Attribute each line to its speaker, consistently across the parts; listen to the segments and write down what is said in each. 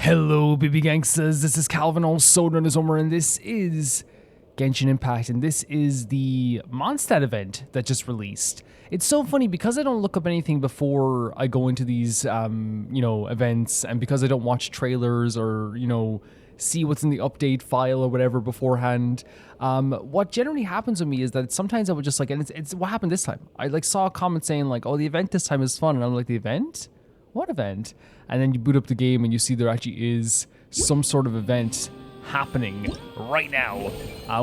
Speaker 1: Hello, baby gangsters. This is Calvin, also known as Omer, and this is Genshin Impact, and this is the Mondstad event that just released. It's so funny because I don't look up anything before I go into these, events, and because I don't watch trailers or, see what's in the update file or whatever beforehand. What generally happens with me is that sometimes I would just and it's what happened this time. I saw a comment saying oh, the event this time is fun, and I'm like, the event? What event? And then you boot up the game and you see there actually is some sort of event happening right now,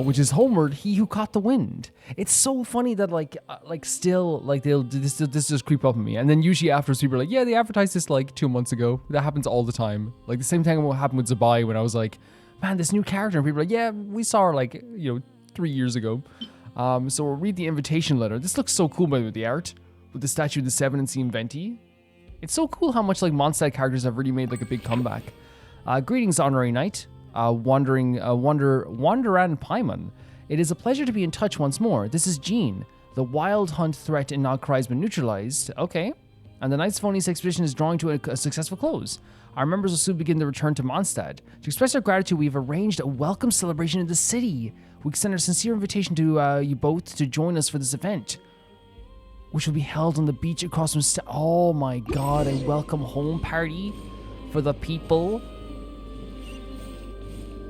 Speaker 1: which is Homeward, He Who Caught the Wind. It's so funny that they'll this just creep up on me, and then usually afterwards people are like, yeah, they advertised this 2 months ago. That happens all the time. The same thing what happened with Zabai when I was like, man, this new character, and people are like, yeah, we saw her 3 years ago. So we'll read the invitation letter. This looks so cool, by the way, the art with the statue of the Seven and Seeing Venti. It's so cool how much Mondstad characters have really made a big comeback. Greetings, Honorary Knight, Wanderan Paimon. It is a pleasure to be in touch once more. This is Jean. The wild hunt threat in Nagkrai has been neutralized. Okay. And the Knight's Phonies expedition is drawing to a successful close. Our members will soon begin the return to Mondstad. To express our gratitude, we've arranged a welcome celebration in the city. We extend our sincere invitation to you both to join us for this event, which will be held on the beach across from oh my god, a welcome home party for the people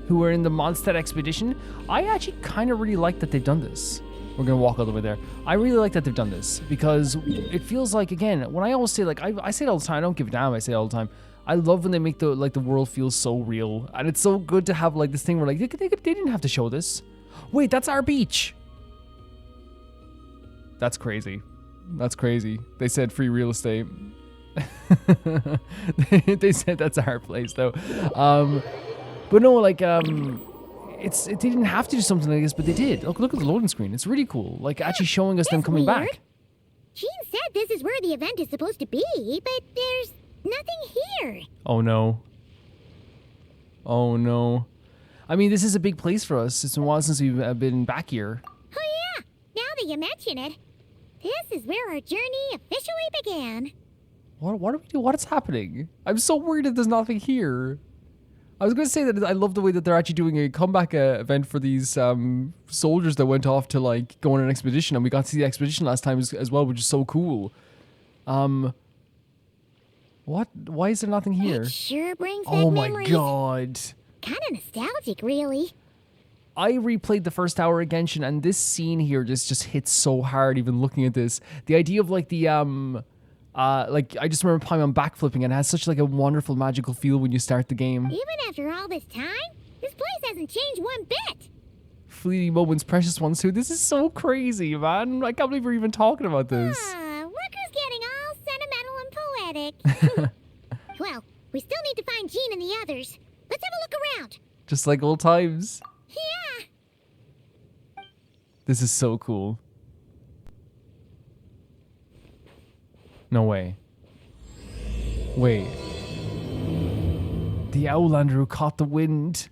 Speaker 1: who are in the Mondstad expedition. I actually kind of really like that they've done this. We're gonna walk all the way there. I really like that they've done this because it feels again, when I always say I say it all the time, I don't give a damn, I say it all the time. I love when they make the the world feel so real, and it's so good to have this thing where they didn't have to show this. Wait, that's our beach. That's crazy. That's crazy. They said free real estate. they said that's our place though. But no, they didn't have to do something like this, but they did. Look at the loading screen. It's really cool. Actually showing us them coming back.
Speaker 2: Jean said this is where the event is supposed to be, but there's nothing here.
Speaker 1: Oh no. Oh no. I mean, this is a big place for us. It's been a while since we've been back here.
Speaker 2: Oh yeah, now that you mention it. This is where our journey officially began.
Speaker 1: What do we do? What is happening? I'm so worried that there's nothing here. I was going to say that I love the way that they're actually doing a comeback event for these soldiers that went off to go on an expedition, and we got to see the expedition last time as well, which is so cool. What? Why is there nothing here?
Speaker 2: It sure brings back
Speaker 1: Oh
Speaker 2: memories.
Speaker 1: my god.
Speaker 2: Kind of nostalgic, really.
Speaker 1: I replayed the first hour of Genshin, and this scene here just hits so hard even looking at this. The idea of I just remember Paimon backflipping, and it has such a wonderful magical feel when you start the game.
Speaker 2: Even after all this time, this place hasn't changed one bit.
Speaker 1: Fleeting moments, precious ones too. This is so crazy, man. I can't believe we're even talking about this.
Speaker 2: Look who's getting all sentimental and poetic. Well, we still need to find Jean and the others. Let's have a look around.
Speaker 1: Just like old times.
Speaker 2: Yeah.
Speaker 1: This is so cool. No way. Wait. The Outlander who caught the wind.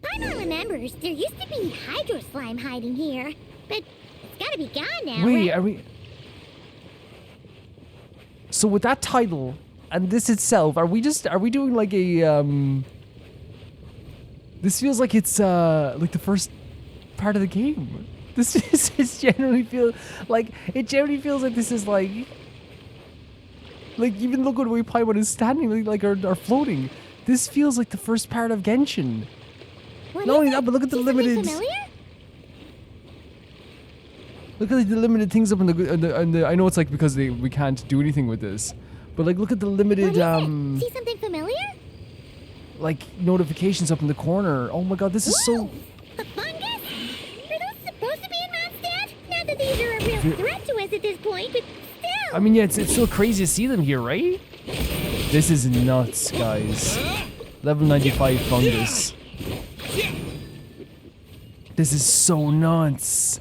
Speaker 2: Paimon remembers there used to be hydro slime hiding here, but it's gotta be gone now.
Speaker 1: Wait,
Speaker 2: right?
Speaker 1: are we... So with that title and this itself, are we doing a this feels like it's the first part of the game. This is generally feels like this is even look at the way Paimon is standing or floating. This feels like the first part of Genshin.
Speaker 2: What
Speaker 1: Not only
Speaker 2: is
Speaker 1: that,
Speaker 2: it?
Speaker 1: but look at the
Speaker 2: See something
Speaker 1: limited.
Speaker 2: familiar?
Speaker 1: Look at the limited things up in the. I know it's because we can't do anything with this, but look at the limited
Speaker 2: What is it? See something familiar?
Speaker 1: Notifications up in the corner. Oh my god, this is
Speaker 2: Whoa!
Speaker 1: so.
Speaker 2: A fungus? Are those supposed to be in Mondstad? Not that these are a real threat to us at this point, but still.
Speaker 1: I mean, yeah, it's still crazy to see them here, right? This is nuts, guys. Level 95 fungus. This is so nuts.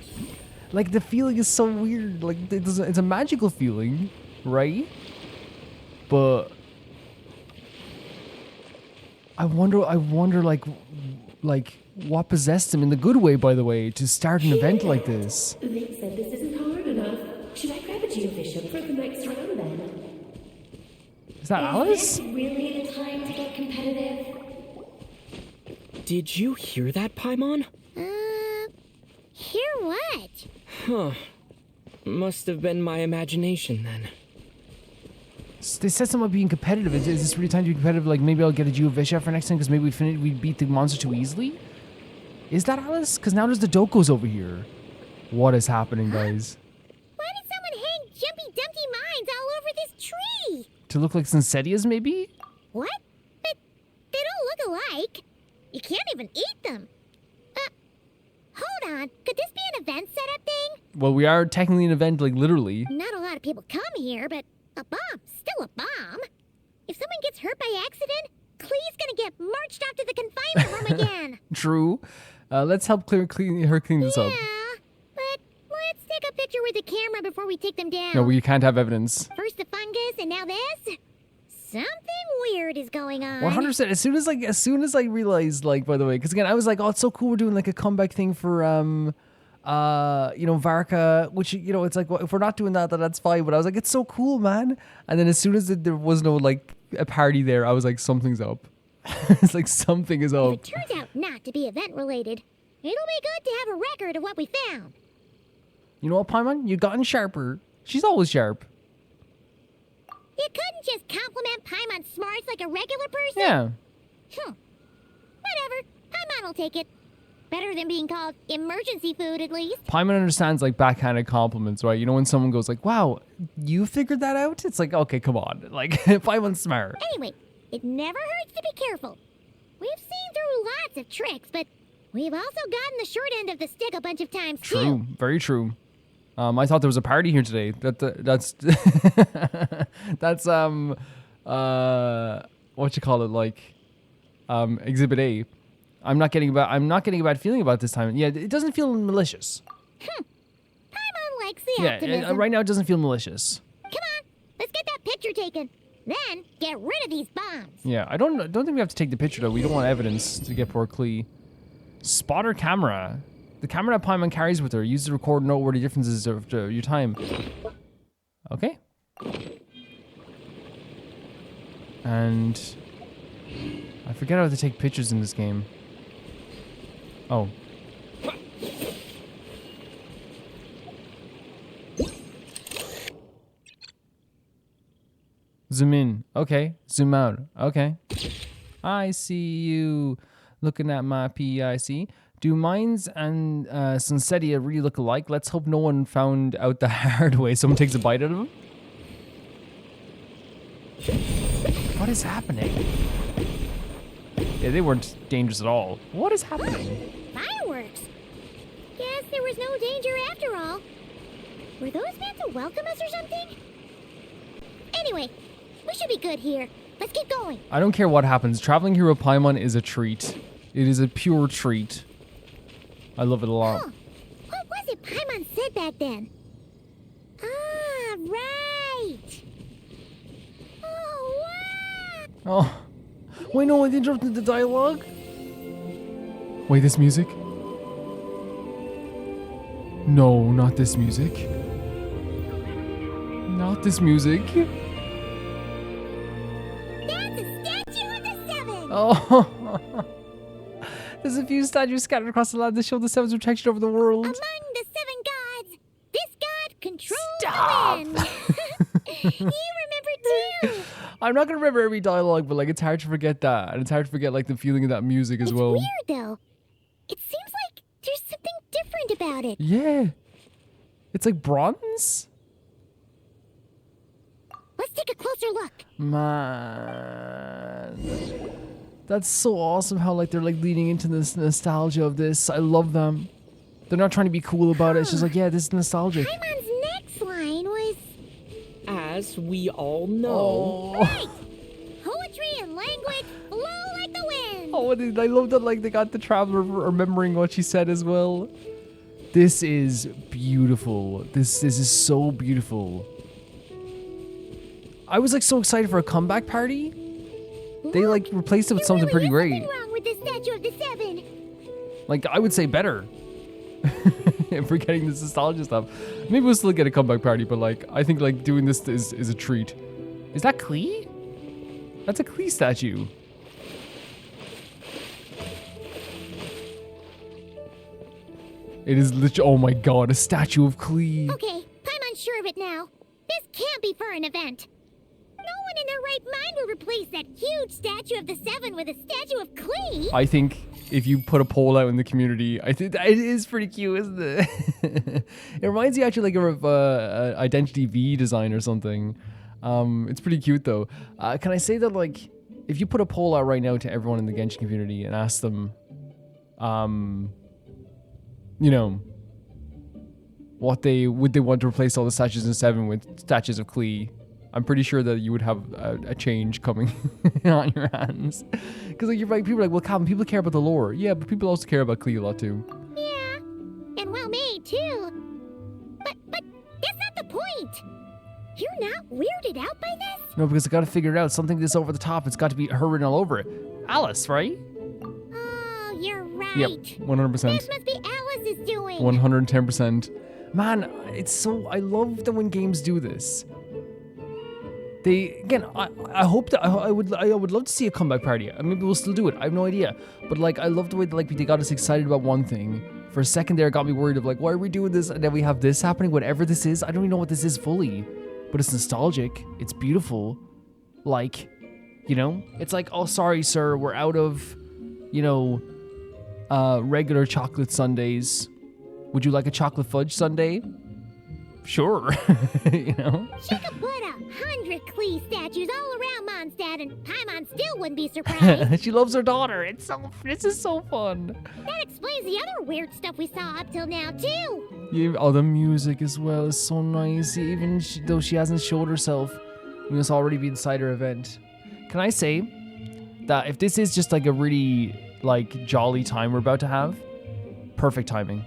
Speaker 1: The feeling is so weird. It's a magical feeling, right? But I wonder, what possessed him in the good way, by the way, to start an event like this.
Speaker 3: Vic said this isn't hard enough. Should I grab a geofishing for the next round then?
Speaker 1: that Alice?
Speaker 3: Is this really the time to get competitive?
Speaker 4: Did you hear that, Paimon?
Speaker 2: Hear what?
Speaker 4: Huh. Must have been my imagination then.
Speaker 1: They said something about being competitive. Is this really time to be competitive? Like, maybe I'll get a Juvisha for next time because maybe we beat the monster too easily? Is that Alice? Because now there's the Dokos over here. What is happening, guys?
Speaker 2: Why did someone hang Jumpy Dumpty mines all over this tree?
Speaker 1: To look like Sincetias, maybe?
Speaker 2: What? But they don't look alike. You can't even eat them. Hold on. Could this be an event setup thing?
Speaker 1: Well, we are technically an event, like, literally.
Speaker 2: Not a lot of people come here, but a bomb's still a bomb. If someone gets hurt by accident, Klee's gonna get marched off to the confinement room again.
Speaker 1: True. Let's help clean this up.
Speaker 2: Yeah, but let's take a picture with the camera before we take them down.
Speaker 1: No, we can't have evidence.
Speaker 2: First the fungus, and now this? Something weird is going on.
Speaker 1: 100%. As soon as I realized, like, by the way, because again, I was like, oh, it's so cool. We're doing like a comeback thing for, Varka, which, it's like, well, if we're not doing that, then that's fine. But I was like, it's so cool, man. And then as soon as there was no, like, a party there, I was like, something's up. It's like something is
Speaker 2: If
Speaker 1: up.
Speaker 2: it turns out not to be event related, it'll be good to have a record of what we found.
Speaker 1: You know what, Paimon? You've gotten sharper. She's always sharp.
Speaker 2: You couldn't just compliment Paimon's smarts like a regular person?
Speaker 1: Yeah.
Speaker 2: Whatever. Paimon will take it. Better than being called emergency food, at least.
Speaker 1: Paimon understands, like, backhanded compliments, right? You know when someone goes like, wow, you figured that out? It's like, okay, come on. Like, Paimon's smart.
Speaker 2: Anyway, it never hurts to be careful. We've seen through lots of tricks, but we've also gotten the short end of the stick a bunch of times,
Speaker 1: True.
Speaker 2: too.
Speaker 1: Very true. I thought there was a party here today. That's what you call it, like, Exhibit A. I'm not getting a bad feeling about this time. Yeah, it doesn't feel malicious.
Speaker 2: Paimon likes the optimism.
Speaker 1: Right now it doesn't feel malicious.
Speaker 2: Come on, let's get that picture taken. Then get rid of these bombs.
Speaker 1: Yeah, I don't think we have to take the picture though. We don't want evidence to get poor Klee. Spotter camera. The camera that Paimon carries with her. Use to record noteworthy differences of your time. Okay. And I forget how to take pictures in this game. Oh. Zoom in. Okay. Zoom out. Okay. I see you looking at my PIC. Do mines and Sunsetia really look alike? Let's hope no one found out the hard way. Someone takes a bite out of them? What is happening? Yeah, they weren't dangerous at all. What is happening?
Speaker 2: Fireworks. Guess there was no danger after all. Were those meant to welcome us or something? Anyway, we should be good here. Let's keep going.
Speaker 1: I don't care what happens. Traveling here with Paimon is a treat. It is a pure treat. I love it a lot.
Speaker 2: Huh. What was it Paimon said back then? Ah, right. Oh, wow.
Speaker 1: Oh. Wait, no, I interrupted the dialogue. Wait, this music? No, not this music. Not this music.
Speaker 2: That's a statue of the seven.
Speaker 1: Oh. There's a few statues scattered across the land that show the seven's protection over the world.
Speaker 2: Among the seven gods, this god controls
Speaker 1: Stop.
Speaker 2: the wind. You remember too.
Speaker 1: I'm not gonna remember every dialogue, but like it's hard to forget that, and it's hard to forget like the feeling of that music as well.
Speaker 2: It's weird though. It seems like there's something different about it.
Speaker 1: Yeah, it's like bronze.
Speaker 2: Let's take a closer look.
Speaker 1: Man, that's so awesome how like they're like leading into this nostalgia of this. I love them. They're not trying to be cool about it. It's just like, yeah, this is nostalgic.
Speaker 2: Paimon's next line was
Speaker 4: As we all know.
Speaker 1: Oh,
Speaker 2: right. Poetry and language flow like the wind.
Speaker 1: oh, and I love that like they got the traveler remembering what she said as well. This is beautiful. This is so beautiful. I was like so excited for a comeback party. They like replaced it with something pretty great.
Speaker 2: Nothing wrong with the statue of the seven.
Speaker 1: Like I would say better. If we're getting this nostalgia stuff, maybe we'll still get a comeback party. But like I think like doing this is a treat. Is that Klee? That's a Klee statue. It is literally, oh my god, a statue of Klee.
Speaker 2: Okay, I'm unsure of it now. This can't be for an event. No one in their right mind would replace that huge statue of the Seven with a statue of Klee.
Speaker 1: I think if you put a poll out in the community, I think it is pretty cute, isn't it? It reminds you actually like of Identity V design or something. It's pretty cute though. Can I say that like, if you put a poll out right now to everyone in the Genshin community and ask them, you know, would they want to replace all the statues in 7 with statues of Klee? I'm pretty sure that you would have a change coming on your hands. Because like, you're right, people are like, well, Calvin, people care about the lore. Yeah, but people also care about Klee a lot too.
Speaker 2: Yeah, and well made too. But that's not the point. You're not weirded out by this?
Speaker 1: No, because I got to figure it out. Something this over the top. It's got to be her written all over it. Alice, right?
Speaker 2: Oh, you're right.
Speaker 1: Yep, 100%.
Speaker 2: This must be Alice's doing.
Speaker 1: 110%. Man, it's so, I love that when games do this. They, again, I hope that, I would love to see a comeback party. Maybe we'll still do it. I have no idea. But like, I love the way that like they got us excited about one thing. For a second there, it got me worried of like, why are we doing this? And then we have this happening, whatever this is. I don't even know what this is fully. But it's nostalgic. It's beautiful. Like, you know, it's like, oh, sorry, sir, we're out of, you know, regular chocolate sundaes. Would you like a chocolate fudge sundae? Sure. You know?
Speaker 2: She could put 100 Klee statues all around Mondstad and Paimon still wouldn't be surprised.
Speaker 1: She loves her daughter. This is so fun.
Speaker 2: That explains the other weird stuff we saw up till now, too.
Speaker 1: Yeah, oh, the music as well is so nice. Even though she hasn't showed herself, we must already be inside her event. Can I say that if this is just like a really like jolly time we're about to have, perfect timing.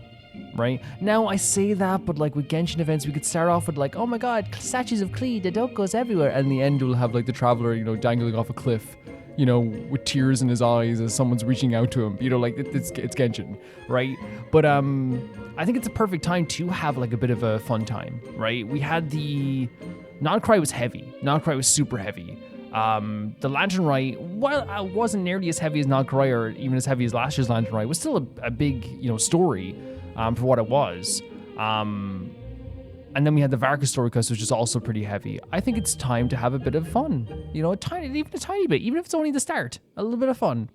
Speaker 1: Right? Now I say that, but like with Genshin events, we could start off with like, oh my god, statues of Klee, the dope goes everywhere. And in the end, we'll have like the traveler, you know, dangling off a cliff, you know, with tears in his eyes as someone's reaching out to him. You know, like it's Genshin, right? But I think it's a perfect time to have like a bit of a fun time, right? We had the Non-Cry was heavy. Non-Cry was super heavy. The Lantern Rite, while it wasn't nearly as heavy as Non-Cry or even as heavy as last year's Lantern Rite, was still a big, you know, story. For what it was. And then we had the Varka story quest, which is also pretty heavy. I think it's time to have a bit of fun. You know, even a tiny bit, even if it's only the start. A little bit of fun.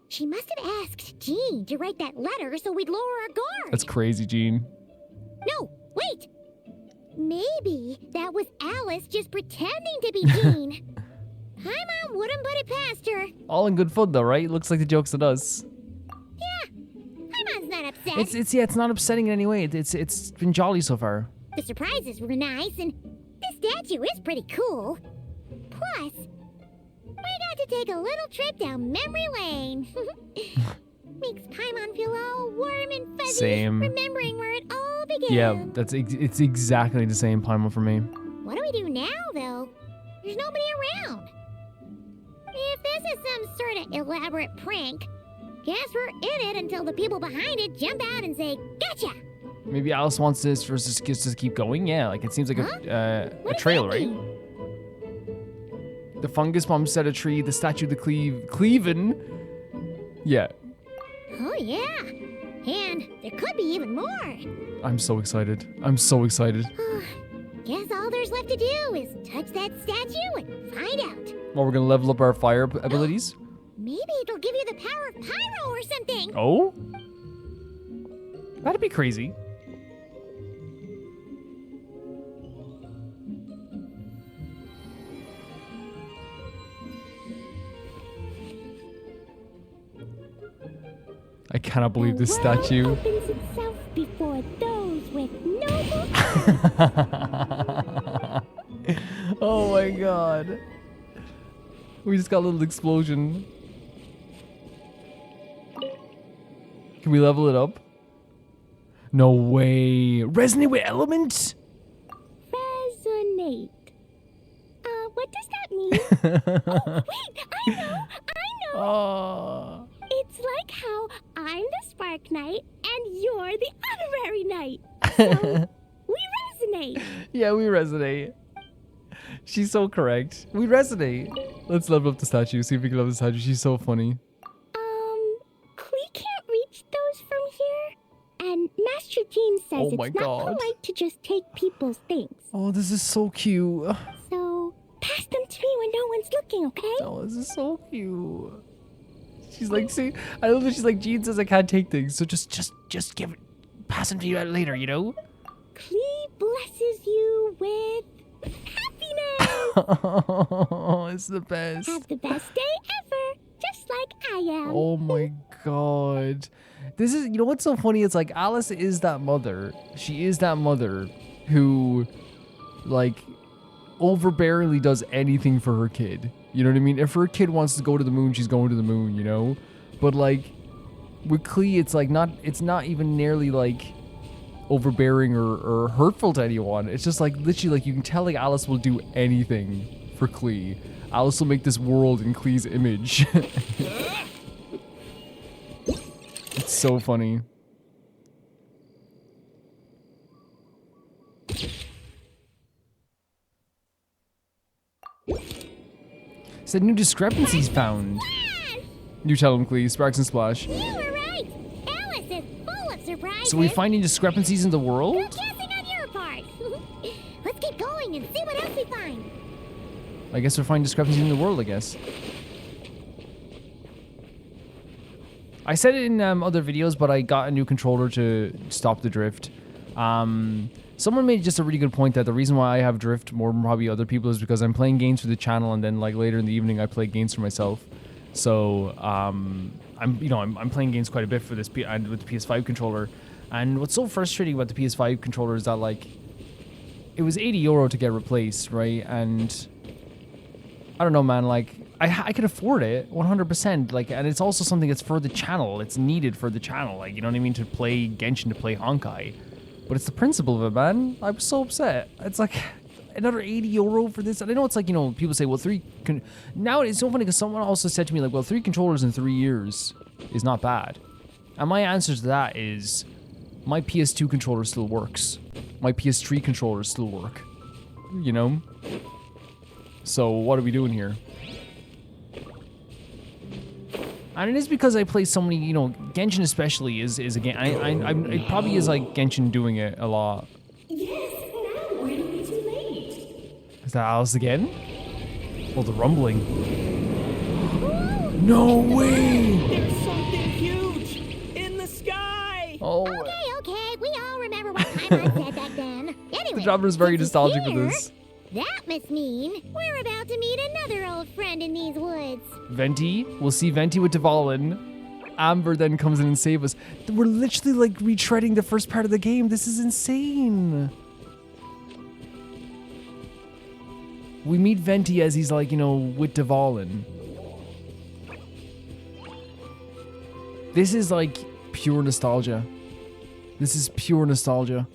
Speaker 2: She must have asked Jean to write that letter so we'd lower our guard.
Speaker 1: That's crazy, Jean.
Speaker 2: No, wait. Maybe that was Alice just pretending to be Jean. Paimon wouldn't put it past her.
Speaker 1: All in good fun though, right? Looks like the jokes it does.
Speaker 2: Paimon's not upset.
Speaker 1: It's not upsetting in any way. It's been jolly so far.
Speaker 2: The surprises were nice, and this statue is pretty cool. Plus, we got to take a little trip down memory lane. Makes Paimon feel all warm and fuzzy,
Speaker 1: Same.
Speaker 2: remembering where it all began.
Speaker 1: Yeah, it's exactly the same Paimon for me.
Speaker 2: What do we do now, though? There's nobody around. If this is some sort of elaborate prank, guess we're in it until the people behind it jump out and say, "Gotcha!"
Speaker 1: Maybe Alice wants this for us to just keep going. Yeah, like it seems like a
Speaker 2: What does
Speaker 1: trail,
Speaker 2: that
Speaker 1: right?
Speaker 2: mean?
Speaker 1: The fungus bomb set a tree. The statue of the Cleaven. Yeah,
Speaker 2: Oh yeah, and there could be even more.
Speaker 1: I'm so excited. I'm so excited.
Speaker 2: Guess all there's left to do is touch that statue and find out.
Speaker 1: Well, we're gonna level up our fire abilities.
Speaker 2: Maybe it'll give you the power of pyro or something.
Speaker 1: Oh, that'd be crazy. I cannot believe this statue.
Speaker 2: The world opens itself before those with noble.
Speaker 1: Oh my god. We just got a little explosion. Can we level it up? No way. Resonate with element?
Speaker 2: Resonate. What does that mean? Oh, wait, I know.
Speaker 1: Oh.
Speaker 2: It's like how I'm the Spark Knight and you're the Honorary Knight. So we resonate.
Speaker 1: Yeah, we resonate. She's so correct. We resonate. Let's level up the statue. See if we can level the statue. She's so funny.
Speaker 2: Klee can't reach those from here. And Master Jean says
Speaker 1: Oh
Speaker 2: it's
Speaker 1: my
Speaker 2: not
Speaker 1: God.
Speaker 2: polite to just take people's things.
Speaker 1: Oh, this is so cute.
Speaker 2: So, pass them to me when no one's looking, okay?
Speaker 1: Oh, this is so cute. She's like, see, I love that she's like, Jean says I can't take things, so just give it, pass them to you later, you know?
Speaker 2: Klee blesses you with happiness.
Speaker 1: Oh, it's the best.
Speaker 2: Have the best day ever, just like I am.
Speaker 1: Oh my god. This is, you know what's so funny? It's like Alice is that mother. She is that mother who, like, overbearingly does anything for her kid. You know what I mean? If her kid wants to go to the moon, she's going to the moon, you know? But like, with Klee, it's like it's not even nearly like overbearing or hurtful to anyone. It's just like, literally, like, you can tell like Alice will do anything for Klee. Alice will make this world in Klee's image. It's so funny. Said new discrepancies found. You tell him, Klee. Sparks and Splash.
Speaker 2: You were right. Alice is full of surprises.
Speaker 1: So we finding discrepancies in the world?
Speaker 2: Good guessing on your part. Let's keep going and see what else we find.
Speaker 1: I guess we're finding discrepancies in the world, I guess. I said it in other videos, but I got a new controller to stop the drift. Someone made just a really good point that the reason why I have drift more than probably other people is because I'm playing games for the channel, and then like later in the evening I play games for myself. So I'm playing games quite a bit for this and with the PS5 controller. And what's so frustrating about the PS5 controller is that like it was €80 to get replaced, right? And I don't know, man. Like I could afford it 100%. Like, and it's also something that's for the channel. It's needed for the channel. Like, you know what I mean? To play Genshin, to play Honkai. But it's the principle of it, man. I was so upset. It's like another €80 for this. And I know it's like, you know, people say, well, now it's so funny because someone also said to me, like, well, 3 controllers in 3 years is not bad. And my answer to that is my PS2 controller still works. My PS3 controllers still work. You know? So what are we doing here? And it is because I play so many, you know, Genshin especially is again, it probably is like Genshin doing it a lot.
Speaker 3: Yes, now we're not too late.
Speaker 1: Is that Alice again? Oh, the rumbling. No way!
Speaker 4: There's something huge in the sky.
Speaker 1: Oh.
Speaker 2: Okay, we all remember what Paimon said back then. Anyway,
Speaker 1: The dropper is very
Speaker 2: since it's
Speaker 1: nostalgic for
Speaker 2: here,
Speaker 1: this.
Speaker 2: That must mean we're about to meet another old friend in these woods.
Speaker 1: Venti, we'll see Venti with Dvalin. Amber then comes in and saves us. We're literally like retreading the first part of the game. This is insane. We meet Venti as he's like, you know, with Dvalin. This is like pure nostalgia. This is pure nostalgia.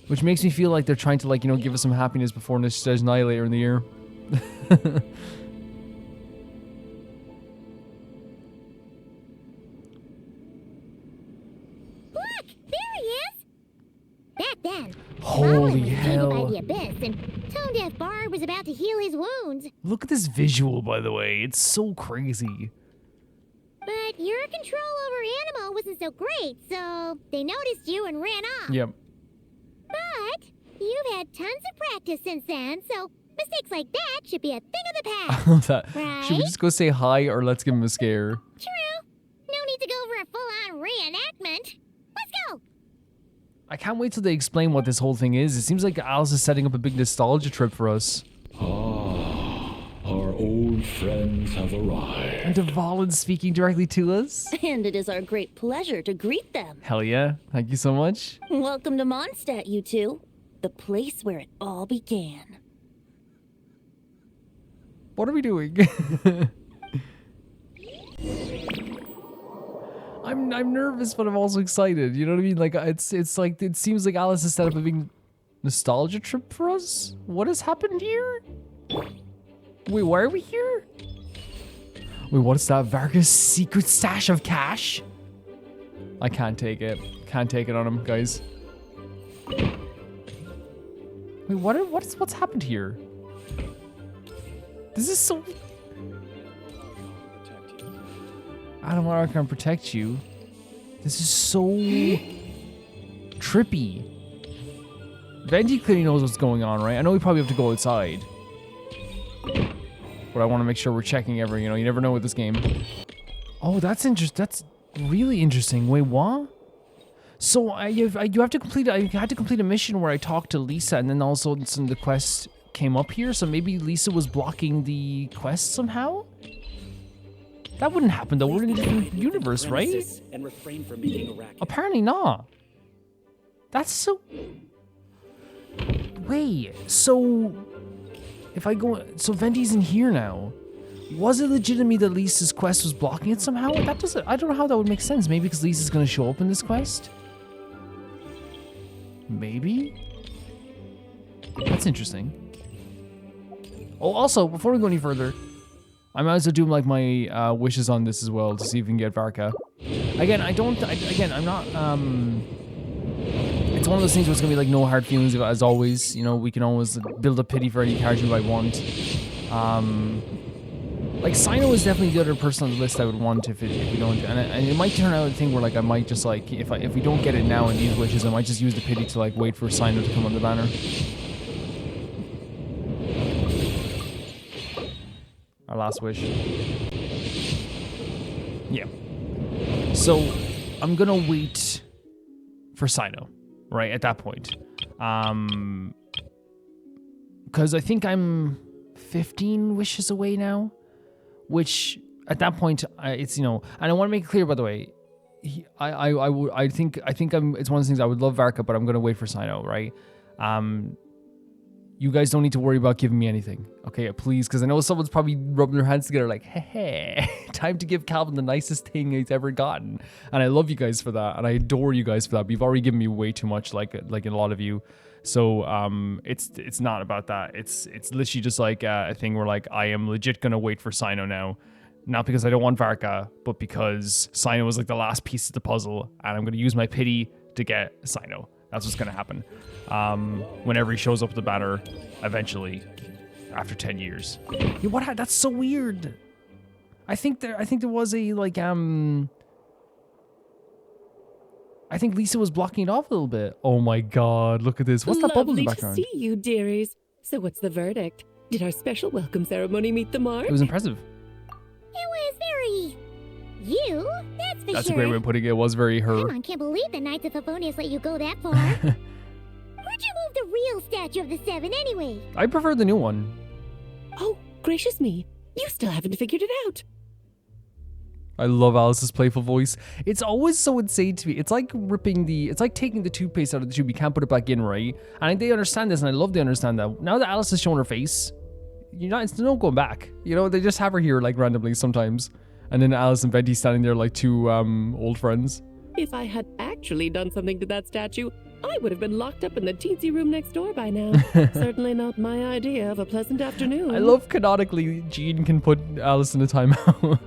Speaker 1: Which makes me feel like they're trying to, like, you know, give us some happiness before Nostalgia later in the year.
Speaker 2: Look, there he is. Back then,
Speaker 1: Holy
Speaker 2: Dvalin was
Speaker 1: hell.
Speaker 2: taken by the abyss, and Tone Deaf Bard was about to heal his wounds.
Speaker 1: Look at this visual, by the way. It's so crazy.
Speaker 2: But your control over Animal wasn't so great, so they noticed you and ran off.
Speaker 1: Yep.
Speaker 2: But you've had tons of practice since then, so mistakes like that should be a thing of the past.
Speaker 1: I love that.
Speaker 2: Right?
Speaker 1: Should we just go say hi or let's give him a scare?
Speaker 2: True. No need to go for a full-on reenactment. Let's go.
Speaker 1: I can't wait till they explain what this whole thing is. It seems like Alice is setting up a big nostalgia trip for us.
Speaker 5: Our old friends have arrived.
Speaker 1: And Dvalin's speaking directly to us.
Speaker 6: And it is our great pleasure to greet them.
Speaker 1: Hell yeah. Thank you so much.
Speaker 6: Welcome to Mondstad, you two. The place where it all began.
Speaker 1: What are we doing? I'm nervous, but I'm also excited. You know what I mean? Like it's like it seems like Alice has set up a big nostalgia trip for us. What has happened here? Wait, why are we here? Wait, what is that? Varka's secret stash of cash? I can't take it. Can't take it on him, guys. Wait, what's happened here? This is so... don't want to protect you. This is so trippy. Venti clearly knows what's going on, right? I know we probably have to go outside. But I want to make sure we're checking every, you never know with this game. Oh, that's interesting. That's really interesting. Wait, what? So you have to complete. I had to complete a mission where I talked to Lisa, and then also some of the quest came up here. So maybe Lisa was blocking the quest somehow. That wouldn't happen though. We're in a different universe, right?
Speaker 4: And refrain from making a racket.
Speaker 1: Apparently not. That's so. Wait. So if I go, so Venti's in here now. Was it legitimately that Lisa's quest was blocking it somehow? That doesn't. I don't know how that would make sense. Maybe because Lisa's gonna show up in this quest. Maybe. That's interesting. Oh, also, before we go any further, I might as well do like my wishes on this as well to see if we can get Varka. Again, I'm not. It's one of those things where it's gonna be like no hard feelings as always. We can always build a pity for any character you might want. Like Sino is definitely the other person on the list I would want if we don't, and it might turn out a thing where like I might just like if we don't get it now in these wishes, I might just use the pity to like wait for Sino to come on the banner. Our last wish. Yeah. So I'm gonna wait for Sino, right at that point, because I think I'm 15 wishes away now. Which at that point, it's and I want to make it clear, by the way, I think it's one of the things I would love Varka, but I'm gonna wait for Sino, right? You guys don't need to worry about giving me anything, okay? Please, because I know someone's probably rubbing their hands together like, hey, time to give Calvin the nicest thing he's ever gotten, and I love you guys for that, and I adore you guys for that. But you've already given me way too much, like in a lot of you. So it's not about that. It's literally just like a thing where like I am legit gonna wait for Sino now, not because I don't want Varka, but because Sino was like the last piece of the puzzle, and I'm gonna use my pity to get Sino. That's what's gonna happen. Whenever he shows up at the banner, eventually, after 10 years. Yeah, what? That's so weird. I think there was a like I think Lisa was blocking it off a little bit. Oh my god, look at this. What's that bubble in the background?
Speaker 3: Lovely to see you, dearies. So what's the verdict? Did our special welcome ceremony meet the mark?
Speaker 1: It was impressive.
Speaker 2: It was very... you, that's for sure.
Speaker 1: That's a great way of putting it. It was very her.
Speaker 2: Come on, can't believe the Knights of Favonius let you go that far. Where'd you move the real statue of the Seven anyway?
Speaker 1: I prefer the new one.
Speaker 3: Oh, gracious me. You still haven't figured it out.
Speaker 1: I love Alice's playful voice. It's always so insane to me. It's like it's like taking the toothpaste out of the tube. You can't put it back in, right? And they understand this, and I love they understand that. Now that Alice has shown her face, it's no going back. They just have her here like randomly sometimes. And then Alice and Venti standing there like two old friends.
Speaker 3: If I had actually done something to that statue, I would have been locked up in the teensy room next door by now. Certainly not my idea of a pleasant afternoon.
Speaker 1: I love canonically Jean can put Alice in a timeout.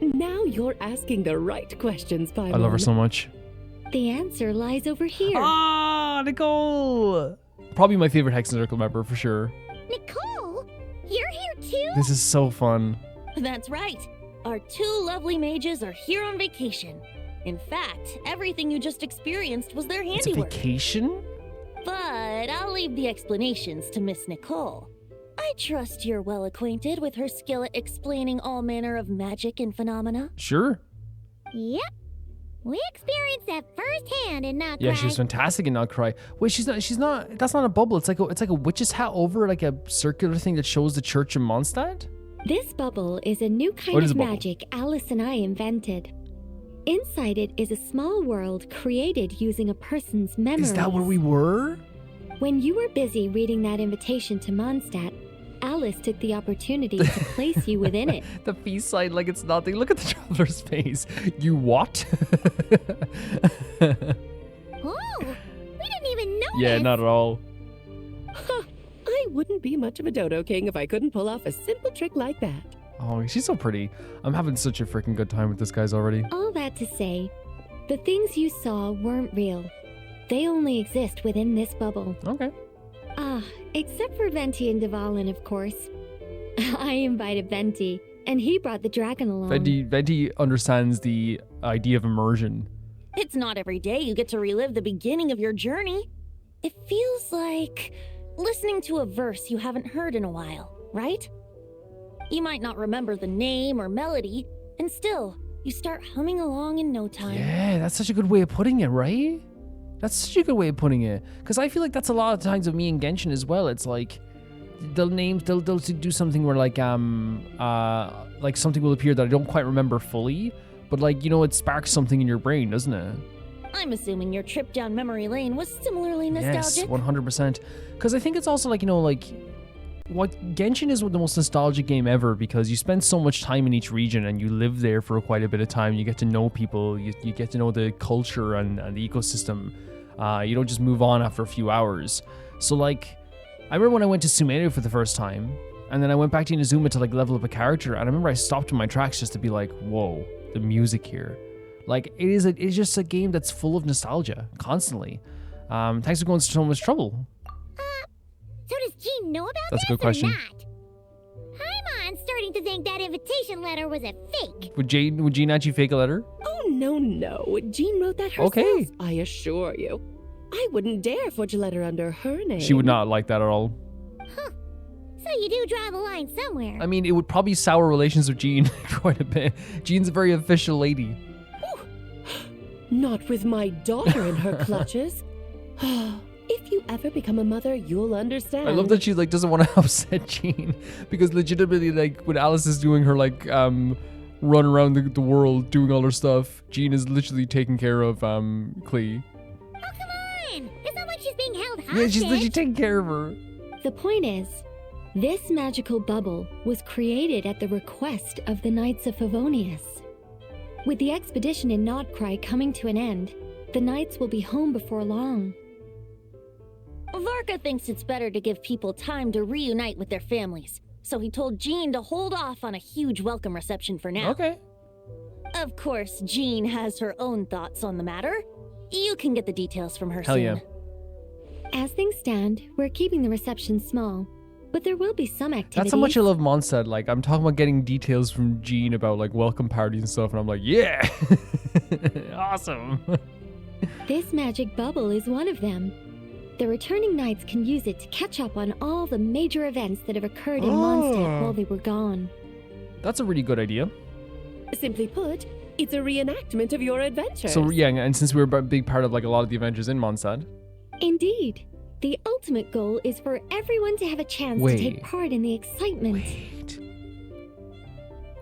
Speaker 3: Now you're asking the right questions, Paimon.
Speaker 1: I love her so much.
Speaker 2: The answer lies over here.
Speaker 1: Ah, Nicole! Probably my favorite Hexen Circle member for sure.
Speaker 2: Nicole? You're here too?
Speaker 1: This is so fun.
Speaker 6: That's right. Our two lovely mages are here on vacation. In fact, everything you just experienced was their
Speaker 1: It's a
Speaker 6: handiwork.
Speaker 1: vacation?
Speaker 6: But I'll leave the explanations to Miss Nicole. I trust you're well acquainted with her skill at explaining all manner of magic and phenomena.
Speaker 1: Sure.
Speaker 2: Yep. We experienced that firsthand in Not
Speaker 1: Yeah,
Speaker 2: Cry.
Speaker 1: she was fantastic in Not Cry. Wait, she's not, that's not a bubble. It's like a witch's hat over like a circular thing that shows the church in Mondstad?
Speaker 7: This bubble is a new kind
Speaker 1: What is
Speaker 7: of
Speaker 1: a bubble?
Speaker 7: magic Alice and I invented. Inside it is a small world created using a person's memories.
Speaker 1: Is that where we were?
Speaker 7: When you were busy reading that invitation to Mondstadt, Alice took the opportunity to place you within it.
Speaker 1: The feast sign like it's nothing. Look at the traveler's face. You what?
Speaker 2: Oh, we didn't even notice.
Speaker 1: Yeah, not at all.
Speaker 3: I wouldn't be much of a dodo king if I couldn't pull off a simple trick like that.
Speaker 1: Oh, she's so pretty. I'm having such a freaking good time with this guys already.
Speaker 7: All that to say, the things you saw weren't real. They only exist within this bubble.
Speaker 1: Okay.
Speaker 7: Except for Venti and Dvalin, of course. I invited Venti, and he brought the dragon along.
Speaker 1: Venti understands the idea of immersion.
Speaker 6: It's not every day you get to relive the beginning of your journey. It feels like listening to a verse you haven't heard in a while, right? You might not remember the name or melody, and still, you start humming along in no time.
Speaker 1: Yeah, that's such a good way of putting it, right? That's such a good way of putting it. Because I feel like that's a lot of times with me and Genshin as well. It's like, they'll do something where like something will appear that I don't quite remember fully, but like, you know, it sparks something in your brain, doesn't it?
Speaker 6: I'm assuming your trip down memory lane was similarly nostalgic.
Speaker 1: Yes, 100%. Because I think it's also like, you know, like, what Genshin is the most nostalgic game ever because you spend so much time in each region and you live there for quite a bit of time. You get to know people, you get to know the culture and the ecosystem. You don't just move on after a few hours. So like, I remember when I went to Sumeru for the first time, and then I went back to Inazuma to like level up a character, and I remember I stopped in my tracks just to be like, whoa, the music here. Like, it's just a game that's full of nostalgia, constantly. Thanks for going to so much trouble.
Speaker 2: So does Jean know about
Speaker 1: That's a
Speaker 2: this
Speaker 1: good question.
Speaker 2: or not? I'm starting to think that invitation letter was a fake.
Speaker 1: Would Jean actually fake a letter?
Speaker 3: Oh, no. Jean wrote that herself,
Speaker 1: Okay.
Speaker 3: I assure you. I wouldn't dare forge a letter under her name.
Speaker 1: She would not like that at all.
Speaker 2: Huh. So you do draw the line somewhere.
Speaker 1: I mean, it would probably sour relations with Jean quite a bit. Jean's a very official lady.
Speaker 3: Not with my daughter in her clutches. If you ever become a mother, you'll understand.
Speaker 1: I love that she like doesn't want to upset Jean because legitimately, like when Alice is doing her like run around the world doing all her stuff, Jean is literally taking care of Klee.
Speaker 2: Oh, come on! It's not like she's being held hostage.
Speaker 1: Yeah, she's literally taking care of her.
Speaker 7: The point is, this magical bubble was created at the request of the Knights of Favonius. With the expedition in Nodcry coming to an end, the Knights will be home before long.
Speaker 6: Varka thinks it's better to give people time to reunite with their families, so he told Jean to hold off on a huge welcome reception for now.
Speaker 1: Okay.
Speaker 6: Of course, Jean has her own thoughts on the matter. You can get the details from her
Speaker 1: Hell
Speaker 6: soon.
Speaker 1: yeah.
Speaker 7: As things stand, we're keeping the reception small, but there will be some activities.
Speaker 1: That's how much I love Mondstad. Like, I'm talking about getting details from Jean about like welcome parties and stuff, and I'm like, yeah, awesome.
Speaker 7: This magic bubble is one of them. The returning knights can use it to catch up on all the major events that have occurred in Mondstad while they were gone.
Speaker 1: That's a really good idea.
Speaker 3: Simply put, it's a reenactment of your adventures.
Speaker 1: So yeah, and since we're a big part of like a lot of the adventures in Mondstad.
Speaker 7: Indeed. The ultimate goal is for everyone to have a chance to take part in the excitement.
Speaker 1: Wait.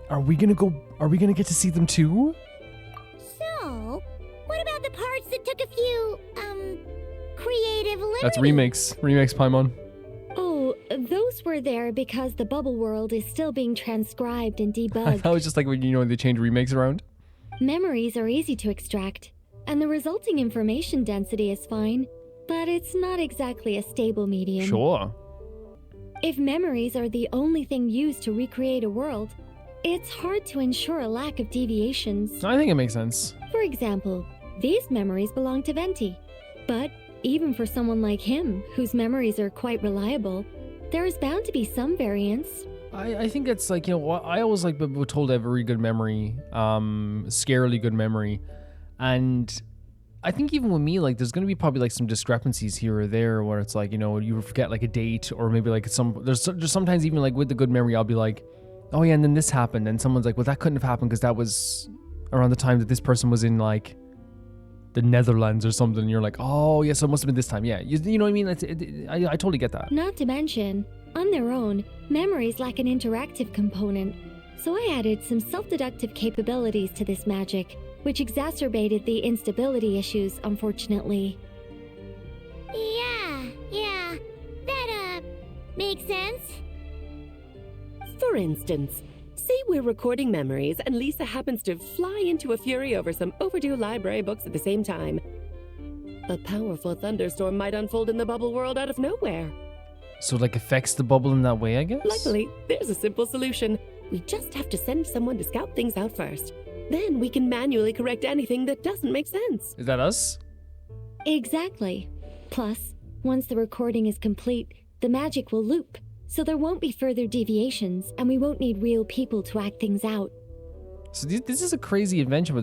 Speaker 1: Are we gonna get to see them too?
Speaker 2: So, what about the parts that took a few, creative liberties?
Speaker 1: That's remakes Paimon.
Speaker 7: Oh, those were there because the bubble world is still being transcribed and debugged.
Speaker 1: That was just like when they change remakes around.
Speaker 7: Memories are easy to extract, and the resulting information density is fine, but it's not exactly a stable medium.
Speaker 1: Sure.
Speaker 7: If memories are the only thing used to recreate a world, it's hard to ensure a lack of deviations.
Speaker 1: I think it makes sense.
Speaker 7: For example, these memories belong to Venti, but even for someone like him, whose memories are quite reliable, there is bound to be some variance.
Speaker 1: I think it's like, I always like been told I have a very good memory, scarily good memory. And I think even with me, like, there's going to be probably like some discrepancies here or there where it's like, you forget like a date, or maybe like there's sometimes even like with the good memory, I'll be like, oh yeah, and then this happened. And someone's like, well, that couldn't have happened because that was around the time that this person was in like the Netherlands or something. And you're like, oh yeah, so it must have been this time. Yeah. You know what I mean? I totally get that.
Speaker 7: Not to mention, on their own, memories lack an interactive component. So I added some self-deductive capabilities to this magic, which exacerbated the instability issues, unfortunately.
Speaker 2: Yeah, that, makes sense.
Speaker 3: For instance, say we're recording memories and Lisa happens to fly into a fury over some overdue library books at the same time. A powerful thunderstorm might unfold in the bubble world out of nowhere.
Speaker 1: So like affects the bubble in that way, I guess?
Speaker 3: Luckily, there's a simple solution. We just have to send someone to scout things out first. Then we can manually correct anything that doesn't make sense.
Speaker 1: Is that us?
Speaker 7: Exactly. Plus, once the recording is complete, the magic will loop, so there won't be further deviations, and we won't need real people to act things out.
Speaker 1: So this is a crazy invention, but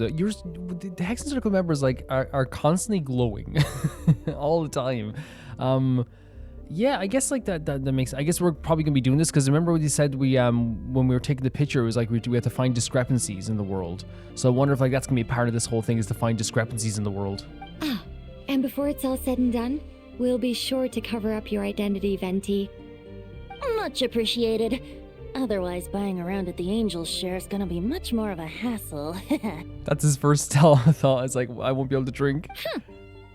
Speaker 1: the Hex and Circle members like are constantly glowing all the time. Yeah, I guess like that makes. I guess we're probably gonna be doing this because remember what you said when we were taking the picture, it was like we have to find discrepancies in the world. So I wonder if like that's gonna be a part of this whole thing is to find discrepancies in the world.
Speaker 7: Ah, and before it's all said and done, we'll be sure to cover up your identity, Venti.
Speaker 6: Much appreciated. Otherwise, buying around at the Angels share is gonna be much more of a hassle.
Speaker 1: That's his first thought. It's like, I won't be able to drink.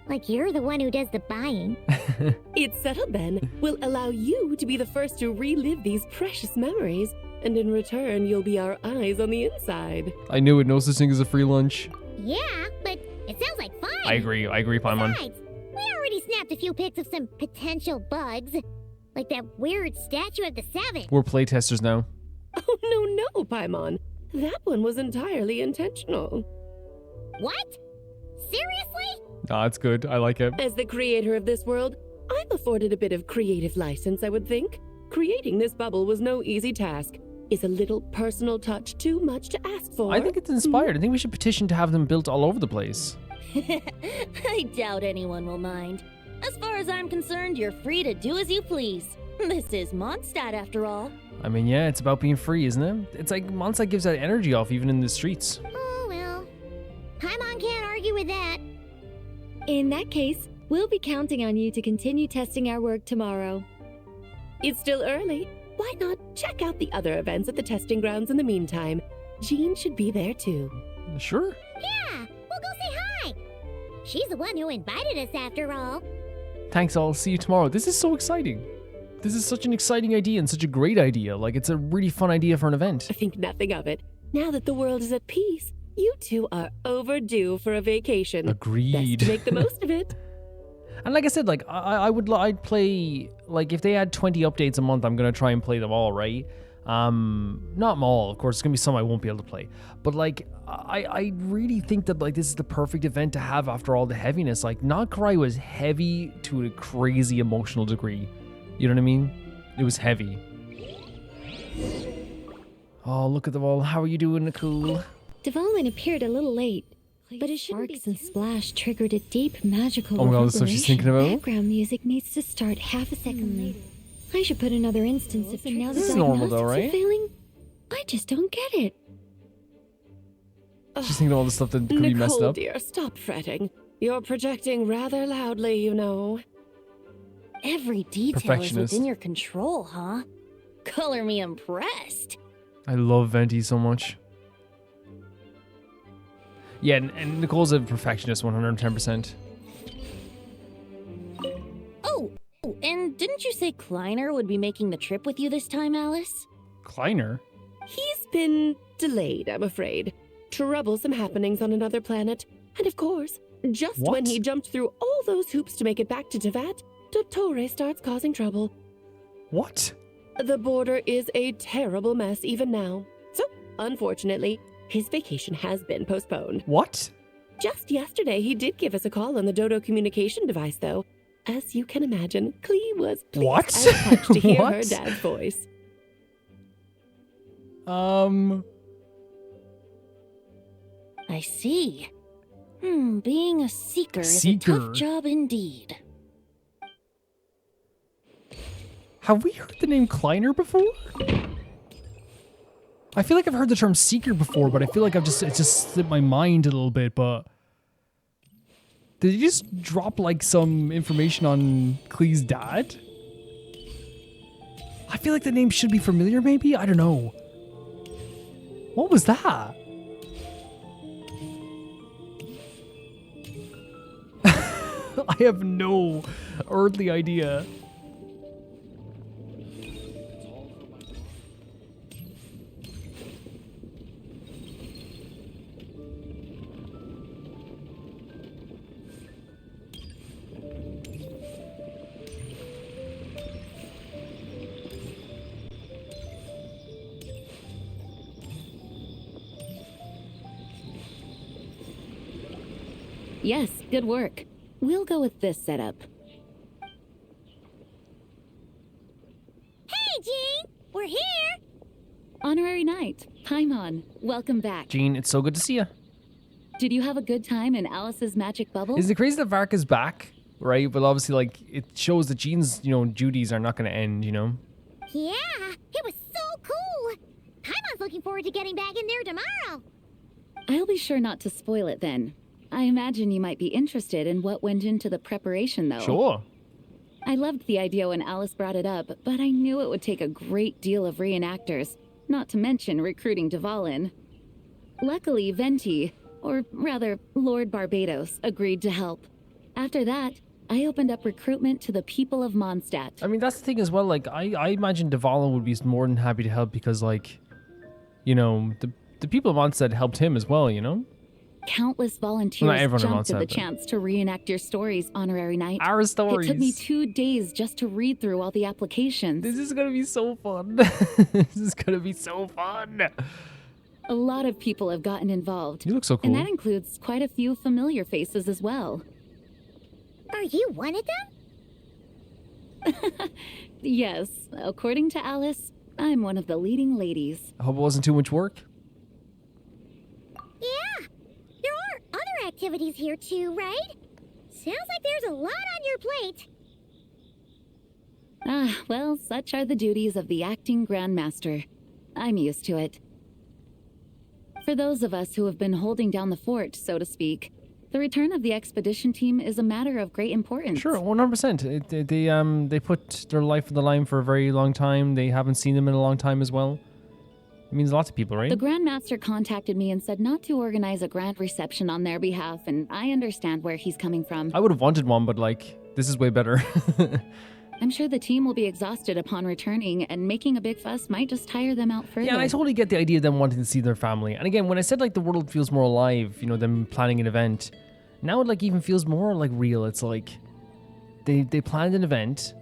Speaker 2: Like you're the one who does the buying.
Speaker 3: It's settled then. We'll allow you to be the first to relive these precious memories, and in return, you'll be our eyes on the inside.
Speaker 1: I knew it. No such thing as a free lunch.
Speaker 2: Yeah, but it sounds like fun.
Speaker 1: I agree, Paimon.
Speaker 2: Besides, we already snapped a few pics of some potential bugs. Like that weird statue of the Savage.
Speaker 1: We're playtesters now.
Speaker 3: Oh, no, Paimon. That one was entirely intentional.
Speaker 2: What? Seriously?
Speaker 1: Nah, it's good. I like it.
Speaker 3: As the creator of this world, I'm afforded a bit of creative license, I would think. Creating this bubble was no easy task. Is a little personal touch too much to ask for?
Speaker 1: I think it's inspired. I think we should petition to have them built all over the place.
Speaker 6: I doubt anyone will mind. As far as I'm concerned, you're free to do as you please. This is Mondstad, after all.
Speaker 1: I mean, yeah, it's about being free, isn't it? It's like Mondstad gives that energy off even in the streets.
Speaker 2: Oh, well. Paimon can't argue with that.
Speaker 7: In that case, we'll be counting on you to continue testing our work tomorrow.
Speaker 3: It's still early. Why not check out the other events at the testing grounds in the meantime? Jean should be there too.
Speaker 1: Sure.
Speaker 2: Yeah, we'll go say hi. She's the one who invited us after all.
Speaker 1: Thanks, I'll see you tomorrow. This is so exciting. This is such an exciting idea and such a great idea. Like, it's a really fun idea for an event.
Speaker 3: I think nothing of it. Now that the world is at peace, you two are overdue for a vacation.
Speaker 1: Agreed.
Speaker 3: Best to make the most of it.
Speaker 1: And like I said, like I'd play, like if they had 20 updates a month, I'm gonna try and play them all, right? Not them all, of course. There's gonna be some I won't be able to play, but like I really think that like this is the perfect event to have after all the heaviness. Like Not Cry was heavy to a crazy emotional degree. You know what I mean? It was heavy. Oh, look at them all. How are you doing, Nicole?
Speaker 7: Devolvin appeared a little late, but his sparks and splash triggered a deep magical
Speaker 1: Oh my god, that's what she's thinking about?
Speaker 7: Background music needs to start half a second late. I should put another instance of now the
Speaker 1: This is normal
Speaker 7: diagnostics
Speaker 1: though,
Speaker 7: are
Speaker 1: right?
Speaker 7: failing. I just don't get it.
Speaker 1: She's thinking of all the stuff that could be messed
Speaker 3: Nicole,
Speaker 1: up.
Speaker 3: dear, stop fretting. You're projecting rather loudly, you know.
Speaker 6: Every detail is
Speaker 1: Perfectionist.
Speaker 6: within your control, huh? Color me impressed.
Speaker 1: I love Venti so much. Yeah, and Nicole's a perfectionist, 110%.
Speaker 6: Oh, and didn't you say Kleiner would be making the trip with you this time, Alice?
Speaker 1: Kleiner?
Speaker 3: He's been delayed, I'm afraid. Troublesome happenings on another planet. And of course, just when
Speaker 1: What?
Speaker 3: he jumped through all those hoops to make it back to Tevat, Dottore starts causing trouble.
Speaker 1: What?
Speaker 3: The border is a terrible mess even now. So, unfortunately, his vacation has been postponed.
Speaker 1: What?
Speaker 3: Just yesterday, he did give us a call on the Dodo communication device, though. As you can imagine, Klee was pleased
Speaker 1: What?
Speaker 3: as touched to hear her
Speaker 1: What?
Speaker 3: dad's voice.
Speaker 6: I see. Being a seeker is a
Speaker 1: Seeker.
Speaker 6: tough job indeed.
Speaker 1: Have we heard the name Kleiner before? I feel like I've heard the term seeker before, but I feel like it just slipped my mind a little bit, but... Did he just drop, like, some information on Klee's dad? I feel like the name should be familiar, maybe? I don't know. What was that? I have no earthly idea.
Speaker 3: Yes, good work. We'll go with this setup.
Speaker 2: Hey, Hi, Jean! We're here!
Speaker 7: Honorary Knight, Paimon, welcome back.
Speaker 1: Jean, it's so good to see you.
Speaker 7: Did you have a good time in Alice's magic bubble?
Speaker 1: Isn't it crazy that Varka's back, right? But obviously, like, it shows that Jean's, duties are not going to end,
Speaker 2: Yeah, it was so cool! Paimon's looking forward to getting back in there tomorrow!
Speaker 7: I'll be sure not to spoil it then. I imagine you might be interested in what went into the preparation, though.
Speaker 1: Sure.
Speaker 7: I loved the idea when Alice brought it up, but I knew it would take a great deal of reenactors, not to mention recruiting Dvalin. Luckily, Venti, or rather, Lord Barbados, agreed to help. After that, I opened up recruitment to the people of Mondstad.
Speaker 1: I mean, that's the thing as well. Like, I imagine Dvalin would be more than happy to help because, like, the people of Mondstad helped him as well,
Speaker 7: Countless
Speaker 1: Well,
Speaker 7: volunteers
Speaker 1: not everyone in
Speaker 7: jumped at
Speaker 1: Mondstad,
Speaker 7: the
Speaker 1: but-
Speaker 7: chance to reenact your stories, Honorary Knight.
Speaker 1: Our stories.
Speaker 7: It took me 2 days just to read through all the applications.
Speaker 1: This is gonna be so fun. This is gonna be so fun.
Speaker 7: A lot of people have gotten involved.
Speaker 1: You look so cool.
Speaker 7: And that includes quite a few familiar faces as well.
Speaker 2: Are you one of them?
Speaker 7: Yes, according to Alice, I'm one of the leading ladies.
Speaker 1: I hope it wasn't too much work.
Speaker 2: Yeah, there are other activities here too, right? Sounds like there's a lot on your plate.
Speaker 7: Ah, well, such are the duties of the acting Grandmaster. I'm used to it. For those of us who have been holding down the fort, so to speak, the return of the expedition team is a matter of great importance.
Speaker 1: Sure, 100%. They put their life on the line for a very long time. They haven't seen them in a long time as well. It means lots of people, right?
Speaker 7: The Grandmaster contacted me and said not to organize a grand reception on their behalf, and I understand where he's coming from.
Speaker 1: I would have wanted one, but like, this is way better.
Speaker 7: I'm sure the team will be exhausted upon returning, and making a big fuss might just tire them out further.
Speaker 1: Yeah, and I totally get the idea of them wanting to see their family. And again, when I said like the world feels more alive, them planning an event, now it like even feels more like real. It's like they planned an event.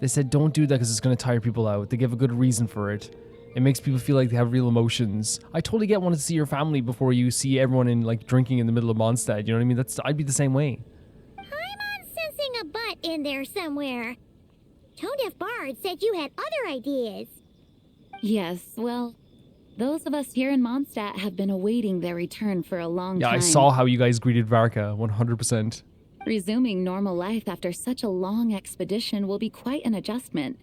Speaker 1: They said don't do that because it's going to tire people out. They give a good reason for it. It makes people feel like they have real emotions. I totally get wanting to see your family before you see everyone in like drinking in the middle of Mondstad. You know what I mean? I'd be the same way.
Speaker 2: I'm sensing a butt in there somewhere. Tone-deaf Bard said you had other ideas.
Speaker 7: Yes, well, those of us here in Mondstadt have been awaiting their return for a long
Speaker 1: Yeah,
Speaker 7: time.
Speaker 1: I saw how you guys greeted Varka, 100%.
Speaker 7: Resuming normal life after such a long expedition will be quite an adjustment.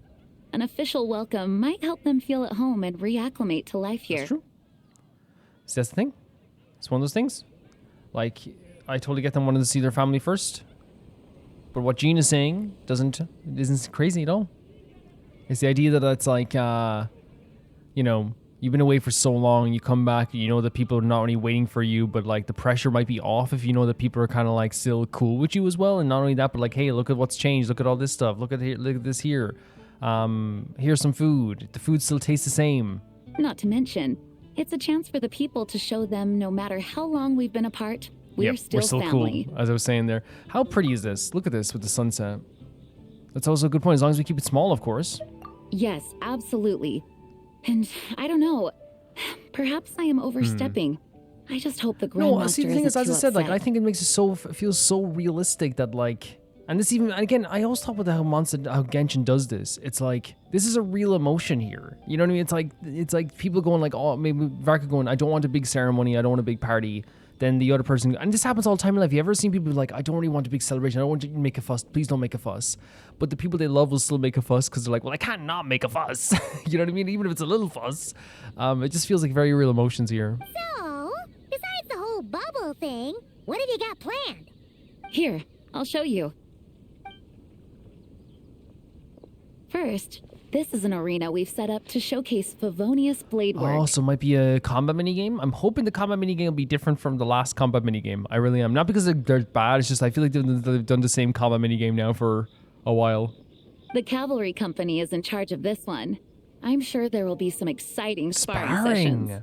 Speaker 7: An official welcome might help them feel at home and reacclimate to life here.
Speaker 1: That's true. See, that's the thing. It's one of those things. Like, I totally get them wanting to see their family first. But what Jean is saying isn't crazy at all. It's the idea that it's like, you've been away for so long, you come back, you know that people are not only waiting for you, but like the pressure might be off if you know that people are kind of like still cool with you as well. And not only that, but like, hey, look at what's changed. Look at all this stuff. Look at this here. Here's some food. The food still tastes the same.
Speaker 7: Not to mention, it's a chance for the people to show them no matter how long we've been apart, we're still family.
Speaker 1: Cool, as I was saying there. How pretty is this? Look at this with the sunset. That's also a good point, as long as we keep it small, of course.
Speaker 7: Yes, absolutely. And I don't know, perhaps I am overstepping. I just hope the Grandmaster
Speaker 1: No, see, the thing is, as I said, like, I
Speaker 7: upset.
Speaker 1: think it makes it feels so realistic that, like, and this even, again, I always talk about how Genshin does this. It's like, this is a real emotion here. You know what I mean? It's like people going like, oh, maybe Varka going, I don't want a big ceremony, I don't want a big party. Then the other person, and this happens all the time in life. You ever seen people like, I don't really want a big celebration, I don't want to make a fuss, please don't make a fuss. But the people they love will still make a fuss because they're like, well, I can't not make a fuss. You know what I mean? Even if it's a little fuss. It just feels like very real emotions here.
Speaker 2: So, besides the whole bubble thing, what have you got planned?
Speaker 7: Here, I'll show you. First, this is an arena we've set up to showcase Favonius blade work.
Speaker 1: Oh, so it might be a combat minigame? I'm hoping the combat minigame will be different from the last combat minigame. I really am. Not because they're bad, it's just I feel like they've done the same combat minigame now for a while.
Speaker 7: The cavalry company is in charge of this one. I'm sure there will be some exciting sparring sessions.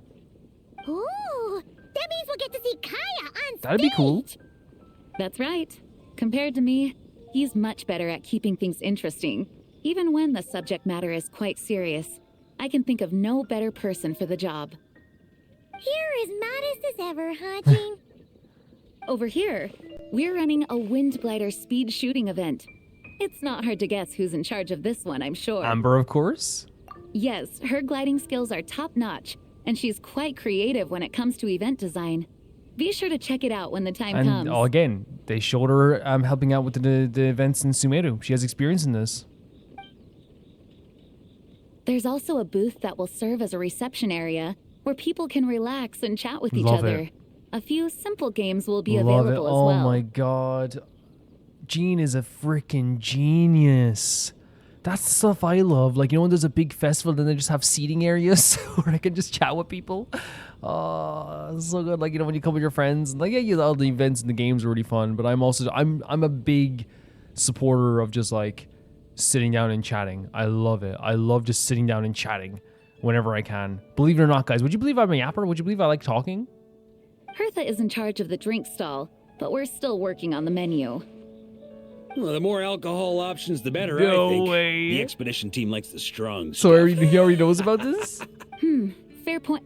Speaker 2: Ooh, that means we'll get to see Kaya on stage.
Speaker 1: That'd be cool.
Speaker 7: That's right. Compared to me, he's much better at keeping things interesting. Even when the subject matter is quite serious, I can think of no better person for the job.
Speaker 2: You're as modest as ever, huh, Jean?
Speaker 7: Over here, we're running a wind glider speed shooting event. It's not hard to guess who's in charge of this one, I'm sure.
Speaker 1: Amber, of course.
Speaker 7: Yes, her gliding skills are top-notch, and she's quite creative when it comes to event design. Be sure to check it out when the time comes.
Speaker 1: And again, they showed her helping out with the events in Sumeru. She has experience in this.
Speaker 7: There's also a booth that will serve as a reception area where people can relax and chat with each
Speaker 1: Love
Speaker 7: other.
Speaker 1: it.
Speaker 7: A few simple games will be
Speaker 1: Love
Speaker 7: available
Speaker 1: it.
Speaker 7: as
Speaker 1: Oh
Speaker 7: well.
Speaker 1: my god. Jean is a freaking genius. That's the stuff I love. Like, you know, when there's a big festival, then they just have seating areas where I can just chat with people. Oh, it's so good. Like, you know, when you come with your friends, like, yeah, all the events and the games are really fun. But I'm a big supporter of just like sitting down and chatting. I love it. I love just sitting down and chatting whenever I can. Believe it or not, guys, would you believe I'm a yapper? Would you believe I like talking?
Speaker 7: Hertha is in charge of the drink stall, but we're still working on the menu.
Speaker 8: Well, the more alcohol options, the better,
Speaker 1: No
Speaker 8: I think.
Speaker 1: way.
Speaker 8: The expedition team likes the strong
Speaker 1: So
Speaker 8: stuff.
Speaker 1: he already knows about this?
Speaker 7: Fair point.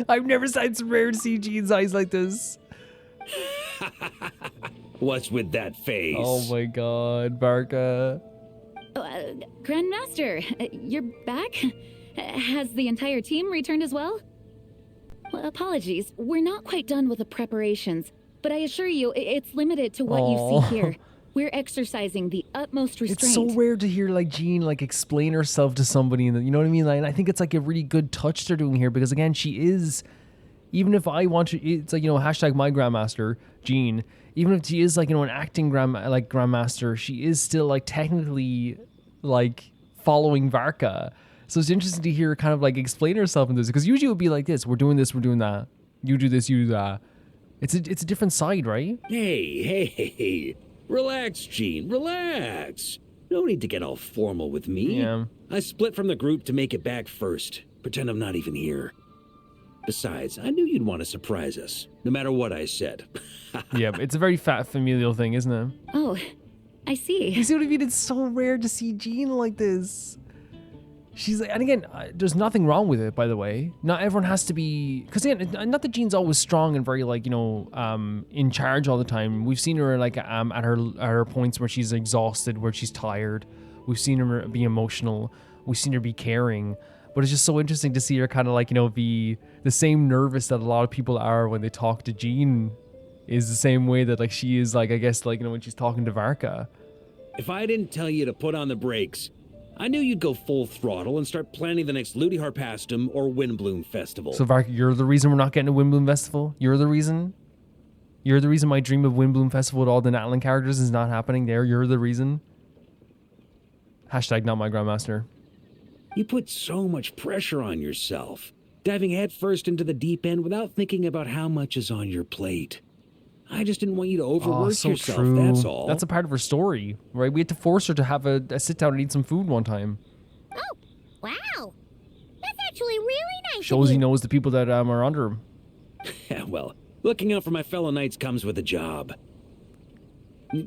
Speaker 1: I've never seen some rare to see Jean's eyes like this.
Speaker 8: What's with that face?
Speaker 1: Oh my god, Varka.
Speaker 7: Grandmaster, you're back? Has the entire team returned as well? Well, apologies, we're not quite done with the preparations, but I assure you, it's limited to what you
Speaker 1: Aw.
Speaker 7: see here. We're exercising the utmost restraint.
Speaker 1: It's so rare to hear like Jean like explain herself to somebody, and you know what I mean. Like, and I think it's like a really good touch they're doing here because again, she is. Even if I want to, it's like, you know, hashtag my grandmaster Jean. Even if she is like, you know, an acting grandmaster, she is still like technically like following Varka. So it's interesting to hear her kind of like explain herself in this because usually it would be like this: we're doing this, we're doing that. You do this, you do that. It's a different side, right?
Speaker 8: Hey. Relax, Gene, relax. No need to get all formal with me.
Speaker 1: Yeah.
Speaker 8: I split from the group to make it back first. Pretend I'm not even here. Besides, I knew you'd want to surprise us, no matter what I said.
Speaker 1: Yeah, it's a very fat familial thing, isn't it?
Speaker 7: Oh, I see.
Speaker 1: You see what I mean? It's so rare to see Jean like this. She's like, and again, there's nothing wrong with it, by the way. Not everyone has to be, because again, not that Jean's always strong and very like, you know, in charge all the time. We've seen her like at her points where she's exhausted, where she's tired. We've seen her be emotional. We've seen her be caring. But it's just so interesting to see her kind of like, you know, be the same nervous that a lot of people are when they talk to Jean is the same way that like she is like, I guess, like, you know, when she's talking to Varka.
Speaker 8: If I didn't tell you to put on the brakes, I knew you'd go full throttle and start planning the next Ludi Harpastum or Windbloom Festival.
Speaker 1: So Varka, you're the reason we're not getting a Windbloom Festival? You're the reason? You're the reason my dream of Windbloom Festival with all the Natlan characters is not happening there? You're the reason? Hashtag not my grandmaster.
Speaker 8: You put so much pressure on yourself, diving headfirst into the deep end without thinking about how much is on your plate. I just didn't want you to overwork
Speaker 1: so
Speaker 8: yourself,
Speaker 1: true.
Speaker 8: that's all.
Speaker 1: That's a part of her story, right? We had to force her to have a sit down and eat some food one time.
Speaker 2: Oh, wow. That's actually really nice
Speaker 1: Shows
Speaker 2: of
Speaker 1: he
Speaker 2: you.
Speaker 1: knows the people that are under him.
Speaker 8: Yeah, well, looking out for my fellow knights comes with a job.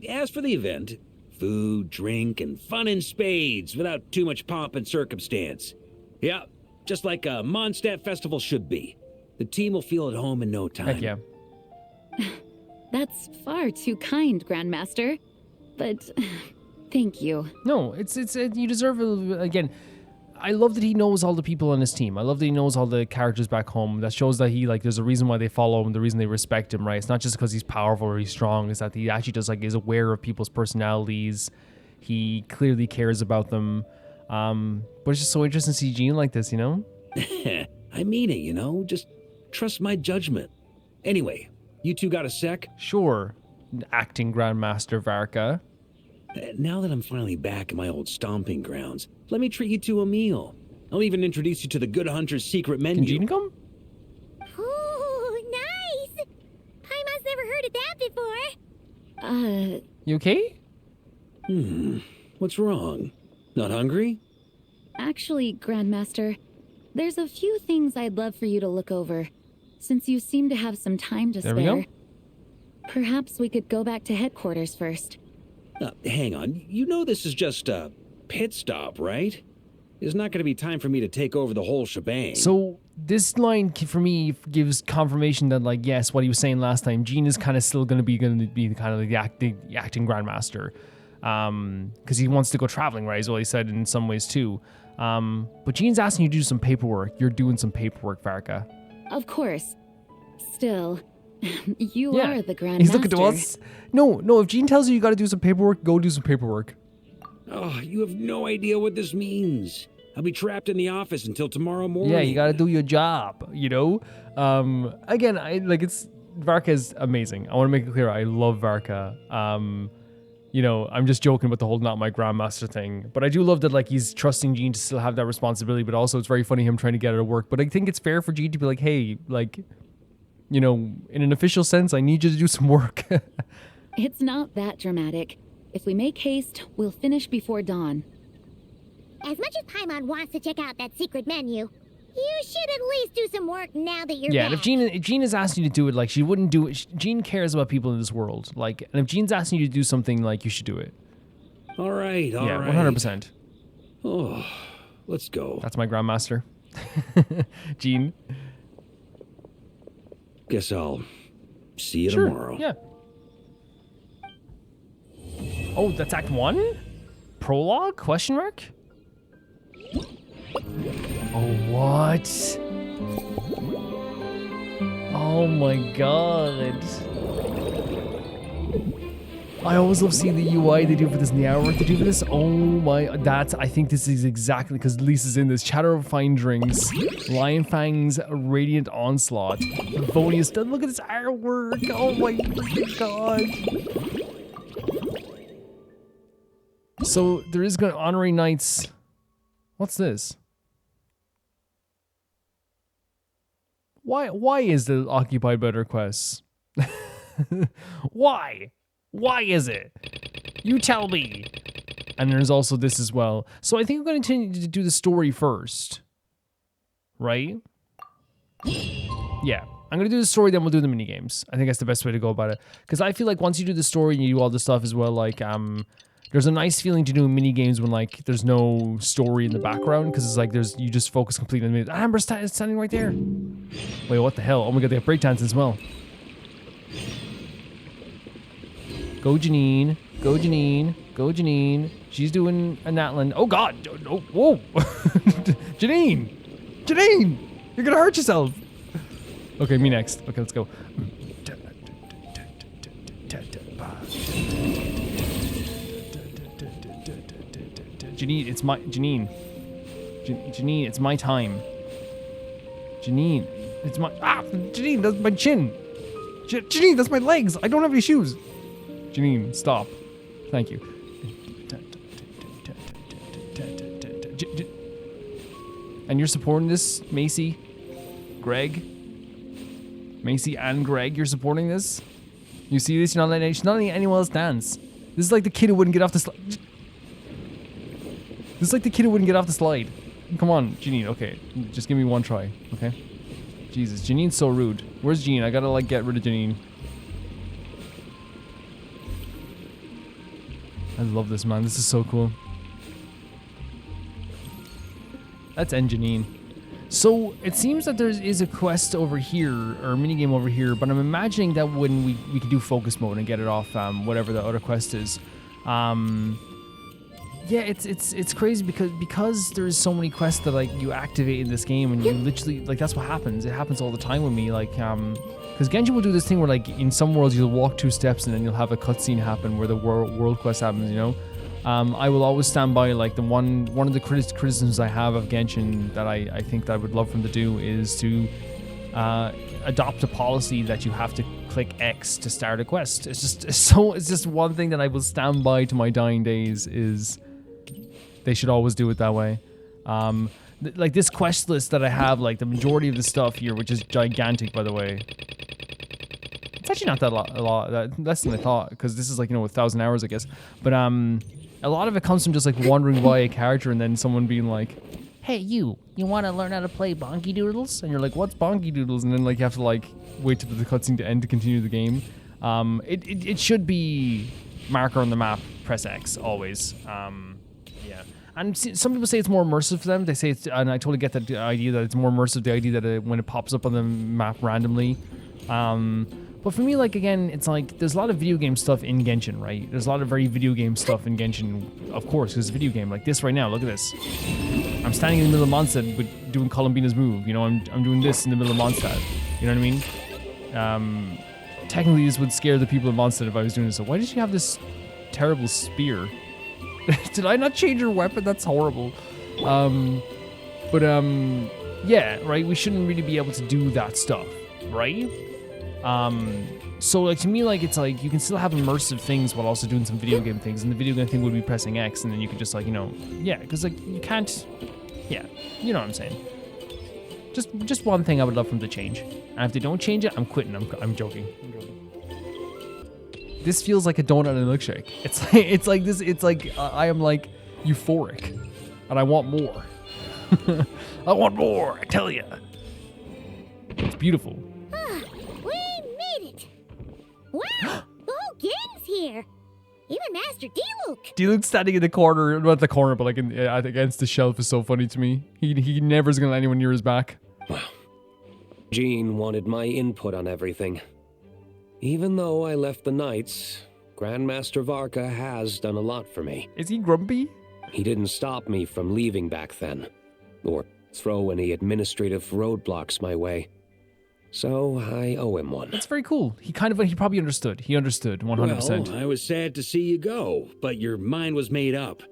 Speaker 8: As for the event, food, drink, and fun in spades without too much pomp and circumstance. Yeah, just like a Mondstad festival should be. The team will feel at home in no time.
Speaker 1: Heck yeah.
Speaker 7: That's far too kind, Grandmaster. But thank you.
Speaker 1: No, it's you deserve it. Again, I love that he knows all the people on his team. I love that he knows all the characters back home. That shows that he like there's a reason why they follow him, the reason they respect him, right? It's not just because he's powerful or he's strong. It's that he actually just like is aware of people's personalities. He clearly cares about them. But it's just so interesting to see Jean like this, you know?
Speaker 8: I mean it, you know? Just trust my judgment. Anyway, you two got a sec?
Speaker 1: Sure, acting Grandmaster Varka.
Speaker 8: Now that I'm finally back in my old stomping grounds, let me treat you to a meal. I'll even introduce you to the Good Hunter's secret menu.
Speaker 1: Can Jean come?
Speaker 2: Ooh, nice. Paimon's never heard of that before.
Speaker 1: You okay?
Speaker 8: What's wrong? Not hungry?
Speaker 7: Actually, Grandmaster, there's a few things I'd love for you to look over, since you seem to have some time to
Speaker 1: There
Speaker 7: spare.
Speaker 1: we go.
Speaker 7: Perhaps we could go back to headquarters first.
Speaker 8: Hang on. You know this is just a pit stop, right? There's not going to be time for me to take over the whole shebang.
Speaker 1: So this line for me gives confirmation that like yes, what he was saying last time, Jean is kind of still going to be the kind of like the acting grandmaster. because he wants to go traveling, right? Is what he said in some ways too. But Jean's asking you to do some paperwork. You're doing some paperwork, Varka.
Speaker 7: Of course. Still, you
Speaker 1: Yeah.
Speaker 7: are the Grand
Speaker 1: He's
Speaker 7: Master.
Speaker 1: looking to us. No. If Jean tells you got to do some paperwork, go do some paperwork.
Speaker 8: Oh, you have no idea what this means. I'll be trapped in the office until tomorrow morning.
Speaker 1: Yeah, you got to do your job. You know. Again, Varka's amazing. I want to make it clear. I love Varka. You know, I'm just joking about the whole not my grandmaster thing, but I do love that, like, he's trusting Jean to still have that responsibility, but also it's very funny him trying to get her to work. But I think it's fair for Jean to be like, hey, like, you know, in an official sense, I need you to do some work.
Speaker 9: It's not that dramatic. If we make haste, we'll finish before dawn.
Speaker 2: As much as Paimon wants to check out that secret menu, you should at least do some work now that you're
Speaker 1: Yeah,
Speaker 2: back.
Speaker 1: and if Jean is asking you to do it, like, she wouldn't do it. Jean cares about people in this world. Like, and if Jean's asking you to do something, like, you should do it.
Speaker 8: All right, all right.
Speaker 1: Yeah, 100%.
Speaker 8: Oh, let's go.
Speaker 1: That's my grandmaster. Jean.
Speaker 8: Guess I'll see you
Speaker 1: Sure.
Speaker 8: tomorrow.
Speaker 1: Yeah. Oh, that's Act 1? Prologue? Question mark? Oh, what? Oh my god. I always love seeing the UI they do for this and the artwork they do for this. Oh my, I think this is exactly, because Lisa's in this. Chatter of Fine Drinks, Lion Fang's Radiant Onslaught, Favonius, look at this artwork. Oh my freaking god. So there is going to honorary knights. What's this? Why is it occupied by their quests? Why? Why is it? You tell me. And there's also this as well. So I think I'm going to continue to do the story first. Right? Yeah. I'm going to do the story, then we'll do the minigames. I think that's the best way to go about it. Because I feel like once you do the story and you do all this stuff as well, like, there's a nice feeling to doing minigames when, like, there's no story in the background. Because it's like, you just focus completely on the Amber's standing right there. Wait, what the hell? Oh my god, they have breakdance as well. Go Janine. Go Janine. Go Janine. She's doing a Natlan. Oh god. Oh, whoa. Janine. Janine. You're gonna hurt yourself. Okay, me next. Okay, let's go. Janine, it's my Janine. Janine, it's my time. Janine, it's my Janine, that's my chin. Janine, that's my legs. I don't have any shoes. Janine, stop. Thank you. And you're supporting this, Macy, Greg, Macy and Greg. You're supporting this. You see this? You're not letting anyone else dance. This is like the kid who wouldn't get off the slide. This is like the kid who wouldn't get off the slide. Come on, Janine. Okay, just give me one try. Okay. Jesus, Janine's so rude. Where's Jean? I gotta like get rid of Janine. I love this, man. This is so cool. Let's end Janine. So it seems that there is a quest over here, or a minigame over here, but I'm imagining that when we can do focus mode and get it off whatever the other quest is. Yeah, it's crazy because there's so many quests that like you activate in this game and you literally like that's what happens. It happens all the time with me, like because Genshin will do this thing where like in some worlds you'll walk 2 steps and then you'll have a cutscene happen where the world quest happens, you know. I will always stand by like the one of the criticisms I have of Genshin that I think that I would love them to do is to adopt a policy that you have to click X to start a quest. It's just one thing that I will stand by to my dying days is they should always do it that way. Like this quest list that I have, like the majority of the stuff here, which is gigantic by the way. It's actually not that a lot less than I thought, because this is like, you know, 1,000 hours I guess. But a lot of it comes from just like wandering by a character and then someone being like, hey you want to learn how to play Bonky Doodles? And you're like, what's Bonky Doodles? And then like you have to like wait for the cutscene to end to continue the game. It should be marker on the map, press X always. Yeah. And some people say it's more immersive for them. They say it's, and I totally get that idea that it's more immersive, the idea that when it pops up on the map randomly. But for me, like, again, it's like, there's a lot of video game stuff in Genshin, right? There's a lot of very video game stuff in Genshin, of course, because it's a video game. Like this right now, look at this. I'm standing in the middle of Mondstad with doing Columbina's move, you know, I'm doing this in the middle of Mondstad. You know what I mean? Technically, this would scare the people of Mondstad if I was doing this. So why did you have this terrible spear? Did I not change your weapon? That's horrible. Yeah, right? We shouldn't really be able to do that stuff, right? So like to me, like it's like you can still have immersive things while also doing some video game things, and the video game thing would be pressing X, and then you could just like, you know, yeah, because like you can't, yeah, you know what I'm saying. Just one thing I would love for them to change, and if they don't change it, I'm quitting. I'm joking. This feels like a donut and a milkshake. It's like this. It's like I am like euphoric, and I want more. I want more. I tell you, it's beautiful.
Speaker 2: We made it! Wow! The whole gang's here! Even Master D-Luke!
Speaker 1: D-Luke's standing in the corner, not the corner, but like against the shelf is so funny to me. He never is going to let anyone near his back.
Speaker 10: Well, Jean wanted my input on everything. Even though I left the Knights, Grandmaster Varka has done a lot for me.
Speaker 1: Is he grumpy?
Speaker 10: He didn't stop me from leaving back then, or throw any administrative roadblocks my way. So I owe him one.
Speaker 1: That's very cool. He probably understood. He understood 100%.
Speaker 8: Well, I was sad to see you go, but your mind was made up.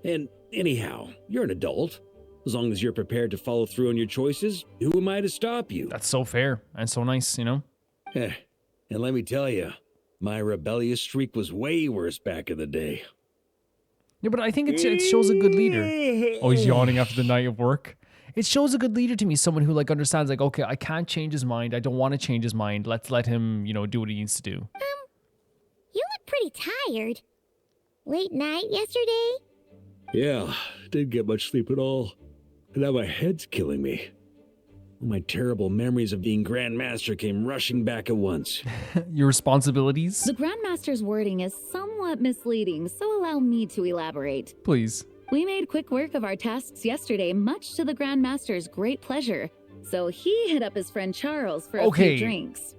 Speaker 8: And anyhow, you're an adult. As long as you're prepared to follow through on your choices, who am I to stop you?
Speaker 1: That's so fair and so nice, you know?
Speaker 8: And let me tell you, my rebellious streak was way worse back in the day.
Speaker 1: Yeah, but I think it shows a good leader. Oh, he's yawning after the night of work. It shows a good leader to me, someone who like understands like, okay, I can't change his mind. I don't want to change his mind. Let's let him, you know, do what he needs to do.
Speaker 2: You look pretty tired. Late night yesterday?
Speaker 8: Yeah, didn't get much sleep at all. And now my head's killing me. All my terrible memories of being Grand Master came rushing back at once.
Speaker 1: Your responsibilities?
Speaker 9: The Grandmaster's wording is somewhat misleading, so allow me to elaborate.
Speaker 1: Please.
Speaker 9: We made quick work of our tasks yesterday, much to the Grandmaster's great pleasure. So he hit up his friend Charles for a few drinks.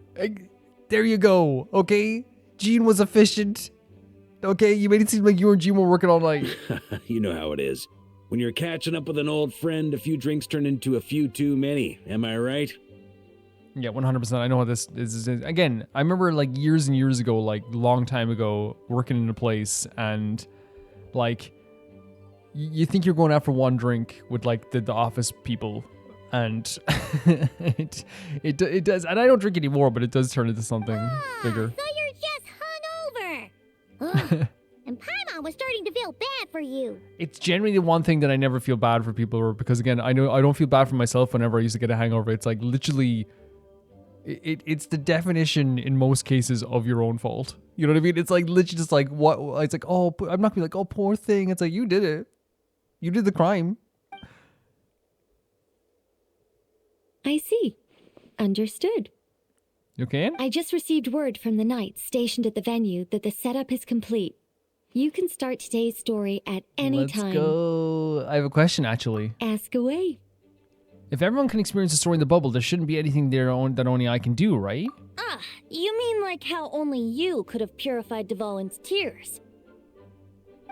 Speaker 1: There you go, okay? Jean was efficient. Okay, you made it seem like you and Jean were working all night.
Speaker 8: You know how it is. When you're catching up with an old friend, a few drinks turn into a few too many. Am I right?
Speaker 1: Yeah, 100%. I know how this is. Again, I remember like years and years ago, like long time ago, working in a place and like you think you're going out for one drink with like the office people, and it does. And I don't drink anymore, but it does turn into something bigger.
Speaker 2: So you're just hungover! Ugh. And Paimon was starting to feel bad for you.
Speaker 1: It's generally the one thing that I never feel bad for people over, because again, I know I don't feel bad for myself whenever I used to get a hangover. It's like literally, it's the definition in most cases of your own fault. You know what I mean? It's like literally just like what it's like. Oh, I'm not gonna be like, oh, poor thing. It's like you did it. You did the crime.
Speaker 7: I see. Understood.
Speaker 1: You okay?
Speaker 7: I just received word from the Knights stationed at the venue that the setup is complete. You can start today's story at any time.
Speaker 1: Let's go. I have a question, actually.
Speaker 7: Ask away.
Speaker 1: If everyone can experience the story in the bubble, there shouldn't be anything there that only I can do, right?
Speaker 6: Ah, you mean like how only you could have purified Dvalin's tears?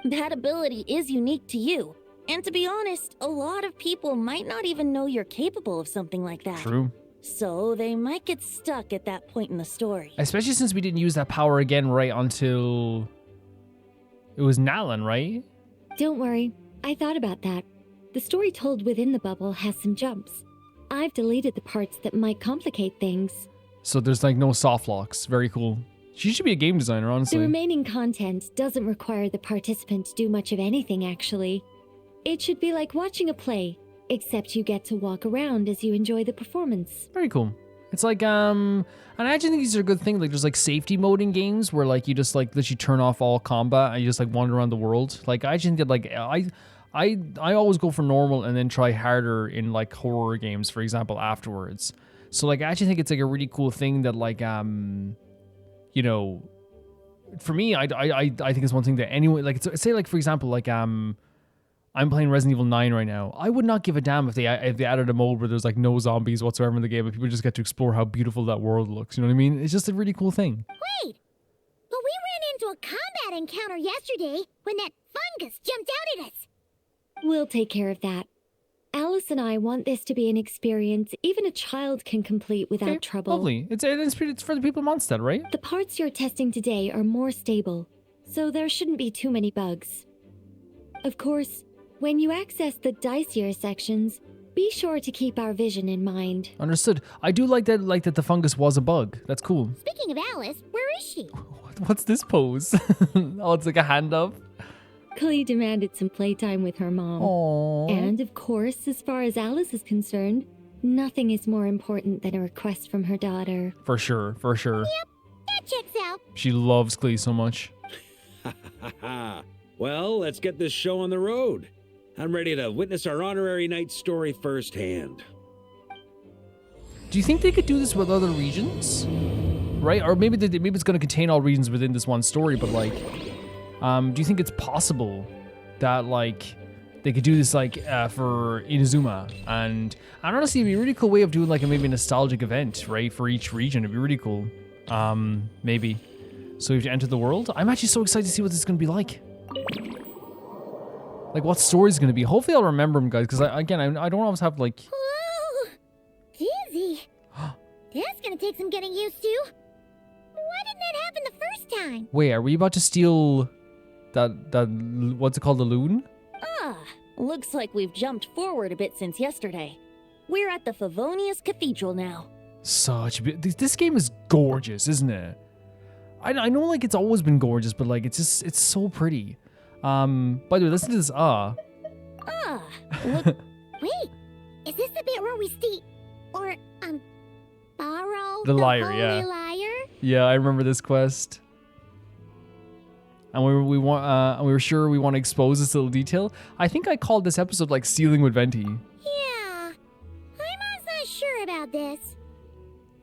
Speaker 6: That ability is unique to you. And to be honest, a lot of people might not even know you're capable of something like that.
Speaker 1: True.
Speaker 6: So they might get stuck at that point in the story.
Speaker 1: Especially since we didn't use that power again right until it was Nalan, right?
Speaker 7: Don't worry. I thought about that. The story told within the bubble has some jumps. I've deleted the parts that might complicate things.
Speaker 1: So there's like no soft locks. Very cool. She should be a game designer, honestly.
Speaker 7: The remaining content doesn't require the participant to do much of anything, actually. It should be like watching a play, except you get to walk around as you enjoy the performance.
Speaker 1: Very cool. It's like, and I actually think these are a good thing. Like, there's like safety mode in games where like you just like literally turn off all combat and you just like wander around the world. Like, I actually think that like I always go for normal and then try harder in like horror games, for example, afterwards. So like, I actually think it's like a really cool thing that like, you know, for me, I think it's one thing that anyone like, say like for example, like I'm playing Resident Evil 9 right now. I would not give a damn if they added a mode where there's like no zombies whatsoever in the game, and people just get to explore how beautiful that world looks. You know what I mean? It's just a really cool thing.
Speaker 2: Wait! But we ran into a combat encounter yesterday when that fungus jumped out at us.
Speaker 7: We'll take care of that. Alice and I want this to be an experience even a child can complete without trouble.
Speaker 1: Lovely. It's for the people of Mondstad, right?
Speaker 7: The parts you're testing today are more stable, so there shouldn't be too many bugs. Of course, when you access the dicier sections, be sure to keep our vision in mind.
Speaker 1: Understood. I do like that the fungus was a bug. That's cool.
Speaker 2: Speaking of Alice, where is she?
Speaker 1: What's this pose? Oh, it's like a hand up.
Speaker 7: Klee demanded some playtime with her mom.
Speaker 1: Aww.
Speaker 7: And of course, as far as Alice is concerned, nothing is more important than a request from her daughter.
Speaker 1: For sure.
Speaker 2: Yep, that checks out.
Speaker 1: She loves Klee so much.
Speaker 8: Well, let's get this show on the road. I'm ready to witness our honorary knight's story firsthand.
Speaker 1: Do you think they could do this with other regions? Right? Or maybe it's going to contain all regions within this one story, but like, do you think it's possible that like they could do this like for Inazuma? And honestly, it'd be a really cool way of doing like maybe a nostalgic event, right? For each region. It'd be really cool. Maybe. So we have to enter the world. I'm actually so excited to see what this is going to be like. Like what story is going to be. Hopefully I'll remember them, guys, because I don't always have like...
Speaker 2: Whoa! Dizzy. That's gonna take some getting used to. Why didn't that happen the first time?
Speaker 1: Wait, are we about to steal that what's it called, the loon?
Speaker 6: Looks like we've jumped forward a bit since yesterday. We're at the Favonius Cathedral now.
Speaker 1: This game is gorgeous, isn't it? I know like it's always been gorgeous, but like it's so pretty. By the way, listen to this.
Speaker 6: Look.
Speaker 2: Wait, is this the bit where we steal or borrow
Speaker 1: the lyre?
Speaker 2: Holy
Speaker 1: Yeah.
Speaker 2: Lyre?
Speaker 1: Yeah, I remember this quest. And we were sure we want to expose this little detail. I think I called this episode like stealing with Venti.
Speaker 2: Yeah, I'm not sure about this.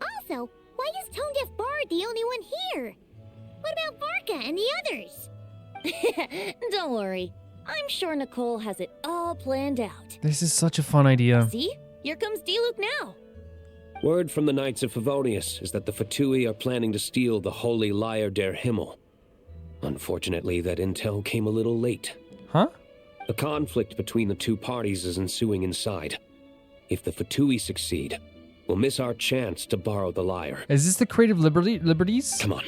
Speaker 2: Also, why is Tone Deaf Bard the only one here? What about Varka and the others?
Speaker 6: Don't worry. I'm sure Nicole has it all planned out.
Speaker 1: This is such a fun idea.
Speaker 6: See? Here comes Diluc now.
Speaker 10: Word from the Knights of Favonius is that the Fatui are planning to steal the Holy Lyre der Himmel. Unfortunately, that intel came a little late.
Speaker 1: Huh?
Speaker 10: A conflict between the two parties is ensuing inside. If the Fatui succeed, we'll miss our chance to borrow the lyre.
Speaker 1: Is this the creative liberties?
Speaker 10: Come on.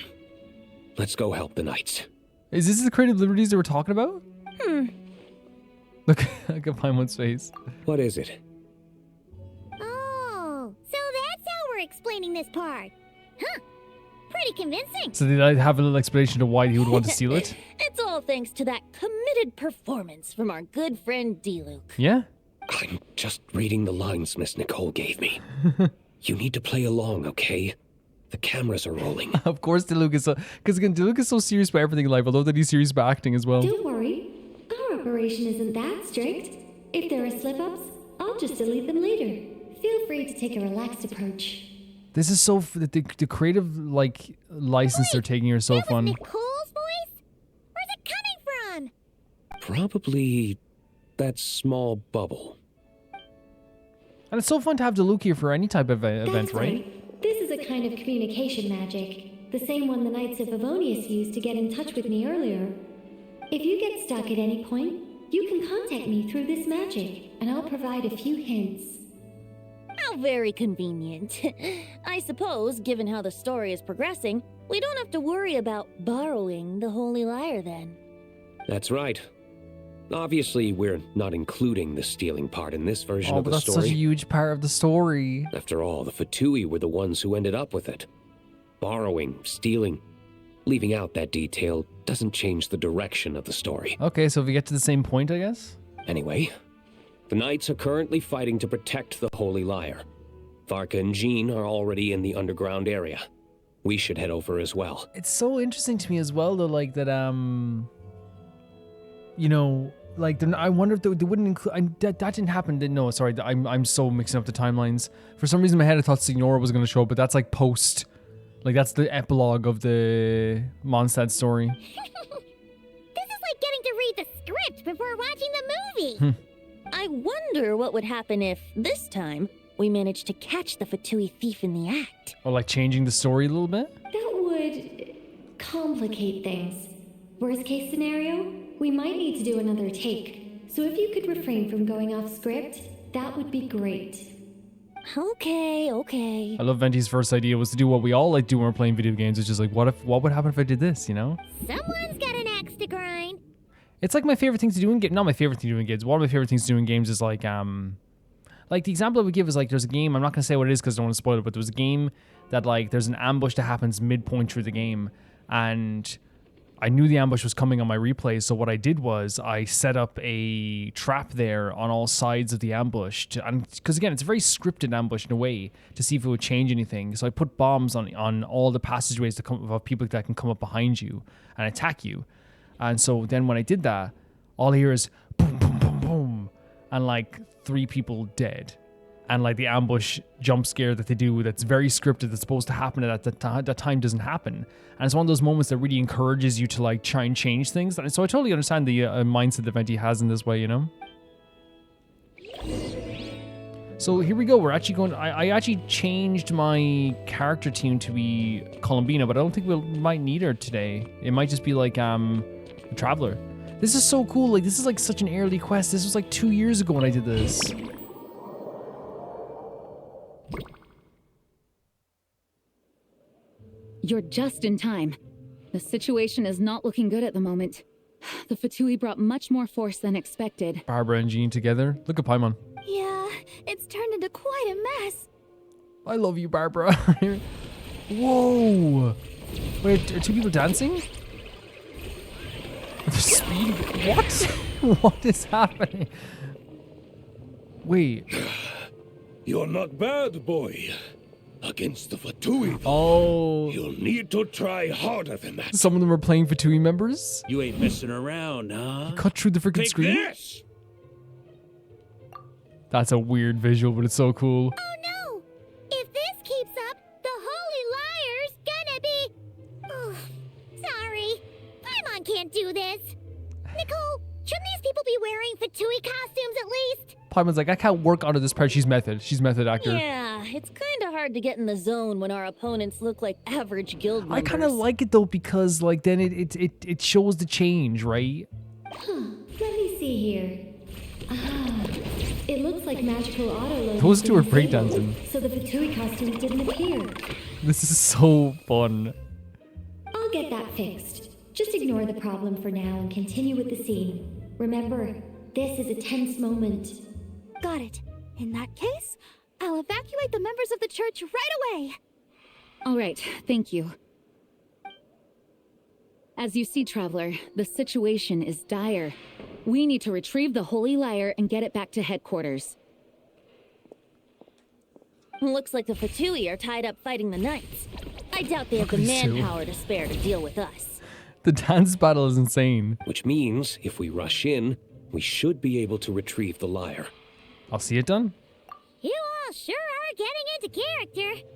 Speaker 10: Let's go help the Knights.
Speaker 1: Is this the creative liberties that we're talking about? Look, I can find one's face.
Speaker 10: What is it?
Speaker 2: Oh, so that's how we're explaining this part. Huh, pretty convincing.
Speaker 1: So did I have a little explanation to why he would want to steal it?
Speaker 6: It's all thanks to that committed performance from our good friend Diluc.
Speaker 1: Yeah?
Speaker 10: I'm just reading the lines Miss Nicole gave me. You need to play along, okay? The cameras are rolling.
Speaker 1: Of course Diluc is so... Because again, Diluc is so serious about everything in life. I love that he's serious about acting as well.
Speaker 7: Don't worry. Our operation isn't that strict. If there are slip-ups, I'll just delete them later. Feel free to take a relaxed approach.
Speaker 1: This is so... The creative, like, license they're taking are so fun.
Speaker 2: Nicole's voice? Where's it coming from?
Speaker 10: Probably that small bubble.
Speaker 1: And it's so fun to have Diluc here for any type of event,
Speaker 7: That's
Speaker 1: right?
Speaker 7: This is a kind of communication magic. The same one the Knights of Favonius used to get in touch with me earlier. If you get stuck at any point, you can contact me through this magic, and I'll provide a few hints.
Speaker 6: How very convenient. I suppose, given how the story is progressing, we don't have to worry about borrowing the Holy Lyre then.
Speaker 10: That's right. Obviously, we're not including the stealing part in this version of
Speaker 1: but
Speaker 10: the
Speaker 1: that's
Speaker 10: story.
Speaker 1: such a huge part of the story.
Speaker 10: After all, the Fatui were the ones who ended up with it. Borrowing, stealing, leaving out that detail doesn't change the direction of the story.
Speaker 1: Okay, so if we get to the same point, I guess?
Speaker 10: Anyway, the Knights are currently fighting to protect the Holy Lyre. Varka and Jean are already in the underground area. We should head over as well.
Speaker 1: It's so interesting to me as well, though, like that, you know, like, I wonder if they wouldn't include... That didn't happen. No, sorry, I'm so mixing up the timelines. For some reason in my head I thought Signora was going to show up, but that's like post... Like, that's the epilogue of the Mondstad story.
Speaker 2: This is like getting to read the script before watching the movie.
Speaker 6: I wonder what would happen if, this time, we managed to catch the Fatui thief in the act.
Speaker 1: Or like changing the story a little bit?
Speaker 7: That would complicate things. Worst case scenario, we might need to do another take. So if you could refrain from going off script, that would be great.
Speaker 6: Okay.
Speaker 1: I love Venti's first idea was to do what we all like do when we're playing video games. It's just like, what would happen if I did this, you know?
Speaker 2: Someone's got an axe to grind.
Speaker 1: It's like my favorite thing to do in games. Not my favorite thing to do in games. One of my favorite things to do in games is like the example I would give is like there's a game, I'm not going to say what it is because I don't want to spoil it, but there's a game that like there's an ambush that happens midpoint through the game, and I knew the ambush was coming on my replay, so what I did was I set up a trap there on all sides of the ambush, because again, it's a very scripted ambush in a way, to see if it would change anything. So I put bombs on all the passageways of people that can come up behind you and attack you. And so then when I did that, all I hear is boom, boom, boom, boom, and like 3 people dead. And like the ambush jump scare that they do that's very scripted, that's supposed to happen at that time doesn't happen. And it's one of those moments that really encourages you to like try and change things. So I totally understand the mindset that Venti has in this way, you know? So here we go. We're actually going... I actually changed my character team to be Columbina, but I don't think we might need her today. It might just be like a Traveler. This is so cool. Like, this is like such an early quest. This was like 2 years ago when I did this.
Speaker 9: You're just in time. The situation is not looking good at the moment. The Fatui brought much more force than expected.
Speaker 1: Barbara and Jean together. Look at Paimon.
Speaker 6: Yeah, it's turned into quite a mess.
Speaker 1: I love you, Barbara. Whoa. Wait, are 2 people dancing? The speed? What? What is happening? Wait.
Speaker 5: You're not bad, boy. Against the Fatui,
Speaker 1: oh.
Speaker 5: You'll need to try harder than that.
Speaker 1: Some of them are playing Fatui members?
Speaker 8: You ain't messing around, huh?
Speaker 1: He cut through the freaking screen?
Speaker 8: This!
Speaker 1: That's a weird visual, but it's so cool.
Speaker 2: Oh no! If this keeps up, the Holy Liar's gonna be... Oh, sorry. Paimon can't do this. Nicole, shouldn't these people be wearing Fatui costumes at least?
Speaker 1: Paimon's like, I can't work under this part. She's method. She's method actor.
Speaker 6: Yeah, it's kind of hard to get in the zone when our opponents look like average guild members.
Speaker 1: I kind of like it though, because like then it shows the change, right?
Speaker 7: Let me see here. Ah, it looks like magical auto.
Speaker 1: Those 2 are breakdancing.
Speaker 7: So the Fatui costumes didn't appear.
Speaker 1: This is so fun.
Speaker 7: I'll get that fixed. Just ignore the problem for now and continue with the scene. Remember, this is a tense moment.
Speaker 6: Got it. In that case, I'll evacuate the members of the church right away.
Speaker 9: All right, thank you. As you see, Traveler, the situation is dire. We need to retrieve the Holy Lyre and get it back to headquarters.
Speaker 6: Looks like the Fatui are tied up fighting the Knights. I doubt they have the manpower to spare to deal with us.
Speaker 1: The dance battle is insane.
Speaker 10: Which means, if we rush in, we should be able to retrieve the lyre.
Speaker 1: I'll see it done.
Speaker 2: You all sure are getting into character.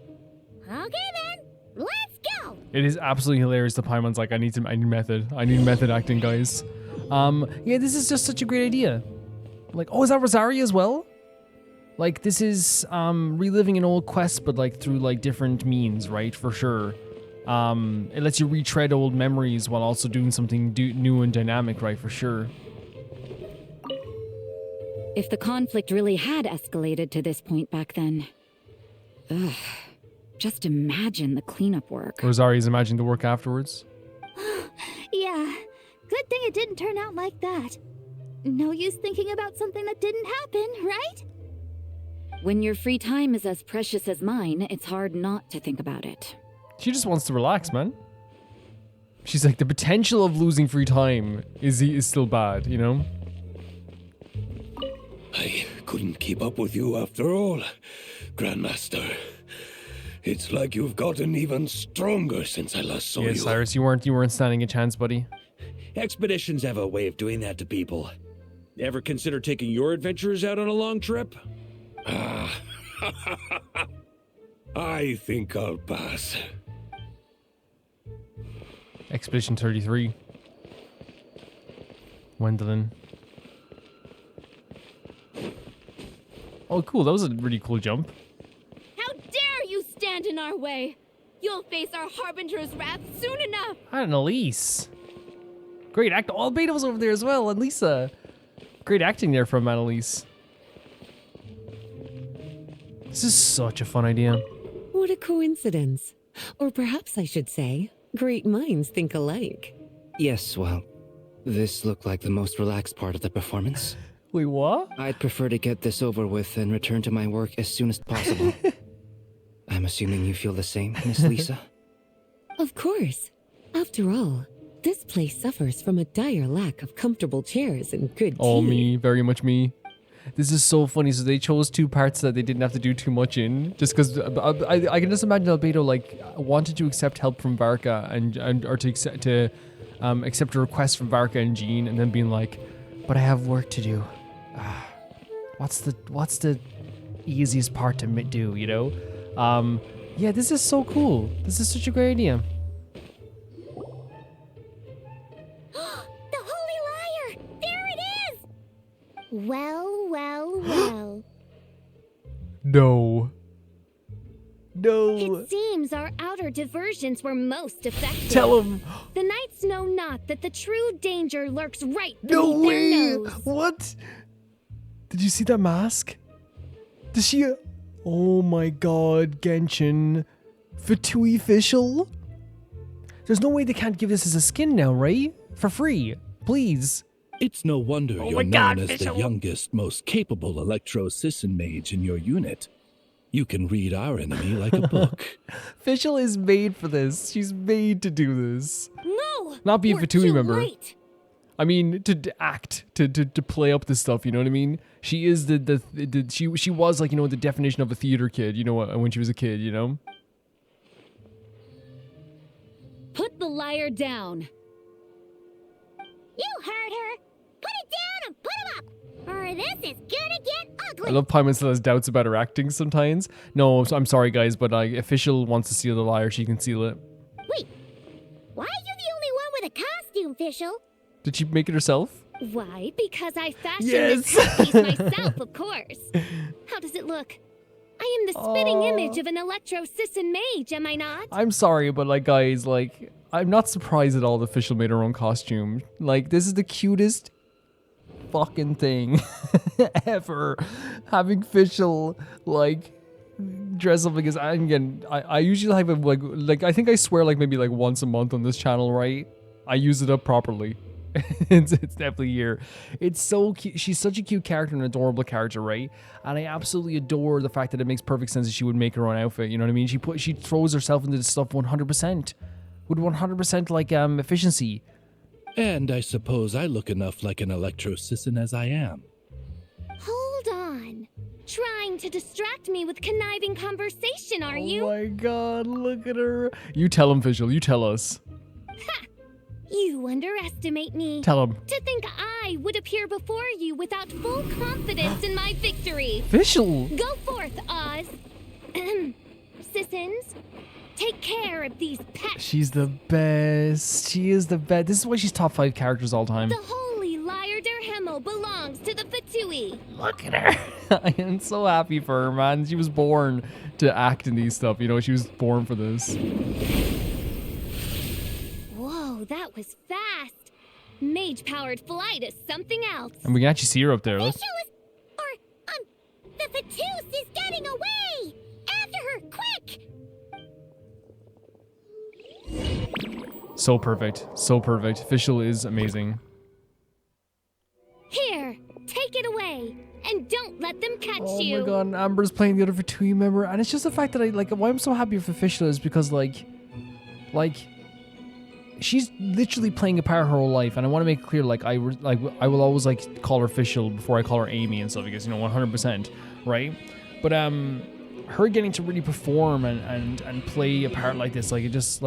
Speaker 2: Okay then, let's go.
Speaker 1: It is absolutely hilarious. The Paimon's like, I need method. I need method acting, guys. Yeah, this is just such a great idea. Like, oh, is that Rosaria as well? Like, this is reliving an old quest, but like through like different means, right? For sure. It lets you retread old memories while also doing something new and dynamic, right? For sure.
Speaker 9: If the conflict really had escalated to this point back then... Ugh. Just imagine the cleanup work.
Speaker 1: Rosaria's imagining the work afterwards.
Speaker 6: Yeah. Good thing it didn't turn out like that. No use thinking about something that didn't happen, right?
Speaker 9: When your free time is as precious as mine, it's hard not to think about it.
Speaker 1: She just wants to relax, man. She's like, the potential of losing free time is still bad, you know?
Speaker 5: I couldn't keep up with you after all, Grandmaster. It's like you've gotten even stronger since I last saw you.
Speaker 1: Yeah, Cyrus, you weren't standing a chance, buddy.
Speaker 8: Expeditions have a way of doing that to people. Ever consider taking your adventurers out on a long trip?
Speaker 5: I think I'll pass.
Speaker 1: Expedition 33. Gwendolyn. Oh, cool. That was a really cool jump.
Speaker 9: How dare you stand in our way? You'll face our Harbinger's wrath soon enough.
Speaker 1: And Annalise. Great act. Oh, Beta was over there as well. And Lisa. Great acting there from Annalise. This is such a fun idea.
Speaker 3: What a coincidence. Or perhaps I should say, great minds think alike.
Speaker 4: Yes, well, this looked like the most relaxed part of the performance.
Speaker 1: Wait, what?
Speaker 4: I'd prefer to get this over with and return to my work as soon as possible. I'm assuming you feel the same, Miss Lisa?
Speaker 3: Of course. After all, this place suffers from a dire lack of comfortable chairs and good tea.
Speaker 1: All me, very much me. This is so funny. So they chose two parts that they didn't have to do too much in, just because I can just imagine Albedo like wanted to accept help from Varka or to accept a request from Varka and Jean, and then being like, "But I have work to do. What's the easiest part to do? You know? Yeah, this is so cool. This is such a great idea."
Speaker 2: The Holy Liar! There it is! Well, well, well.
Speaker 1: No. No.
Speaker 7: It seems our outer diversions were most effective.
Speaker 1: Tell him.
Speaker 7: The knights know not that the true danger lurks right
Speaker 1: No
Speaker 7: beneath
Speaker 1: way.
Speaker 7: their nose.
Speaker 1: What? Did you see that mask? Does she? Oh my god, Genshin. Fatui official? There's no way they can't give this as a skin now, right? For free. Please.
Speaker 11: It's no wonder you're known as the youngest, most capable Electro-Sisson mage in your unit. You can read our enemy like a book.
Speaker 1: Fischl is made for this. She's made to do this.
Speaker 7: No!
Speaker 1: Not be a
Speaker 7: we're
Speaker 1: Fatui
Speaker 7: too
Speaker 1: member.
Speaker 7: late.
Speaker 1: I mean, to act, to play up this stuff, you know what I mean? She is she was like, you know, the definition of a theater kid, you know, when she was a kid, you know?
Speaker 9: Put the liar down.
Speaker 2: You heard her! Put it down and put him up! Or this is gonna get
Speaker 1: I
Speaker 2: ugly!
Speaker 1: love Paimon still has doubts about her acting sometimes. No, I'm sorry guys, but Official wants to seal the liar, she can seal it.
Speaker 2: Wait, why are you the only one with a costume, Fischl?
Speaker 1: Did she make it herself?
Speaker 7: Why? Because I fashioned
Speaker 1: Yes.
Speaker 7: this piece myself, of course. How does it look? I am the spitting image of an Electro-Sisson mage, am I not?
Speaker 1: I'm sorry, but like guys, like I'm not surprised at all that Official made her own costume. Like this is the cutest fucking thing ever. Having Official like dress up because I usually have a, like I think I swear like maybe like once a month on this channel, right? I use it up properly. it's definitely here. It's so cute. She's such a cute character, an adorable character, right? And I absolutely adore the fact that it makes perfect sense that she would make her own outfit. You know what I mean? She throws herself into this stuff 100% with 100% like efficiency.
Speaker 11: And I suppose I look enough like an Electro-Sisson as I am.
Speaker 7: Hold on. Trying to distract me with conniving conversation, are you?
Speaker 1: Oh my god, look at her. You tell him, Fischl. You tell us.
Speaker 7: Ha! You underestimate me.
Speaker 1: Tell him.
Speaker 7: To think I would appear before you without full confidence in my victory.
Speaker 1: Fischl.
Speaker 7: Go forth, Oz. Sissons, take care of these pets.
Speaker 1: She's the best. She is the best. This is why she's top 5 characters all time.
Speaker 7: The holy Liar der Himmel belongs to the Fatui.
Speaker 1: Look at her. I am so happy for her, man. She was born to act in these stuff. You know, she was born for this.
Speaker 7: Whoa, that was fast. Mage-powered flight is something else.
Speaker 1: And we can actually see her up there. Look.
Speaker 2: The Fatus is getting away! After her, quick!
Speaker 1: So perfect. So perfect. Fischl is amazing.
Speaker 7: Here, take it away. And don't let them catch you.
Speaker 1: Oh my god, and Amber's playing the other Fatui member. And it's just the fact that why I'm so happy for Fischl is because like, she's literally playing a part her whole life, and I want to make it clear, I will always call her Fischl before I call her Amy and stuff, because 100%, right? But her getting to really perform and play a part like this, it just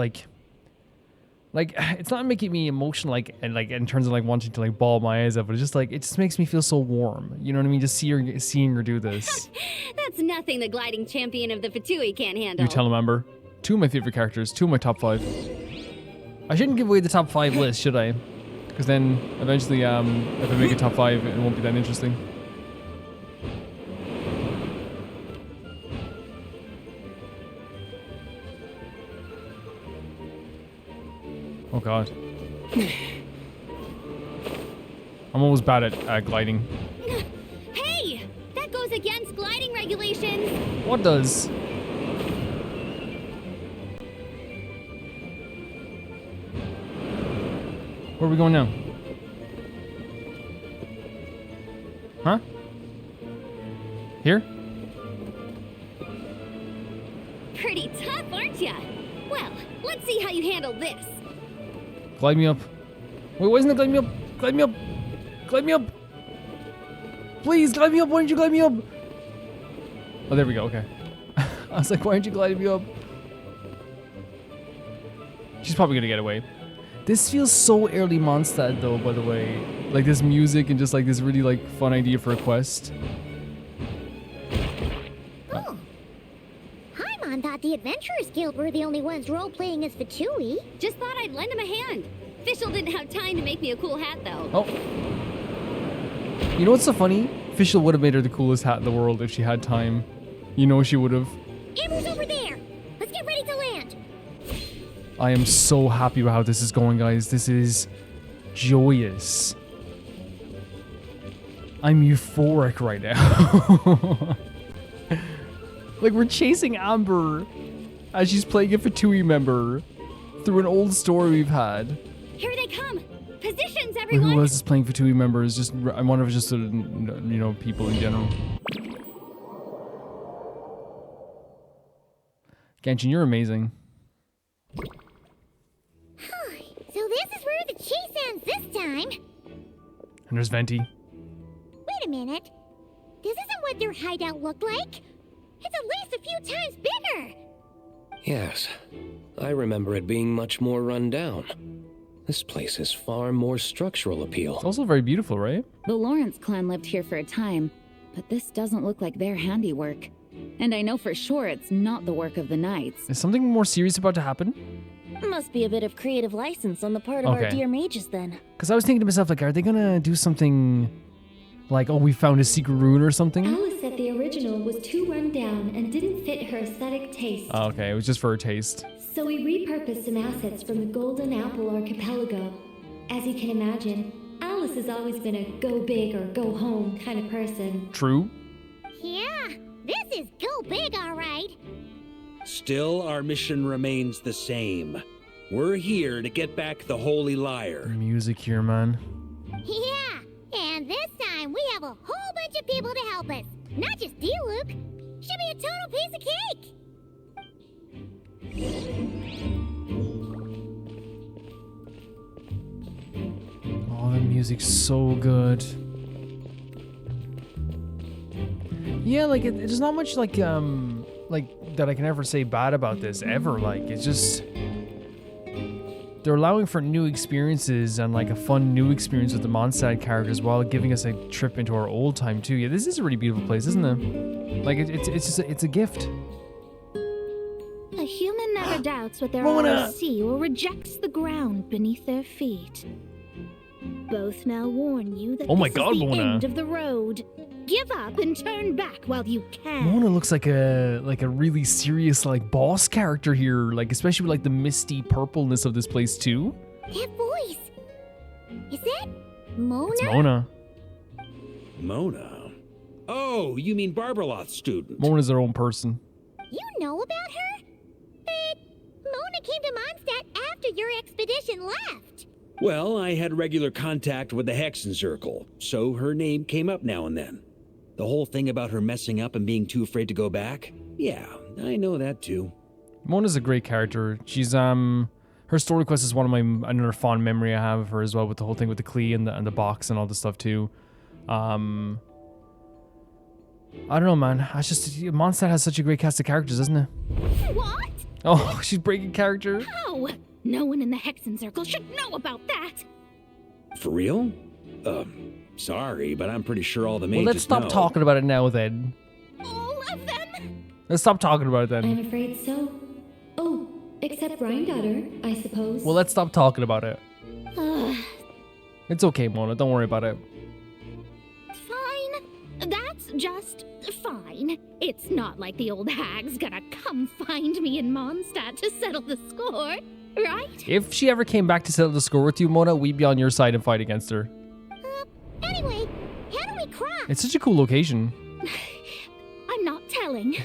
Speaker 1: it's not making me emotional, in terms of wanting to bawl my eyes out, but it's just it just makes me feel so warm. You know what I mean? Just seeing her do this.
Speaker 9: That's nothing the gliding champion of the Fatui can't handle.
Speaker 1: You tell him, Amber. 2 of my favorite characters, 2 of my top 5. I shouldn't give away the top 5 list, should I? Because Because then, eventually, if I make a top 5, it won't be that interesting. Oh god. I'm always bad at gliding.
Speaker 2: Hey! That goes against gliding regulations!
Speaker 1: What does? Where are we going now? Huh? Here?
Speaker 2: Pretty tough, aren't ya? Well, let's see how you handle this.
Speaker 1: Glide me up. Wait, why isn't it glide me up? Glide me up! Glide me up! Please, glide me up! Why didn't you glide me up? Oh, there we go, okay. I was like, why aren't you gliding me up? She's probably gonna get away. This feels so early Mondstad though, by the way. Like this music and just like this really like fun idea for a quest.
Speaker 2: Oh. Paimon thought the Adventurers Guild were the only ones role-playing as Fatui.
Speaker 6: Just thought I'd lend him a hand. Fischl didn't have time to make me a cool hat, though.
Speaker 1: Oh. You know what's so funny? Fischl would have made her the coolest hat in the world if she had time. You know she would have.
Speaker 2: Amber's over there! Let's get ready to land!
Speaker 1: I am so happy with how this is going, guys. This is joyous. I'm euphoric right now. Like, we're chasing Amber as she's playing a Fatui member through an old story we've had.
Speaker 2: Here they come! Positions,
Speaker 1: Wait,
Speaker 2: everyone!
Speaker 1: who else is playing Fatui members? Just, I wonder if it's just, you know, people in general. Genshin, you're amazing.
Speaker 2: So this is where the chase ends this time.
Speaker 1: And there's Venti.
Speaker 2: Wait a minute. This isn't what their hideout looked like. It's at least a few times bigger.
Speaker 10: Yes, I remember it being much more run down. This place has far more structural appeal.
Speaker 1: It's also very beautiful, right?
Speaker 9: The Lawrence clan lived here for a time, but this doesn't look like their handiwork. And I know for sure it's not the work of the Knights.
Speaker 1: Is something more serious about to happen?
Speaker 6: Must be a bit of creative license on the part of our dear mages, then.
Speaker 1: Because I was thinking to myself, like, are they gonna do something like, oh, we found a secret rune or something?
Speaker 7: Alice said the original was too run down and didn't fit her aesthetic taste.
Speaker 1: Oh, okay, it was just for her taste.
Speaker 7: So we repurposed some assets from the Golden Apple Archipelago. As you can imagine, Alice has always been a go big or go home kind of person.
Speaker 1: True.
Speaker 2: Yeah, this is go big, all right.
Speaker 8: Still, our mission remains the same. We're here to get back the Holy Lyre.
Speaker 1: Music here, man.
Speaker 2: Yeah, and this time we have a whole bunch of people to help us. Not just you, Luke. Should be a total piece of cake.
Speaker 1: Oh, the music's so good. Yeah, like there's not much like that I can ever say bad about this ever. Like it's just they're allowing for new experiences and like a fun new experience with the Mondstad characters while giving us a trip into our old time too. Yeah, this is a really beautiful place, isn't it? Like it's just it's a gift.
Speaker 12: A human never doubts what their
Speaker 1: Mona!
Speaker 12: eyes see or rejects the ground beneath their feet. Both now warn you that
Speaker 1: Oh my
Speaker 12: this
Speaker 1: God,
Speaker 12: is the
Speaker 1: Mona.
Speaker 12: end of the road. Give up and turn back while you can.
Speaker 1: Mona looks like a really serious like boss character here, like especially with like the misty purpleness of this place too.
Speaker 2: That voice. Is that Mona?
Speaker 1: It's Mona.
Speaker 8: Mona? Oh, you mean Barbarloth's student.
Speaker 1: Mona's their own person.
Speaker 2: You know about her? But Mona came to Mondstadt after your expedition left.
Speaker 8: Well, I had regular contact with the Hexen Circle, so her name came up now and then. The whole thing about her messing up and being too afraid to go back? Yeah, I know that too.
Speaker 1: Mona's a great character. She's her story quest is one of my another fond memory I have of her as well, with the whole thing with the Klee and the box and all the stuff too. I don't know, man. I just Mondstadt has such a great cast of characters, doesn't it?
Speaker 12: What?
Speaker 1: Oh, she's breaking character.
Speaker 12: How? No one in the Hexen Circle should know about that.
Speaker 8: For real? Sorry, but I'm pretty sure all the mages
Speaker 1: Well, let's stop
Speaker 8: know.
Speaker 1: talking about it now, then.
Speaker 12: All of them?
Speaker 1: Let's stop talking about it then.
Speaker 7: I'm afraid so. Oh, except Rhine Daughter, I suppose.
Speaker 1: Well, let's stop talking about it. It's okay, Mona. Don't worry about it.
Speaker 12: Fine. That's just fine. It's not like the old hag's gonna come find me in Mondstad to settle the score, right?
Speaker 1: If she ever came back to settle the score with you, Mona, we'd be on your side and fight against her.
Speaker 2: Anyway, how do we cross?
Speaker 1: It's such a cool location.
Speaker 12: I'm not telling.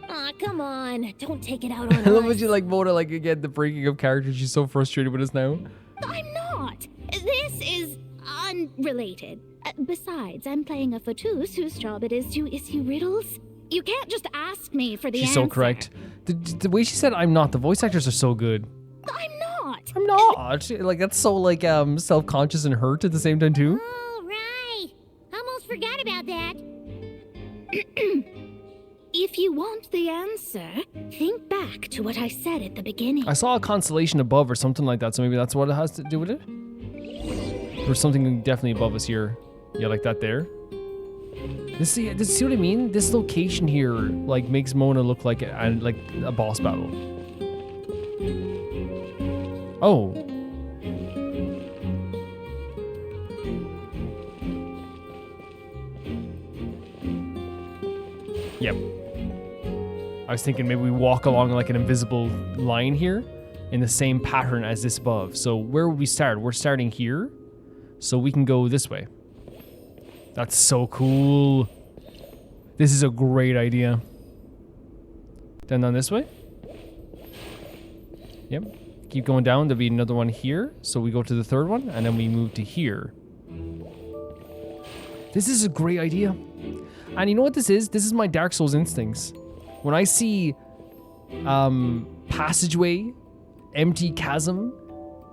Speaker 6: Aw, come on. Don't take it out on
Speaker 1: I love
Speaker 6: us.
Speaker 1: when you like Mona, like again, the breaking of character. She's so frustrated with us now.
Speaker 12: I'm not. This is unrelated. Besides, I'm playing a Fatus whose job it is to issue riddles. You can't just ask me for the
Speaker 1: She's
Speaker 12: answer.
Speaker 1: so correct. The way she said "I'm not," the voice actors are so good.
Speaker 12: I'm not.
Speaker 1: I'm not. Like that's so like self-conscious and hurt at the same time too.
Speaker 2: Oh, right. Almost forgot about that.
Speaker 12: If you want the answer, think back to what I said at the beginning.
Speaker 1: I saw a constellation above or something like that, so maybe that's what it has to do with it. There's something definitely above us here. Yeah, like that there. See what I mean? This location here like makes Mona look like a boss battle. Oh. Yep. I was thinking maybe we walk along like an invisible line here in the same pattern as this above. So where would we start? We're starting here, so we can go this way. That's so cool. This is a great idea. Then down this way. Yep. Keep going down. There'll be another one here. So we go to the third one, and then we move to here. This is a great idea. And you know what this is? This is my Dark Souls instincts. When I see passageway, empty chasm,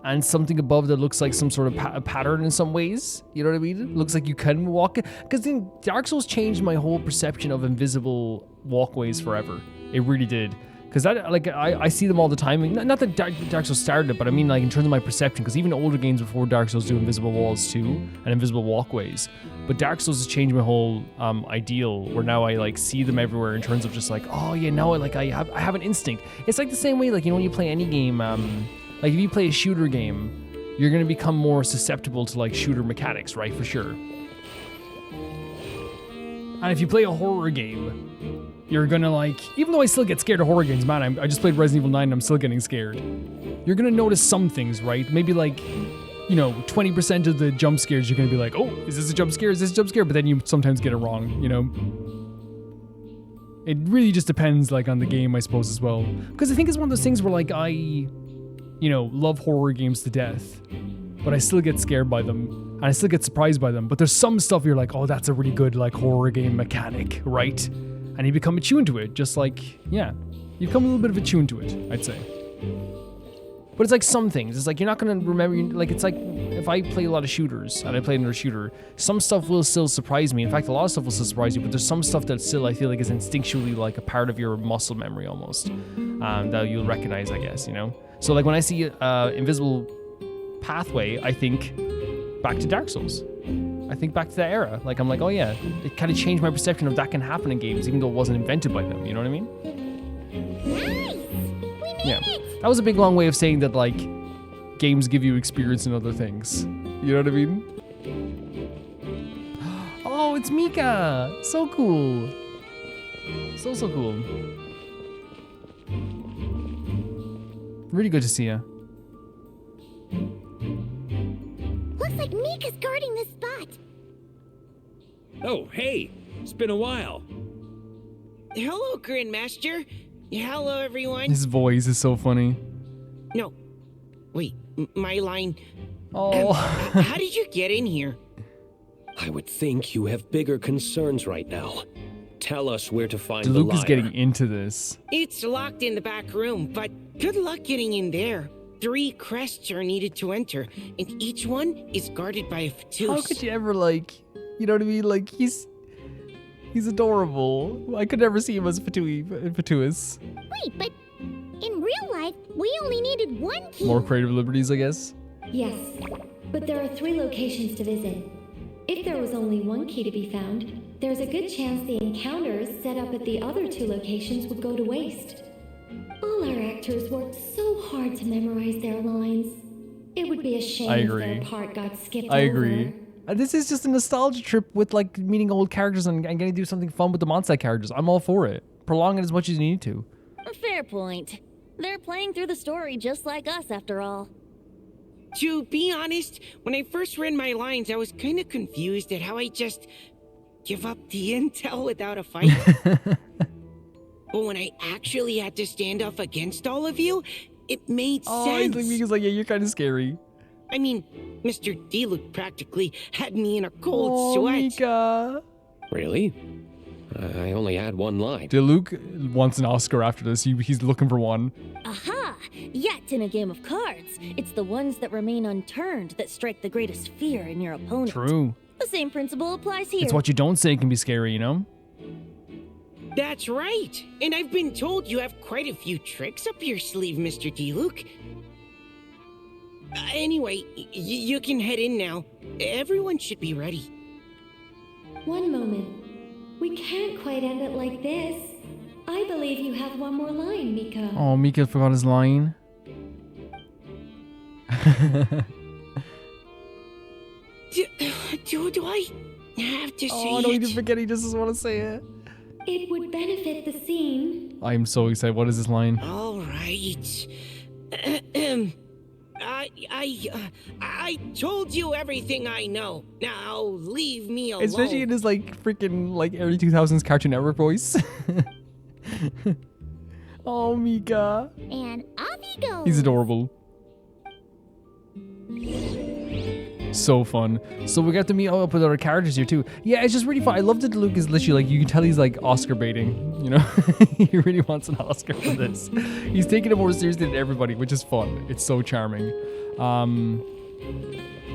Speaker 1: and something above that looks like some sort of pattern in some ways, you know what I mean? It looks like you can walk it. Because then Dark Souls changed my whole perception of invisible walkways forever. It really did. Because I see them all the time. Not that Dark Souls started it, but I mean like in terms of my perception. Because even older games before Dark Souls do invisible walls too, and invisible walkways. But Dark Souls has changed my whole ideal, where now I like see them everywhere in terms of just like, oh yeah, now I have an instinct. It's like the same way, like, you know, when you play any game, like if you play a shooter game, you're gonna become more susceptible to like shooter mechanics, right? For sure. And if you play a horror game, you're gonna like, even though I still get scared of horror games, man, I just played Resident Evil 9 and I'm still getting scared. You're gonna notice some things, right? Maybe like, you know, 20% of the jump scares, you're gonna be like, oh, is this a jump scare? Is this a jump scare? But then you sometimes get it wrong, you know? It really just depends like on the game, I suppose, as well. Because I think it's one of those things where like I, you know, love horror games to death, but I still get scared by them. And I still get surprised by them. But there's some stuff you're like, oh, that's a really good like horror game mechanic, right? And you become attuned to it, just like, yeah. You become a little bit of attuned to it, I'd say. But it's like some things. It's like you're not going to remember, like it's like if I play a lot of shooters and I play another shooter, some stuff will still surprise me. In fact, a lot of stuff will still surprise you, but there's some stuff that still I feel like is instinctually like a part of your muscle memory almost, that you'll recognize, I guess, you know? So like when I see invisible pathway, I think back to Dark Souls. I think back to that era. Like I'm like, oh yeah, it kind of changed my perception of that can happen in games, even though it wasn't invented by them, you know what I mean?
Speaker 2: Nice! We made it!
Speaker 1: That was a big long way of saying that like games give you experience in other things. You know what I mean? Oh, it's Mika! So cool. So cool. Really good to see you.
Speaker 2: Looks like Mika's guarding this spot.
Speaker 8: Oh, hey! It's been a while.
Speaker 13: Hello, Grandmaster. Hello, everyone.
Speaker 1: His voice is so funny.
Speaker 13: No. Wait, my line.
Speaker 1: Oh.
Speaker 13: How did you get in here?
Speaker 10: I would think you have bigger concerns right now. Tell us where to find the
Speaker 1: Luke
Speaker 10: liar.
Speaker 1: is getting into this.
Speaker 13: It's locked in the back room, but good luck getting in there. 3 crests are needed to enter, and each one is guarded by a Fatus.
Speaker 1: How could you ever like, you know what I mean? Like he's adorable. I could never see him as Fatuous.
Speaker 2: Wait, but in real life, we only needed 1 key.
Speaker 1: More creative liberties, I guess.
Speaker 7: Yes, but there are 3 locations to visit. If there was only 1 key to be found, there's a good chance the encounters set up at the other 2 locations would go to waste. All our actors worked so hard to memorize their lines. It would be a shame
Speaker 1: I
Speaker 7: if
Speaker 1: agree.
Speaker 7: their part got skipped
Speaker 1: I agree.
Speaker 7: over.
Speaker 1: This is just a nostalgia trip with like meeting old characters and getting to do something fun with the Mondstad characters. I'm all for it. Prolong it as much as you need to.
Speaker 6: Fair point. They're playing through the story just like us, after all.
Speaker 13: To be honest, when I first read my lines, I was kind of confused at how I just give up the intel without a fight. But when I actually had to stand up against all of you, it made sense.
Speaker 1: Mika's like, yeah, you're kind of scary.
Speaker 13: I mean, Mr. Diluc practically had me in a cold sweat.
Speaker 1: Mika.
Speaker 10: Really? I only had one line.
Speaker 1: Diluc wants an Oscar after this. He's looking for one.
Speaker 6: Aha! Yet in a game of cards, it's the ones that remain unturned that strike the greatest fear in your opponent.
Speaker 1: True.
Speaker 6: The same principle applies here.
Speaker 1: It's what you don't say can be scary, you know?
Speaker 13: That's right. And I've been told you have quite a few tricks up your sleeve, Mr. Diluc. Anyway, you can head in now. Everyone should be ready.
Speaker 7: One moment. We can't quite end it like this. I believe you have one more line, Mika.
Speaker 1: Oh, Mika forgot his line.
Speaker 13: Do I have to say
Speaker 1: Oh, no, he
Speaker 13: it?
Speaker 1: didn't forget. He just doesn't want to say it.
Speaker 7: It would benefit the scene.
Speaker 1: I am so excited. What is this line?
Speaker 13: All right. I told you everything I know. Now leave me alone.
Speaker 1: Especially in his like freaking like early 2000s Cartoon Network voice. Oh, Mika.
Speaker 2: And off he goes.
Speaker 1: He's adorable. So fun. So we got to meet up with other characters here too. Yeah, it's just really fun. I love that Luke is literally like, you can tell he's like Oscar baiting, you know? He really wants an Oscar for this. He's taking it more seriously than everybody, which is fun. It's so charming.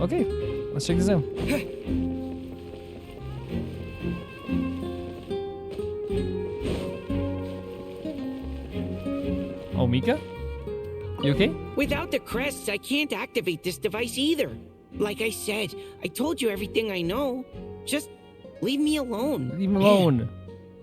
Speaker 1: Okay, let's check this out. Oh, Mika? You okay?
Speaker 13: Without the crests, I can't activate this device either. Like I said, I told you everything I know. Just leave me alone.
Speaker 1: Leave him alone.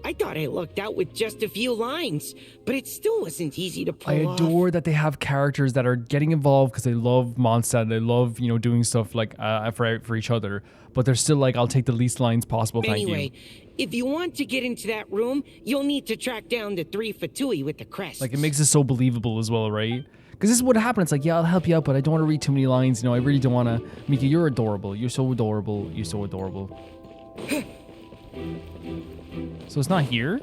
Speaker 13: I thought I lucked out with just a few lines, but it still wasn't easy to pull
Speaker 1: I
Speaker 13: off.
Speaker 1: adore that they have characters that are getting involved because they love Mondstad. They love, you know, doing stuff like for each other. But they're still like, I'll take the least lines possible, thank
Speaker 13: Anyway,
Speaker 1: you.
Speaker 13: if you want to get into that room, you'll need to track down the 3 Fatui with the crest.
Speaker 1: Like, it makes it so believable as well, right? Because this is what happened. It's like, yeah, I'll help you out, but I don't want to read too many lines. You know, I really don't want to. Mika, you're adorable. You're so adorable. You're so adorable. So it's not here?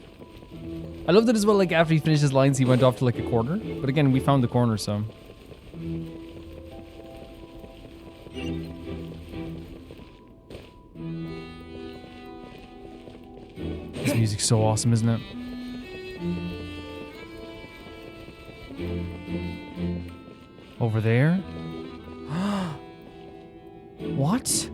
Speaker 1: I love that as well, like, after he finished his lines, he went off to, like, a corner. But again, we found the corner, so... This music's so awesome, isn't it? Over there? What?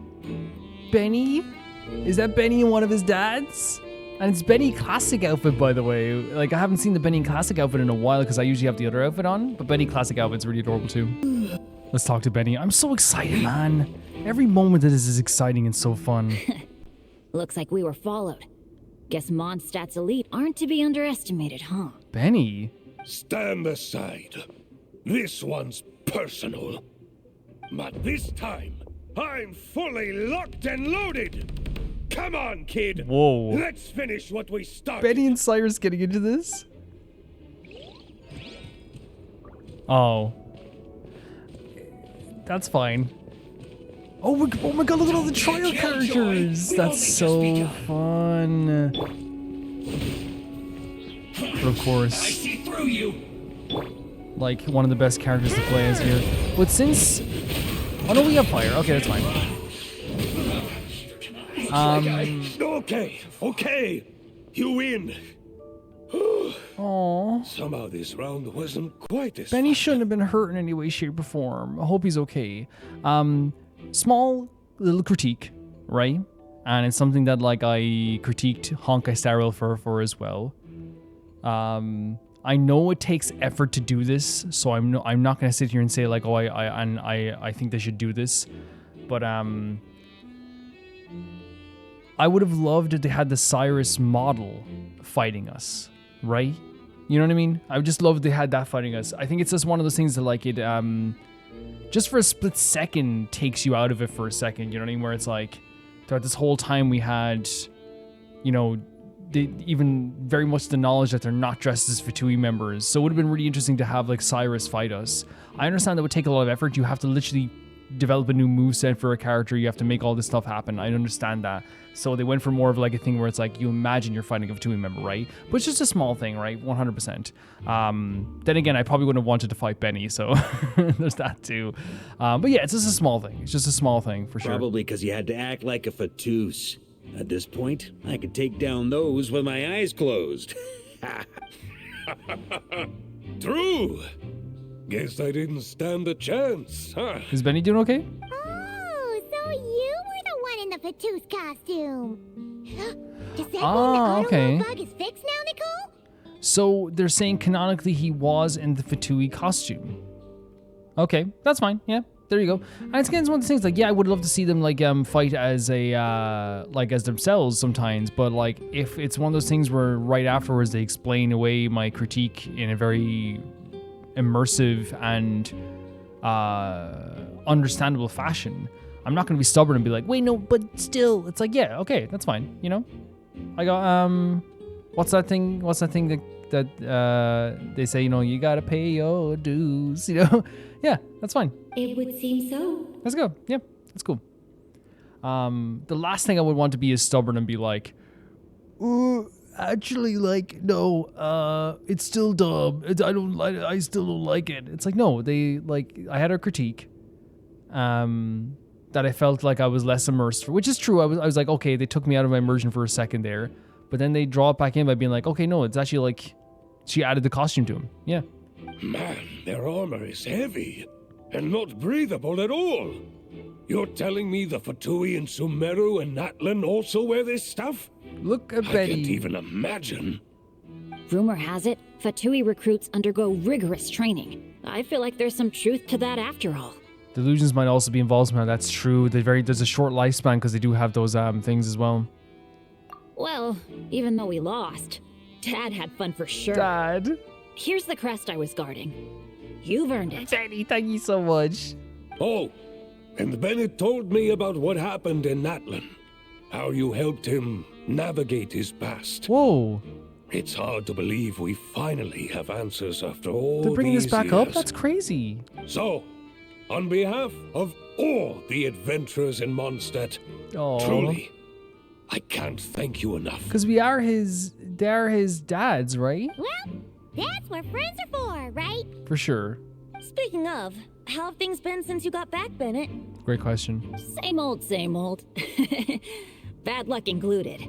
Speaker 1: Benny? Is that Benny in one of his dads? And it's Benny Classic outfit, by the way. Like, I haven't seen the Benny Classic outfit in a while because I usually have the other outfit on. But Benny Classic outfit's really adorable too. Let's talk to Benny. I'm so excited, man. Every moment of this is exciting and so fun.
Speaker 6: Looks like we were followed. Guess Mondstad's elite aren't to be underestimated, huh?
Speaker 1: Benny?
Speaker 5: Stand aside. This one's personal. But this time, I'm fully locked and loaded. Come on, kid.
Speaker 1: Whoa.
Speaker 5: Let's finish what we started.
Speaker 1: Benny and Cyrus getting into this? Oh. That's fine. Oh my god, look at all the trial characters! That's so fun. But of course,
Speaker 5: I see through you.
Speaker 1: like, one of the best characters to play as here. But since... Oh no, we have fire. Okay, that's fine.
Speaker 5: Okay. You win.
Speaker 1: Aww.
Speaker 5: Somehow this round wasn't quite as
Speaker 1: Benny shouldn't have been hurt in any way, shape, or form. I hope he's okay. Small little critique, right? And it's something that, like, I critiqued Honkai Star Rail for as well. I know it takes effort to do this, so I'm not gonna sit here and say like, oh, I think they should do this, but I would have loved if they had the Cyrus model fighting us, right? You know what I mean? I would just love if they had that fighting us. I think it's just one of those things that, like, just for a split second takes you out of it for a second, you know what I mean? Where it's like, throughout this whole time we had, you know, even very much the knowledge that they're not dressed as Fatui members. So it would have been really interesting to have like Cyrus fight us. I understand that would take a lot of effort. You have to literally develop a new moveset for a character. You have to make all this stuff happen. I understand that. So they went for more of like a thing where it's like, you imagine you're fighting a Fatui member, right? But it's just a small thing, right? 100%. Then again, I probably wouldn't have wanted to fight Benny, so there's that too. But yeah, it's just a small thing. It's just a small thing for sure.
Speaker 8: Probably because you had to act like a Fatus. At this point, I could take down those with my eyes closed.
Speaker 5: True. Guess I didn't stand a chance, huh?
Speaker 1: Is Benny doing okay?
Speaker 2: Oh, so you were the one in the Fatus costume. Does that mean the
Speaker 1: okay.
Speaker 2: auto bug is fixed now, Nicole?
Speaker 1: So they're saying canonically he was in the Fatui costume. Okay, that's fine. Yeah, there you go. And it's again, it's one of the things like, yeah, I would love to see them like fight as a like as themselves sometimes, but like if it's one of those things where right afterwards they explain away my critique in a very immersive and understandable fashion, I'm not going to be stubborn and be like, wait, no, but still, it's like, yeah, okay, that's fine, you know. I got what's that thing that they say, you know, you gotta pay your dues, you know. Yeah, that's fine.
Speaker 7: It would seem so.
Speaker 1: Let's go. Yeah, that's cool. The last thing I would want to be is stubborn and be like, actually, like, no, it's still dumb. I still don't like it. It's like, no, they, like, I had a critique, that I felt like I was less immersed for, which is true. I was like, okay, they took me out of my immersion for a second there, but then they draw it back in by being like, okay, no, it's actually like, she added the costume to him. Yeah.
Speaker 5: Man, their armor is heavy and not breathable at all. You're telling me the Fatui in Sumeru and Natlan also wear this stuff?
Speaker 1: Look at
Speaker 5: I
Speaker 1: Betty.
Speaker 5: can't even imagine.
Speaker 6: Rumor has it, Fatui recruits undergo rigorous training. I feel like there's some truth to that after all.
Speaker 1: Delusions might also be involved somehow. That's true. There's a short lifespan because they do have those things as well.
Speaker 6: Well, even though we lost, Dad had fun for sure.
Speaker 1: Dad.
Speaker 6: Here's the crest I was guarding. You've earned it.
Speaker 1: Benny, thank you so much.
Speaker 5: Oh, and Bennett told me about what happened in Natlan. How you helped him navigate his past.
Speaker 1: Whoa.
Speaker 5: It's hard to believe we finally have answers after all
Speaker 1: They're bringing this
Speaker 5: these
Speaker 1: back
Speaker 5: years.
Speaker 1: up? That's crazy.
Speaker 5: So, on behalf of all the adventurers in Mondstad, truly, I can't thank you enough.
Speaker 1: Because they're his dads, right?
Speaker 2: Well, that's what friends are for, right?
Speaker 1: For sure.
Speaker 6: Speaking of, how have things been since you got back, Bennett?
Speaker 1: Great question.
Speaker 6: Same old, same old. Bad luck included.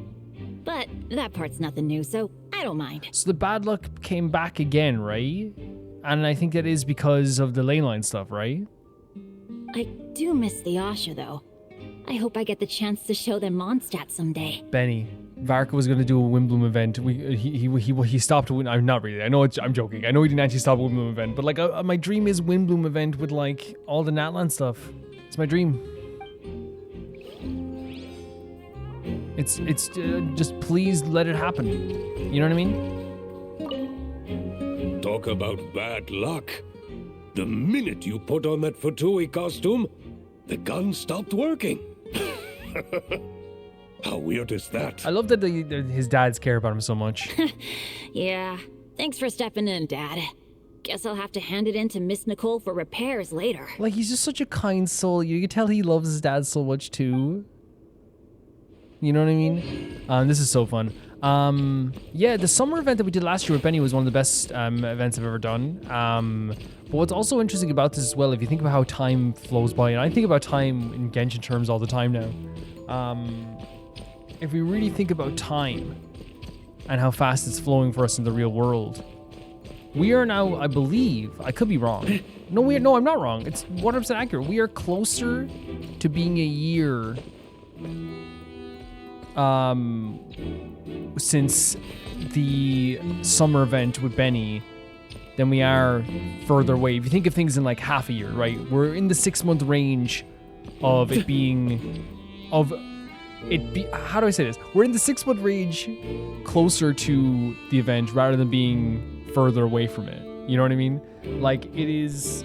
Speaker 6: But that part's nothing new, so I don't mind.
Speaker 1: So the bad luck came back again, right? And I think that is because of the ley line stuff, right?
Speaker 6: I do miss the Asha, though. I hope I get the chance to show them Mondstad someday.
Speaker 1: Benny, Varka was going to do a Windbloom event. He stopped. I'm not really. I know I'm joking. I know he didn't actually stop a Windbloom event, but like my dream is Windbloom event with like all the Natlan stuff. It's my dream. It's just please let it happen. You know what I mean?
Speaker 5: Talk about bad luck. The minute you put on that Fatui costume, the gun stopped working. How weird is that?
Speaker 1: I love that his dads care about him so much.
Speaker 6: Yeah, thanks for stepping in, Dad. Guess I'll have to hand it in to Miss Nicole for repairs later.
Speaker 1: Like, he's just such a kind soul. You can tell he loves his dad so much too. You know what I mean? This is so fun. Yeah, the summer event that we did last year with Benny was one of the best events I've ever done. But what's also interesting about this as well, if you think about how time flows by, and I think about time in Genshin terms all the time now. If we really think about time and how fast it's flowing for us in the real world, we are now, I believe, I could be wrong. No, I'm not wrong. It's 100% accurate. We are closer to being a year since the summer event with Benny than we are further away. If you think of things in like half a year, right? We're in the 6-month range of it being how do I say this? We're in the 6-month range closer to the event rather than being further away from it. You know what I mean? Like, it is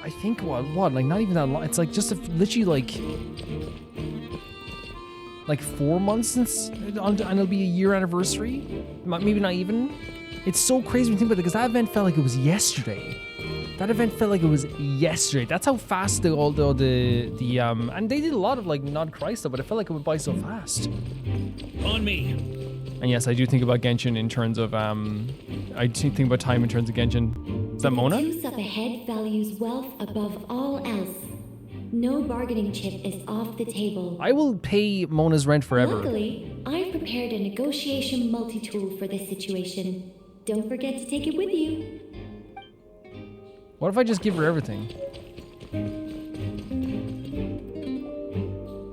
Speaker 1: I think what? Like not even that long. It's like just literally like 4 months since, and it'll be a year anniversary. Maybe not even. It's so crazy when you think about it because that event felt like it was yesterday. That's how fast and they did a lot of like non-cry stuff, but I felt like it went by so fast.
Speaker 8: On me.
Speaker 1: And yes, I do think about Genshin in terms of I do think about time in terms of Genshin. Is that Mona?
Speaker 7: The juice up ahead values wealth above all else. No bargaining chip is off the table.
Speaker 1: I will pay Mona's rent forever.
Speaker 7: Luckily, I've prepared a negotiation multi-tool for this situation. Don't forget to take it with you.
Speaker 1: What if I just give her everything?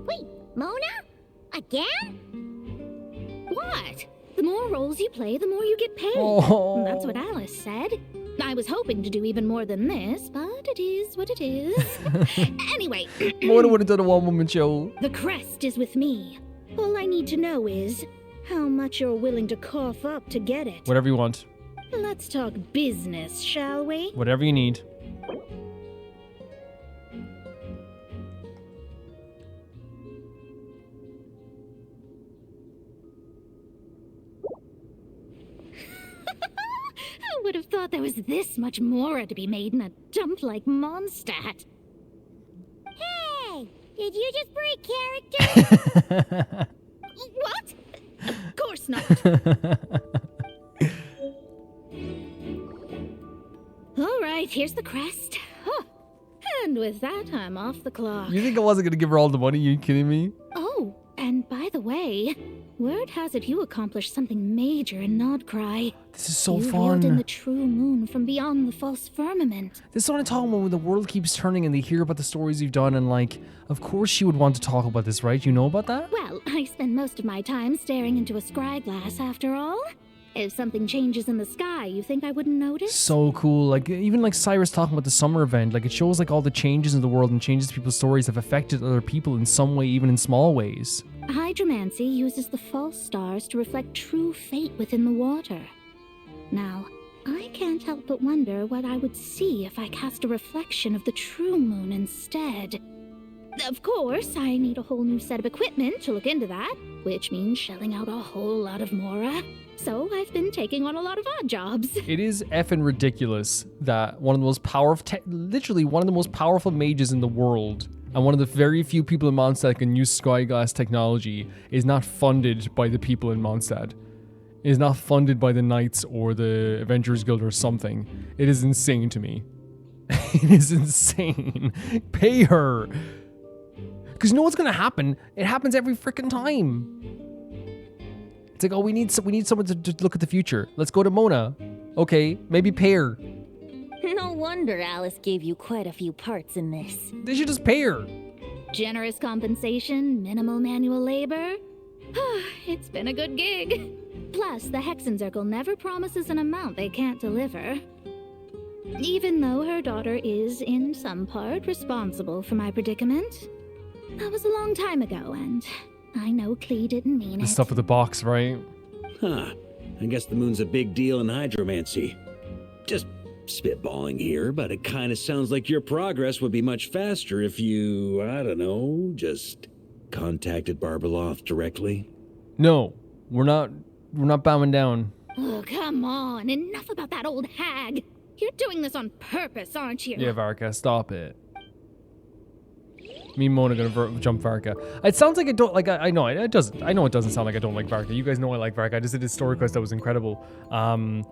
Speaker 2: Wait, Mona? Again?
Speaker 12: What? The more roles you play, the more you get paid.
Speaker 1: Oh.
Speaker 12: That's what Alice said. I was hoping to do even more than this, but it is what it is. Anyway.
Speaker 1: Mona would have done a one-woman show.
Speaker 12: The crest is with me. All I need to know is how much you're willing to cough up to get it.
Speaker 1: Whatever you want.
Speaker 12: Let's talk business, shall we?
Speaker 1: Whatever you need.
Speaker 12: I would have thought there was this much more to be made in a dump like Mondstad.
Speaker 2: Hey! Did you just break character?
Speaker 12: What? Of course not. All right, here's the crest. Oh, and with that, I'm off the clock.
Speaker 1: You think I wasn't going to give her all the money? You kidding me?
Speaker 12: Oh, and by the way, word has it you accomplished something major in Nodcry.
Speaker 1: This is so
Speaker 12: you
Speaker 1: fun.
Speaker 12: reeled in the true moon from beyond the false firmament.
Speaker 1: This is what I'm talking about when the world keeps turning and they hear about the stories you've done and like, of course she would want to talk about this, right? You know about that?
Speaker 12: Well, I spend most of my time staring into a scry glass after all. If something changes in the sky, you think I wouldn't notice?
Speaker 1: So cool. Like, even like Cyrus talking about the summer event, like it shows like all the changes in the world and changes people's stories have affected other people in some way, even in small ways.
Speaker 12: Hydromancy uses the false stars to reflect true fate within the water. Now, I can't help but wonder what I would see if I cast a reflection of the true moon instead. Of course, I need a whole new set of equipment to look into that, which means shelling out a whole lot of mora. So I've been taking on a lot of odd jobs.
Speaker 1: It is effing ridiculous that one of the most powerful, literally one of the most powerful mages in the world, and one of the very few people in Mondstad that can use Skyglass technology is not funded by the people in Mondstad. It is not funded by the Knights or the Adventurers Guild or something. It is insane to me. It is insane. Pay her. Because you know what's going to happen? It happens every freaking time. It's like, oh, we need someone to look at the future. Let's go to Mona. Okay, maybe pay her.
Speaker 6: No wonder Alice gave you quite a few parts in this.
Speaker 1: They should just pay her.
Speaker 12: Generous compensation, minimal manual labor. It's been a good gig. Plus, the Hexen Circle never promises an amount they can't deliver. Even though her daughter is, in some part, responsible for my predicament. That was a long time ago, and I know Klee didn't mean it.
Speaker 1: The stuff with the box, right?
Speaker 8: Huh. I guess the moon's a big deal in hydromancy. Just spitballing here, but it kind of sounds like your progress would be much faster if you, I don't know, just contacted Barbeloth directly.
Speaker 1: No, we're not bowing down.
Speaker 12: Oh, come on. Enough about that old hag. You're doing this on purpose, aren't you?
Speaker 1: Yeah, Varka, stop it. Me and Mona gonna jump Varka. It sounds like I don't like. I know it doesn't. I know it doesn't sound like I don't like Varka. You guys know I like Varka. I just did a story quest that was incredible. I'm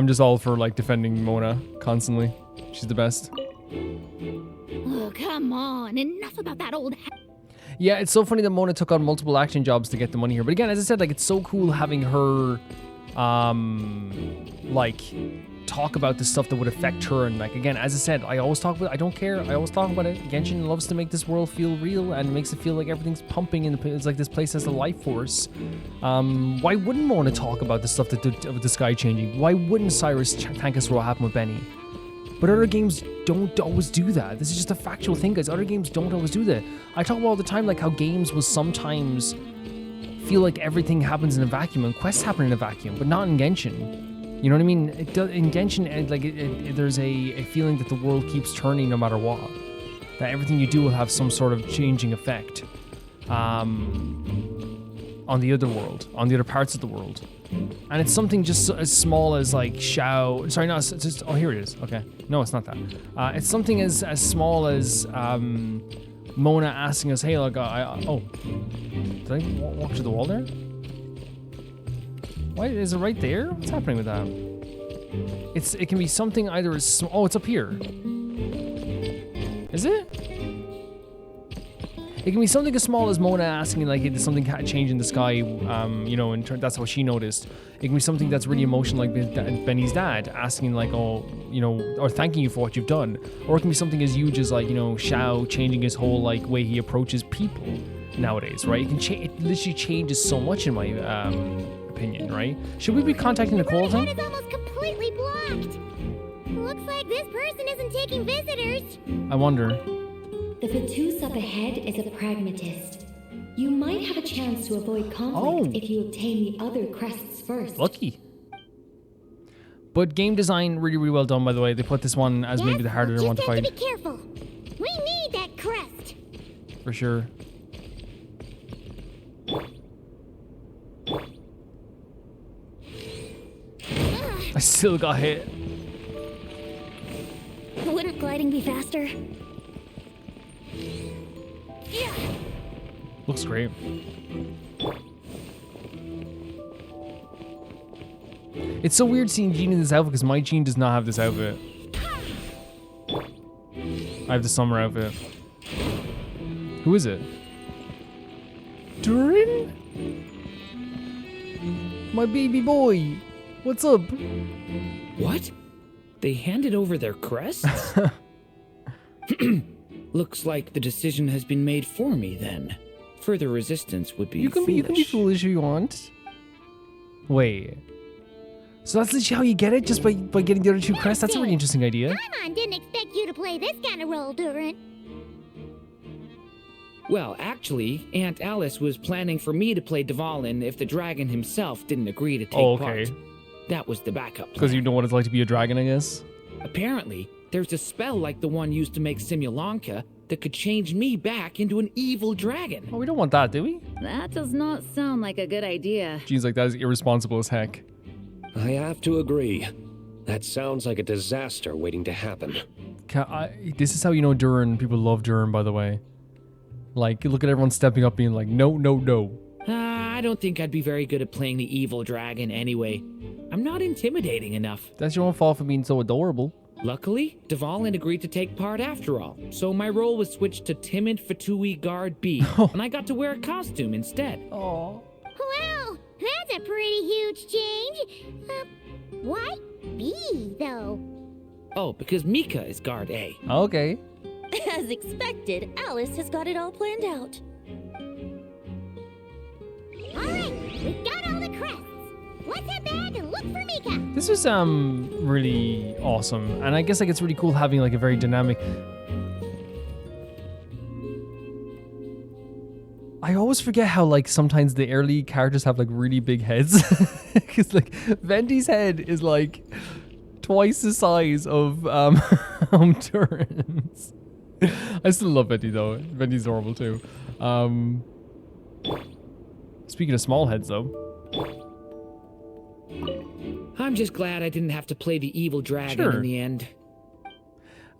Speaker 1: just all for like defending Mona constantly. She's the best.
Speaker 12: Oh, come on. Enough about that old hag.
Speaker 1: Yeah, it's so funny that Mona took on multiple action jobs to get the money here. But again, as I said, like it's so cool having her, like talk about the stuff that would affect her. And like again, as I said, I always talk about. I don't care. I always talk about it. Genshin loves to make this world feel real and makes it feel like everything's pumping and it's like this place has a life force. Why wouldn't Mona talk about the stuff that with the sky changing? Why wouldn't Cyrus thank us for what happened with Benny? But other games don't always do that. This is just a factual thing, guys. Other games don't always do that. I talk about all the time, like how games will sometimes feel like everything happens in a vacuum and quests happen in a vacuum, but not in Genshin. You know what I mean? It does, in Genshin, there's a feeling that the world keeps turning no matter what. That everything you do will have some sort of changing effect on the other world, on the other parts of the world. And it's something just as small as like Xiao. Sorry, no, it's just. Oh, here it is. Okay, no, it's not that. It's something as small as Mona asking us, "Hey, like, oh, did I walk through the wall there? Why is it right there? What's happening with that? It can be something either as small. Oh, it's up here. Is it? It can be something as small as Mona asking, like, did something change in the sky, you know, and that's how she noticed. It can be something that's really emotional, like Benny's dad asking, like, oh, you know, or thanking you for what you've done. Or it can be something as huge as, like, you know, Xiao changing his whole, like, way he approaches people nowadays, right? It literally changes so much, in my opinion, right? Should we be contacting Nicole then?
Speaker 2: The road ahead is almost completely blocked. Looks like this person isn't taking visitors.
Speaker 1: I wonder.
Speaker 7: The Vatus up ahead is a pragmatist. You might have a chance to avoid conflict if you obtain the other crests first.
Speaker 1: Lucky. But game design, really, really well done, by the way. They put this one as maybe the harder one to fight.
Speaker 2: Just have to be careful. We need that crest.
Speaker 1: For sure. I still got hit.
Speaker 12: Wouldn't gliding be faster?
Speaker 2: Yeah.
Speaker 1: Looks great. It's so weird seeing Jean in this outfit because my Jean does not have this outfit. I have the summer outfit. Who is it? Durin? My baby boy. What's up?
Speaker 8: What? They handed over their crests? Looks like the decision has been made for me then. Further resistance would be foolish.
Speaker 1: You can be foolish if you want. Wait. So that's literally how you get it? Just by getting the other two crests? That's a really interesting idea.
Speaker 2: Paimon didn't expect you to play this kind of role, Durin.
Speaker 8: Well, actually, Aunt Alice was planning for me to play Dvalin if the dragon himself didn't agree to take part. That was the backup plan.
Speaker 1: Because you know what it's like to be a dragon, I guess?
Speaker 8: Apparently, there's a spell like the one used to make Simulanka that could change me back into an evil dragon.
Speaker 1: Oh, we don't want that, do we?
Speaker 9: That does not sound like a good idea.
Speaker 1: Jean's like, that is irresponsible as heck.
Speaker 10: I have to agree. That sounds like a disaster waiting to happen.
Speaker 1: This is how you know Durin. People love Durin, by the way. Like, look at everyone stepping up being like, no, no, no.
Speaker 8: I don't think I'd be very good at playing the evil dragon anyway. I'm not intimidating enough.
Speaker 1: That's your own fault for being so adorable.
Speaker 8: Luckily, Dvalin agreed to take part after all, so my role was switched to timid Fatui Guard B, and I got to wear a costume instead.
Speaker 1: Oh.
Speaker 2: Wow, that's a pretty huge change. Why B, though?
Speaker 8: Oh, because Mika is Guard A.
Speaker 1: Okay.
Speaker 6: As expected, Alice has got it all planned out.
Speaker 2: Alright, we've got all the crests. Let's head back and look for Mika.
Speaker 1: This was really awesome, and I guess like it's really cool having like a very dynamic. I always forget how like sometimes the early characters have like really big heads, because like Vendi's head is like twice the size of Durin's. I still love Vendi though. Vendi's adorable too. Speaking of small heads though.
Speaker 8: I'm just glad I didn't have to play the evil dragon in the end.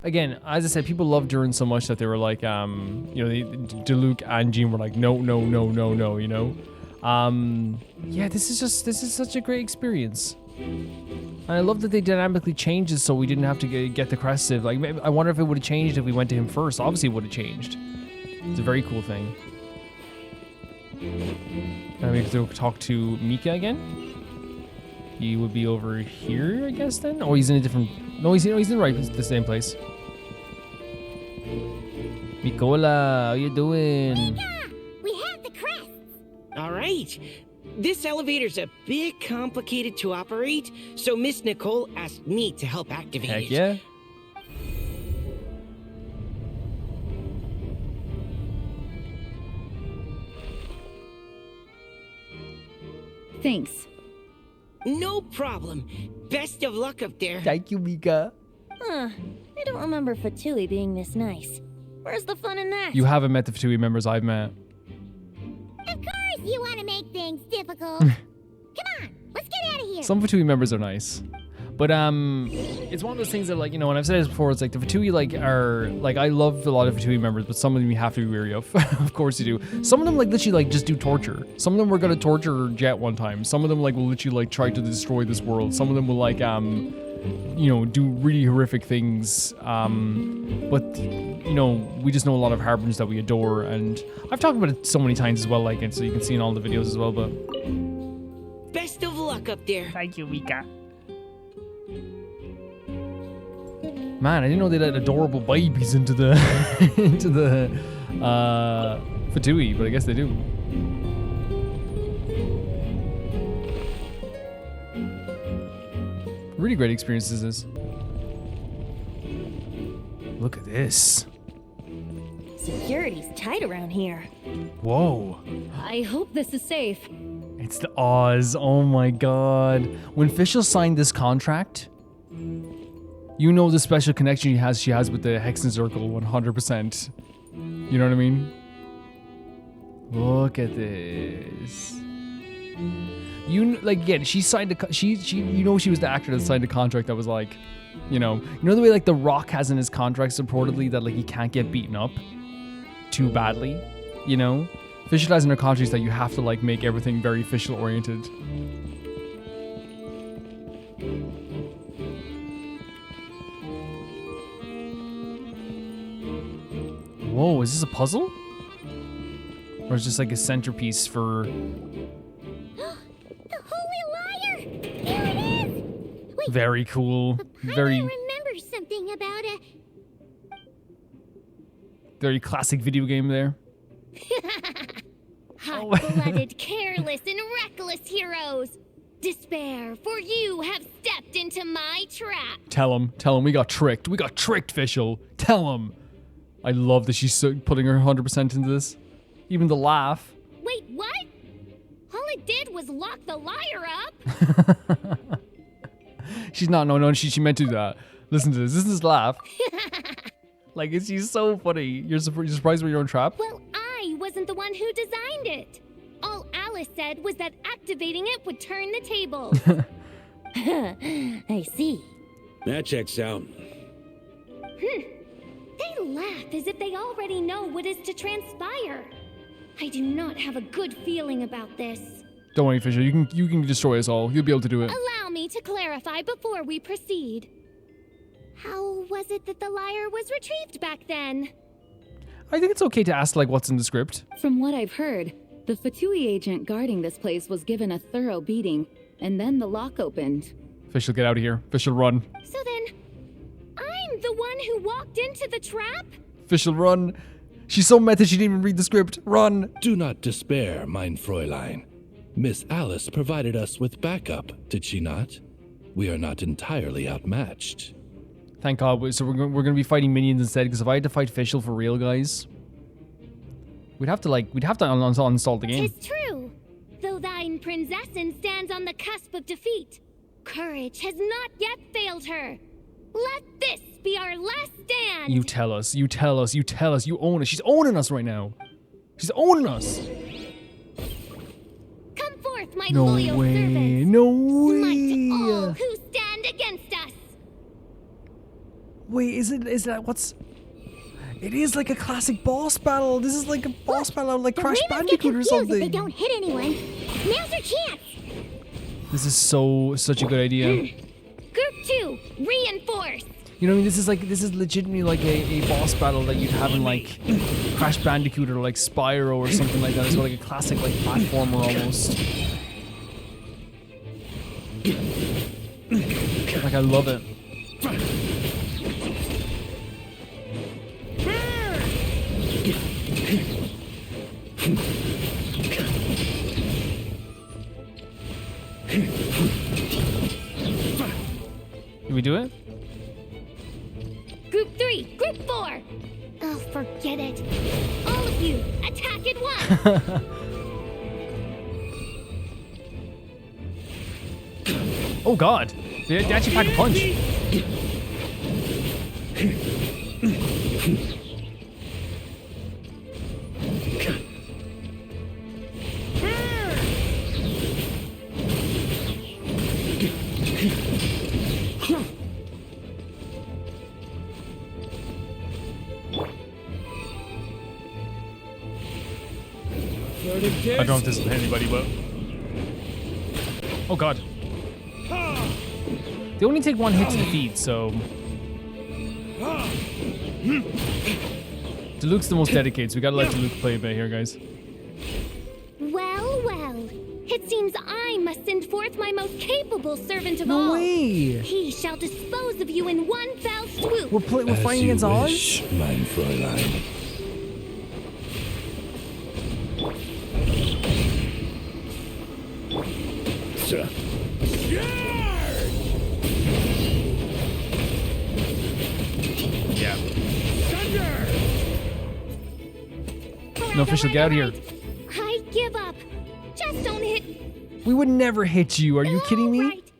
Speaker 1: Again, as I said, people loved Durin so much that they were like, you know, Diluc and Jean were like, no, no, no, no, no, you know? Yeah, this is such a great experience. And I love that they dynamically changed it so we didn't have to get the crested. Like, I wonder if it would have changed if we went to him first. Obviously, it would have changed. It's a very cool thing. And we have to talk to Mika again. He would be over here, I guess, then? Or he's in a different... No, he's in the same place. Mikola, how you doing?
Speaker 2: Mika! We have the crests!
Speaker 13: Alright. This elevator's a bit complicated to operate, so Miss Nicole asked me to help activate it.
Speaker 1: Heck yeah.
Speaker 9: Thanks.
Speaker 13: No problem. Best of luck up there.
Speaker 1: Thank you, Mika.
Speaker 6: Huh. I don't remember Fatui being this nice. Where's the fun in that?
Speaker 1: You haven't met the Fatui members I've met.
Speaker 2: Of course you want to make things difficult. Come on, let's get out of here.
Speaker 1: Some Fatui members are nice. But it's one of those things that, like, you know, and I've said this before, it's like the Fatui are like, I love a lot of Fatui members, but some of them you have to be weary of. Of course you do. Some of them like literally like just do torture. Some of them were gonna torture Jet one time. Some of them like will literally like try to destroy this world. Some of them will like you know, do really horrific things. But you know, we just know a lot of harbingers that we adore, and I've talked about it so many times as well, like, and so you can see in all the videos as well. But
Speaker 13: Best of luck up there.
Speaker 1: thank you, Mika. Man, I didn't know they let adorable babies into the into the Fatui, but I guess they do. Really great experiences this. Look at this.
Speaker 6: Security's tight around here.
Speaker 1: Whoa.
Speaker 9: I hope this is safe.
Speaker 1: It's the Oz. Oh my god. When Fischl signed this contract, you know the special connection she has with the Hexen Circle 100%. You know what I mean? Look at this. You like again, she signed a she you know she was the actor that signed a contract that was like, you know the way like The Rock has in his contract supportedly that like he can't get beaten up too badly, you know? Fischl has in her contracts that you have to like make everything very Fischl oriented. Whoa, is this a puzzle? Or is this like a centerpiece for...
Speaker 2: The Holy Liar! Here it is! Wait,
Speaker 1: Very cool.
Speaker 2: I
Speaker 1: Very,
Speaker 2: remember something about a...
Speaker 1: very classic video game there.
Speaker 2: Hot-blooded, careless, and reckless heroes! Despair, for you have stepped into my trap!
Speaker 1: Tell him, we got tricked. We got tricked, Fischl. Tell him. I love that she's putting her 100% into this. Even the laugh.
Speaker 2: Wait, what? All it did was lock the liar up?
Speaker 1: She's not, no, she meant to do that. Listen to this. This is his laugh. Like, she's so funny. You're surprised with your own trap?
Speaker 2: Well, I wasn't the one who designed it. All Alice said was that activating it would turn the tables. I see.
Speaker 8: That checks out.
Speaker 2: They laugh as if they already know what is to transpire. I do not have a good feeling about this.
Speaker 1: Don't worry, Fischl. You can destroy us all. You'll be able to do it.
Speaker 2: Allow me to clarify before we proceed. How was it that the liar was retrieved back then?
Speaker 1: I think it's okay to ask, like, what's in the script.
Speaker 9: From what I've heard, the Fatui agent guarding this place was given a thorough beating, and then the lock opened.
Speaker 1: Fischl, get out of here. Fischl, run.
Speaker 2: So then, I'm the one who walked into the trap?
Speaker 1: Fischl, run. She's so mad that she didn't even read the script. Run.
Speaker 11: Do not despair, mein Fräulein. Miss Alice provided us with backup, did she not? We are not entirely outmatched.
Speaker 1: Thank God. So we're gonna be fighting minions instead. Because if I had to fight Fischl for real, guys, we'd have to uninstall the game.
Speaker 2: 'Tis true. Though thine prinzessin stands on the cusp of defeat, courage has not yet failed her. Let this be our last stand.
Speaker 1: You tell us. You own us. She's owning us right now. She's owning us.
Speaker 2: Come forth, my
Speaker 1: No
Speaker 2: loyal
Speaker 1: way.
Speaker 2: servants.
Speaker 1: No way.
Speaker 2: Smite all who stand against us.
Speaker 1: Wait, is that what's... It is like a classic boss battle. This is like a boss battle like Crash Bandicoot or something.
Speaker 2: If they don't hit anyone. Now's your chance.
Speaker 1: This is such a good idea.
Speaker 2: Group 2, reinforce.
Speaker 1: You know what I mean? This is legitimately like a boss battle that you'd have in like Crash Bandicoot or like Spyro or something like that. It's like a classic like platformer almost. Like I love it. Did we do it?
Speaker 2: Group 3, Group 4. Oh, forget it. All of you, attack at once.
Speaker 1: Oh god, they actually packed a punch. I don't know if this will hit anybody, but... Oh god. They only take one hit to defeat, so... Diluc's the most dedicated, so we gotta let Diluc play a bit here, guys.
Speaker 12: Well, well. It seems I must send forth my most capable servant of all.
Speaker 1: No way!
Speaker 12: He shall dispose of you in one fell swoop.
Speaker 1: We're fighting against
Speaker 11: wish,
Speaker 1: Oz?
Speaker 11: mein Fräulein.
Speaker 1: Yeah. No official get out here.
Speaker 12: I give up. Just don't hit.
Speaker 1: We would never hit you. Are you kidding me?
Speaker 12: Right.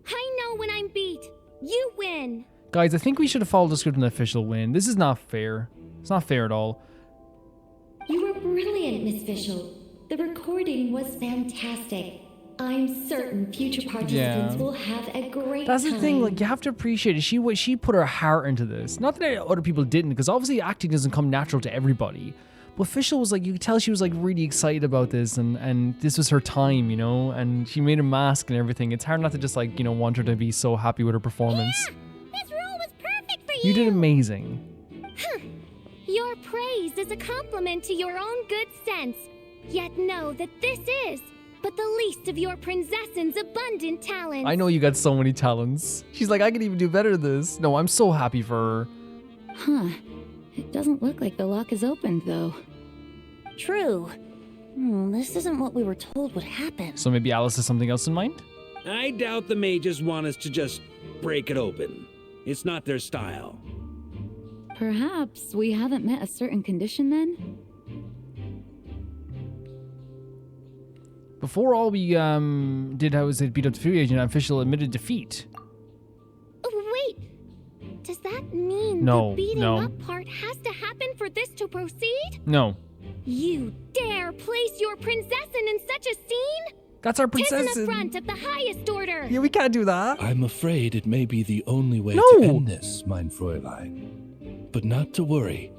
Speaker 12: I know when I'm beat. You win.
Speaker 1: Guys, I think we should have followed the script and the official win. This is not fair. It's not fair at all.
Speaker 7: You were brilliant, Miss Fischl. The recording was fantastic. I'm certain future participants will have a great
Speaker 1: That's
Speaker 7: time.
Speaker 1: the thing, like, you have to appreciate it. She put her heart into this. Not that other people didn't, because obviously acting doesn't come natural to everybody. But Fischl was like, you could tell she was like really excited about this, and this was her time, you know? And she made a mask and everything. It's hard not to just like, you know, want her to be so happy with her performance.
Speaker 2: Yeah, this role was perfect for you.
Speaker 1: You did amazing.
Speaker 12: Your praise is a compliment to your own good sense. Yet know that this is but the least of your princess's abundant talents.
Speaker 1: I know you got so many talents. She's like, I can even do better than this. No, I'm so happy for her.
Speaker 9: Huh. It doesn't look like the lock is opened, though.
Speaker 6: True. This isn't what we were told would happen.
Speaker 1: So maybe Alice has something else in mind?
Speaker 8: I doubt the mages want us to just break it open. It's not their style.
Speaker 9: Perhaps we haven't met a certain condition then?
Speaker 1: Before all we did, how was it beat up the Fury Agent, official admitted defeat.
Speaker 12: Wait, does that mean
Speaker 1: No,
Speaker 12: the beating
Speaker 1: no.
Speaker 12: up part has to happen for this to proceed?
Speaker 1: No.
Speaker 12: You dare place your princess in such a scene?
Speaker 1: That's our
Speaker 12: Tis
Speaker 1: princess.
Speaker 12: an affront of the highest order.
Speaker 1: Yeah, we can't do that.
Speaker 11: I'm afraid it may be the only way
Speaker 1: No.
Speaker 11: to end this, mein Fräulein. But not to worry.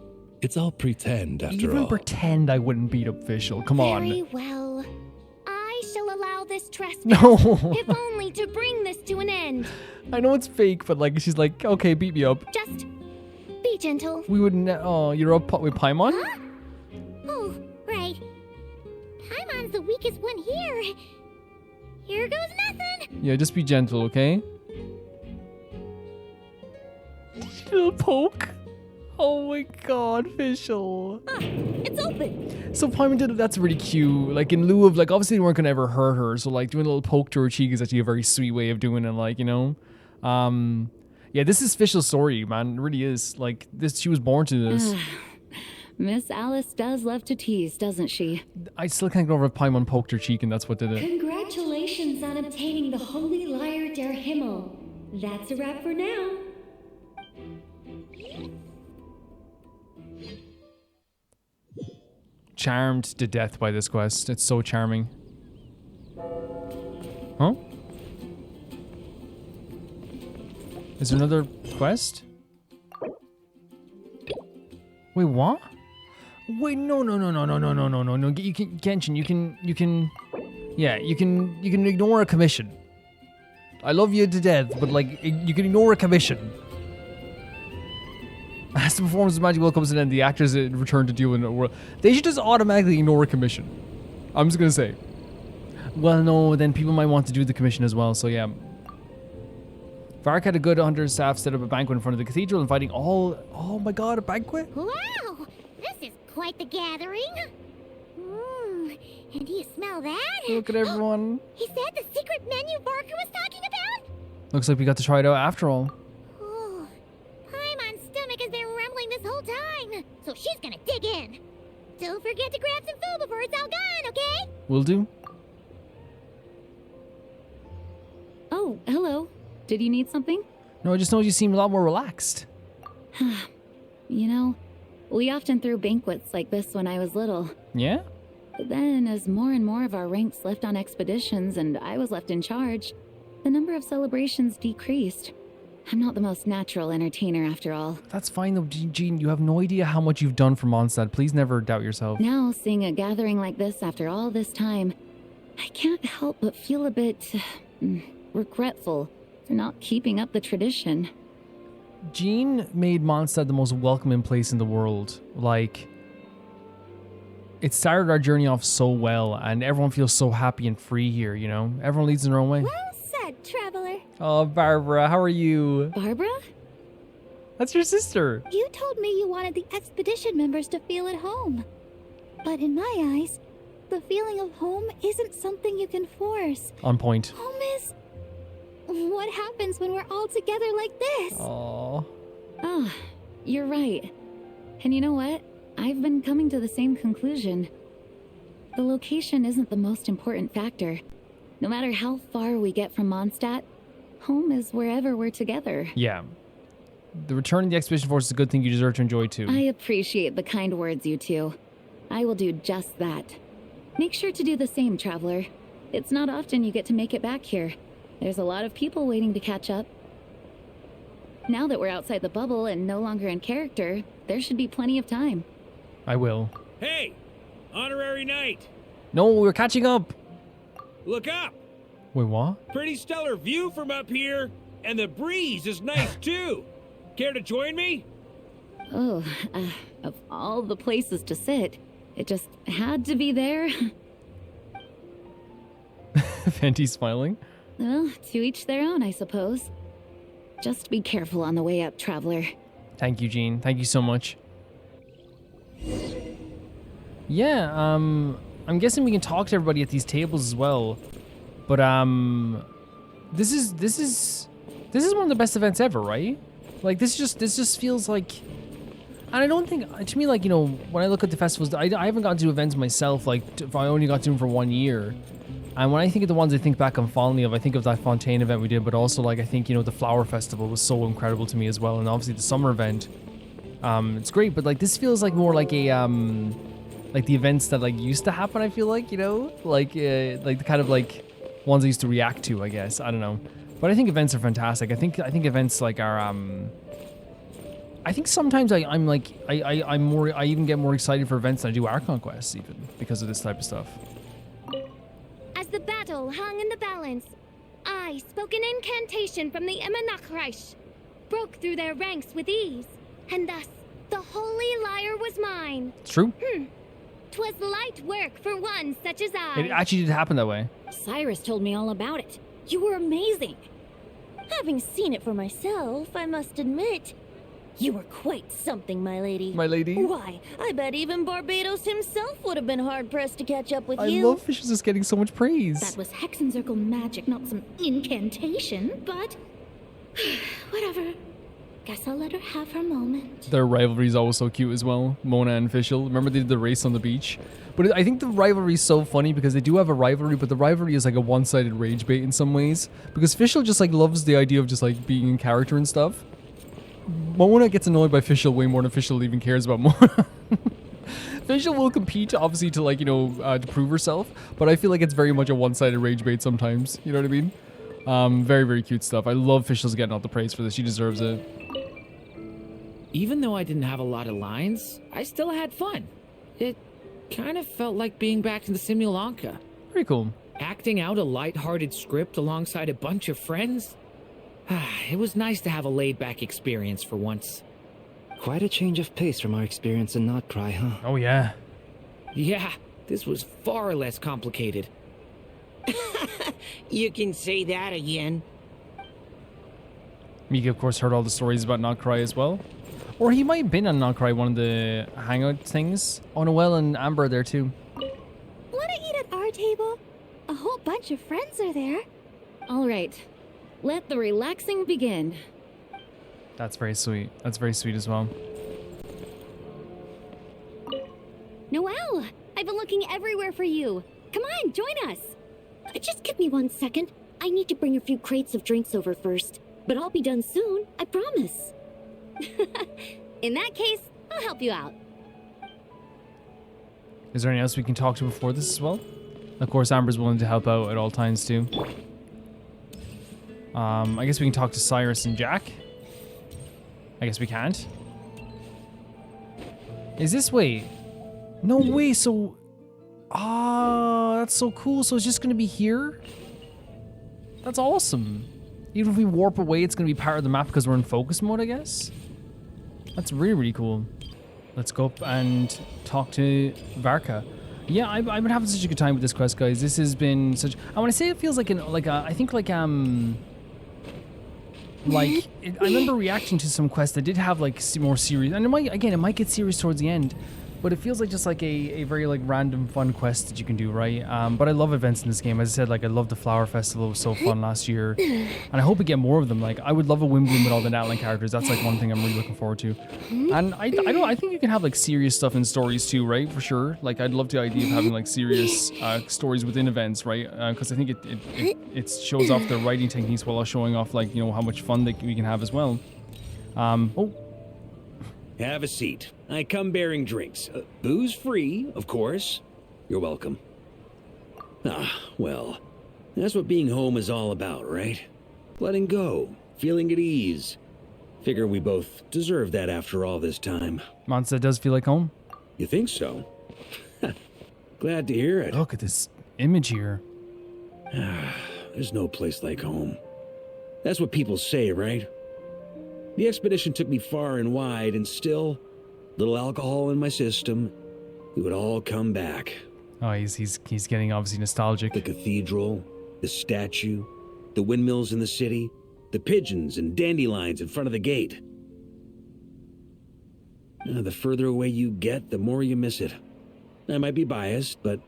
Speaker 11: It's all pretend after
Speaker 1: Even
Speaker 11: all.
Speaker 1: pretend I wouldn't beat up Fischl. Come
Speaker 12: Very
Speaker 1: on.
Speaker 12: well. I shall allow this trespass,
Speaker 1: No.
Speaker 12: if only to bring this to an end.
Speaker 1: I know it's fake, but like she's like, okay, beat me up.
Speaker 12: Just be gentle.
Speaker 1: We wouldn't. Oh, you're up with Paimon?
Speaker 2: Huh? Oh, right. Paimon's the weakest one here. Here goes nothing.
Speaker 1: Yeah, just be gentle, okay? Little poke. Oh my god, Fischl.
Speaker 6: It's open.
Speaker 1: So Paimon did it. That's really cute. Like in lieu of like, obviously they weren't gonna ever hurt her. So like doing a little poke to her cheek is actually a very sweet way of doing it. Like, you know, yeah, this is Fischl's story, man. It really is. Like this, she was born to this.
Speaker 9: Miss Alice does love to tease, doesn't she?
Speaker 1: I still can't get over if Paimon poked her cheek and that's what did it.
Speaker 7: Congratulations on obtaining the Holy Lyre der Himmel. That's a wrap for now.
Speaker 1: Charmed to death by this quest. It's so charming. Huh? Is there another quest? Wait, what? Wait, no. You can, Genshin, you can, yeah, you can ignore a commission. I love you to death, but like, you can ignore a commission. As the performance of Magic Will comes to an end, the actors return to deal with the world. They should just automatically ignore a commission. I'm just gonna say. Well, no, then people might want to do the commission as well, so yeah. Varka had a good hunter staff set up a banquet in front of the cathedral, inviting all... Oh my god, a banquet?
Speaker 2: Wow, this is quite the gathering. And do you smell that?
Speaker 1: Look at everyone.
Speaker 2: Is that the secret menu Varka was talking about?
Speaker 1: Looks like we got to try it out after all.
Speaker 2: Oh, Paimon's stomach has been rumbling this whole time, so she's gonna dig in. Don't forget to grab some food before it's all gone, okay?
Speaker 1: Will do.
Speaker 9: Oh, Oh, hello. Did you need something?
Speaker 1: No, I just know you seem a lot more relaxed.
Speaker 9: You know, we often threw banquets like this when I was little.
Speaker 1: Yeah?
Speaker 9: But then, as more and more of our ranks left on expeditions and I was left in charge, the number of celebrations decreased. I'm not the most natural entertainer after all.
Speaker 1: That's fine though, Jean. You have no idea how much you've done for Mondstad. Please never doubt yourself.
Speaker 9: Now, seeing a gathering like this after all this time, I can't help but feel a bit regretful for not keeping up the tradition.
Speaker 1: Jean made Mondstad the most welcoming place in the world. Like, it started our journey off so well, and everyone feels so happy and free here, you know? Everyone leads in their own way.
Speaker 2: Well said, traveler.
Speaker 1: Oh, Barbara, how are you?
Speaker 9: Barbara?
Speaker 1: That's your sister.
Speaker 12: You told me you wanted the expedition members to feel at home. But in my eyes, the feeling of home isn't something you can force.
Speaker 1: On point.
Speaker 12: Home is what happens when we're all together like this.
Speaker 1: Aww.
Speaker 9: Ah, you're right. And you know what? I've been coming to the same conclusion. The location isn't the most important factor. No matter how far we get from Mondstad, home is wherever we're together.
Speaker 1: Yeah. The return of the expedition force is a good thing you deserve to enjoy too.
Speaker 9: I appreciate the kind words, you two. I will do just that. Make sure to do the same, traveler. It's not often you get to make it back here. There's a lot of people waiting to catch up. Now that we're outside the bubble and no longer in character, there should be plenty of time.
Speaker 1: I will.
Speaker 8: Hey! Honorary knight!
Speaker 1: No, we're catching up.
Speaker 8: Look up!
Speaker 1: Wait, what?
Speaker 8: Pretty stellar view from up here, and the breeze is nice too. Care to join me?
Speaker 9: Oh, of all the places to sit, it just had to be there.
Speaker 1: Fenty's smiling.
Speaker 9: Well, to each their own, I suppose. Just be careful on the way up, traveler.
Speaker 1: Thank you, Jean. Thank you so much. Yeah, I'm guessing we can talk to everybody at these tables as well. But this is one of the best events ever, right? Like this just feels like, and I don't think, to me, like, you know, when I look at the festivals, I haven't gone to events myself. Like, I only got to them for 1 year. And when I think of the ones I think back on fondly of, I think of that Fontaine event we did, but also, like, I think, you know, the Flower Festival was so incredible to me as well, and obviously the summer event. It's great, but like this feels like more like a like the events that like used to happen. I feel like, you know, like the kind of like ones I used to react to, I guess. I don't know, but I think events are fantastic. I think events like are I think sometimes I even get more excited for events than I do Archon quests, even because of this type of stuff.
Speaker 2: As the battle hung in the balance, I spoke an incantation from the Emanachreich, broke through their ranks with ease, and thus the holy lyre was mine.
Speaker 1: It's true.
Speaker 2: 'Twas light work for one such as I.
Speaker 1: It actually did happen that way.
Speaker 6: Cyrus told me all about it. You were amazing. Having seen it for myself, I must admit, you were quite something, my lady.
Speaker 1: My lady?
Speaker 6: Why, I bet even Barbados himself would have been hard-pressed to catch up with
Speaker 1: I
Speaker 6: you.
Speaker 1: love Fish is just getting so much praise.
Speaker 12: That was Hexencircle magic, not some incantation, but whatever. Guess I'll let her have her moment.
Speaker 1: Their rivalry is always so cute as well. Mona and Fischl. Remember they did the race on the beach? But I think the rivalry is so funny because they do have a rivalry, but the rivalry is like a one-sided rage bait in some ways. Because Fischl just like loves the idea of just like being in character and stuff. Mona gets annoyed by Fischl way more than Fischl even cares about Mona. Fischl will compete, obviously, to like, you know, to prove herself. But I feel like it's very much a one-sided rage bait sometimes. You know what I mean? Very, very cute stuff. I love Fischl's getting all the praise for this. She deserves it.
Speaker 14: Even though I didn't have a lot of lines, I still had fun. It kind of felt like being back in the Simulanka.
Speaker 1: Pretty cool.
Speaker 14: Acting out a light-hearted script alongside a bunch of friends. It was nice to have a laid-back experience for once.
Speaker 4: Quite a change of pace from our experience in Notcry, huh?
Speaker 1: Oh, yeah.
Speaker 14: Yeah, this was far less complicated.
Speaker 13: You can say that again.
Speaker 1: Mika, of course, heard all the stories about Notcry as well. Or he might have been on Notcry, one of the hangout things. Oh, Noelle and Amber are there too.
Speaker 12: Wanna eat at our table? A whole bunch of friends are there.
Speaker 9: All right, let the relaxing begin.
Speaker 1: That's very sweet. That's very sweet as well.
Speaker 2: Noelle, I've been looking everywhere for you. Come on, join us.
Speaker 12: Just give me 1 second.
Speaker 7: I need to bring a few crates of drinks over first, but I'll be done soon, I promise.
Speaker 6: In that case, I'll help you out.
Speaker 1: Is there anyone else we can talk to before this as well? Of course, Amber's willing to help out at all times too. I guess we can talk to Cyrus and Jack. I guess we can't. Is this way? No way, so... that's so cool. So it's just going to be here? That's awesome. Even if we warp away, it's going to be part of the map because we're in focus mode, I guess? That's really, really cool. Let's go up and talk to Varka. Yeah, I've been having such a good time with this quest, guys. This has been such... I want to say it feels like I remember reacting to some quests that did have like more serious, and it might get serious towards the end, but it feels like just like a very like random fun quest that you can do, right? But I love events in this game. As I said, like I love the Flower Festival. It was so fun last year, and I hope we get more of them. Like I would love a Wimbloom with all the Natlan characters. That's like one thing I'm really looking forward to. And I think you can have like serious stuff in stories too, right? For sure. Like I'd love the idea of having like serious stories within events, right? Because I think it shows off their writing techniques while showing off like, you know, how much fun we can have as well.
Speaker 8: Have a seat. I come bearing drinks. Booze free, of course. You're welcome. Well, that's what being home is all about, right? Letting go, feeling at ease. Figure we both deserve that after all this time.
Speaker 1: Mondstad does feel like home.
Speaker 8: You think so? Glad to hear it.
Speaker 1: Look at this image here.
Speaker 8: There's no place like home. That's what people say, right? The expedition took me far and wide, and still, little alcohol in my system, it would all come back.
Speaker 1: Oh, he's getting obviously nostalgic.
Speaker 8: The cathedral, the statue, the windmills in the city, the pigeons and dandelions in front of the gate. The further away you get, the more you miss it. I might be biased, but it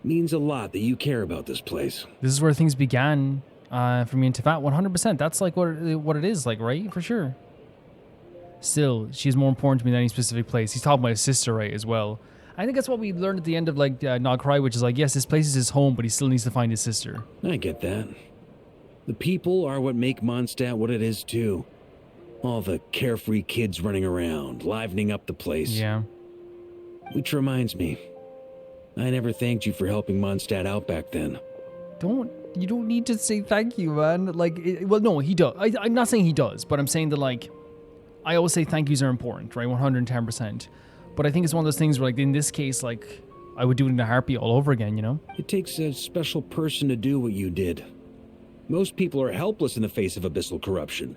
Speaker 8: means a lot that you care about this place.
Speaker 1: This is where things began. For me and Tefat, 100%. That's like what it is, like, right? For sure. Still, she's more important to me than any specific place. He's talking about his sister, right, as well. I think that's what we learned at the end of, like, Nod Cry, which is like, yes, this place is his home, but he still needs to find his sister.
Speaker 8: I get that. The people are what make Mondstad what it is, too. All the carefree kids running around, livening up the place.
Speaker 1: Yeah.
Speaker 8: Which reminds me, I never thanked you for helping Mondstad out back then.
Speaker 1: You don't need to say thank you, man. Like, well, no, he does. I'm not saying he does, but I'm saying that, like, I always say thank yous are important, right? 110%. But I think it's one of those things where, like, in this case, like, I would do it in a heartbeat all over again, you know?
Speaker 8: It takes a special person to do what you did. Most people are helpless in the face of abyssal corruption.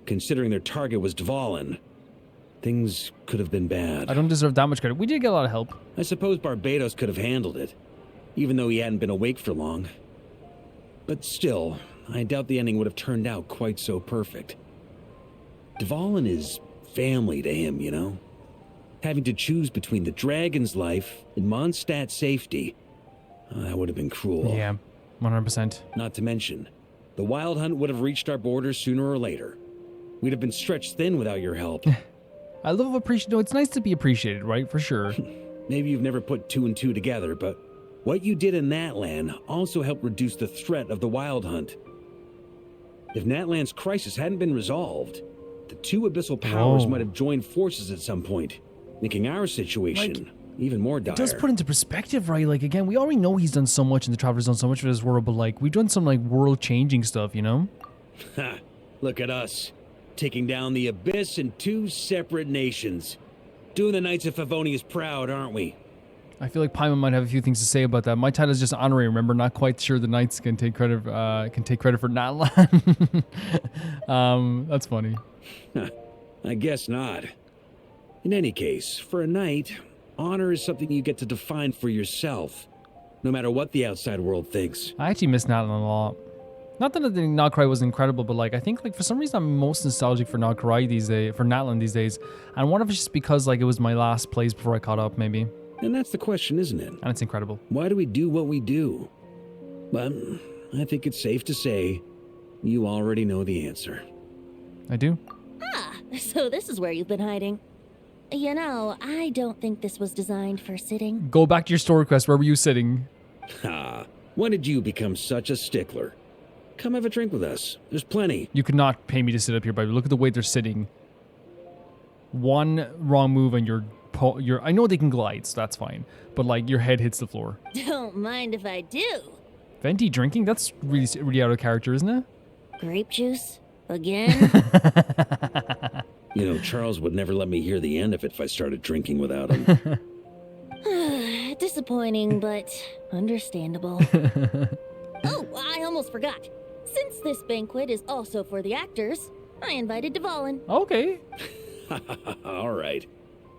Speaker 8: Considering their target was Dvalin, things could have been bad.
Speaker 1: I don't deserve that much credit. We did get a lot of help.
Speaker 8: I suppose Barbados could have handled it, even though he hadn't been awake for long. But still, I doubt the ending would have turned out quite so perfect. Dvalin is family to him, you know? Having to choose between the dragon's life and Mondstad's safety, that would have been cruel.
Speaker 1: Yeah, 100%.
Speaker 8: Not to mention, the Wild Hunt would have reached our borders sooner or later. We'd have been stretched thin without your help.
Speaker 1: I love appreciation. No, it's nice to be appreciated, right? For sure.
Speaker 8: Maybe you've never put two and two together, but what you did in Natlan also helped reduce the threat of the Wild Hunt. If Natlan's crisis hadn't been resolved, the two abyssal powers might have joined forces at some point, making our situation even more dire.
Speaker 1: It does put into perspective, right? Like, again, we already know he's done so much and the Traveler's done so much for this world, but, like, we've done some, like, world-changing stuff, you know?
Speaker 8: Ha! Look at us, taking down the Abyss in two separate nations. Doing the Knights of Favonius proud, aren't we?
Speaker 1: I feel like Paimon might have a few things to say about that. My title is just honorary, remember? Not quite sure the Knights can take credit for Natlan. That's funny.
Speaker 8: I guess not. In any case, for a knight, honor is something you get to define for yourself, no matter what the outside world thinks.
Speaker 1: I actually miss Natlan a lot. Not that I think Nod Cry was incredible, but, like, I think, like, for some reason I'm most nostalgic for Nod Cry these days, for Natlan these days. And one of it's just because, like, it was my last plays before I caught up, maybe.
Speaker 8: And that's the question, isn't it?
Speaker 1: And it's incredible.
Speaker 8: Why do we do what we do? But I think it's safe to say you already know the answer.
Speaker 1: I do.
Speaker 6: So this is where you've been hiding. You know, I don't think this was designed for sitting.
Speaker 1: Go back to your story quest. Where were you sitting?
Speaker 8: When did you become such a stickler? Come have a drink with us. There's plenty.
Speaker 1: You could not pay me to sit up here, but look at the way they're sitting. One wrong move and your I know they can glide, so that's fine. But like your head hits the floor.
Speaker 6: Don't mind if I do.
Speaker 1: Venti drinking? That's really out of character, isn't it?
Speaker 6: Grape juice? Again?
Speaker 8: You know, Charles would never let me hear the end of it if I started drinking without him.
Speaker 6: Disappointing, but understandable. Oh, I almost forgot. Since this banquet is also for the actors, I invited Dvalin.
Speaker 1: Okay.
Speaker 8: All right.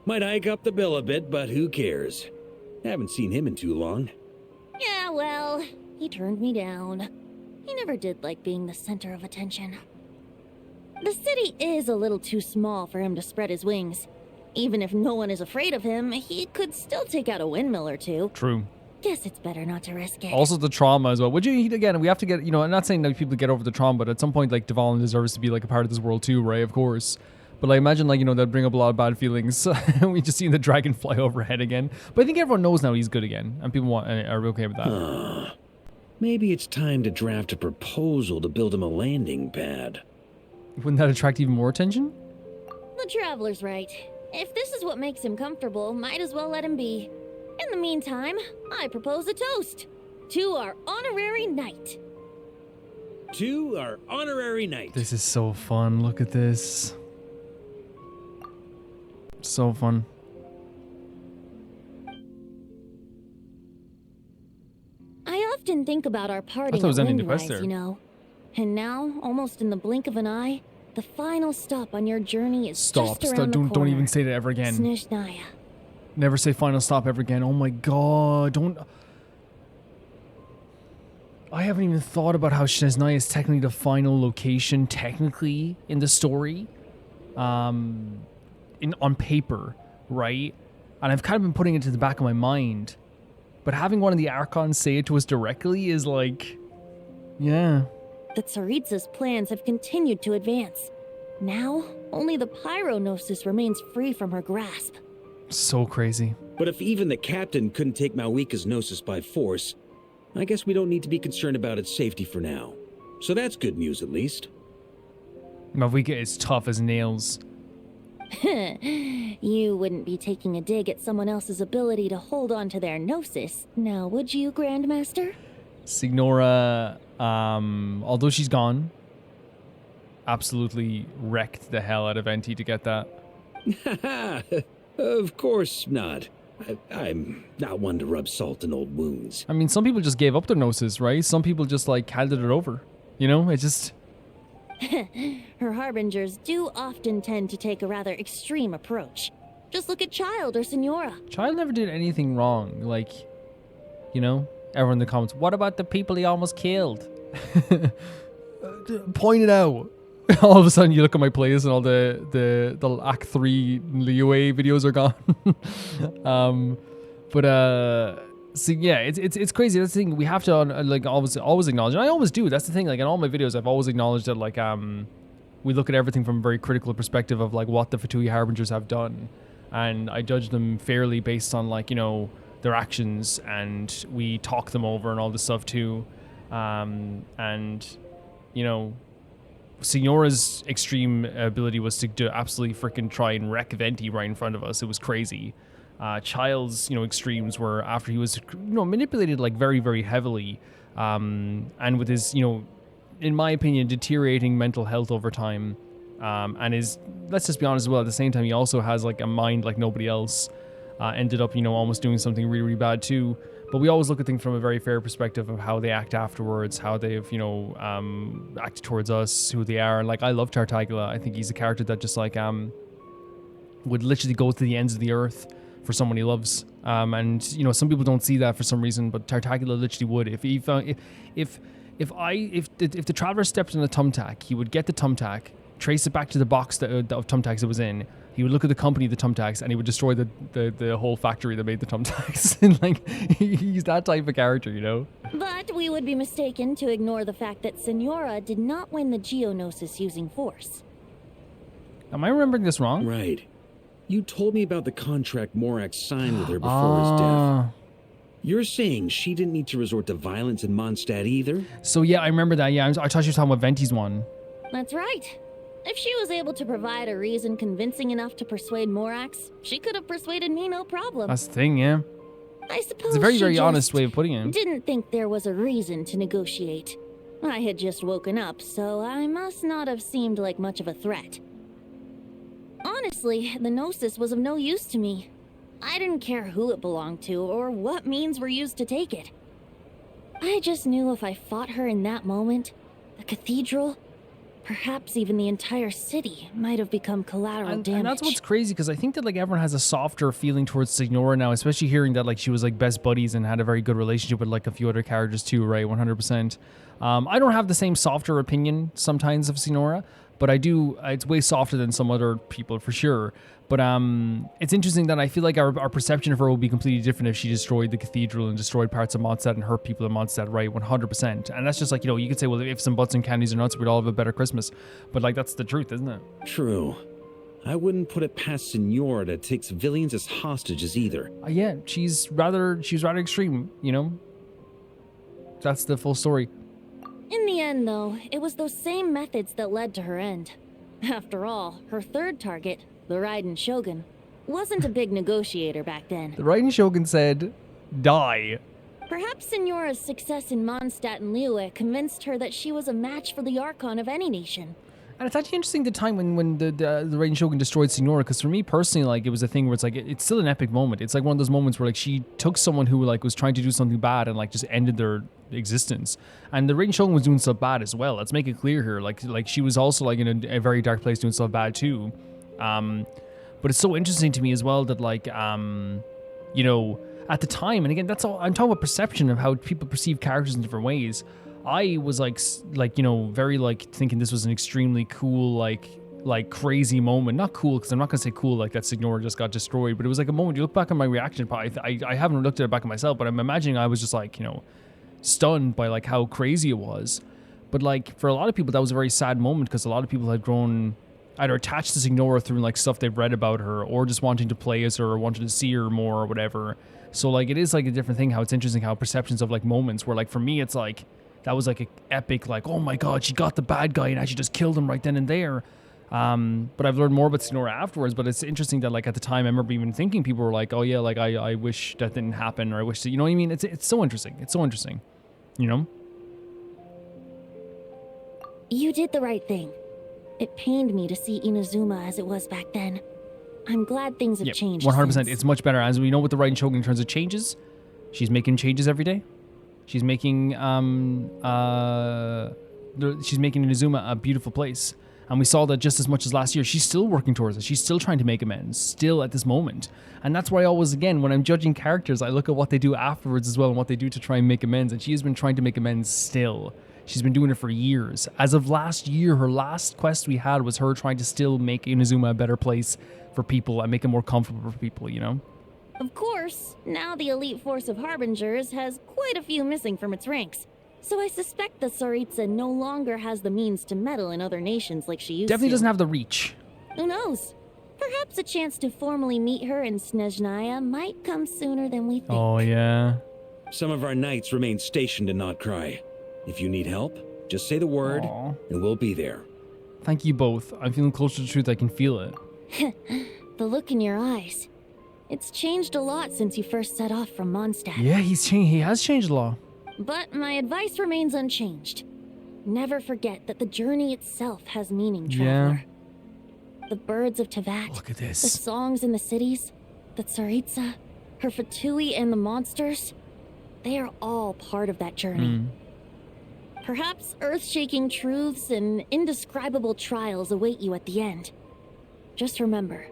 Speaker 8: Might hike up the bill a bit, but who cares? Haven't seen him in too long.
Speaker 6: Yeah, well, he turned me down. He never did like being the center of attention. The city is a little too small for him to spread his wings. Even if no one is afraid of him, he could still take out a windmill or two.
Speaker 1: True.
Speaker 6: Guess it's better not to risk it.
Speaker 1: Also the trauma as well. Would you, again, we have to get, you know, I'm not saying that people get over the trauma, but at some point, like, Dvalin deserves to be, like, a part of this world too, right? Of course. But, like, imagine, like, you know, that'd bring up a lot of bad feelings. We just seen the dragon fly overhead again. But I think everyone knows now he's good again. And people are okay with that.
Speaker 8: Maybe it's time to draft a proposal to build him a landing pad.
Speaker 1: Wouldn't that attract even more attention?
Speaker 6: The Traveler's right. If this is what makes him comfortable, might as well let him be. In the meantime, I propose a toast to our honorary knight.
Speaker 8: To our honorary knight.
Speaker 1: This is so fun. Look at this. So fun.
Speaker 6: I often think about our parting
Speaker 1: I thought it was
Speaker 6: at
Speaker 1: ending the quest
Speaker 6: Windwise,
Speaker 1: there.
Speaker 6: you know. And now, almost in the blink of an eye, the final stop on your journey is just around the corner.
Speaker 1: Don't even say that ever again.
Speaker 6: Snezhnaya.
Speaker 1: Never say final stop ever again. Oh my god, don't... I haven't even thought about how Snezhnaya is technically the final location, technically, in the story. On paper, right? And I've kind of been putting it to the back of my mind. But having one of the Archons say it to us directly is like... Yeah.
Speaker 6: The Tsaritsa's plans have continued to advance. Now, only the Pyronosis remains free from her grasp.
Speaker 1: So crazy.
Speaker 8: But if even the captain couldn't take Malwika's Gnosis by force, I guess we don't need to be concerned about its safety for now. So that's good news, at least.
Speaker 1: Malwika is tough as nails.
Speaker 6: You wouldn't be taking a dig at someone else's ability to hold on to their Gnosis, now would you, Grandmaster?
Speaker 1: Signora, although she's gone, absolutely wrecked the hell out of Venti to get that.
Speaker 8: Of course not. I'm not one to rub salt in old wounds.
Speaker 1: I mean, some people just gave up their Gnosis, right? Some people just, like, handed it over. You know, it just...
Speaker 6: Her harbingers do often tend to take a rather extreme approach. Just look at Child or Signora.
Speaker 1: Child never did anything wrong. Like, you know, everyone in the comments, what about the people he almost killed? Point it out. All of a sudden you look at my playlist and all the Act 3 Liyue videos are gone. So yeah, it's crazy. That's the thing. We have to like always acknowledge, and I always do. That's the thing. Like in all my videos, I've always acknowledged that like we look at everything from a very critical perspective of like what the Fatui Harbingers have done, and I judge them fairly based on like, you know, their actions, and we talk them over and all this stuff too, and you know, Signora's extreme ability was to absolutely freaking try and wreck Venti right in front of us. It was crazy. Child's, you know, extremes were after he was, you know, manipulated like very, very heavily, and with his, you know, in my opinion, deteriorating mental health over time, and his, let's just be honest as well, at the same time, he also has like a mind like nobody else, ended up, you know, almost doing something really, really bad too. But we always look at things from a very fair perspective of how they act afterwards, how they've, you know, acted towards us, who they are. And like, I love Tartaglia. I think he's a character that just like, would literally go to the ends of the earth for someone he loves, and you know, some people don't see that for some reason, but Tartaglia literally would. If he found, if the Traveler stepped in a thumbtack, he would get the thumbtack, trace it back to the box of thumbtacks it was in. He would look at the company of the thumbtacks, and he would destroy the whole factory that made the thumbtacks. And like, he's that type of character, you know.
Speaker 6: But we would be mistaken to ignore the fact that Signora did not win the Geonosis using force.
Speaker 1: Am I remembering this wrong?
Speaker 8: Right. You told me about the contract Morak signed with her before his death. You're saying she didn't need to resort to violence in Mondstad either?
Speaker 1: So yeah, I remember that. Yeah, I thought you were talking about Venti's one.
Speaker 6: That's right. If she was able to provide a reason convincing enough to persuade Morax, she could have persuaded me no problem.
Speaker 1: That's the thing, yeah.
Speaker 6: I suppose
Speaker 1: It's a very,
Speaker 6: she
Speaker 1: very
Speaker 6: just
Speaker 1: honest way of putting it.
Speaker 6: didn't think there was a reason to negotiate. I had just woken up, so I must not have seemed like much of a threat. Honestly, the Gnosis was of no use to me. I didn't care who it belonged to or what means were used to take it. I just knew if I fought her in that moment, the cathedral, perhaps even the entire city, might have become collateral damage.
Speaker 1: And that's what's crazy, because I think that like everyone has a softer feeling towards Signora now, especially hearing that like she was like best buddies and had a very good relationship with like a few other characters too, right? 100%. I don't have the same softer opinion sometimes of Signora, but I do. It's way softer than some other people for sure. But it's interesting that I feel like our perception of her will be completely different if she destroyed the cathedral and destroyed parts of Mondstad and hurt people in Mondstad, right? 100%. And that's just like, you know, you could say, well, if some butts and candies are nuts, we'd all have a better Christmas. But like, that's the truth, isn't it?
Speaker 8: True. I wouldn't put it past Signora to take civilians as hostages either.
Speaker 1: Yeah, she's rather extreme, you know? That's the full story.
Speaker 6: In the end, though, it was those same methods that led to her end. After all, her third target, the Raiden Shogun, wasn't a big negotiator back then.
Speaker 1: The Raiden Shogun said, die.
Speaker 6: Perhaps Signora's success in Mondstadt and Liyue convinced her that she was a match for the Archon of any nation.
Speaker 1: And it's actually interesting the time when the Raiden Shogun destroyed Signora, because for me personally, like, it was a thing where it's like, it's still an epic moment. It's like one of those moments where like she took someone who like was trying to do something bad and like just ended their existence. And the Raiden Shogun was doing stuff bad as well. Let's make it clear here. Like she was also like in a very dark place doing stuff bad too. But it's so interesting to me as well that like, you know, at the time, and again, that's all, I'm talking about perception of how people perceive characters in different ways. I was like, you know, very like thinking this was an extremely cool, like crazy moment. Not cool, because I'm not gonna say cool like that Signora just got destroyed, but it was like a moment. You look back on my reaction, I haven't looked at it back at myself, but I'm imagining I was just like, you know, stunned by like how crazy it was. But like for a lot of people, that was a very sad moment, because a lot of people had grown either attached to Signora through like stuff they've read about her, or just wanting to play as her, or wanting to see her more, or whatever. So like it is like a different thing. How it's interesting how perceptions of like moments where like for me it's like, that was like an epic, like, oh my god, she got the bad guy and actually just killed him right then and there. But I've learned more about Signora afterwards. But it's interesting that like at the time, I remember even thinking people were like, oh yeah, like I wish that didn't happen, or I wish that, you know what I mean? It's so interesting. It's so interesting, you know?
Speaker 6: You did the right thing. It pained me to see Inazuma as it was back then. I'm glad things have changed
Speaker 1: 100%.
Speaker 6: since.
Speaker 1: It's much better. As we know with the Raiden Shogun in terms of changes, she's making changes every day. She's making Inazuma a beautiful place. And we saw that just as much as last year. She's still working towards it. She's still trying to make amends, still at this moment. And that's why I always, again, when I'm judging characters, I look at what they do afterwards as well and what they do to try and make amends. And she has been trying to make amends still. She's been doing it for years. As of last year, her last quest we had was her trying to still make Inazuma a better place for people and make it more comfortable for people, you know?
Speaker 6: Of course, now the elite force of Harbingers has quite a few missing from its ranks. So I suspect that Tsaritsa no longer has the means to meddle in other nations like she used to.
Speaker 1: Definitely doesn't have the reach.
Speaker 6: Who knows? Perhaps a chance to formally meet her in Snezhnaya might come sooner than we think.
Speaker 1: Oh, yeah.
Speaker 8: Some of our knights remain stationed in Notcry. If you need help, just say the word, and we'll be there.
Speaker 1: Thank you both. I'm feeling closer to the truth. I can feel it.
Speaker 6: The look in your eyes. It's changed a lot since you first set off from Mondstad.
Speaker 1: Yeah, he has changed a lot.
Speaker 6: But my advice remains unchanged. Never forget that the journey itself has meaning, traveler. Yeah. The birds of Tevat.
Speaker 1: Look at this.
Speaker 6: The songs in the cities, the Tsaritsa, her Fatui, and the monsters. They are all part of that journey. Perhaps earth-shaking truths and indescribable trials await you at the end. Just remember,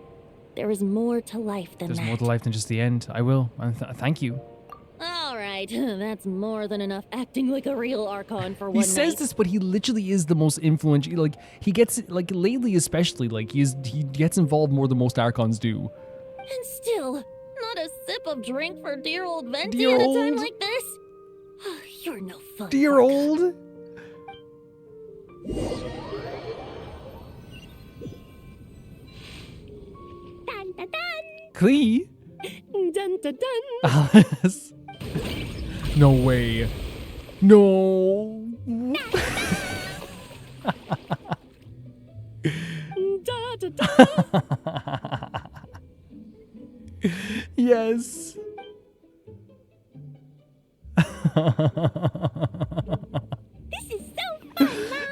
Speaker 6: there is more to life than that.
Speaker 1: There's more to life than just the end. I will. Thank you.
Speaker 6: All right, that's more than enough acting like a real Archon for one night.
Speaker 1: He says this, but he literally is the most influential. Like, he gets, like, lately especially, like, he gets involved more than most Archons do.
Speaker 6: And still, not a sip of drink for dear old Venti at a time like this? You're no fun,
Speaker 1: Dear
Speaker 6: Varka.
Speaker 1: old?
Speaker 2: Dun, dun, dun.
Speaker 1: Klee?
Speaker 3: Dun dun dun.
Speaker 1: Alice. No way. No.
Speaker 3: Da, da, da.
Speaker 1: Yes.
Speaker 2: This is so fun, Mom.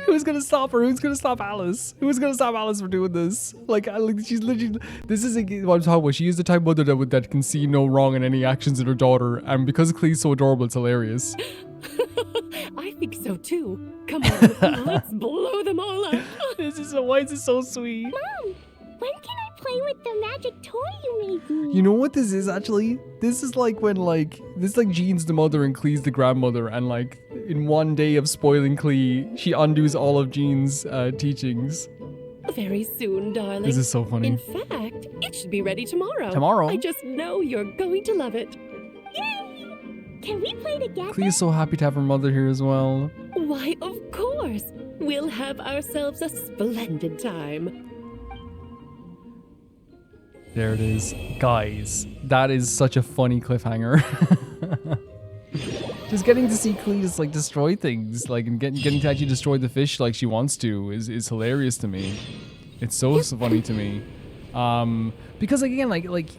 Speaker 1: Who's gonna stop her? Who's gonna stop Alice? Who's gonna stop Alice from doing this? Like she's literally. This is what I'm talking about. She is the type of mother that can see no wrong in any actions in her daughter, and because Klee's so adorable, it's hilarious.
Speaker 3: I think so too. Come on, let's blow them all up.
Speaker 1: Why is this so sweet?
Speaker 2: Mom, when can I play with the magic toy you made me?
Speaker 1: You know what this is actually? This is like when this is like Jean's the mother and Klee's the grandmother, and like in one day of spoiling Klee, she undoes all of Jean's teachings.
Speaker 3: Very soon, darling.
Speaker 1: This is so funny.
Speaker 3: In fact, it should be ready tomorrow.
Speaker 1: Tomorrow?
Speaker 3: I just know you're going to love it.
Speaker 2: Yay! Can we play together?
Speaker 1: Klee is so happy to have her mother here as well.
Speaker 3: Why, of course. We'll have ourselves a splendid time.
Speaker 1: There it is. Guys, that is such a funny cliffhanger. Just getting to see Klee just like destroy things, like, and getting to actually destroy the fish like she wants to is hilarious to me. It's so funny to me. Because again, like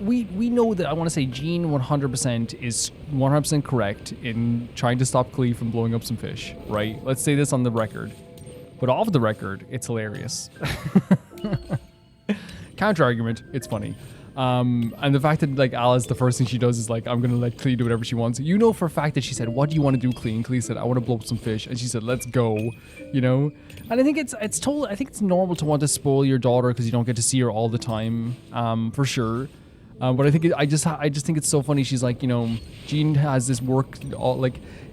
Speaker 1: we know that I want to say Jean 100% is 100% correct in trying to stop Klee from blowing up some fish, right? Let's say this on the record. But off the record, it's hilarious. Counter argument, it's funny. And the fact that like Alice, the first thing she does is like, I'm gonna let Klee do whatever she wants. You know for a fact that she said, what do you want to do, Klee? And Klee said, I want to blow up some fish. And she said, let's go, you know? And I think I think it's normal to want to spoil your daughter because you don't get to see her all the time, for sure. But I think I just think it's so funny. She's like, you know, Jean has this work,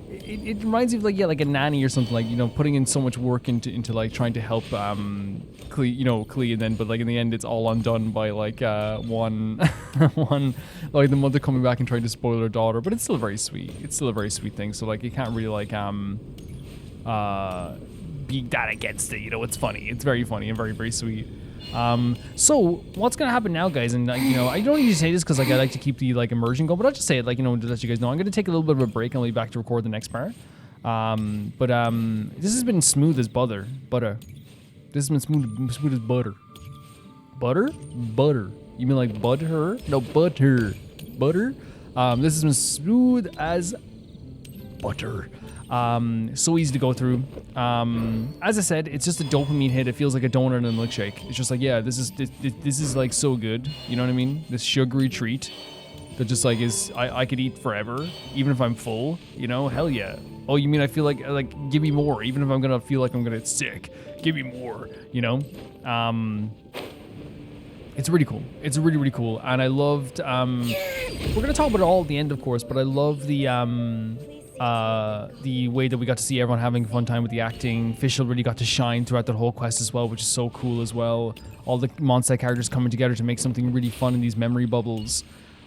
Speaker 1: it reminds me of like a nanny or something, like, you know, putting in so much work into like trying to help Klee, and then but like in the end it's all undone by like one like the mother coming back and trying to spoil her daughter. But it's still very sweet. It's still a very sweet thing. So like you can't really like be that against it. You know, it's funny. It's very funny and very, very sweet. So what's gonna happen now, guys? And you know, I don't need to say this because like I like to keep the like immersion going, but I'll just say it, like, you know, to let you guys know I'm gonna take a little bit of a break and I'll be back to record the next part. This has been smooth as butter. This has been smooth as butter. Butter. You mean like butter? No, butter. This has been smooth as butter. So easy to go through. As I said, it's just a dopamine hit. It feels like a donut and a milkshake. It's just like, yeah, this is like so good. You know what I mean? This sugary treat that just like is I could eat forever, even if I'm full. You know, hell yeah. Oh, you mean I feel like give me more, even if I'm gonna feel like I'm gonna get sick. Give me more. You know. It's really cool. It's really, really cool. And I loved, we're going to talk about it all at the end, of course, but I love the way that we got to see everyone having a fun time with the acting. Fischl really got to shine throughout the whole quest as well, which is so cool as well. All the Mondstad characters coming together to make something really fun in these memory bubbles.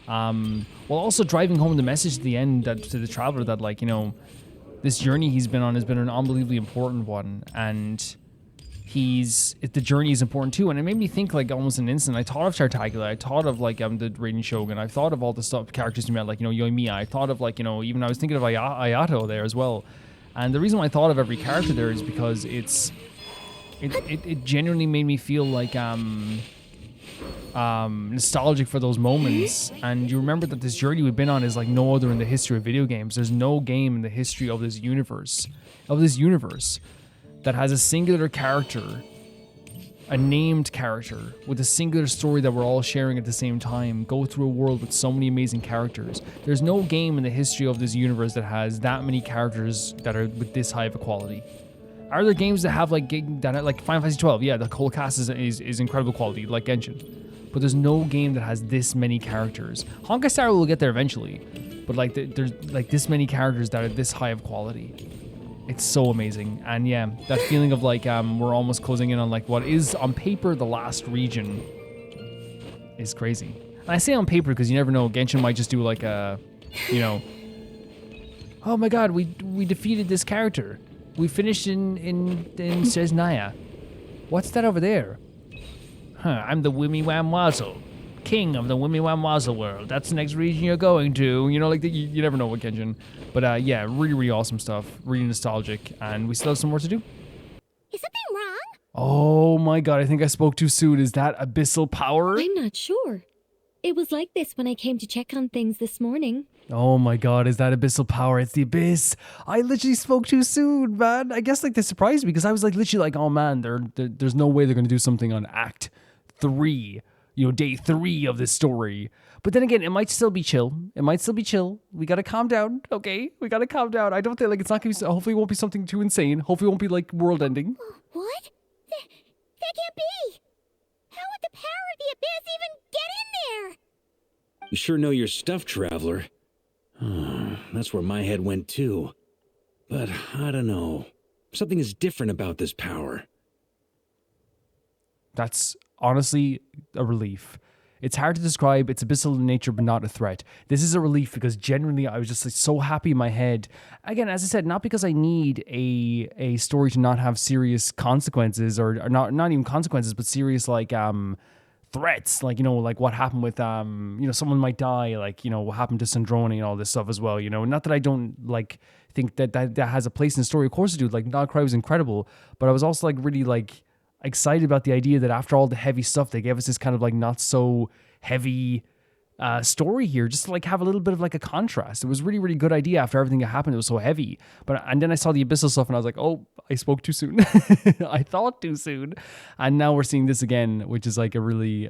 Speaker 1: While also driving home the message at the end to the traveler that, like, you know, this journey he's been on has been an unbelievably important one. And the journey is important too, and it made me think like almost an instant. I thought of Tartaglia, I thought of like the Raiden Shogun, I thought of all the characters you met, like, you know, Yoimiya. I thought of like, you know, even I was thinking of Ayato there as well. And the reason why I thought of every character there is because it genuinely made me feel like nostalgic for those moments. And you remember that this journey we've been on is like no other in the history of video games. There's no game in the history of this universe that has a singular character, a named character, with a singular story that we're all sharing at the same time, go through a world with so many amazing characters. There's no game in the history of this universe that has that many characters that are with this high of a quality. Are there games that have like Final Fantasy 12? Yeah, the whole cast is incredible quality, like Genshin. But there's no game that has this many characters. Honkai Star will get there eventually, but like there's like this many characters that are this high of quality. It's so amazing. And yeah, that feeling of like we're almost closing in on like what is on paper the last region is crazy. And I say on paper because you never know, Genshin might just do like a, you know, oh my god, we defeated this character. We finished in Sesnaya. What's that over there? Huh, I'm the Wimmy Wam Wazzle. king of the Wimmy-Wam-Wazzle world. That's the next region you're going to. You know, like, you never know with Genshin. But yeah, really, really awesome stuff. Really nostalgic. And we still have some more to do.
Speaker 2: Is something wrong?
Speaker 1: Oh my god, I think I spoke too soon. Is that abyssal power?
Speaker 7: I'm not sure. It was like this when I came to check on things this morning.
Speaker 1: Oh my god, is that abyssal power? It's the abyss. I literally spoke too soon, man. I guess like they surprised me because I was like literally like, oh man, there's no way they're going to do something on Act 3, you know, day 3 of this story. But then again, it might still be chill. It might still be chill. We got to calm down, okay? We got to calm down. I don't think like it's not going to be, hopefully it won't be something too insane. Hopefully it won't be like world ending.
Speaker 2: What? That can't be! How would the power of the abyss even get in there?
Speaker 8: You sure know your stuff, Traveler. That's where my head went too. But I don't know. Something is different about this power.
Speaker 1: That's honestly a relief. It's hard to describe. It's abyssal in nature, but not a threat. This is a relief because genuinely I was just like so happy in my head. Again, as I said, not because I need a story to not have serious consequences or not even consequences, but serious like threats, like, you know, like what happened with you know, someone might die, like, you know, what happened to Sandrone and all this stuff as well, you know. Not that I don't like think that has a place in the story, of course it do. Like, Nodcry was incredible, but I was also like really like excited about the idea that after all the heavy stuff, they gave us this kind of like not so heavy story here, just to like have a little bit of like a contrast. It was really, really good idea after everything that happened. It was so heavy. And then I saw the abyssal stuff and I was like, oh, I spoke too soon. I thought too soon. And now we're seeing this again, which is like a really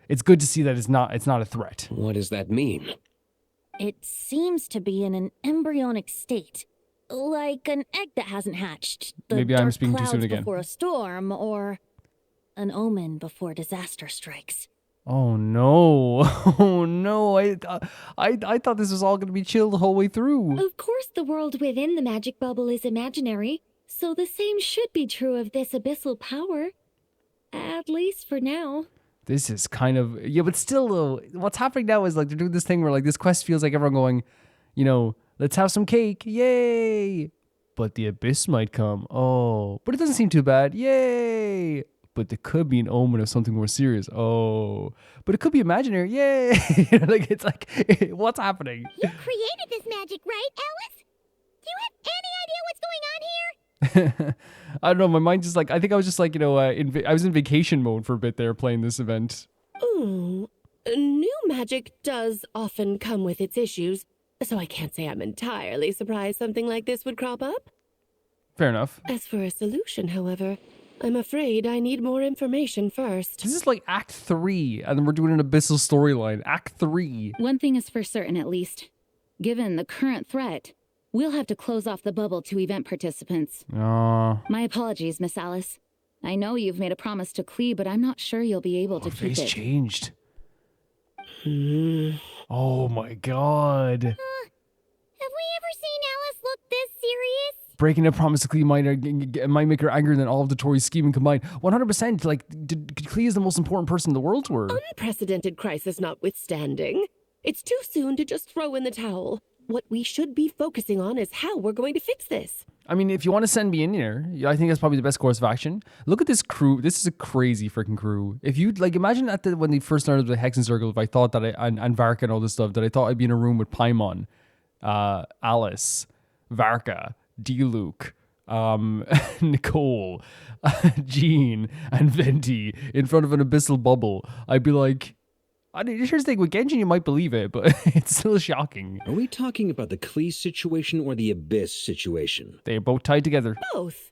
Speaker 1: it's good to see that it's not a threat.
Speaker 10: What does that mean?
Speaker 6: It seems to be in an embryonic state. Like an egg that hasn't hatched. The
Speaker 1: Maybe I'm
Speaker 6: dark
Speaker 1: speaking too
Speaker 6: clouds
Speaker 1: soon again.
Speaker 6: before a storm, or an omen before disaster strikes.
Speaker 1: Oh no. Oh no. I thought this was all going to be chill the whole way through.
Speaker 7: Of course the world within the magic bubble is imaginary, so the same should be true of this abyssal power. At least for now.
Speaker 1: This is kind of, yeah, but still though, what's happening now is like they're doing this thing where like this quest feels like everyone going, you know, let's have some cake, yay! But the abyss might come, oh. But it doesn't seem too bad, yay! But there could be an omen of something more serious, oh. But it could be imaginary, yay! Like, it's like, what's happening?
Speaker 2: You created this magic, right, Alice? Do you have any idea what's going on here?
Speaker 1: I don't know, my mind just like, I think I was just like, you know, I was in vacation mode for a bit there playing this event.
Speaker 3: Ooh, new magic does often come with its issues, so I can't say I'm entirely surprised something like this would crop up.
Speaker 1: Fair enough.
Speaker 3: As for a solution, however, I'm afraid I need more information first.
Speaker 1: This is like Act 3, and then we're doing an abyssal storyline. Act 3.
Speaker 9: One thing is for certain, at least. Given the current threat, we'll have to close off the bubble to event participants. My apologies, Miss Alice. I know you've made a promise to Klee, but I'm not sure you'll be able to keep
Speaker 1: face
Speaker 9: it.
Speaker 1: Changed. Oh my god.
Speaker 2: Have we ever seen Alice look this serious?
Speaker 1: Breaking a promise to Klee might make her angrier than all of the Tories scheming combined. 100%. Like, Klee is the most important person in the world to her.
Speaker 3: Unprecedented crisis notwithstanding, it's too soon to just throw in the towel. What we should be focusing on is how we're going to fix this.
Speaker 1: I mean, if you want to send me in here, I think that's probably the best course of action. Look at this crew. This is a crazy freaking crew. If you like, imagine when they first started the Hexen Circle, if I thought that and Varka and all this stuff, that I thought I'd be in a room with Paimon, Alice, Varka, D-Luke, Nicole, Jean, and Venti in front of an abyssal bubble, I'd be like, I mean, here's the thing, with Genshin you might believe it, but it's still shocking.
Speaker 8: Are we talking about the Klee situation or the Abyss situation?
Speaker 1: They're both tied together.
Speaker 3: Both.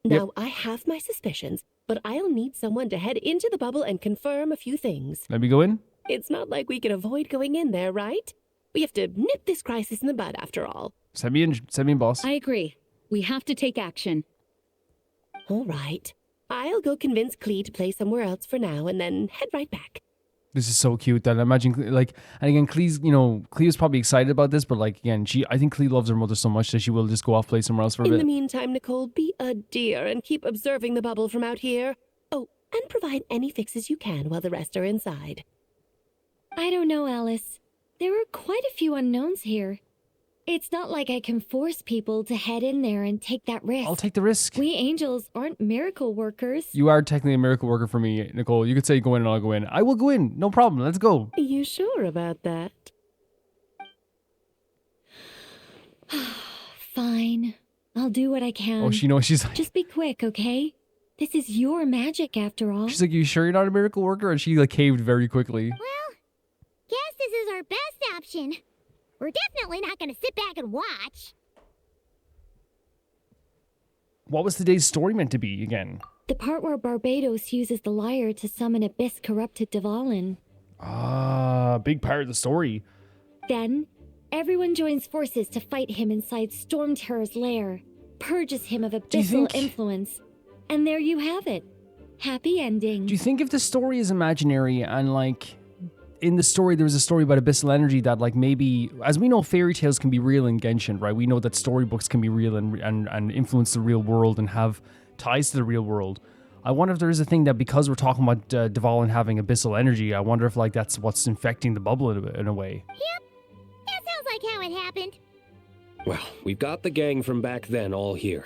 Speaker 3: Now, I have my suspicions, but I'll need someone to head into the bubble and confirm a few things.
Speaker 1: Let me go in?
Speaker 3: It's not like we can avoid going in there, right? We have to nip this crisis in the bud, after all.
Speaker 1: Send me in, boss.
Speaker 9: I agree. We have to take action.
Speaker 3: All right. I'll go convince Klee to play somewhere else for now and then head right back.
Speaker 1: This is so cute that I imagine, like, and again, Klee is probably excited about this, but like, again, I think Klee loves her mother so much that she will just go off play somewhere else for a bit.
Speaker 3: In the meantime, Nicole, be a dear and keep observing the bubble from out here. Oh, and provide any fixes you can while the rest are inside.
Speaker 7: I don't know, Alice. There are quite a few unknowns here. It's not like I can force people to head in there and take that risk.
Speaker 1: I'll take the risk.
Speaker 7: We angels aren't miracle workers.
Speaker 1: You are technically a miracle worker for me, Nicole. You could say go in and I'll go in. I will go in. No problem. Let's go.
Speaker 3: Are you sure about that?
Speaker 7: Fine. I'll do what I can.
Speaker 1: Oh, she knows. She's like,
Speaker 7: Just be quick, okay? This is your magic after all.
Speaker 1: she's like, you sure you're not a miracle worker? And she like caved very quickly.
Speaker 2: Well, guess this is our best option. We're definitely not gonna sit back and watch.
Speaker 1: What was today's story meant to be again?
Speaker 7: The part where Barbados uses the lyre to summon abyss-corrupted Dvalin.
Speaker 1: Ah, big part of the story.
Speaker 7: Then, everyone joins forces to fight him inside Storm Terror's lair, purges him of abyssal influence, and there you have it. Happy ending.
Speaker 1: Do you think if the story is imaginary and like in the story there was a story about abyssal energy that like maybe, as we know, fairy tales can be real in Genshin, right? We know that storybooks can be real and influence the real world and have ties to the real world. I wonder if there is a thing that because we're talking about Dvalin having abyssal energy, I wonder if like that's what's infecting the bubble in a way.
Speaker 2: Yep, that sounds like how it happened.
Speaker 10: Well, we've got the gang from back then all here.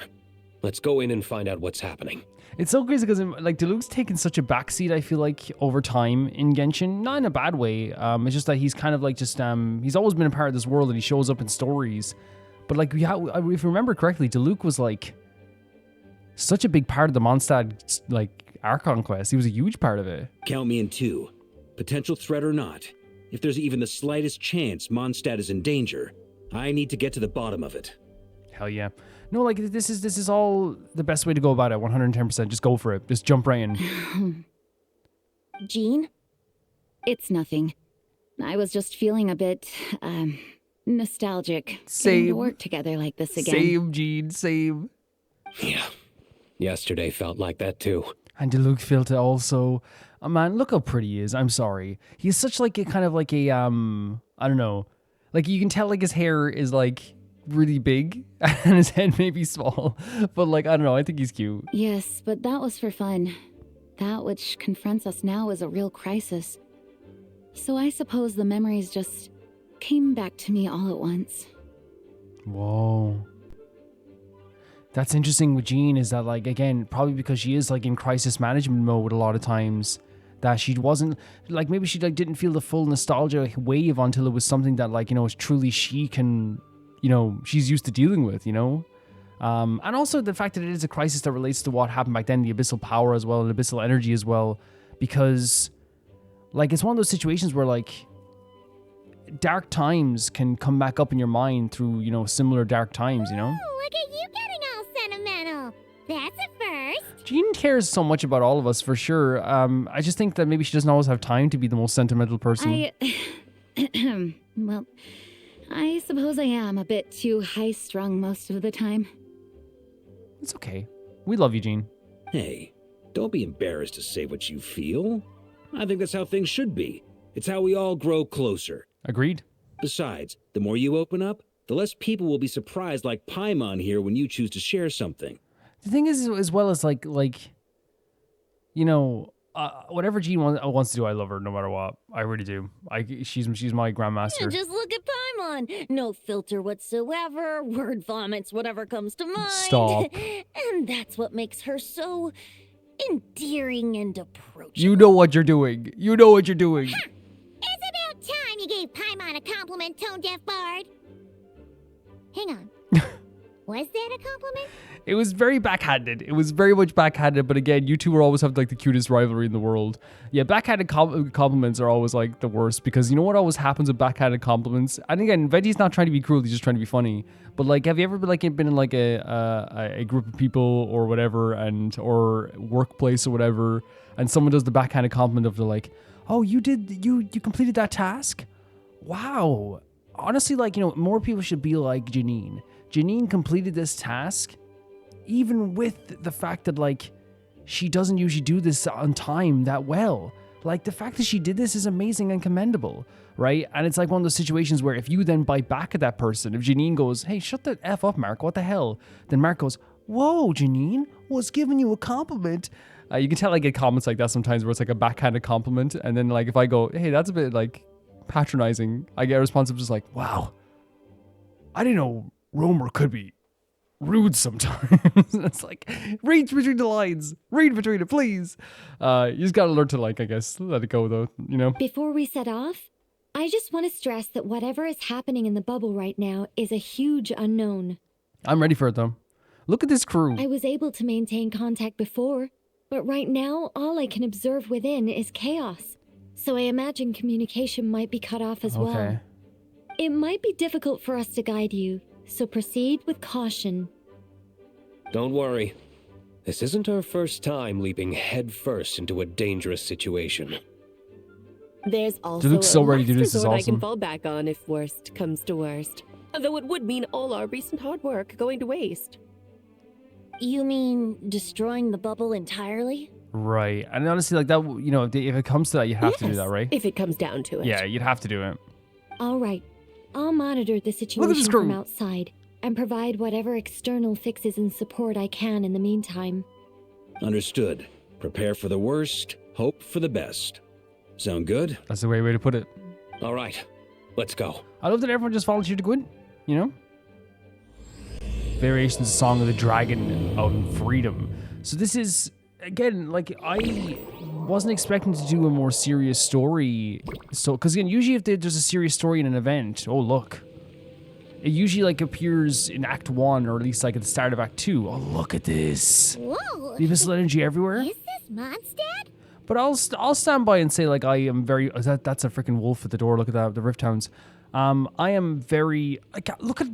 Speaker 10: Let's go in and find out what's happening.
Speaker 1: It's so crazy because like Diluc's taken such a backseat, I feel like, over time in Genshin. Not in a bad way. It's just that he's kind of like just he's always been a part of this world and he shows up in stories. But like if you remember correctly, Diluc was like such a big part of the Mondstad like Archon quest. He was a huge part of it.
Speaker 8: Count me in two. Potential threat or not. If there's even the slightest chance Mondstad is in danger, I need to get to the bottom of it.
Speaker 1: Hell yeah. No, like this is all the best way to go about it. 110%. Just go for it. Just jump right in.
Speaker 6: Jean?
Speaker 9: It's nothing. I was just feeling a bit, nostalgic. Getting
Speaker 1: Same.
Speaker 9: to work together like this again.
Speaker 1: Same, Gene. Same.
Speaker 10: Yeah. Yesterday felt like that too.
Speaker 1: And Diluc felt it also. Oh, man, look how pretty he is. I'm sorry. He's such like a kind of like a I don't know. Like you can tell like his hair is like really big and his head may be small, but like I don't know, I think he's cute.
Speaker 9: Yes, but that was for fun. That which confronts us now is a real crisis. So I suppose the memories just came back to me all at once.
Speaker 1: Whoa. That's interesting with Jean is that like again, probably because she is like in crisis management mode a lot of times, that she wasn't like maybe she like didn't feel the full nostalgia wave until it was something that like, you know, is truly she can, you know, she's used to dealing with, you know? And also the fact that it is a crisis that relates to what happened back then, the abyssal power as well, and abyssal energy as well, because like it's one of those situations where like dark times can come back up in your mind through, you know, similar dark times, you know?
Speaker 2: Ooh, look at you getting all sentimental. That's a first.
Speaker 1: Jean cares so much about all of us for sure. I just think that maybe she doesn't always have time to be the most sentimental person.
Speaker 9: Well, I suppose I am a bit too high-strung most of the time.
Speaker 1: It's okay. We love you, Jean.
Speaker 8: Hey, don't be embarrassed to say what you feel. I think that's how things should be. It's how we all grow closer.
Speaker 1: Agreed.
Speaker 8: Besides, the more you open up, the less people will be surprised like Paimon here when you choose to share something.
Speaker 1: The thing is, as well as like, you know, whatever Jean wants to do, I love her no matter what. I really do. She's my grandmaster.
Speaker 6: Yeah, just look at Paimon. No filter whatsoever. Word vomits whatever comes to mind.
Speaker 1: Stop.
Speaker 6: And that's what makes her so endearing and approachable.
Speaker 1: You know what you're doing. You know what you're doing.
Speaker 2: Ha! It's about time you gave Paimon a compliment, tone-deaf bard. Hang on. Was that a compliment?
Speaker 1: It was very backhanded. It was very much backhanded, but again, you two will always have like the cutest rivalry in the world. Yeah, backhanded compliments are always like the worst because you know what always happens with backhanded compliments? And again, Veggie's not trying to be cruel, he's just trying to be funny. But like, have you ever been in like a group of people or whatever, or workplace or whatever, and someone does the backhanded compliment of the like, oh, you completed that task? Wow. Honestly, like, you know, more people should be like Janine. Janine completed this task, even with the fact that, like, she doesn't usually do this on time that well. Like, the fact that she did this is amazing and commendable, right? And it's like one of those situations where if you then bite back at that person, if Janine goes, hey, shut the F up, Mark, what the hell? Then Mark goes, whoa, Janine, was giving you a compliment. You can tell I get comments like that sometimes where it's like a backhanded compliment. And then, like, if I go, hey, that's a bit, like, patronizing, I get a response of just like, wow. I didn't know Romer could be rude sometimes. It's like, read between the lines. Read between it, please. You just gotta learn to, like, I guess, let it go, though, you know?
Speaker 7: Before we set off, I just want to stress that whatever is happening in the bubble right now is a huge unknown.
Speaker 1: I'm ready for it, though. Look at this crew.
Speaker 7: I was able to maintain contact before, but right now, all I can observe within is chaos. So I imagine communication might be cut off as well. It might be difficult for us to guide you, so proceed with caution.
Speaker 10: Don't worry. This isn't our first time leaping headfirst into a dangerous situation.
Speaker 3: There's also
Speaker 1: They look so
Speaker 3: a
Speaker 1: ready to do
Speaker 3: last
Speaker 1: this. Is
Speaker 3: resort I
Speaker 1: awesome.
Speaker 3: can fall back on if worst comes to worst. Though it would mean all our recent hard work going to waste.
Speaker 6: You mean destroying the bubble entirely?
Speaker 1: Right. And honestly, like that, you know, if it comes to that, you have to do that, right?
Speaker 3: If it comes down to it.
Speaker 1: Yeah, you'd have to do it.
Speaker 7: All right. I'll monitor the situation from outside and provide whatever external fixes and support I can in the meantime.
Speaker 8: Understood. Prepare for the worst, hope for the best. Sound good?
Speaker 1: That's the way to put it.
Speaker 10: All right, let's go.
Speaker 1: I love that everyone just volunteered to go in, you know? Variations of Song of the Dragon of Freedom. So this is, again, like, I wasn't expecting to do a more serious story. So, because again, usually if there's a serious story in an event, oh look. It usually like appears in Act 1 or at least like at the start of Act 2. Oh, look at this.
Speaker 2: Whoa.
Speaker 1: The abyssal energy everywhere.
Speaker 2: Is this Mondstad?
Speaker 1: But I'll stand by and say, like, I am very... that's a freaking wolf at the door. Look at that, the Rift Hounds. I am very... Like, look at...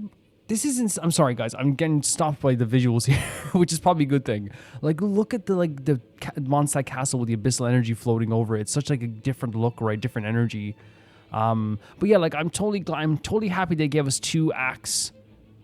Speaker 1: This isn't... I'm sorry, guys. I'm getting stopped by the visuals here, which is probably a good thing. Like, look at the Mondstad Castle with the abyssal energy floating over it. It's such, like, a different look, right? Different energy. But yeah, like, I'm totally happy they gave us 2 acts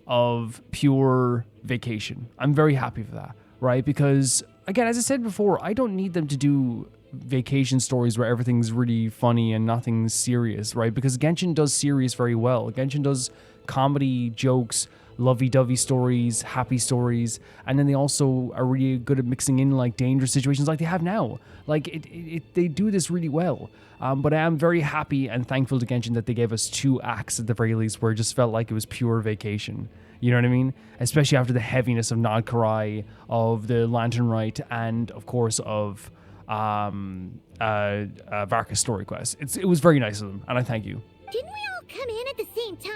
Speaker 1: of pure vacation. I'm very happy for that, right? Because, again, as I said before, I don't need them to do vacation stories where everything's really funny and nothing's serious, right? Because Genshin does serious very well. Genshin does comedy, jokes, lovey-dovey stories, happy stories, and then they also are really good at mixing in like dangerous situations like they have now. Like they do this really well. But I am very happy and thankful to Genshin that they gave us 2 acts at the very least where it just felt like it was pure vacation. You know what I mean? Especially after the heaviness of Nod Karai, of the Lantern Rite, and of course of Varka's story quest. It was very nice of them, and I thank you.
Speaker 2: Didn't we all come in at the same time?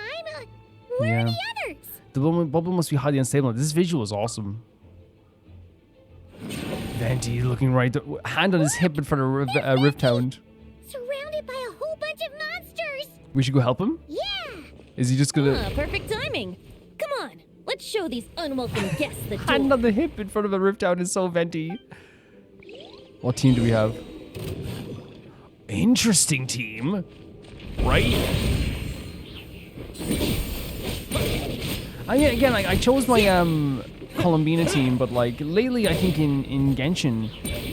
Speaker 2: Where are the others?
Speaker 1: The bubble must be highly unstable. This visual is awesome. Venti looking right, hand on his hip in front of Rift Hound.
Speaker 2: Surrounded by a whole bunch of monsters.
Speaker 1: We should go help him?
Speaker 2: Yeah.
Speaker 1: Is he just gonna...
Speaker 6: Perfect timing. Come on, let's show these unwelcome guests the door.
Speaker 1: Hand on the hip in front of a Rift Hound is so Venti. What team do we have? Interesting team. Right? Again, like, I chose my Columbina team, but like lately I think in Genshin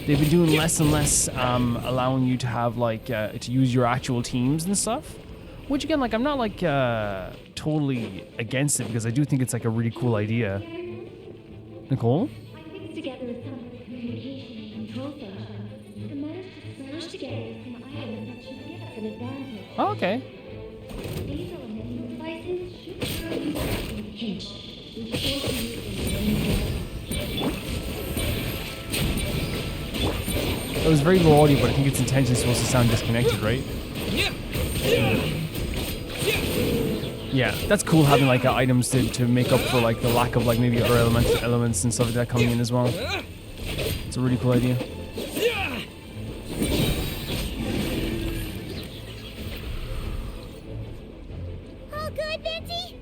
Speaker 1: they've been doing less and less allowing you to have like to use your actual teams and stuff. Which again, like, I'm not like totally against it because I do think it's like a really cool idea. Nicole?
Speaker 7: Together with some communication and control functions, and managed to smash together some items that should give us an advantage.
Speaker 1: Oh, okay.
Speaker 7: These elemental devices should serve you as a hint.
Speaker 1: It was very low audio, but I think its intention is supposed to sound disconnected, right? Yeah, that's cool having like items to make up for like the lack of like maybe other elements and stuff like that coming in as well. It's a really cool idea.
Speaker 2: All good, Venti?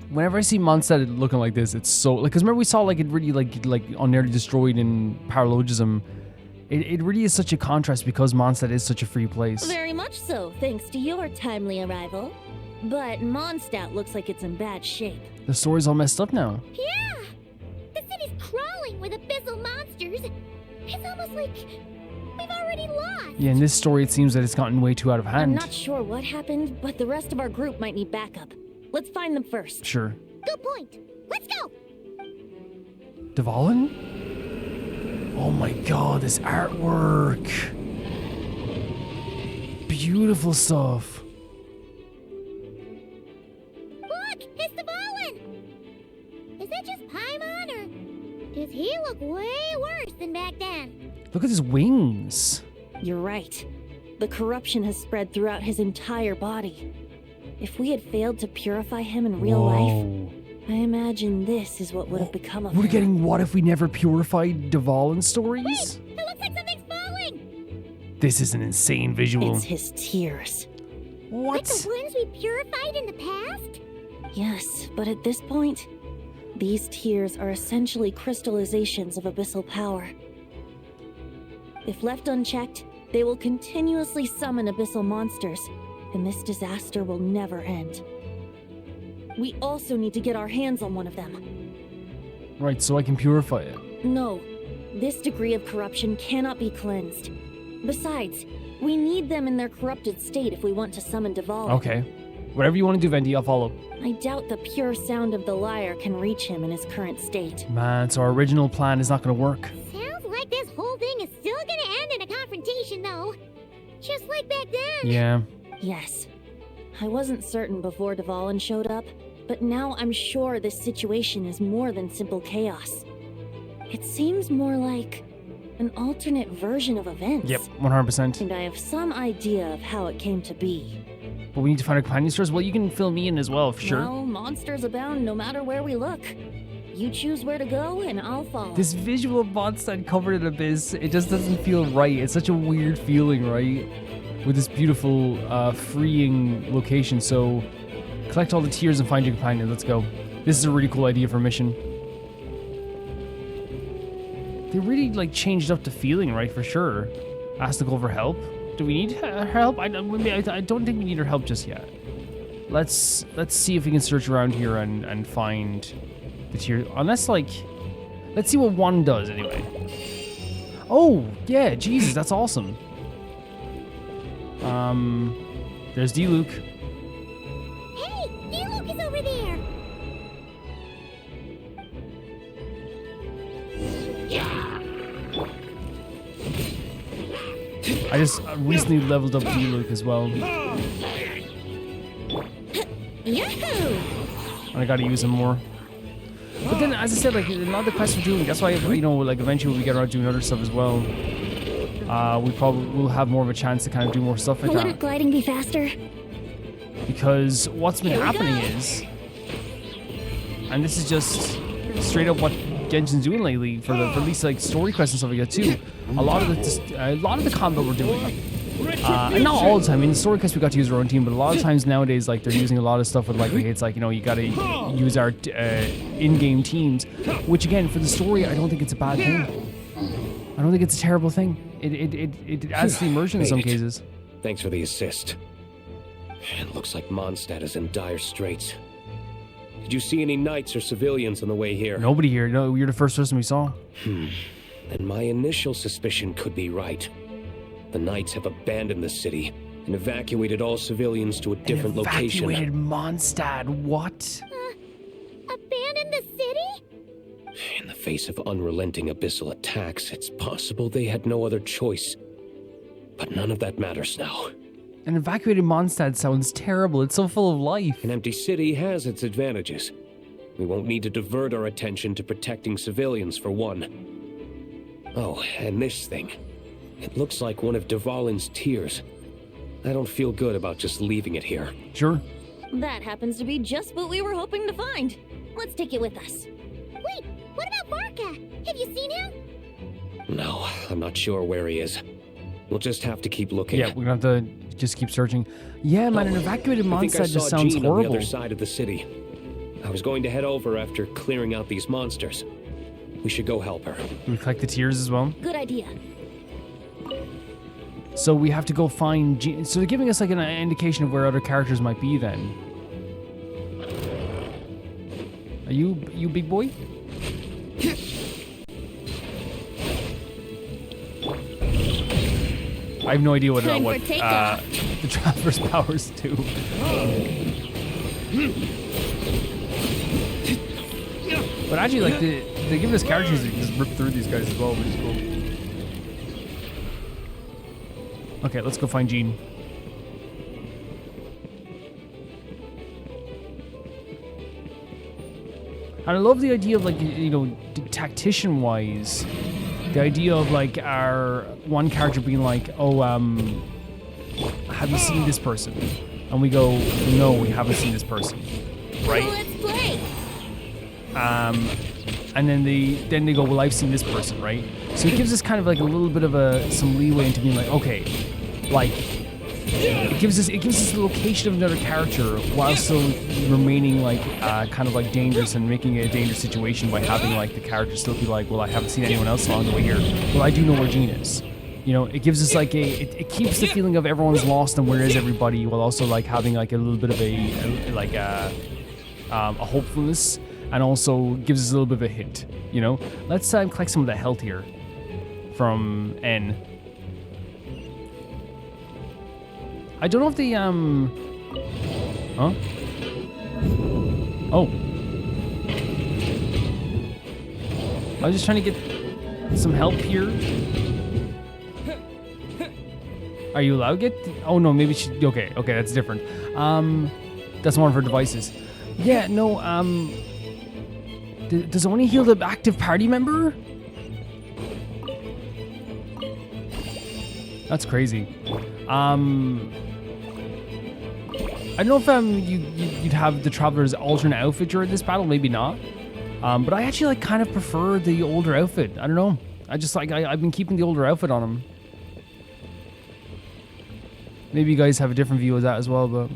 Speaker 1: Whenever I see Mondstad looking like this, it's so like, because remember we saw like it really like on Nearly Destroyed in Paralogism. It really is such a contrast because Mondstad is such a free place.
Speaker 6: Very much so, thanks to your timely arrival. But Mondstad looks like it's in bad shape.
Speaker 1: The story's all messed up now.
Speaker 2: Yeah. The city's crawling with abyssal monsters. It's almost like we've already lost.
Speaker 1: Yeah, in this story it seems that it's gotten way too out of hand.
Speaker 6: I'm not sure what happened, but the rest of our group might need backup. Let's find them first.
Speaker 1: Sure.
Speaker 2: Good point. Let's go.
Speaker 1: Dvalin? Oh my god, this artwork. Beautiful stuff.
Speaker 2: Look, matches Paimon, or does he look way worse than back then?
Speaker 1: Look at his wings.
Speaker 6: You're right. The corruption has spread throughout his entire body. If we had failed to purify him in real life, I imagine this is what would have become of
Speaker 1: We're
Speaker 6: him.
Speaker 1: getting what if we never purified Dvalin stories?
Speaker 2: Wait, it looks like something's falling!
Speaker 1: This is an insane visual.
Speaker 6: It's his tears.
Speaker 1: What?
Speaker 2: Like the ones we purified in the past?
Speaker 6: Yes, but at this point, these tears are essentially crystallizations of abyssal power. If left unchecked, they will continuously summon abyssal monsters, and this disaster will never end. We also need to get our hands on one of them.
Speaker 1: Right, so I can purify it.
Speaker 6: No, this degree of corruption cannot be cleansed. Besides, we need them in their corrupted state if we want to summon Dvalin.
Speaker 1: Okay. Whatever you want to do, Venti, I'll follow.
Speaker 6: I doubt the pure sound of the lyre can reach him in his current state.
Speaker 1: Man, so our original plan is not going to work.
Speaker 2: Sounds like this whole thing is still gonna end in a confrontation, though. Just like back then.
Speaker 1: Yeah.
Speaker 6: Yes. I wasn't certain before Dvalin showed up, but now I'm sure this situation is more than simple chaos. It seems more like an alternate version of events.
Speaker 1: Yep, 100%.
Speaker 6: And I have some idea of how it came to be.
Speaker 1: But we need to find our companions first. Well, you can fill me in as well, for sure.
Speaker 6: Well, monsters abound no matter where we look. You choose where to go, and I'll follow.
Speaker 1: This visual of Mondstad covered in abyss, it just doesn't feel right. It's such a weird feeling, right? With this beautiful, freeing location. So, collect all the tears and find your companion. Let's go. This is a really cool idea for a mission. They really, like, changed up the feeling, right? For sure. Ask to go for help. Do we need her help? I don't think we need her help just yet. Let's see if we can search around here and find the tears. Unless, like, let's see what one does anyway. Oh, yeah, Jesus, that's awesome. There's D-Luke.
Speaker 2: Hey, D-Luke is over there!
Speaker 1: I just recently leveled up D-Luke as well.
Speaker 6: Yahoo!
Speaker 1: And I gotta use him more. But then, as I said, like, a lot of the quests we're doing, that's why, you know, like, eventually when we get around doing other stuff as well, we probably will have more of a chance to kind of do more stuff like
Speaker 12: Wouldn't
Speaker 1: that.
Speaker 12: gliding be faster?
Speaker 1: Because what's been happening is, and this is just straight up what Genshin's doing lately for at least like story quests and stuff like that too. A lot of the combat we're doing, and not all the time. I mean, the story quests we got to use our own team, but a lot of times nowadays, like they're using a lot of stuff with like it's like, you know, you got to use our in-game teams, which again for the story I don't think it's a bad thing. I don't think it's a terrible thing. It adds to the immersion in some cases.
Speaker 10: Thanks for the assist. It looks like Mondstad is in dire straits. Did you see any knights or civilians on the way here?
Speaker 1: Nobody here. No, you're the first person we saw.
Speaker 10: Then my initial suspicion could be right. The knights have abandoned the city and evacuated all civilians to a different location.
Speaker 1: Evacuated Mondstad. What?
Speaker 2: Abandon the city?
Speaker 10: In the face of unrelenting abyssal attacks, it's possible they had no other choice. But none of that matters now.
Speaker 1: An evacuated Mondstad sounds terrible. It's so full of life.
Speaker 10: An empty city has its advantages. We won't need to divert our attention to protecting civilians, for one. Oh, and this thing. It looks like one of Dvalin's tears. I don't feel good about just leaving it here.
Speaker 1: Sure.
Speaker 6: That happens to be just what we were hoping to find. Let's take it with us.
Speaker 2: Wait, what about Varka? Have you seen him?
Speaker 10: No, I'm not sure where he is. We'll just have to keep looking.
Speaker 1: Yeah, we're gonna have to just keep searching. Yeah, man, an evacuated Mondstad just sounds
Speaker 10: Jean
Speaker 1: horrible.
Speaker 10: on the other side of the city. I was going to head over after clearing out these monsters. We should go help her.
Speaker 1: Do we collect the tears as well?
Speaker 6: Good idea.
Speaker 1: So we have to go find Jean. So they're giving us like an indication of where other characters might be then. Are you big boy? I have no idea what the Traveler's powers do. But actually, like, they give us characters that can just rip through these guys as well, which is cool. Okay, let's go find Jean. And I love the idea of, like, you know, tactician-wise, the idea of, like, our one character being like, oh, have you seen this person? And we go, no, we haven't seen this person, right?
Speaker 2: Let's play.
Speaker 1: And then they go, well, I've seen this person, right? So it gives us kind of like a little bit of some leeway into being like, okay, like, it gives us the location of another character while still remaining like kind of like dangerous and making it a dangerous situation by having like the character still be like, well, I haven't seen anyone else along the way here. Well, I do know where Jean is. You know, it gives us like it keeps the feeling of everyone's lost and where is everybody, while also like having like a little bit of a hopefulness, and also gives us a little bit of a hint. You know, let's collect some of the health here from N. I don't know if the huh? Oh. I was just trying to get some help here. Are you allowed to get? Oh no, maybe she. Okay, that's different. That's one of her devices. Yeah, no. Does it only heal the active party member? That's crazy. I don't know if you'd have the Traveler's alternate outfit during this battle. Maybe not. But I actually like kind of prefer the older outfit. I don't know. I just like I've been keeping the older outfit on him. Maybe you guys have a different view of that as well, but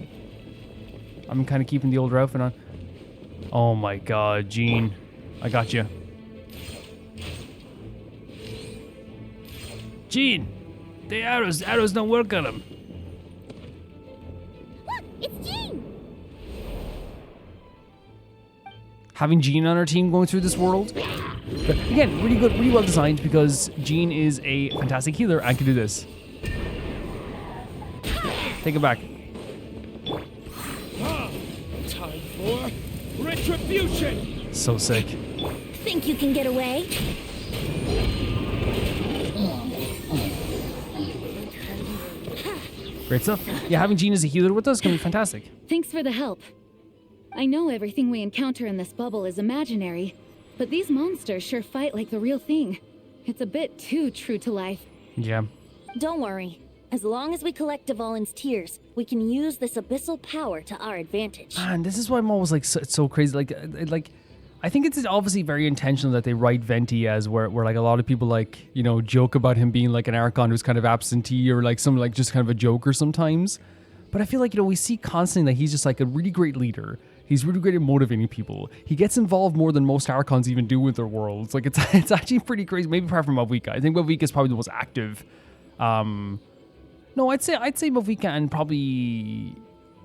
Speaker 1: I'm kind of keeping the older outfit on. Oh my god, Jean. I got you. Jean! The arrows don't work on him.
Speaker 2: Look, it's Jean!
Speaker 1: Having Jean on our team going through this world. But again, really good, really well designed, because Jean is a fantastic healer and can do this. Take it back.
Speaker 5: Time for retribution!
Speaker 1: So sick.
Speaker 2: Think you can get away?
Speaker 1: Great stuff. Yeah, having Jean as a healer with us is going to be fantastic.
Speaker 9: Thanks for the help. I know everything we encounter in this bubble is imaginary, but these monsters sure fight like the real thing. It's a bit too true to life.
Speaker 1: Yeah.
Speaker 6: Don't worry. As long as we collect Dvalin's tears, we can use this abyssal power to our advantage.
Speaker 1: Man, this is why I'm always like so crazy. Like, I think it's obviously very intentional that they write Venti as where like a lot of people like, you know, joke about him being like an Archon who's kind of absentee or like some like just kind of a joker sometimes. But I feel like, you know, we see constantly that he's just like a really great leader. He's really great at motivating people. He gets involved more than most Archons even do with their worlds. Like it's actually pretty crazy. Maybe apart from Mavika. I think Mavika is probably the most active. No, I'd say Mavika and probably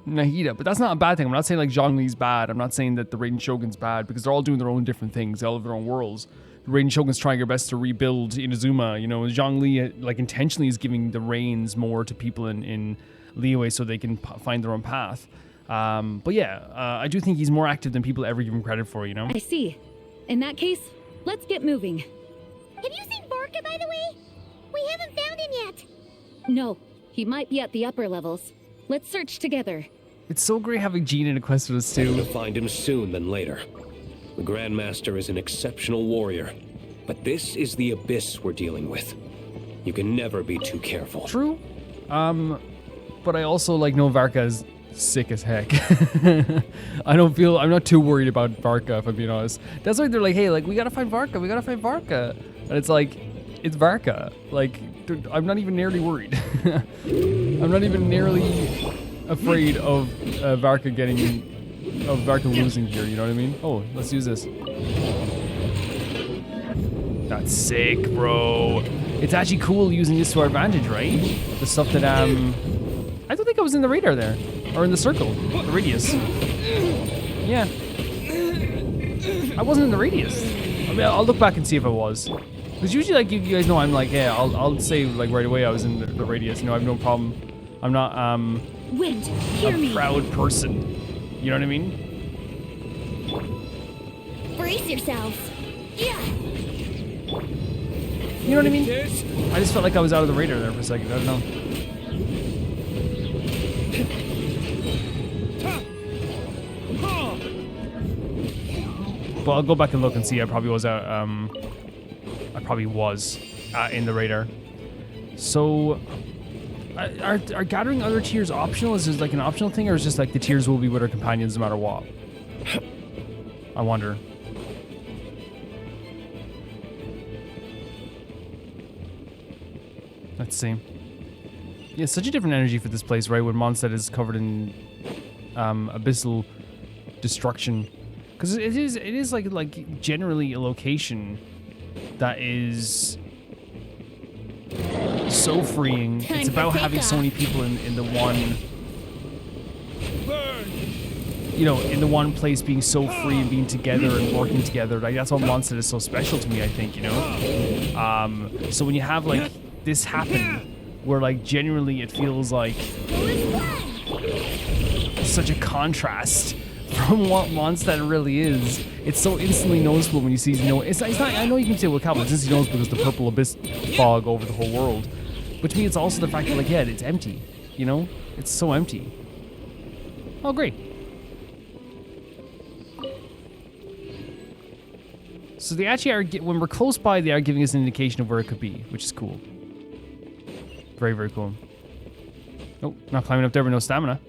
Speaker 1: Nahida, but that's not a bad thing. I'm not saying like Zhongli's bad. I'm not saying that the Raiden Shogun's bad, because they're all doing their own different things. They all have their own worlds. The Raiden Shogun's trying their best to rebuild Inazuma. You know, Zhongli like intentionally is giving the reins more to people in Liyue so they can find their own path. But yeah, I do think he's more active than people ever give him credit for, you know?
Speaker 9: I see. In that case, let's get moving.
Speaker 2: Have you seen Varka, by the way? We haven't found him yet.
Speaker 9: No, he might be at the upper levels. Let's search together.
Speaker 1: It's so great having Jean in a quest with us too.
Speaker 10: We'll find him soon than later. The Grandmaster is an exceptional warrior, but this is the abyss we're dealing with. You can never be too careful.
Speaker 1: True. But I also like know Varka is sick as heck. I'm not too worried about Varka, if I'm being honest. That's why they're like, hey, like we gotta find Varka. And it's like, it's Varka. Like, dude, I'm not even nearly worried. I'm not even nearly afraid of Varka losing here, you know what I mean? Oh, let's use this. That's sick, bro. It's actually cool using this to our advantage, right? The stuff that, I don't think I was in the radar there. Or in the circle. The radius. Yeah. I wasn't in the radius. I mean, I'll look back and see if I was. Because usually, like, you guys know, I'm like, yeah, I'll say, like, right away I was in the radius. You know, I have no problem. I'm not,
Speaker 9: Wind, hear me.
Speaker 1: a proud person. You know what I mean?
Speaker 2: Brace yourselves. Yeah.
Speaker 1: You know what I mean? I just felt like I was out of the radar there for a second. I don't know. But I'll go back and look and see. I probably was in the radar. So, are gathering other tiers optional? Is this like an optional thing, or is it just like the tiers will be with our companions no matter what? I wonder. Let's see. Yeah, such a different energy for this place, right? When Mondstad is covered in abyssal destruction, because it is like generally a location that is so freeing. It's about having so many people in the one, you know, in the one place, being so free and being together and working together. Like that's what Mondstad is so special to me, I think, you know. So when you have like this happen, where like genuinely it feels like such a contrast from what Mondstad really is. It's so instantly noticeable when you see, you know, it's not, I know you can say, well, Calvin, it's instantly noticeable because the purple abyss fog over the whole world. But to me, it's also the fact that, like, yeah, it's empty, you know? It's so empty. Oh, great. So they actually are, when we're close by, they are giving us an indication of where it could be, which is cool. Very, very cool. Oh, not climbing up there with no stamina.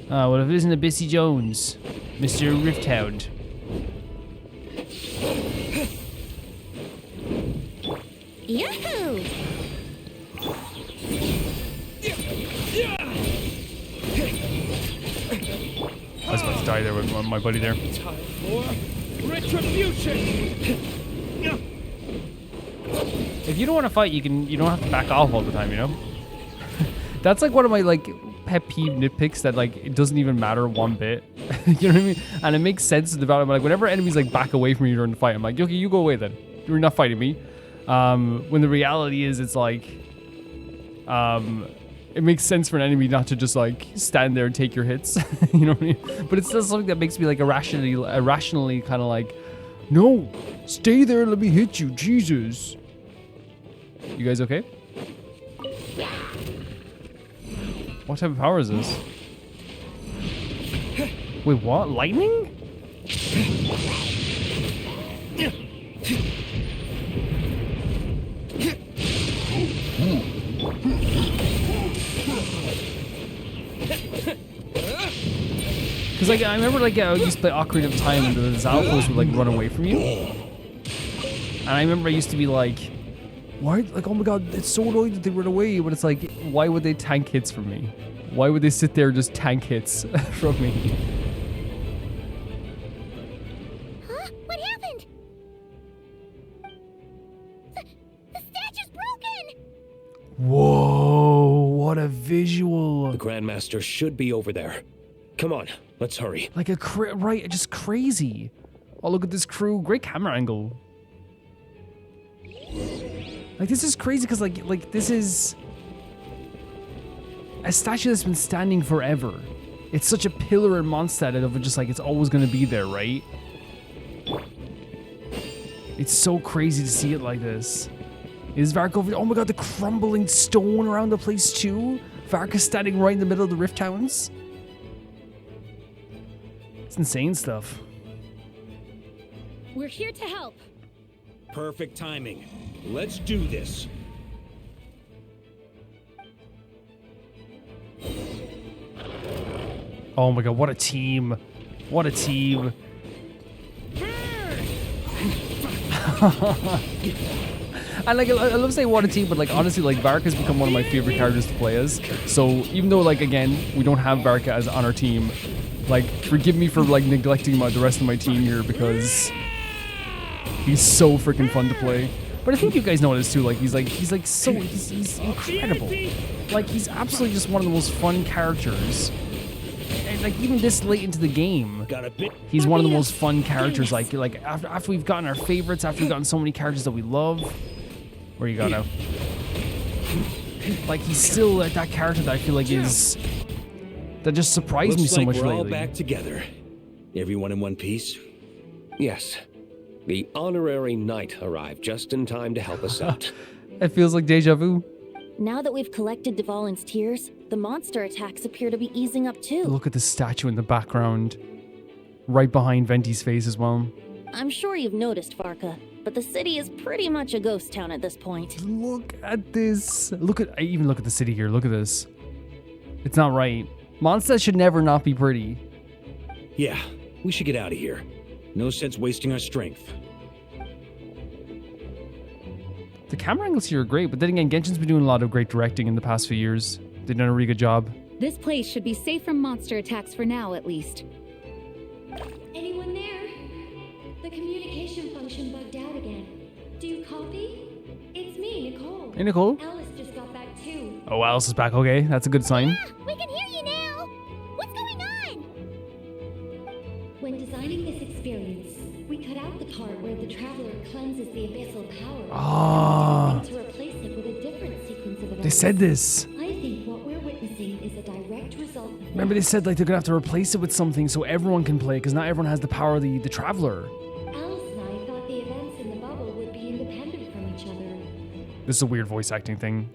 Speaker 1: Well, if it isn't Abyssy Jones, Mr. Rifthound.
Speaker 2: Yahoo!
Speaker 1: I was about to die there with my buddy there.
Speaker 5: Time for retribution.
Speaker 1: If you don't want to fight, you don't have to back off all the time, you know? That's like one of my like pet peeve nitpicks that like it doesn't even matter one bit. You know what I mean? And it makes sense to develop. Like whenever enemies like back away from you during the fight, I'm like, okay, you go away then. You're not fighting me. When the reality is, it's like, it makes sense for an enemy not to just like stand there and take your hits. You know what I mean? But it's still something that makes me like irrationally kind of like, no, stay there and let me hit you, Jesus. You guys okay? What type of power is this? Wait, what? Lightning? Because like I remember like I used to play Ocarina of Time and the Zalfos would like run away from you. And I remember I used to be like, why? Like, oh my god, it's so annoying that they run away. But it's like, why would they tank hits from me? Why would they sit there and just tank hits from me?
Speaker 2: Huh? What happened? The statue's broken!
Speaker 1: Whoa, what a visual.
Speaker 10: The Grandmaster should be over there. Come on, let's hurry.
Speaker 1: Like a right, just crazy. Oh, look at this crew. Great camera angle. Like, this is crazy because, like, this is a statue that's been standing forever. It's such a pillar in Mondstadt of just, like, it's always going to be there, right? It's so crazy to see it like this. Is Varka over there? Oh my god, the crumbling stone around the place, too? Varka standing right in the middle of the Rift Towns? It's insane stuff.
Speaker 6: We're here to help.
Speaker 8: Perfect timing. Let's do this.
Speaker 1: Oh my god, what a team. What a team. And like, I love saying what a team, but like honestly, like Varka's become one of my favorite characters to play as. So even though like again, we don't have Varka as on our team, like forgive me for like neglecting the rest of my team here because he's so freaking fun to play. But I think you guys know this too. Like he's incredible. Like he's absolutely just one of the most fun characters. And like even this late into the game, he's one of the most fun characters. Like after we've gotten our favorites, after we've gotten so many characters that we love. Where you go now? Like he's still that character that I feel like is that just surprised me so much
Speaker 8: we're
Speaker 1: lately.
Speaker 8: all back together. Everyone in one piece.
Speaker 10: Yes. The honorary knight arrived just in time to help us out.
Speaker 1: It feels like deja vu.
Speaker 6: Now that we've collected Dvalin's tears, the monster attacks appear to be easing up too.
Speaker 1: Look at the statue in the background. Right behind Venti's face as well.
Speaker 6: I'm sure you've noticed, Varka, but the city is pretty much a ghost town at this point.
Speaker 1: Look at this. I even look at the city here. Look at this. It's not right. Mondstad should never not be pretty.
Speaker 8: Yeah, we should get out of here. No sense wasting our strength.
Speaker 1: The camera angles here are great, but then again, Genshin's been doing a lot of great directing in the past few years. They've done a really good job.
Speaker 9: This place should be safe from monster attacks for now, at least.
Speaker 7: Anyone there? The communication function bugged out again. Do you copy? It's me, Nicole.
Speaker 1: Hey, Nicole.
Speaker 7: Alice just got back too.
Speaker 1: Oh, Alice is back. Okay, that's a good sign.
Speaker 2: Yeah, we can hear you now. What's going on?
Speaker 7: When designing this experience, we cut out the part where the traveler cleanses the abyssal power.
Speaker 1: Ah.
Speaker 7: To replace it with a different sequence of events.
Speaker 1: They said this.
Speaker 7: I think what we're witnessing is a direct result of
Speaker 1: Remember they said like they're gonna have to replace it with something so everyone can play, because not everyone has the power of the traveler.
Speaker 7: Alice and I thought the events in the bubble would be independent from each other.
Speaker 1: This is a weird voice acting thing.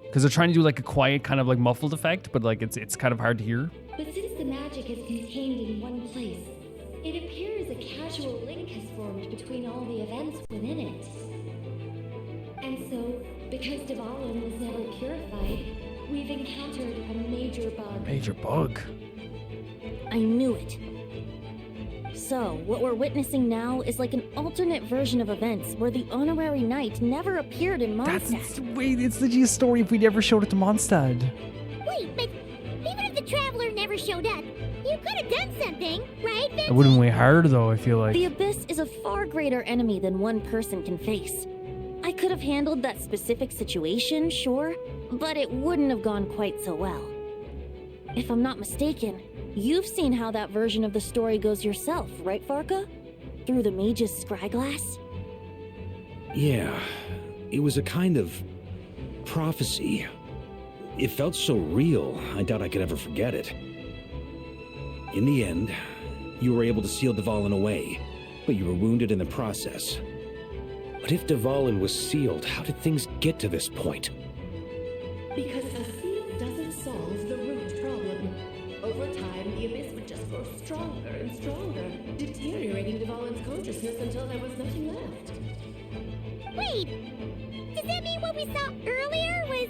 Speaker 1: Because they're trying to do like a quiet kind of like muffled effect, but like it's kind of hard to hear.
Speaker 7: But since the magic is contained in one place, it appears a casual link has formed between all the events within it. And so, because Dvalin was never purified, we've encountered a major bug.
Speaker 1: Major bug.
Speaker 6: I knew it. So, what we're witnessing now is like an alternate version of events where the honorary knight never appeared in Mondstad.
Speaker 1: Wait, it's legit a story if we never showed it to Mondstad.
Speaker 2: Wait, but even if the traveler never showed up, you could have done something, right, Vince?
Speaker 1: It would have been way harder though, I feel like.
Speaker 6: The Abyss is a far greater enemy than one person can face. I could have handled that specific situation, sure, but it wouldn't have gone quite so well. If I'm not mistaken, you've seen how that version of the story goes yourself, right, Varka? Through the mage's scryglass?
Speaker 8: Yeah, it was a kind of prophecy. It felt so real, I doubt I could ever forget it. In the end, you were able to seal Dvalin away, but you were wounded in the process.
Speaker 10: But if Dvalin was sealed, how did things get to this point?
Speaker 3: Because a seal doesn't solve the root problem. Over time, the abyss would just grow stronger and stronger, deteriorating Dvalin's consciousness until there was nothing left.
Speaker 2: Wait, does that mean what we saw earlier was...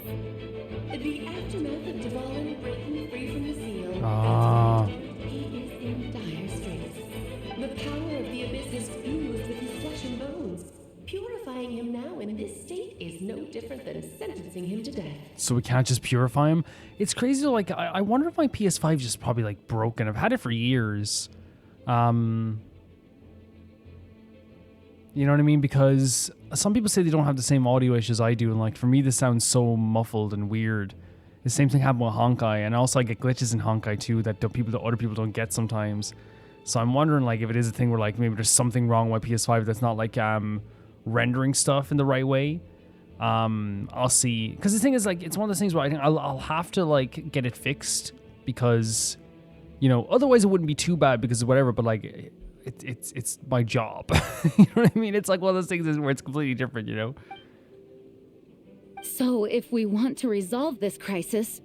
Speaker 3: The aftermath of Dvalin breaking free from the seal.
Speaker 1: Ah.
Speaker 3: He is in dire straits. The power of the abyss is fused with his flesh and bones. Purifying him now in this state is no different than sentencing him to death.
Speaker 1: So we can't just purify him? It's crazy, like, I wonder if my PS5 is just probably, like, broken. I've had it for years. You know what I mean? Because some people say they don't have the same audio issues I do, and, like, for me, this sounds so muffled and weird. The same thing happened with Honkai, and also I get glitches in Honkai, too, that other people don't get sometimes. So I'm wondering, like, if it is a thing where, like, maybe there's something wrong with my PS5 that's not, like, rendering stuff in the right way. I'll see, because the thing is, like, it's one of those things where I think I'll have to like get it fixed, because you know otherwise it wouldn't be too bad because of whatever, but like it's my job. You know what I mean? It's like one of those things where it's completely different, you know.
Speaker 9: So if we want to resolve this crisis,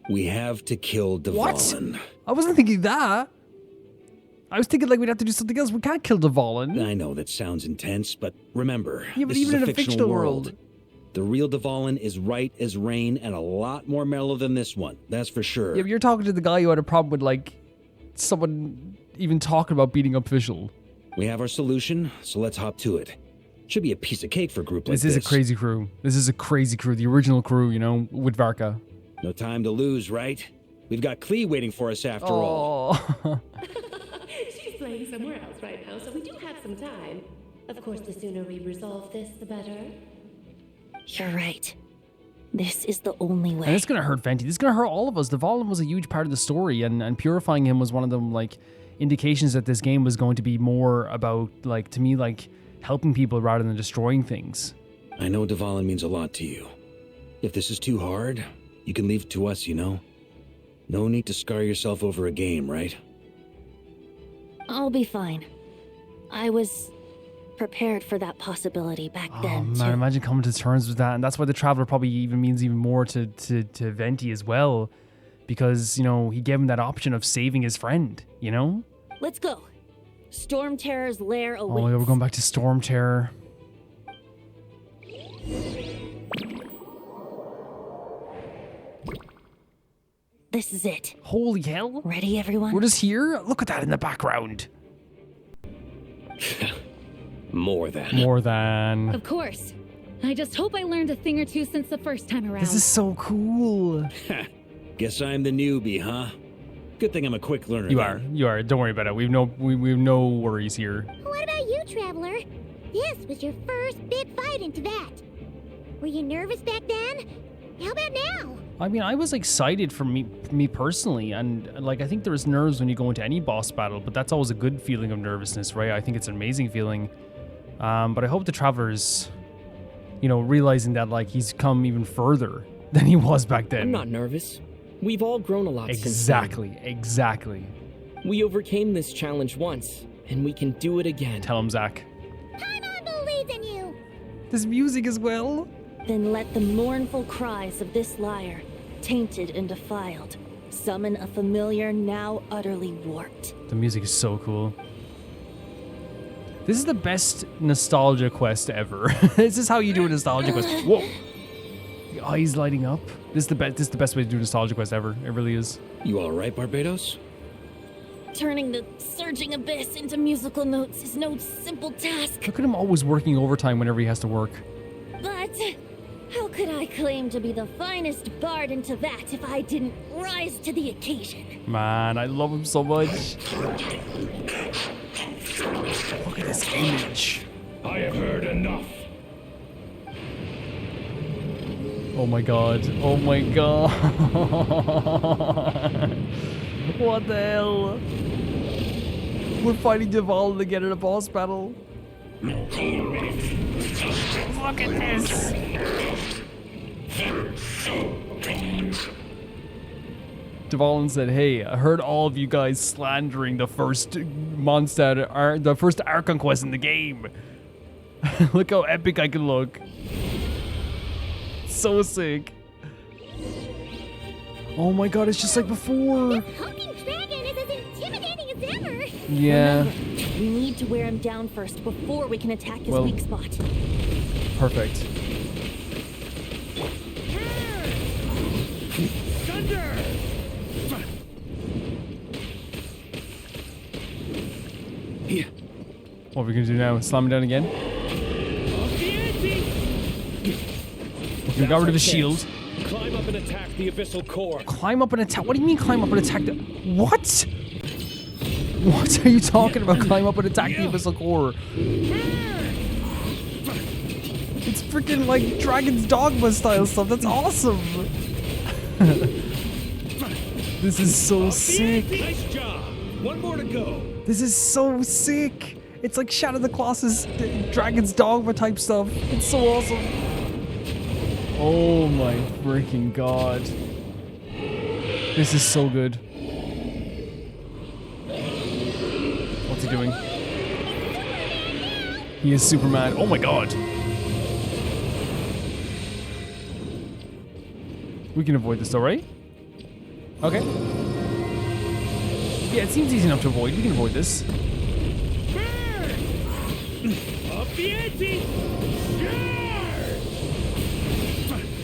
Speaker 8: we have to kill Dvalin.
Speaker 1: What? I wasn't thinking that. I was thinking like we'd have to do something else. We can't kill Dvalin.
Speaker 8: I know that sounds intense, but remember,
Speaker 1: yeah, but
Speaker 8: this
Speaker 1: even
Speaker 8: is
Speaker 1: in a fictional world.
Speaker 8: The real Dvalin is right as rain and a lot more mellow than this one. That's for sure.
Speaker 1: Yeah, but you're talking to the guy who had a problem with like someone even talking about beating up Fischl.
Speaker 8: We have our solution, so let's hop to it. Should be a piece of cake for a group like this.
Speaker 1: This is a crazy crew. This is a crazy crew. The original crew, you know, with Varka.
Speaker 8: No time to lose, right? We've got Klee waiting for us after all.
Speaker 3: She's playing somewhere else right now, so we do have some time. Of course, the sooner we resolve this, the better.
Speaker 6: You're right. This is the only way.
Speaker 1: And it's gonna hurt Venti. This is gonna hurt all of us. Dvalin was a huge part of the story, and purifying him was one of them, like, indications that this game was going to be more about, like, to me, like, helping people rather than destroying things.
Speaker 8: I know Dvalin means a lot to you. If this is too hard, you can leave it to us, you know? No need to scar yourself over a game, right?
Speaker 6: I'll be fine. I was prepared for that possibility back
Speaker 1: Oh
Speaker 6: then,
Speaker 1: man,
Speaker 6: too.
Speaker 1: imagine coming to terms with that. And that's why the Traveler probably even means even more to Venti as well. Because, you know, he gave him that option of saving his friend, you know?
Speaker 6: Let's go. Storm Terror's lair awaits.
Speaker 1: Oh yeah, we're going back to Storm Terror.
Speaker 6: This is it.
Speaker 1: Holy hell.
Speaker 6: Ready, everyone?
Speaker 1: We're just here? Look at that in the background.
Speaker 10: More than.
Speaker 1: More than.
Speaker 9: Of course. I just hope I learned a thing or two since the first time around.
Speaker 1: This is so cool.
Speaker 8: Guess I'm the newbie, huh? Good thing I'm a quick learner.
Speaker 1: You
Speaker 8: then.
Speaker 1: are. Don't worry about it. We have no worries here.
Speaker 2: What about you, Traveler? This was your first big fight in Tibet. Were you nervous back then? How about now?
Speaker 1: I mean, I was excited for me personally, and like I think there's nerves when you go into any boss battle, but that's always a good feeling of nervousness, right? I think it's an amazing feeling. But I hope the Traveler's, you know, realizing that like he's come even further than he was back then.
Speaker 15: I'm not nervous. We've all grown a lot since then.
Speaker 1: Exactly.
Speaker 15: We overcame this challenge once, and we can do it again.
Speaker 1: Tell him, Zach.
Speaker 2: Paimon believes in you.
Speaker 1: This music as well.
Speaker 6: Then let the mournful cries of this lyre, tainted and defiled, summon a familiar now utterly warped.
Speaker 1: The music is so cool. This is the best nostalgia quest ever. This is how you do a nostalgia quest. Whoa! The eyes lighting up. This is the best way to do a nostalgia quest ever. It really is.
Speaker 8: You all right, Barbados?
Speaker 6: Turning the surging abyss into musical notes is no simple task.
Speaker 1: Look at him always working overtime whenever he has to work.
Speaker 6: But how could I claim to be the finest bard in Tibet if I didn't rise to the occasion?
Speaker 1: Man, I love him so much. Look at this image.
Speaker 5: I have heard enough.
Speaker 1: Oh my god. Oh my god. What the hell? We're fighting Duvall again in a boss battle. Look at this. Duvall said, "Hey, I heard all of you guys slandering the first Mondstad, the first Archon quest in the game. Look how epic I can look. So sick. Oh my god, it's just like before.
Speaker 2: This hulking dragon is as intimidating as ever.
Speaker 1: Yeah.
Speaker 6: Remember, we need to wear him down first before we can attack his weak spot.
Speaker 1: Perfect.
Speaker 5: Thunder!
Speaker 1: What are we gonna do now? Slam him down again? We got rid of his shield.
Speaker 10: Climb up and attack the abyssal core.
Speaker 1: Climb up and attack? What do you mean climb up and attack the... What? What are you talking about? Climb up and attack the abyssal core? It's freaking like Dragon's Dogma style stuff. That's awesome. This is so sick.
Speaker 5: Nice job. One more to go.
Speaker 1: This is so sick. It's like Shadow of the Colossus, Dragon's Dogma type stuff. It's so awesome. Oh my freaking god. This is so good. What's he doing? He is Superman. Oh my god. We can avoid this though, right? Okay. Yeah, it seems easy enough to avoid. We can avoid this.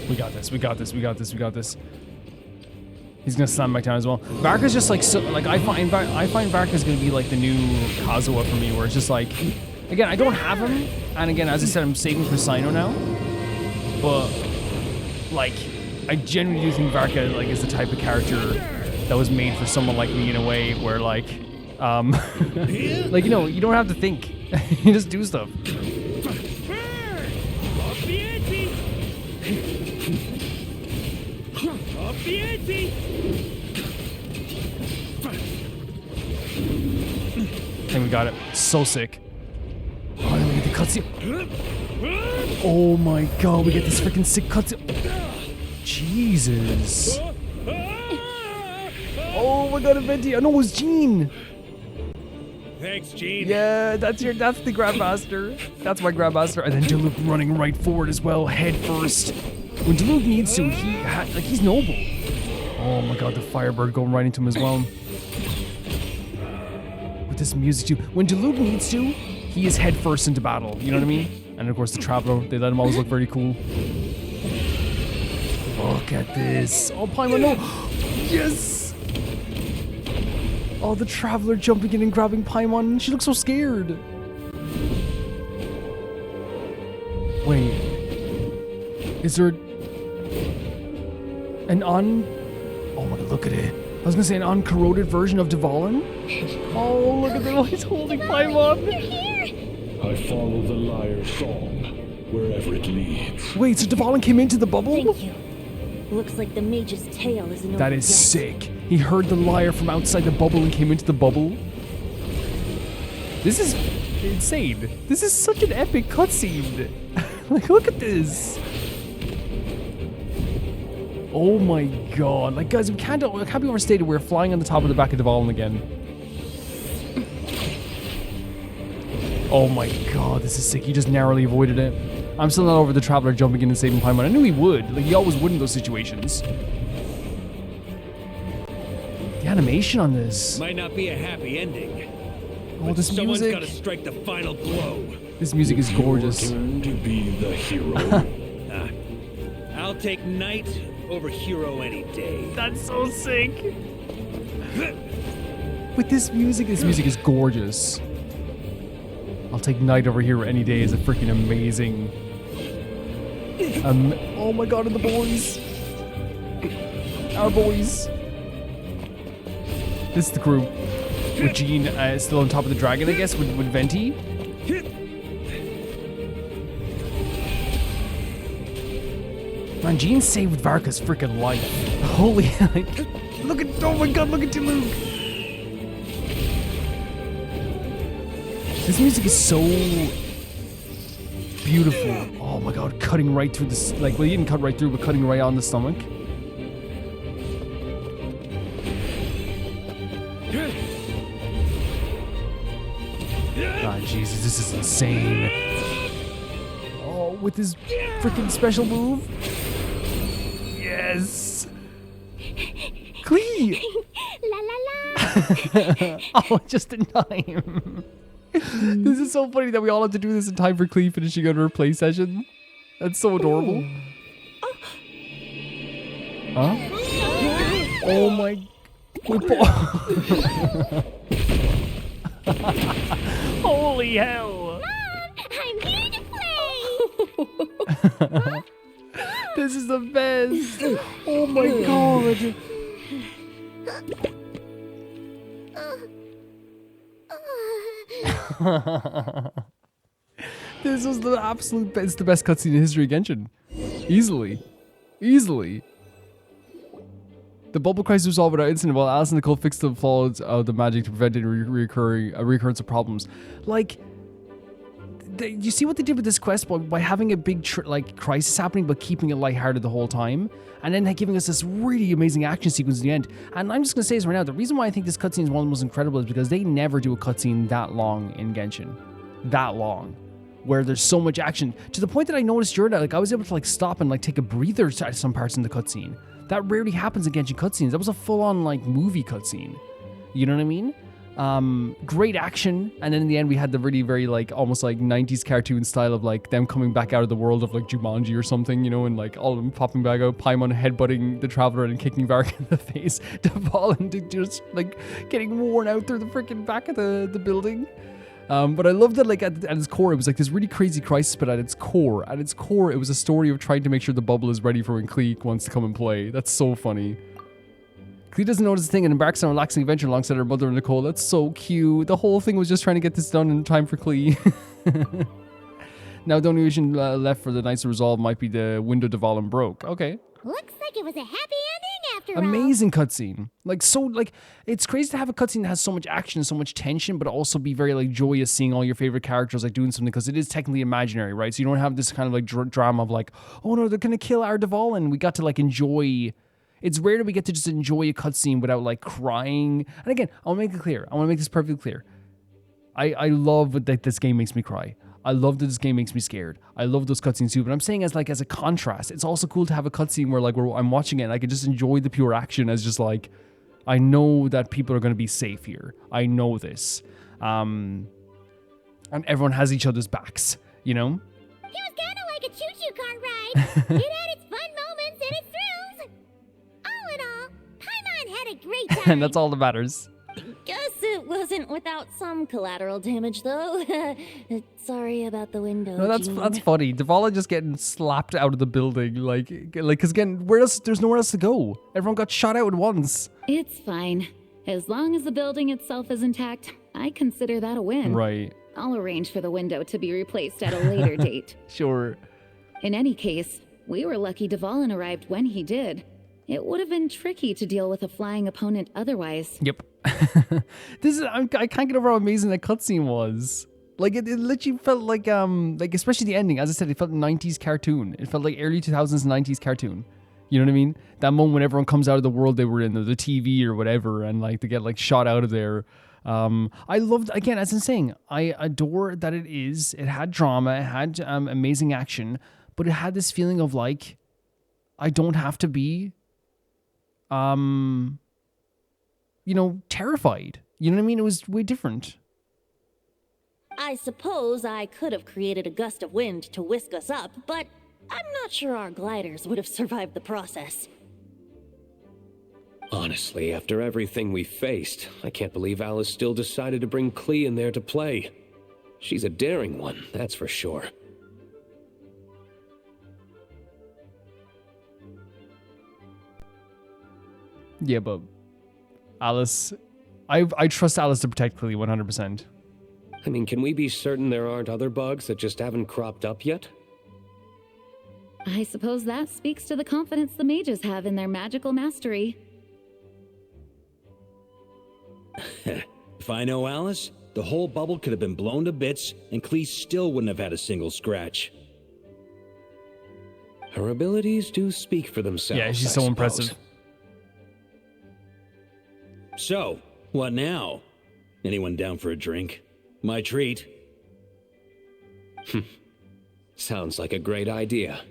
Speaker 1: We got this, we got this, we got this, we got this. He's gonna slam back down as well. Varka's just like, so, like I find Varka's gonna be like the new Kazuha for me, where it's just like, again, I don't have him, and again, as I said, I'm saving for Sino now, but like, I genuinely do think Varka like is the type of character that was made for someone like me in a way where like, like, you know, you don't have to think, you just do stuff. I think we got it. So sick. Oh, then we get the cutscene. Oh my god, we get this freaking sick cutscene. Jesus. Oh my god, Venti. I know it was Jean.
Speaker 8: Thanks, Gene.
Speaker 1: Yeah, that's the Grandmaster. That's my Grandmaster. And then Diluc running right forward as well, head first. When Diluc needs to, he's noble. Oh my god, the Firebird going right into him as well. With this music too. When Diluc needs to, he is head first into battle. You know what I mean? And of course the Traveler, they let him always look very cool. Look at this. Oh, Paimon, no. Yes. Oh, the Traveler jumping in and grabbing Paimon. She looks so scared. Wait. Is there an oh my god, look at it. I was gonna say an uncorroded version of Dvalin. Oh, look at the he's holding Paimon.
Speaker 11: I follow the lyre's song, wherever it leads.
Speaker 1: Wait, so Dvalin came into the bubble?
Speaker 6: Thank you. Looks like the mage's tail isn't
Speaker 1: That
Speaker 6: over
Speaker 1: is
Speaker 6: yet.
Speaker 1: sick. He heard the lyre from outside the bubble and came into the bubble. This is insane. This is such an epic cutscene. Like, look at this. Oh my god. Like, guys, it can't be overstated. We're flying on the top of the back of Dvalin again. Oh my god, this is sick. He just narrowly avoided it. I'm still not over the Traveler jumping in and saving Paimon. I knew he would. Like, he always would in those situations. The animation on this.
Speaker 8: Might not be a happy ending.
Speaker 1: Oh,
Speaker 8: but
Speaker 1: this
Speaker 8: someone's
Speaker 1: music.
Speaker 8: got to strike the final blow.
Speaker 1: This music is gorgeous.
Speaker 11: Your turn to be the hero.
Speaker 8: I'll take Knight over Hero any day.
Speaker 1: That's so sick. With this music is gorgeous. I'll take Knight over Hero any day is a freaking amazing. Oh my god, and the boys. Our boys. This is the group. With Jean still on top of the dragon, I guess, with Venti. Man, Jean saved Varka's freaking life. Holy, like, look at, oh my god, look at Diluc. This music is so beautiful. Oh my god, cutting right through this, like, well, he didn't cut right through, but cutting right on the stomach. Ah, Jesus, this is insane. Oh, with his freaking special move. Yes. Klee.
Speaker 2: La la la.
Speaker 1: Oh, just in time. This is so funny that we all have to do this in time for Klee finishing on her play session. That's so adorable. Huh? Oh my. Holy hell.
Speaker 2: I'm here to play.
Speaker 1: This is the best. Oh my god. This was the absolute best, the best cutscene in history of Genshin. Easily. Easily. The bubble crisis was resolved without incident while Alice and Nicole fixed the flaws of the magic to prevent any recurrence of problems. Like, you see what they did with this quest by having a big crisis happening but keeping it lighthearted the whole time, and then giving us this really amazing action sequence at the end. And I'm just gonna say this right now, the reason why I think this cutscene is one of the most incredible is because they never do a cutscene that long in Genshin. That long. Where there's so much action. To the point that I noticed during that, like, I was able to like stop and like take a breather at some parts in the cutscene. That rarely happens in Genshin cutscenes. That was a full-on like movie cutscene. You know what I mean? Great action, and then in the end we had the really very like almost like 90s cartoon style of like them coming back out of the world of like Jumanji or something, you know, and like all of them popping back out, Paimon headbutting the Traveler and kicking Varka in the face, Dvalin just like getting worn out through the freaking back of the building. But I loved that, like, at its core, it was like this really crazy crisis, but at its core, it was a story of trying to make sure the bubble is ready for when Klee wants to come and play. That's so funny. Klee doesn't notice a thing and embarks on a relaxing adventure alongside her mother and Nicole. That's so cute. The whole thing was just trying to get this done in time for Klee. Now the only issue left for the Knights to resolve might be the window Dvalin broke. Okay.
Speaker 2: Looks like it was a happy ending after all.
Speaker 1: Amazing cutscene. Like, so, like, it's crazy to have a cutscene that has so much action and so much tension, but also be very, like, joyous seeing all your favorite characters, like, doing something, because it is technically imaginary, right? So you don't have this kind of, like, drama of, like, oh no, they're gonna kill our Dvalin. We got to, like, enjoy. It's rare that we get to just enjoy a cutscene without, like, crying. And again, I want to make it clear. I want to make this perfectly clear. I love that this game makes me cry. I love that this game makes me scared. I love those cutscenes too, but I'm saying as a contrast, it's also cool to have a cutscene where I'm watching it and I can just enjoy the pure action as just I know that people are going to be safe here. I know this. And everyone has each other's backs, you know?
Speaker 2: It was kind of like a choo-choo car ride. It had its fun moments and its thrills. All in all, Paimon had a great time.
Speaker 1: And that's all that matters.
Speaker 6: Guess it wasn't without some collateral damage, though. Sorry about the window.
Speaker 1: No, that's
Speaker 6: Jean.
Speaker 1: funny. Devala just getting slapped out of the building, because again, where else? There's nowhere else to go. Everyone got shot out at once.
Speaker 9: It's fine. As long as the building itself is intact, I consider that a win.
Speaker 1: Right.
Speaker 9: I'll arrange for the window to be replaced at a later date.
Speaker 1: Sure.
Speaker 9: In any case, we were lucky Dvalin arrived when he did. It would have been tricky to deal with a flying opponent otherwise.
Speaker 1: Yep. I can't get over how amazing that cutscene was. It literally felt like especially the ending. As I said, it felt 90s cartoon. It felt like early 2000s 90s cartoon. You know what I mean? That moment when everyone comes out of the world they were in, the TV or whatever, and they get shot out of there. I loved, again, as I'm saying, I adore that it had drama, it had amazing action, but it had this feeling of I don't have to be terrified. You know what I mean? It was way different.
Speaker 6: I suppose I could have created a gust of wind to whisk us up, but I'm not sure our gliders would have survived the process.
Speaker 10: Honestly, after everything we faced, I can't believe Alice still decided to bring Klee in there to play. She's a daring one, that's for sure.
Speaker 1: Yeah, but Alice, I trust Alice to protect Klee 100%.
Speaker 10: I mean, can we be certain there aren't other bugs that just haven't cropped up yet?
Speaker 9: I suppose that speaks to the confidence the mages have in their magical mastery.
Speaker 8: If I know Alice, the whole bubble could have been blown to bits, and Klee still wouldn't have had a single scratch.
Speaker 10: Her abilities do speak for themselves.
Speaker 1: Yeah, she's
Speaker 10: I
Speaker 1: so
Speaker 10: suppose.
Speaker 1: impressive.
Speaker 8: So, what now? Anyone down for a drink? My treat.
Speaker 10: Sounds like a great idea.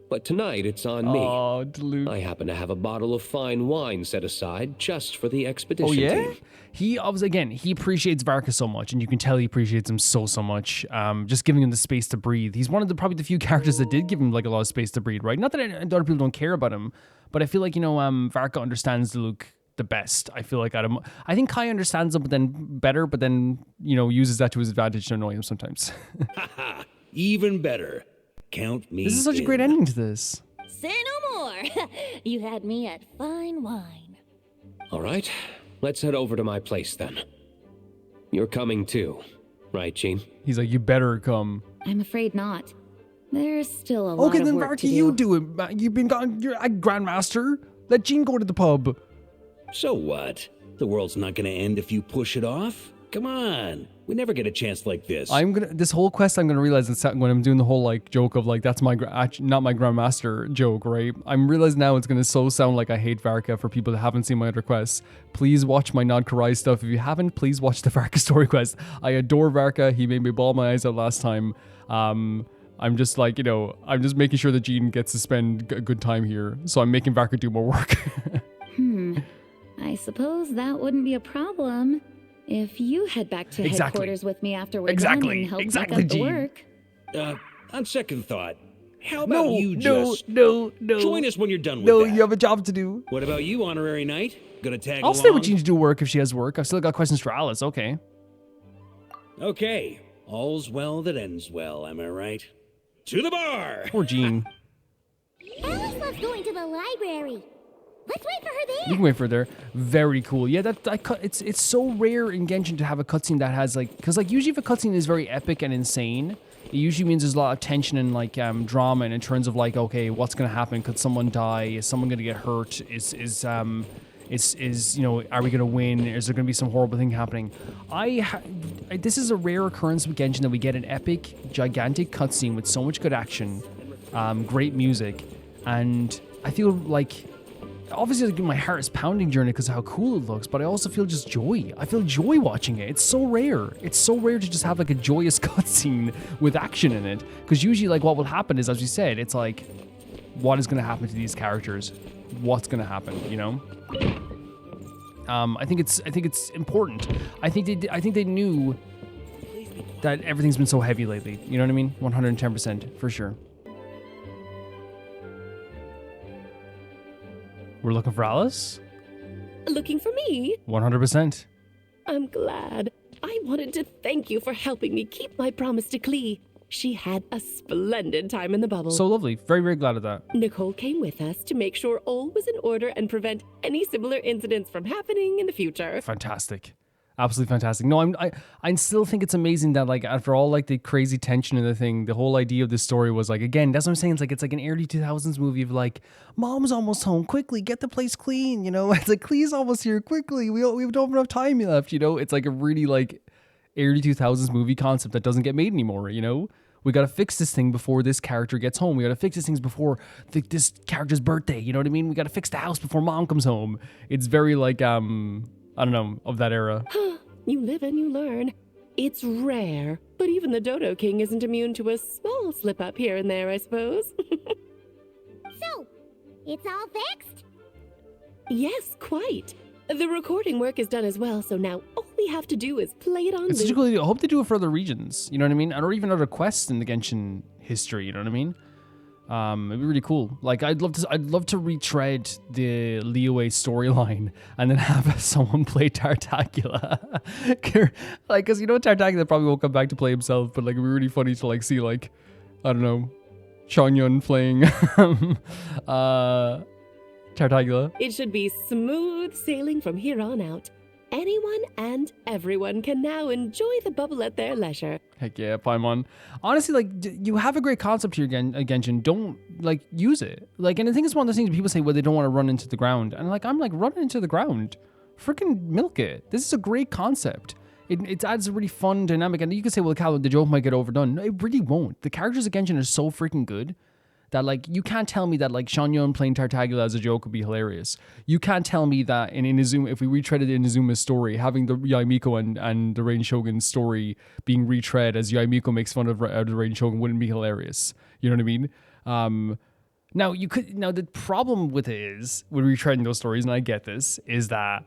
Speaker 10: But tonight it's on me.
Speaker 1: Oh, Luke.
Speaker 10: I happen to have a bottle of fine wine set aside just for the expedition
Speaker 1: Oh, yeah?
Speaker 10: team.
Speaker 1: He appreciates Varka so much, and you can tell he appreciates him so much. Just giving him the space to breathe. He's one of probably the few characters that did give him a lot of space to breathe, right? Not that other people don't care about him, but I feel like, Varka understands Luke the best. I feel like I think Kai understands him, but then uses that to his advantage to annoy him sometimes.
Speaker 8: Haha, even better. Count me
Speaker 1: This is such a
Speaker 8: in.
Speaker 1: great ending to this.
Speaker 6: Say no more. You had me at fine wine.
Speaker 10: All right, let's head over to my place then. You're coming too, right, Jean?
Speaker 1: He's like, you better come.
Speaker 9: I'm afraid not. There's still a lot
Speaker 1: Okay,
Speaker 9: of
Speaker 1: then
Speaker 9: work
Speaker 1: Varka,
Speaker 9: to do.
Speaker 1: you do it. You've been gone. You're a grandmaster. Let Jean go to the pub.
Speaker 8: So what? The world's not gonna end if you push it off? Come on. We never get a chance like this.
Speaker 1: This whole quest, I'm gonna realize when I'm doing the whole joke of that's my not my grandmaster joke, right? I'm realizing now it's gonna sound like I hate Varka for people that haven't seen my other quests. Please watch my Nod Karai stuff. If you haven't, please watch the Varka story quest. I adore Varka. He made me bawl my eyes out last time. I'm just I'm just making sure that Jean gets to spend a good time here. So I'm making Varka do more work.
Speaker 9: I suppose that wouldn't be a problem if you head back to headquarters with me after we're done and help pick up the
Speaker 1: Jean.
Speaker 9: work.
Speaker 8: On second thought, how about you
Speaker 1: no,
Speaker 8: join us when you're done with
Speaker 1: No,
Speaker 8: that?
Speaker 1: you have a job to do.
Speaker 8: What about you, honorary knight? Gonna tag
Speaker 1: I'll
Speaker 8: along?
Speaker 1: stay with Jean to do work if she has work. I've still got questions for Alice. Okay.
Speaker 8: Okay, all's well that ends well, am I right? To the bar!
Speaker 1: Poor Jean.
Speaker 2: Alice loves going to the library. Let's wait for her there.
Speaker 1: You can wait for her there. Very cool. Yeah, it's so rare in Genshin to have a cutscene that has because usually if a cutscene is very epic and insane, it usually means there's a lot of tension and drama and in terms of okay, what's gonna happen? Could someone die? Is someone gonna get hurt? Are we gonna win? Is there gonna be some horrible thing happening? This is a rare occurrence with Genshin that we get an epic, gigantic cutscene with so much good action, great music, and I feel like obviously like, my heart is pounding during it because of how cool it looks, but I also feel just joy. I feel joy watching it. It's so rare. It's so rare to just have like a joyous cutscene with action in it. Because usually like what will happen is, as you said, it's like, what is going to happen to these characters? What's going to happen, you know? I think it's important. I think they knew that everything's been so heavy lately. You know what I mean? 110% for sure. We're looking for Alice?
Speaker 3: Looking for me?
Speaker 1: 100%.
Speaker 3: I'm glad. I wanted to thank you for helping me keep my promise to Klee. She had a splendid time in the bubble.
Speaker 1: So lovely. Very, very glad of that.
Speaker 3: Nicole came with us to make sure all was in order and prevent any similar incidents from happening in the future.
Speaker 1: Fantastic. Absolutely fantastic. No, I still think it's amazing that like after all like the crazy tension of the thing, the whole idea of this story was like, again, that's what I'm saying. It's like an early 2000s movie of like, mom's almost home, quickly get the place clean, you know? It's like Klee's almost here, quickly. We don't have enough time left, you know? It's like a really like early 2000s movie concept that doesn't get made anymore, you know? We got to fix this thing before this character gets home. We got to fix these things before this character's birthday, you know what I mean? We got to fix the house before mom comes home. It's very like I don't know, of that era.
Speaker 3: You live and you learn. It's rare, but even the Dodo King isn't immune to a small slip up here and there, I suppose.
Speaker 2: So, it's all fixed?
Speaker 3: Yes, quite. The recording work is done as well, so now all we have to do is play it on
Speaker 1: It's such a cool idea. I hope they do it for other regions, you know what I mean? Or even other quests in the Genshin history, you know what I mean? It'd be really cool. Like I'd love to retread the Liyue storyline and then have someone play Tartagula. Like, cause you know Tartagula probably won't come back to play himself, but like it'd be really funny to like see like, I don't know, Chongyun playing Tartagula.
Speaker 3: It should be smooth sailing from here on out. Anyone and everyone can now enjoy the bubble at their leisure.
Speaker 1: Heck yeah, Paimon. Honestly, like, you have a great concept here, Genshin. Don't, like, use it. Like, and I think it's one of those things people say, well, they don't want to run into the ground. And, like, I'm like, run into the ground. Freaking milk it. This is a great concept. It adds a really fun dynamic. And you can say, well, Cal, the joke might get overdone. No, it really won't. The characters of Genshin are so freaking good that, like, you can't tell me that, like, Shanyun playing Tartagula as a joke would be hilarious. You can't tell me that in Inazuma, if we retreaded Inazuma's story, having the Yaimiko and the Rain Shogun's story being retread as Yaimiko makes fun of the Rain Shogun wouldn't be hilarious. You know what I mean? Now, the problem with it is, with retreading those stories, and I get this, is that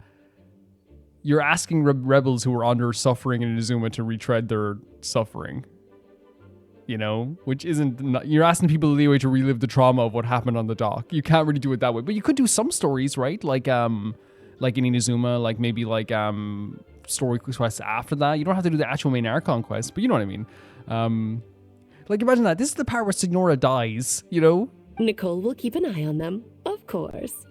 Speaker 1: you're asking rebels who are under suffering in Inazuma to retread their suffering. You know, which you're asking people anyway to relive the trauma of what happened on the dock. You can't really do it that way, but you could do some stories, right? Like in Inazuma, like maybe like story quests after that. You don't have to do the actual main Archon quest, but you know what I mean. Like imagine that. This is the part where Signora dies, you know?
Speaker 3: Nicole will keep an eye on them, of course.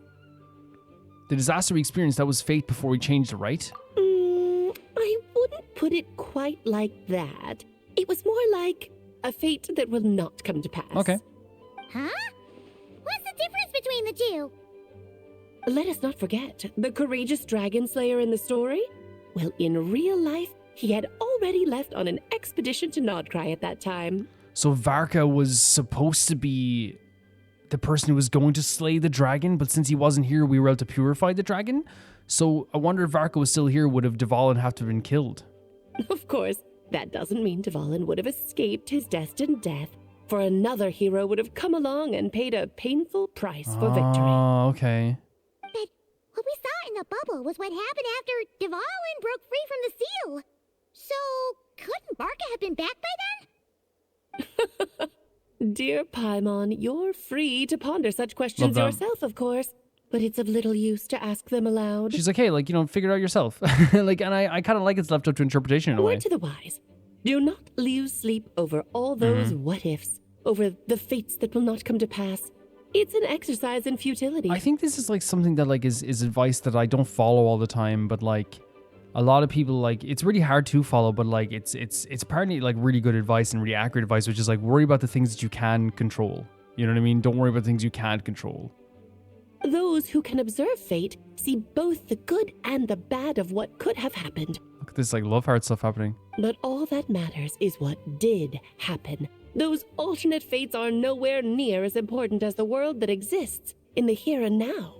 Speaker 1: The disaster we experienced, that was fate before we changed it, right?
Speaker 3: I wouldn't put it quite like that. It was more like a fate that will not come to pass.
Speaker 1: Okay.
Speaker 2: Huh? What's the difference between the two?
Speaker 3: Let us not forget the courageous dragon slayer in the story. Well, in real life, he had already left on an expedition to Nodcry at that time.
Speaker 1: So Varka was supposed to be the person who was going to slay the dragon, but since he wasn't here, we were able to purify the dragon. So I wonder if Varka was still here, would have Dvalin have to have been killed?
Speaker 3: Of course. That doesn't mean Dvalin would have escaped his destined death, for another hero would have come along and paid a painful price for victory.
Speaker 1: Oh, okay.
Speaker 2: But what we saw in the bubble was what happened after Dvalin broke free from the seal. So, couldn't Varka have been back by then?
Speaker 3: Dear Paimon, you're free to ponder such questions yourself, of course. But it's of little use to ask them aloud.
Speaker 1: She's like, hey, like, you know, figure it out yourself. Like, and I kind of like it's left up to interpretation in a way.
Speaker 3: Word to the wise. Do not lose sleep over all those what-ifs, over the fates that will not come to pass. It's an exercise in futility.
Speaker 1: I think this is, like, something that, like, is advice that I don't follow all the time, but, like, a lot of people, like, it's really hard to follow, but, like, it's apparently, like, really good advice and really accurate advice, which is, like, worry about the things that you can control. You know what I mean? Don't worry about things you can't control.
Speaker 3: Those who can observe fate see both the good and the bad of what could have happened.
Speaker 1: Look at this, like, love heart stuff happening.
Speaker 3: But all that matters is what did happen. Those alternate fates are nowhere near as important as the world that exists in the here and now.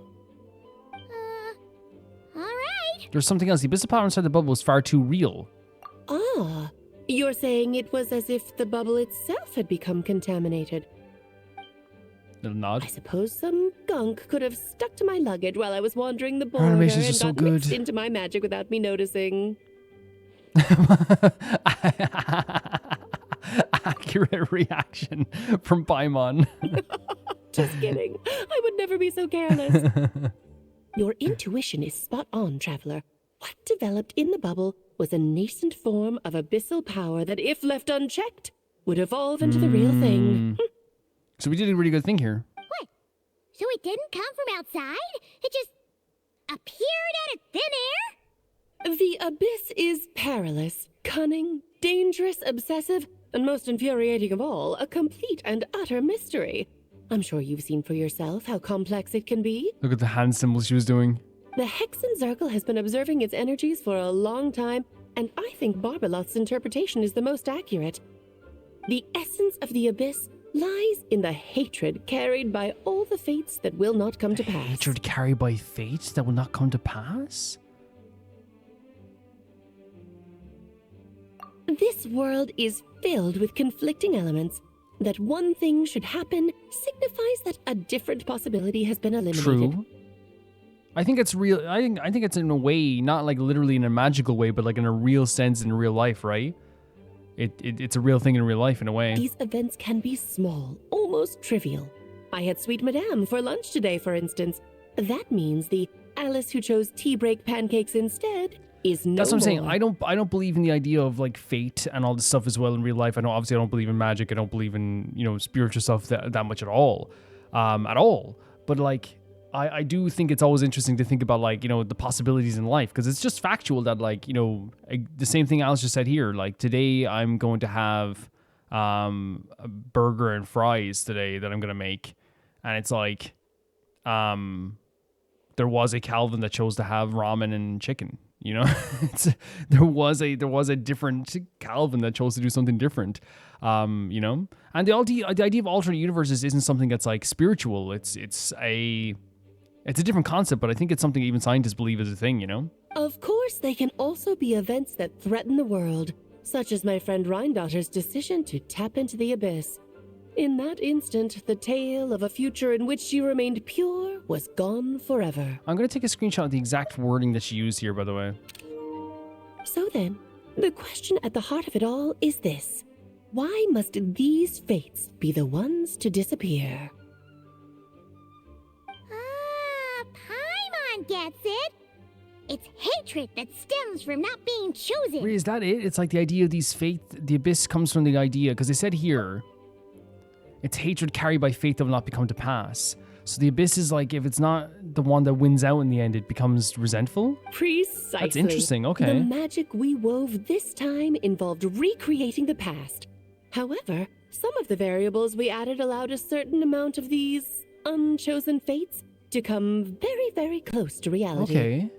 Speaker 1: There's something else. The abyssal power inside the bubble was far too real.
Speaker 3: Ah, you're saying it was as if the bubble itself had become contaminated.
Speaker 1: Little nod.
Speaker 3: I suppose some gunk could have stuck to my luggage while I was wandering the border
Speaker 1: Animations are
Speaker 3: and
Speaker 1: so
Speaker 3: got
Speaker 1: good.
Speaker 3: mixed into my magic without me noticing.
Speaker 1: Accurate reaction from Paimon.
Speaker 3: Just kidding. I would never be so careless. Your intuition is spot on, traveler. What developed in the bubble was a nascent form of abyssal power that, if left unchecked, would evolve into the real thing.
Speaker 1: So we did a really good thing here.
Speaker 2: What? So it didn't come from outside? It just appeared out of thin air?
Speaker 3: The abyss is perilous, cunning, dangerous, obsessive, and most infuriating of all, a complete and utter mystery. I'm sure you've seen for yourself how complex it can be.
Speaker 1: Look at the hand symbol she was doing.
Speaker 3: The Hexen Circle has been observing its energies for a long time, and I think Barbalot's interpretation is the most accurate. The essence of the abyss lies in the hatred carried by all the fates that will not come to pass.
Speaker 1: Hatred carried by fate that will not come to pass?
Speaker 3: This world is filled with conflicting elements. That one thing should happen signifies that a different possibility has been eliminated.
Speaker 1: True. I think it's real. I think it's in a way, not like literally in a magical way, but like in a real sense in real life, right? It's a real thing in real life in a way.
Speaker 3: These events can be small, almost trivial. I had Sweet Madame for lunch today, for instance. That means the Alice who chose tea break pancakes instead is no
Speaker 1: That's what I'm saying.
Speaker 3: more.
Speaker 1: I don't believe in the idea of like fate and all this stuff as well in real life. I know obviously I don't believe in magic. I don't believe in, you know, spiritual stuff that much at all. But like I do think it's always interesting to think about like, you know, the possibilities in life, because it's just factual that like, you know, the same thing Alice just said here. Like today I'm going to have a burger and fries today that I'm going to make. And it's like there was a Calvin that chose to have ramen and chicken. You know, there was a different Calvin that chose to do something different. You know, and the idea of alternate universes isn't something that's like spiritual. It's a different concept, but I think it's something even scientists believe is a thing. You know.
Speaker 3: Of course, they can also be events that threaten the world, such as my friend Rhindotter's decision to tap into the abyss. In that instant, the tale of a future in which she remained pure was gone forever.
Speaker 1: I'm going to take a screenshot of the exact wording that she used here, by the way.
Speaker 3: So then, the question at the heart of it all is this. Why must these fates be the ones to disappear?
Speaker 2: Ah, Paimon gets it. It's hatred that stems from not being chosen.
Speaker 1: Is that it? It's like the idea of these fate, the abyss comes from the idea, because they said here, it's hatred carried by fate that will not become to pass. So the abyss is like, if it's not the one that wins out in the end, it becomes resentful?
Speaker 3: Precisely.
Speaker 1: That's interesting, okay.
Speaker 3: The magic we wove this time involved recreating the past. However, some of the variables we added allowed a certain amount of these unchosen fates to come very, very close to reality.
Speaker 1: Okay.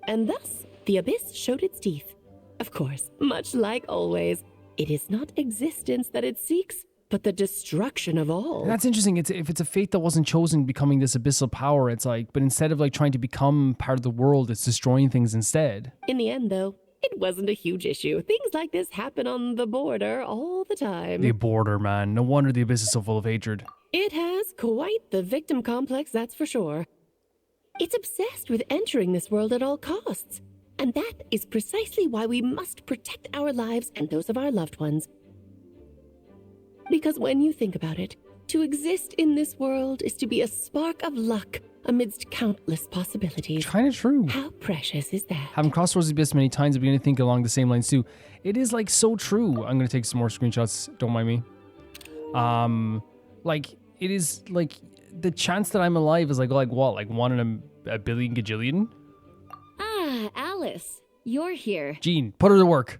Speaker 3: And thus, the abyss showed its teeth. Of course, much like always, it is not existence that it seeks, but the destruction of all.
Speaker 1: That's interesting. If it's a fate that wasn't chosen becoming this abyssal power, it's like, but instead of like trying to become part of the world, it's destroying things instead.
Speaker 3: In the end, though, it wasn't a huge issue. Things like this happen on the border all the time.
Speaker 1: The border, man. No wonder the abyss is so full of hatred.
Speaker 3: It has quite the victim complex, that's for sure. It's obsessed with entering this world at all costs. And that is precisely why we must protect our lives and those of our loved ones. Because when you think about it, to exist in this world is to be a spark of luck amidst countless possibilities.
Speaker 1: Kind of true.
Speaker 3: How precious is that?
Speaker 1: Having crossed towards the abyss many times, I'm beginning to think along the same lines too. It is like so true. I'm going to take some more screenshots. Don't mind me. Like it is like the chance that I'm alive is like what? Like 1 in a billion gajillion?
Speaker 9: Ah, Alice, you're here.
Speaker 1: Jean, put her to work.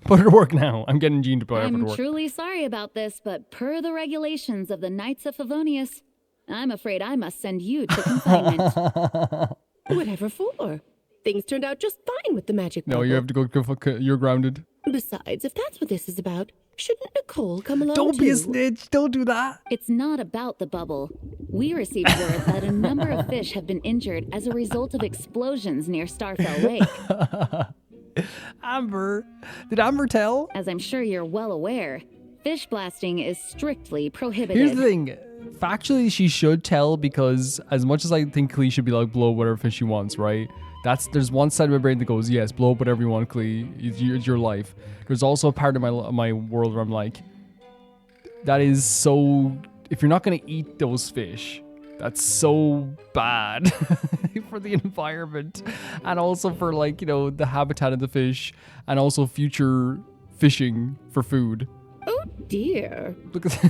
Speaker 1: Put her to work now. I'm getting Jean to put her to
Speaker 9: I'm
Speaker 1: work.
Speaker 9: truly sorry about this, but per the regulations of the Knights of Favonius, I'm afraid I must send you to confinement.
Speaker 3: Whatever for? Things turned out just fine with the magic
Speaker 1: No,
Speaker 3: bubble.
Speaker 1: you have to go. You're grounded.
Speaker 3: Besides, if that's what this is about, shouldn't Nicole come along
Speaker 1: Don't
Speaker 3: too?
Speaker 1: be a snitch. Don't do that.
Speaker 9: It's not about the bubble. We received word that a number of fish have been injured as a result of explosions near Starfell Lake.
Speaker 1: Amber. Did Amber tell?
Speaker 9: As I'm sure you're well aware, fish blasting is strictly prohibited.
Speaker 1: Here's the thing. Factually, she should tell, because as much as I think Klee should be like, blow whatever fish she wants, right? There's one side of my brain that goes, yes, blow up whatever you want, Klee. It's your life. There's also a part of my world where I'm like, that is so... If you're not going to eat those fish, that's so bad for the environment. And also for, like, you know, the habitat of the fish. And also future fishing for food.
Speaker 3: Oh, dear.
Speaker 1: Look at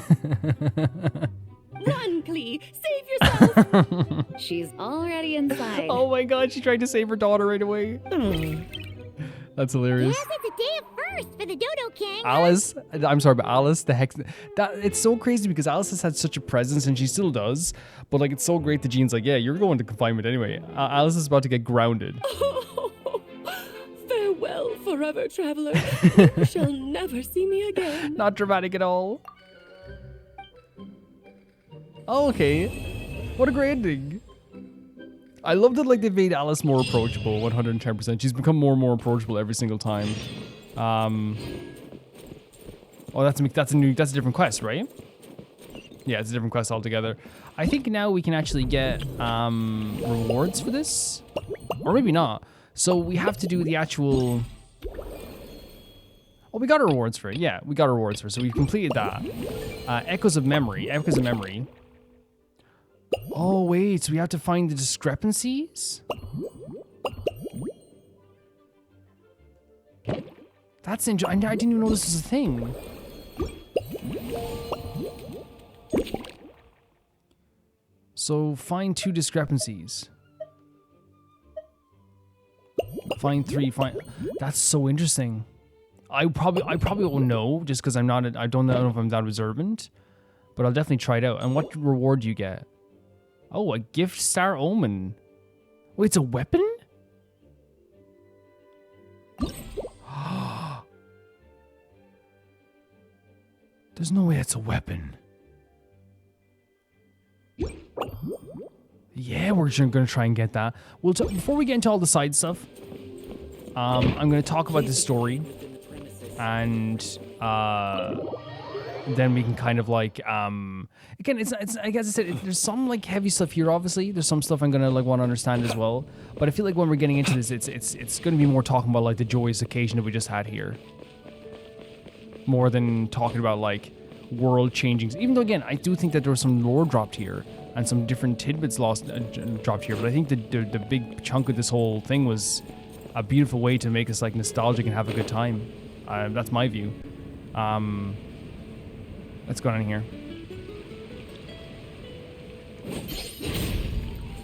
Speaker 3: Run, Klee! Save yourself!
Speaker 9: She's already inside.
Speaker 1: Oh my god, she tried to save her daughter right away. That's hilarious.
Speaker 2: Yes, it's a day of first for the Dodo King.
Speaker 1: Alice, I'm sorry, but Alice, the hex, it's so crazy because Alice has had such a presence, and she still does, but like, it's so great that Jean's like, yeah, you're going to confinement anyway. Alice is about to get grounded.
Speaker 3: Farewell, forever traveler. You shall never see me again.
Speaker 1: Not dramatic at all. Oh, okay. What a great ending. I love that, like, they made Alice more approachable, 110%. She's become more and more approachable every single time. Oh, that's a different quest, right? Yeah, it's a different quest altogether. I think now we can actually get rewards for this, or maybe not. So we have to do the actual. Oh, we got our rewards for it. Yeah, we got our rewards for it. So we've completed that. Echoes of memory. Echoes of memory. Oh, wait, so we have to find the discrepancies? That's interesting. I didn't even know this was a thing. So, find 2 discrepancies. Find 3, That's so interesting. I probably won't know, just because I don't know if I'm that observant. But I'll definitely try it out. And what reward do you get? Oh, a gift star omen. Wait, it's a weapon? There's no way it's a weapon. Yeah, we're going to try and get that. Before we get into all the side stuff, I'm going to talk about this story. And then we can kind of like again, it's I guess I said there's some like heavy stuff here. Obviously, there's some stuff I'm gonna like want to understand as well. But I feel like when we're getting into this, it's gonna be more talking about like the joyous occasion that we just had here, more than talking about like world changing. Even though again, I do think that there was some lore dropped here and some different tidbits dropped here. But I think the big chunk of this whole thing was a beautiful way to make us like nostalgic and have a good time. That's my view. What's going on here?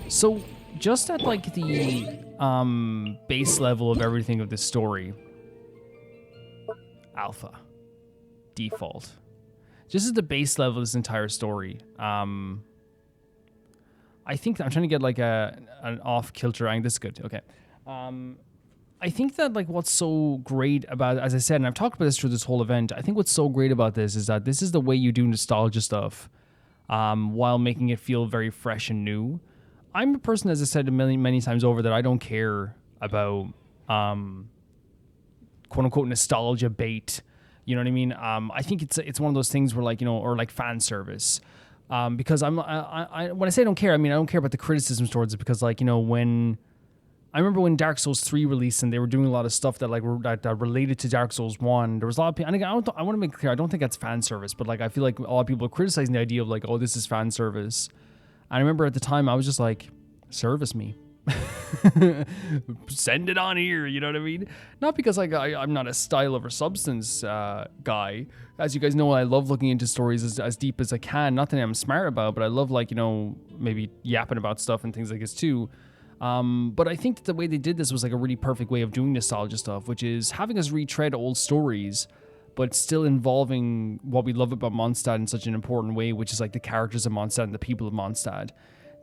Speaker 1: So, just at like the base level of everything of this story, alpha, default, just as the base level of this entire story, I think I'm trying to get like an off-kilter angle. This is good. Okay. I think that like what's so great about, as I said, and I've talked about this through this whole event, I think what's so great about this is that this is the way you do nostalgia stuff while making it feel very fresh and new. I'm a person, as I said many times over, that I don't care about quote-unquote nostalgia bait. You know what I mean? I think it's one of those things where like, you know, or like fan service. Because when I say I don't care, I mean, I don't care about the criticisms towards it, because like, you know, I remember when Dark Souls 3 released and they were doing a lot of stuff that like that related to Dark Souls 1. There was a lot of people, and I want to make it clear, I don't think that's fan service, but like I feel like a lot of people are criticizing the idea of like, oh, this is fan service. And I remember at the time I was just like, service me. Send it on here, you know what I mean? Not because like I'm not a style over substance guy. As you guys know, I love looking into stories as deep as I can. Nothing I'm smart about, but I love like, you know, maybe yapping about stuff and things like this too. But I think that the way they did this was like a really perfect way of doing nostalgia stuff, which is having us retread old stories, but still involving what we love about Mondstad in such an important way, which is like the characters of Mondstad and the people of Mondstad.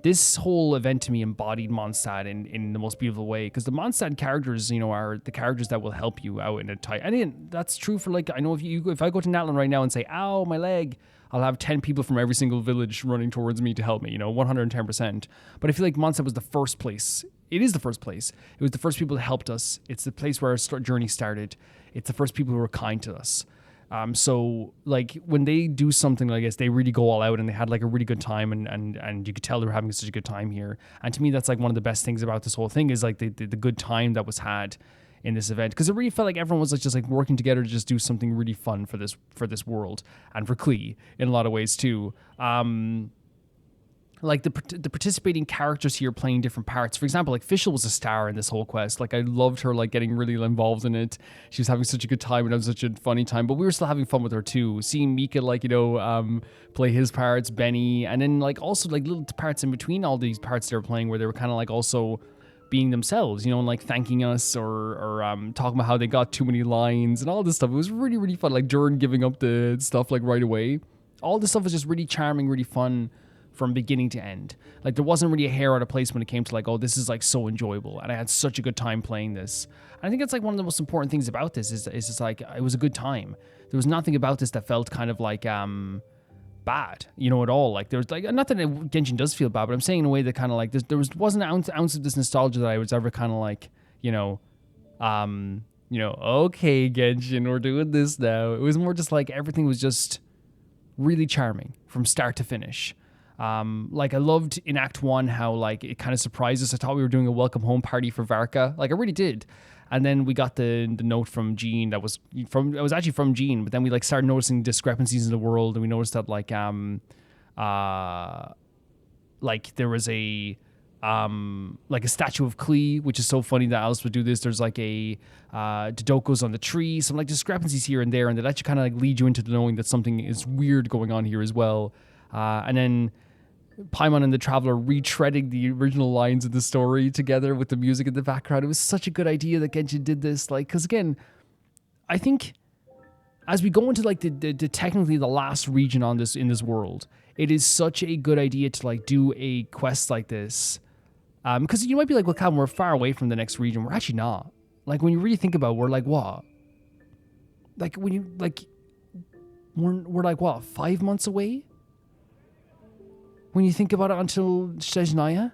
Speaker 1: this whole event to me embodied Mondstad in the most beautiful way, because the Mondstad characters, you know, are the characters that will help you out in a tight. I mean, that's true for, like, I know if I go to Natlan right now and say, ow, my leg, I'll have 10 people from every single village running towards me to help me, you know, 110%. But I feel like Mondstad was the first place. It is the first place. It was the first people that helped us. It's the place where our journey started. It's the first people who were kind to us. So like when they do something like this, they really go all out, and they had like a really good time, and you could tell they were having such a good time here. And to me, that's like one of the best things about this whole thing is like the good time that was had in this event, because it really felt like everyone was like just like working together to just do something really fun for this world and for Klee in a lot of ways too. Like the participating characters here playing different parts. For example, like Fischl was a star in this whole quest. Like I loved her like getting really involved in it. She was having such a good time and having such a funny time, but we were still having fun with her too. Seeing Mika like, you know, play his parts, Benny, and then like also like little parts in between all these parts they were playing where they were kind of like also being themselves, you know, and like thanking us or talking about how they got too many lines and all this stuff. It was really, really fun. Like Durin giving up the stuff like right away. All this stuff was just really charming, really fun from beginning to end. Like there wasn't really a hair out of place when it came to like, oh, this is like so enjoyable, and I had such a good time playing this. And I think that's like one of the most important things about this is just like it was a good time. There was nothing about this that felt kind of like bad, you know, at all. Like there was like, not that Genshin does feel bad, but I'm saying in a way that kind of like wasn't an ounce of this nostalgia that I was ever kind of like, you know, okay, Genshin, we're doing this now. It was more just like everything was just really charming from start to finish. Like I loved in Act 1 how like it kind of surprised us. I thought we were doing a welcome home party for Varka. Like I really did. And then we got the note from Jean it was actually from Jean, but then we like started noticing discrepancies in the world, and we noticed that like there was a statue of Klee, which is so funny that Alice would do this. There's like a Dodoko's on the tree, some like discrepancies here and there, and they let you kind of like lead you into knowing that something is weird going on here as well. And then Paimon and the Traveler retreading the original lines of the story together with the music in the background. It was such a good idea that Genshin did this. Like, because again, I think as we go into like the technically the last region on this in this world, it is such a good idea to like do a quest like this. Because you might be like, well, Calvin, we're far away from the next region. We're actually not. Like when you really think about it, we're like what? Like when you like we're like what, 5 months away? When you think about it, until Shejnaya,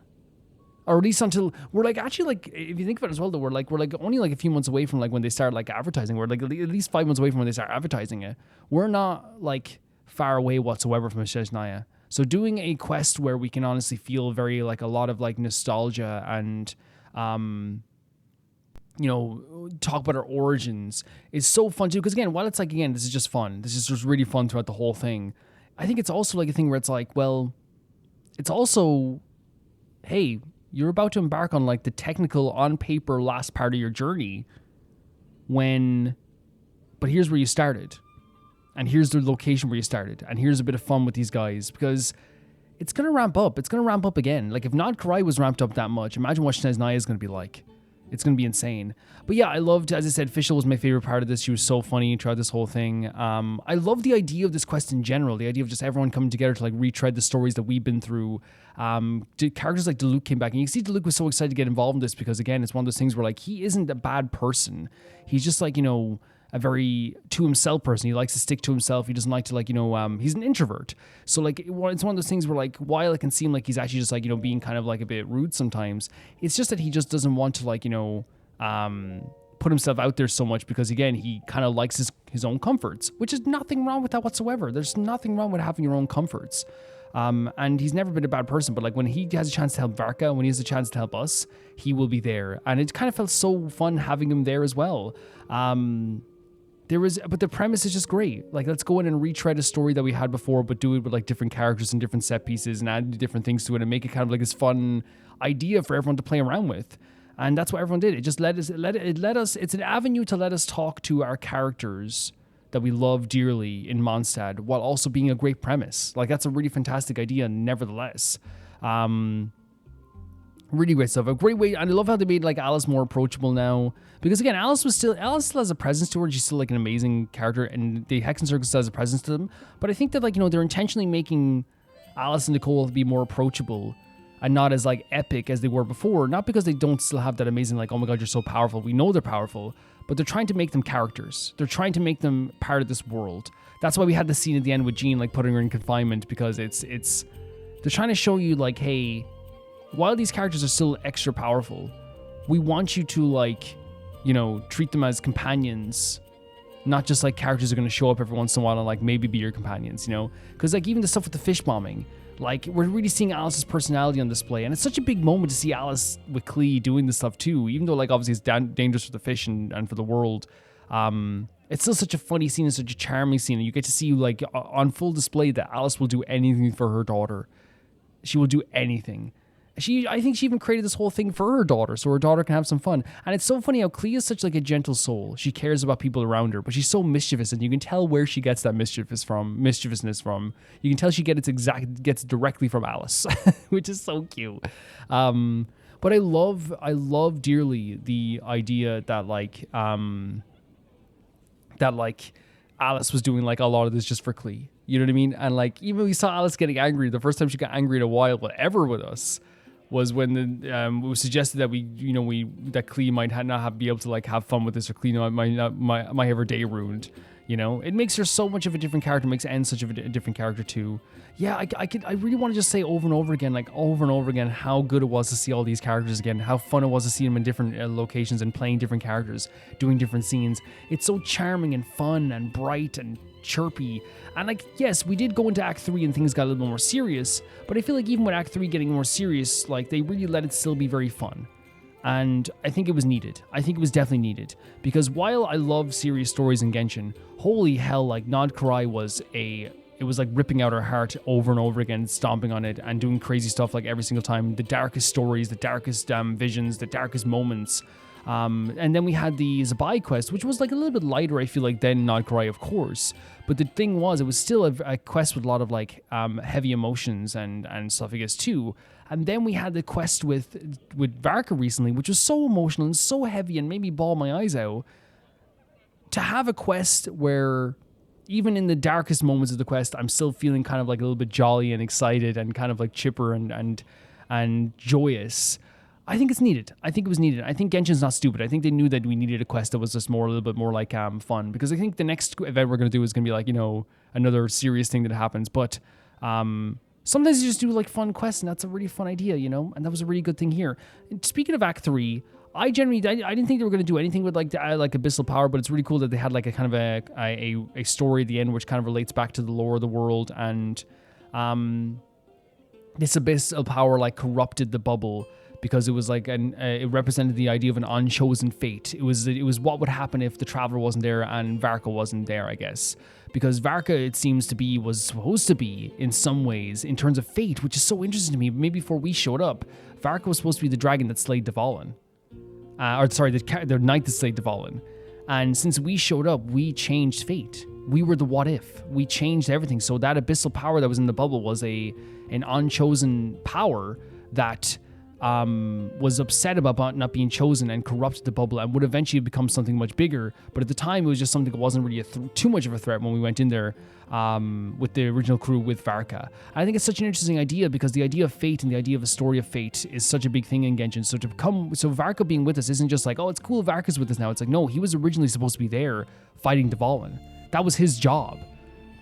Speaker 1: or at least until we're like actually like if you think about it as well, though we're like only like a few months away from like when they start like advertising. We're like at least 5 months away from when they start advertising it. We're not like far away whatsoever from Shejnaya. So doing a quest where we can honestly feel very like a lot of like nostalgia and you know, talk about our origins is so fun too. Because again, while it's like again this is just fun, this is just really fun throughout the whole thing. I think it's also like a thing where it's like, well, it's also, hey, you're about to embark on like the technical on paper last part of your journey but here's where you started, and here's the location where you started, and here's a bit of fun with these guys, because it's going to ramp up. It's going to ramp up again. Like if Nod Karai was ramped up that much, imagine what Shejnaya is going to be like. It's going to be insane. But yeah, I loved, as I said, Fischl was my favorite part of this. She was so funny throughout this whole thing. I love the idea of this quest in general, the idea of just everyone coming together to like retread the stories that we've been through. Characters like Diluc came back, and you can see Diluc was so excited to get involved in this because, again, it's one of those things where like he isn't a bad person. He's just like, you know, a very to himself person. He likes to stick to himself. He doesn't like to like, you know, he's an introvert. So like it's one of those things where like while it can seem like he's actually just like, you know, being kind of like a bit rude sometimes, it's just that he just doesn't want to like, you know, put himself out there so much because again, he kind of likes his own comforts, which is nothing wrong with that whatsoever. There's nothing wrong with having your own comforts. And he's never been a bad person, but like when he has a chance to help Varka, when he has a chance to help us, he will be there. And it kind of felt so fun having him there as well. But the premise is just great. Like, let's go in and retread a story that we had before, but do it with like different characters and different set pieces and add different things to it and make it kind of like this fun idea for everyone to play around with. And that's what everyone did. It just let us, it's an avenue to let us talk to our characters that we love dearly in Mondstad while also being a great premise. Like, that's a really fantastic idea, nevertheless. Really great stuff. A great way. And I love how they made like Alice more approachable now. Because again, Alice still has a presence to her. She's still like an amazing character, and the Hexen Circus still has a presence to them. But I think that like, you know, they're intentionally making Alice and Nicole be more approachable. and not as like epic as they were before. Not because they don't still have that amazing like, oh my god, you're so powerful. We know they're powerful, but they're trying to make them characters. They're trying to make them part of this world. That's why we had the scene at the end with Jean like putting her in confinement, because it's they're trying to show you like, hey, while these characters are still extra powerful, we want you to like, you know, treat them as companions, not just like characters are going to show up every once in a while and like maybe be your companions, you know? Because like even the stuff with the fish bombing, like we're really seeing Alice's personality on display, and it's such a big moment to see Alice with Klee doing this stuff too, even though like obviously it's dangerous for the fish and for the world. It's still such a funny scene and such a charming scene, and you get to see like on full display that Alice will do anything for her daughter. She will do anything. I think she even created this whole thing for her daughter, so her daughter can have some fun. And it's so funny how Klee is such like a gentle soul. She cares about people around her, but she's so mischievous, and you can tell where she gets that mischievousness from. You can tell she gets it directly from Alice, which is so cute. But I love dearly the idea that Alice was doing like a lot of this just for Klee. You know what I mean? And like even we saw Alice getting angry. The first time she got angry in a while, whatever, with us, was when it was suggested that that Klee might not be able to like have fun with this, or Klee might have her day ruined. You know, it makes her so much of a different character, makes Anne such of a different character too. Yeah, I really want to just say over and over again how good it was to see all these characters again, how fun it was to see them in different locations and playing different characters, doing different scenes. It's so charming and fun and bright and chirpy. And like, yes, we did go into Act 3 and things got a little bit more serious, but I feel like even with Act 3 getting more serious, like they really let it still be very fun. And I think it was needed. I think it was definitely needed, because while I love serious stories in Genshin, holy hell, like Nod Karai was like ripping out her heart over and over again, stomping on it and doing crazy stuff like every single time. The darkest stories, the darkest visions, the darkest moments. And then we had the Zabai quest, which was like a little bit lighter, I feel like, than Nod Karai, of course. But the thing was, it was still a quest with a lot of like heavy emotions and stuff, I guess, too. And then we had the quest with Varka recently, which was so emotional and so heavy and made me bawl my eyes out. To have a quest where even in the darkest moments of the quest, I'm still feeling kind of like a little bit jolly and excited and kind of like chipper and joyous. I think it's needed. I think it was needed. I think Genshin's not stupid. I think they knew that we needed a quest that was just a little bit more like fun, because I think the next event we're going to do is going to be like, you know, another serious thing that happens. But sometimes you just do like fun quests, and that's a really fun idea, you know, and that was a really good thing here. And speaking of Act 3, I didn't think they were going to do anything with like abyssal power, but it's really cool that they had like a kind of a story at the end which kind of relates back to the lore of the world, and this abyssal power like corrupted the bubble, because it was like it represented the idea of an unchosen fate. It was what would happen if the Traveler wasn't there and Varka wasn't there, I guess. Because Varka, it seems to be, was supposed to be, in some ways, in terms of fate, which is so interesting to me. Maybe before we showed up, Varka was supposed to be the dragon that slayed Dvalin. The knight that slayed Dvalin. And since we showed up, we changed fate. We were the what if. We changed everything. So that abyssal power that was in the bubble was an unchosen power that was upset about not being chosen and corrupted the bubble, and would eventually become something much bigger. But at the time, it was just something that wasn't really too much of a threat when we went in there with the original crew with Varka. And I think it's such an interesting idea, because the idea of fate and the idea of a story of fate is such a big thing in Genshin. So Varka being with us isn't just like, oh, it's cool, Varka's with us now. It's like, no, he was originally supposed to be there fighting Dvalin. That was his job.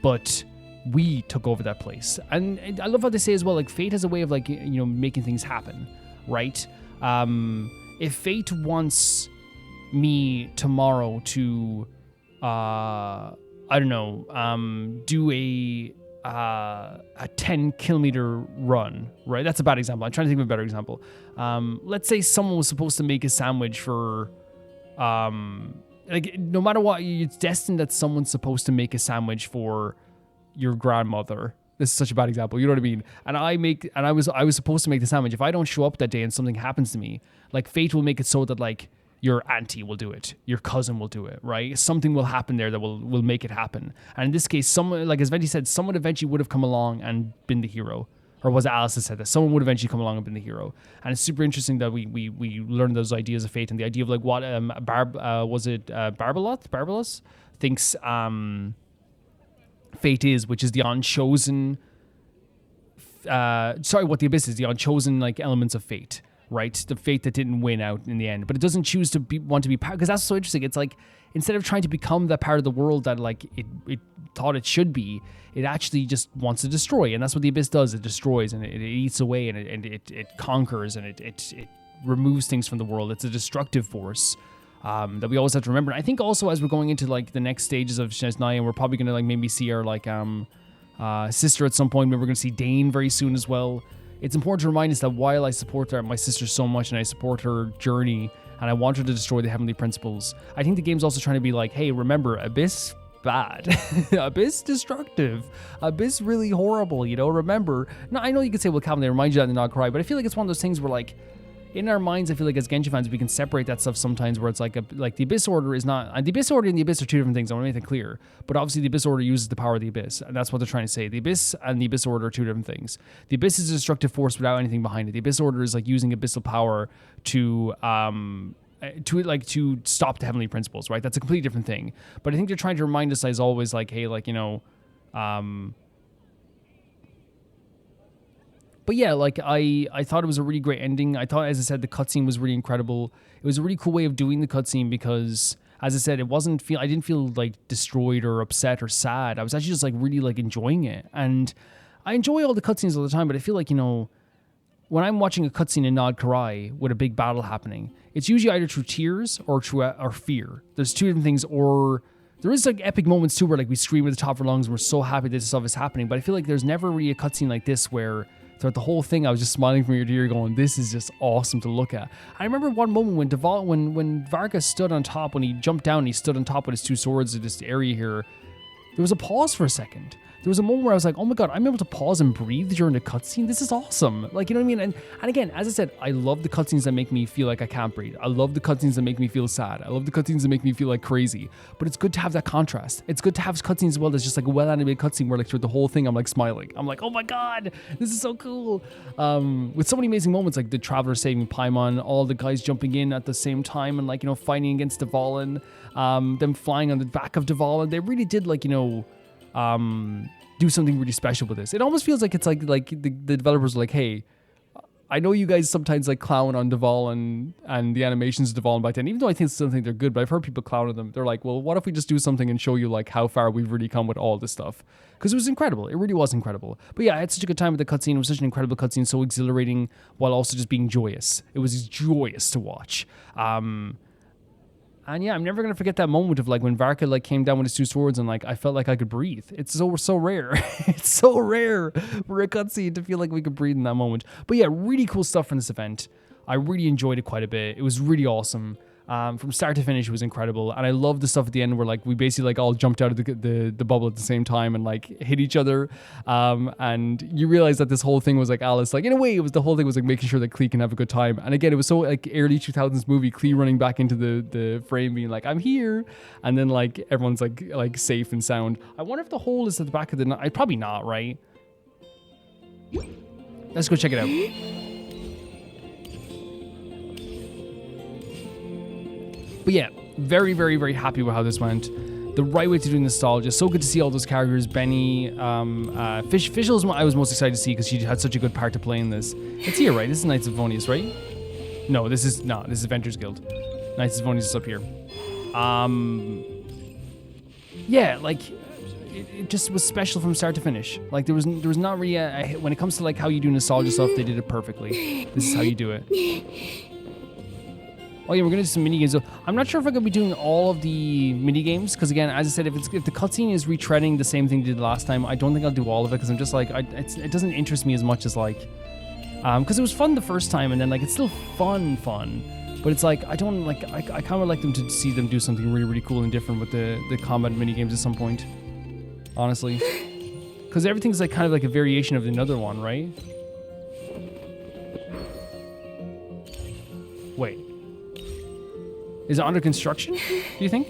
Speaker 1: But we took over that place. And I love how they say as well, like, fate has a way of like, you know, making things happen. Right? If fate wants me tomorrow to, do a 10-kilometer run, right? That's a bad example. I'm trying to think of a better example. Let's say someone was supposed to make a sandwich for, no matter what, it's destined that someone's supposed to make a sandwich for your grandmother. This is such a bad example, you know what I mean? And I was supposed to make the sandwich. If I don't show up that day and something happens to me, like, fate will make it so that like your auntie will do it, your cousin will do it, right? Something will happen there that will make it happen. And in this case, someone, like as Venti said, someone eventually would have come along and been the hero. Or was it Alice that said that? Someone would eventually come along and been the hero. And it's super interesting that we learned those ideas of fate, and the idea of like what Barbalos thinks fate is, which is the unchosen what the Abyss is, the unchosen like elements of fate, right? The fate that didn't win out in the end, but it doesn't choose to want to be part, because that's so interesting. It's like, instead of trying to become that part of the world that like it thought it should be, it actually just wants to destroy. And that's what the Abyss does. It destroys, and it eats away, and it conquers, and it removes things from the world. It's a destructive force that we always have to remember. And I think also as we're going into like the next stages of Shesnaya, and we're probably going to like maybe see our like sister at some point. Maybe we're going to see Dane very soon as well. It's important to remind us that while I support my sister so much and I support her journey and I want her to destroy the heavenly principles, I think the game's also trying to be like, hey, remember, Abyss bad. Abyss destructive. Abyss really horrible, you know? Remember. Now, I know you could say, well, Calvin, they remind you that in the Not Cry, but I feel like it's one of those things where like, in our minds, I feel like as Genshin fans, we can separate that stuff sometimes where it's like the Abyss Order is not... And the Abyss Order and the Abyss are two different things. I want to make that clear. But obviously the Abyss Order uses the power of the Abyss. And that's what they're trying to say. The Abyss and the Abyss Order are two different things. The Abyss is a destructive force without anything behind it. The Abyss Order is like using abyssal power to stop the heavenly principles, right? That's a completely different thing. But I think they're trying to remind us as always, like, hey, like, you know... But yeah, like, I thought it was a really great ending. I thought, as I said, the cutscene was really incredible. It was a really cool way of doing the cutscene because, as I said, I didn't feel like destroyed or upset or sad. I was actually just like really like enjoying it. And I enjoy all the cutscenes all the time, but I feel like, you know, when I'm watching a cutscene in Nod Karai with a big battle happening, it's usually either through tears or fear. There's two different things, or there is like epic moments too where like we scream at the top of our lungs and we're so happy that this stuff is happening. But I feel like there's never really a cutscene like this where throughout the whole thing, I was just smiling from ear to ear going, this is just awesome to look at. I remember one moment when Varka stood on top, when he jumped down, he stood on top with his two swords in this area here. There was a pause for a second. There was a moment where I was like, oh my god, I'm able to pause and breathe during the cutscene. This is awesome. Like, you know what I mean? And again, as I said, I love the cutscenes that make me feel like I can't breathe. I love the cutscenes that make me feel sad. I love the cutscenes that make me feel like crazy. But it's good to have that contrast. It's good to have cutscenes as well that's just like a well-animated cutscene where like through the whole thing I'm like smiling. I'm like, oh my god, this is so cool. With so many amazing moments, like the Traveler saving Paimon, all the guys jumping in at the same time and like, you know, fighting against Dvalin, them flying on the back of Dvalin. They really did like, you know, do something really special with this. It almost feels like it's like the developers are like, hey, I know you guys sometimes like clown on Dvalin and the animations of Dvalin back then, even though I still think they're good, but I've heard people clown on them. They're like, well, what if we just do something and show you like how far we've really come with all this stuff? Because it was incredible. It really was incredible. But yeah, I had such a good time with the cutscene. It was such an incredible cutscene, so exhilarating while also just being joyous. It was joyous to watch. And yeah, I'm never going to forget that moment of like when Varka like came down with his two swords and like I felt like I could breathe. It's so rare. It's so rare for a cutscene to feel like we could breathe in that moment. But yeah, really cool stuff from this event. I really enjoyed it quite a bit. It was really awesome. From start to finish, it was incredible. And I love the stuff at the end where like we basically like all jumped out of the bubble at the same time and like hit each other. And you realize that this whole thing was like Alice, like in a way the whole thing was like making sure that Klee can have a good time. And again, it was so like early 2000s movie, Klee running back into the frame being like, I'm here. And then like everyone's like safe and sound. I wonder if the hole is at the back of the night. Probably not, right? Let's go check it out. But yeah, very, very, very happy with how this went. The right way to do nostalgia. So good to see all those characters. Benny, Fischl is what I was most excited to see because she had such a good part to play in this. It's here, right? This is Knights of Favonius, right? No, this is Adventures Guild. Knights of Favonius is up here. Yeah, like it just was special from start to finish. Like there was not really when it comes to like how you do nostalgia stuff, they did it perfectly. This is how you do it. Oh yeah, we're gonna do some mini games. So I'm not sure if I'm gonna be doing all of the mini games because again, as I said, if the cutscene is retreading the same thing they did last time, I don't think I'll do all of it because I'm just like it doesn't interest me as much as like because it was fun the first time and then like it's still fun, but it's like I don't like I kind of like them to see them do something really, really cool and different with the combat mini games at some point, honestly, because everything's like kind of like a variation of another one, right? Wait. Is it under construction, do you think?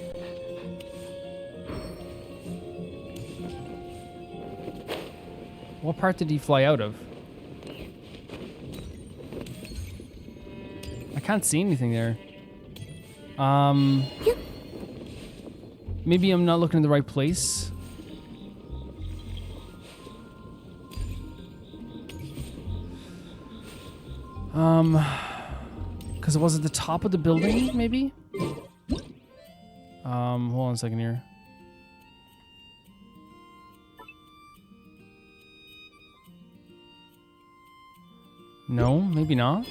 Speaker 1: What part did he fly out of? I can't see anything there. Maybe I'm not looking in the right place. Because it was at the top of the building, maybe? Hold on a second here. No, maybe not.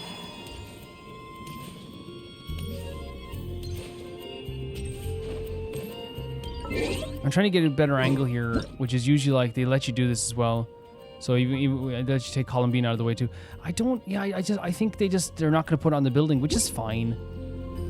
Speaker 1: I'm trying to get a better angle here, which is usually like they let you do this as well. So even they let you take column B out of the way too. I don't. Yeah, I think they're not gonna put it on the building, which is fine.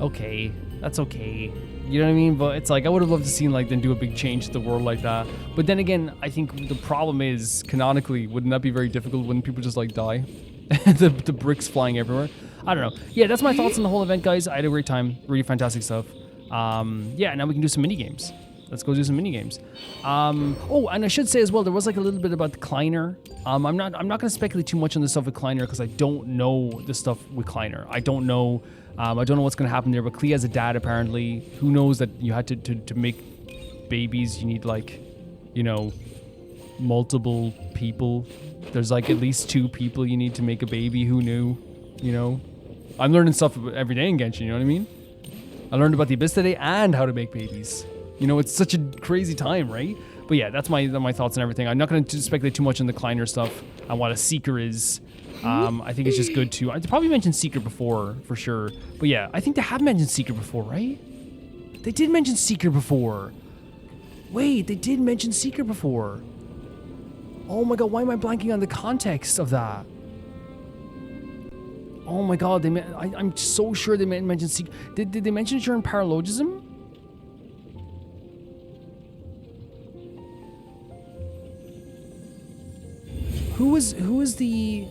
Speaker 1: Okay, that's okay. You know what I mean? But it's like I would have loved to see like them do a big change to the world like that. But then again, I think the problem is canonically, wouldn't that be very difficult? Wouldn't people just like die? the bricks flying everywhere. I don't know. Yeah, that's my thoughts on the whole event, guys. I had a great time. Really fantastic stuff. Yeah, now we can do some mini games. Let's go do some mini games. Oh, and I should say as well, there was like a little bit about the Kleiner. I'm not going to speculate too much on the stuff with Kleiner because I don't know the stuff with Kleiner. I don't know. I don't know what's going to happen there. But Klee has a dad apparently. Who knows that you had to make babies? You need like, you know, multiple people. There's like at least 2 people you need to make a baby. Who knew? You know, I'm learning stuff every day in Genshin. You know what I mean? I learned about the Abyss today and how to make babies. You know, it's such a crazy time, right? But yeah, that's my thoughts and everything. I'm not going to speculate too much on the Kleiner stuff and what a Seeker is. I think it's just good to... I probably mentioned Seeker before, for sure. But yeah, I think they have mentioned Seeker before, right? They did mention Seeker before. Wait, they did mention Seeker before. Oh my god, why am I blanking on the context of that? Oh my god, I'm so sure they mentioned Seeker. Did they mention it during Paralogism? Who is the...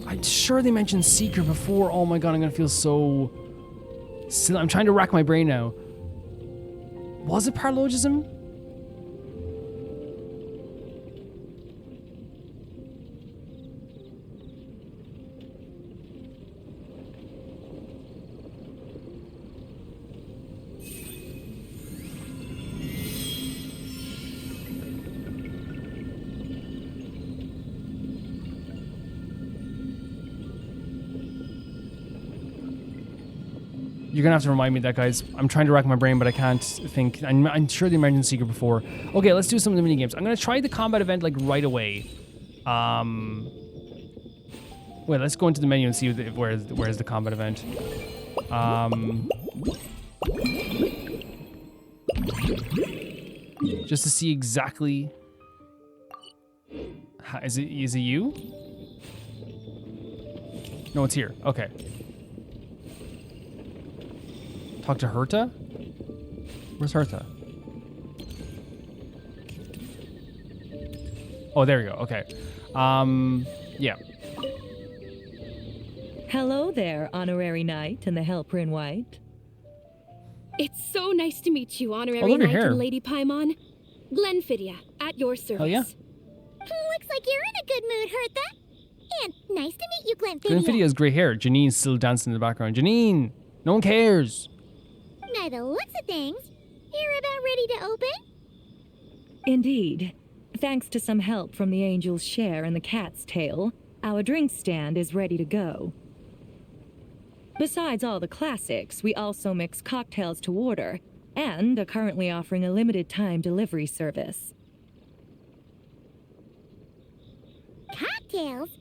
Speaker 1: I'm sure they mentioned Seeker before. Oh my god, I'm gonna feel so silly. I'm trying to rack my brain now. Was it Paralogism? You're gonna have to remind me of that, guys. I'm trying to rack my brain, but I can't think. I'm sure they mentioned Seeker before. Okay, let's do some of the mini games. I'm gonna try the combat event like right away. Wait, let's go into the menu and see where's the combat event. Just to see exactly. Is it you? No, it's here. Okay. Talk to Herta? Where's Herta? Oh, there you go. Okay. Yeah.
Speaker 16: Hello there, Honorary Knight and the Helper in White.
Speaker 17: It's so nice to meet you, Honorary
Speaker 1: love your
Speaker 17: Knight
Speaker 1: hair.
Speaker 17: and Lady Paimon. Glenfidia, at your service.
Speaker 1: Hell yeah.
Speaker 2: Looks like you're in a good mood, Hertha. And nice to meet you, Glenfidia.
Speaker 1: Glenfidia has great hair. Janine's still dancing in the background. Janine! No one cares.
Speaker 2: By the looks of things, you're about ready to open?
Speaker 16: Indeed. Thanks to some help from the angel's share and the cat's tail, our drink stand is ready to go. Besides all the classics, we also mix cocktails to order, and are currently offering a limited time delivery service.
Speaker 2: Cocktails?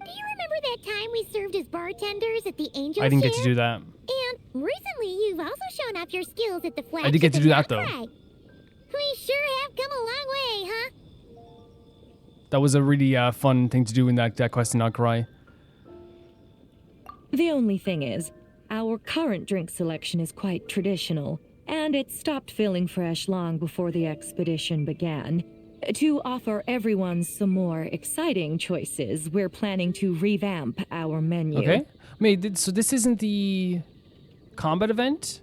Speaker 2: Do you remember that time we served as bartenders at the Angel
Speaker 1: I didn't get
Speaker 2: Share?
Speaker 1: to do that.
Speaker 2: And recently, you've also shown off your skills at the flagship.
Speaker 1: I did get to do that, though.
Speaker 2: We sure have come a long way, huh?
Speaker 1: That was a really fun thing to do in that quest in Not-Cry.
Speaker 16: The only thing is, our current drink selection is quite traditional, and it stopped feeling fresh long before the expedition began. To offer everyone some more exciting choices, we're planning to revamp our menu.
Speaker 1: Okay. Wait, so this isn't the combat event?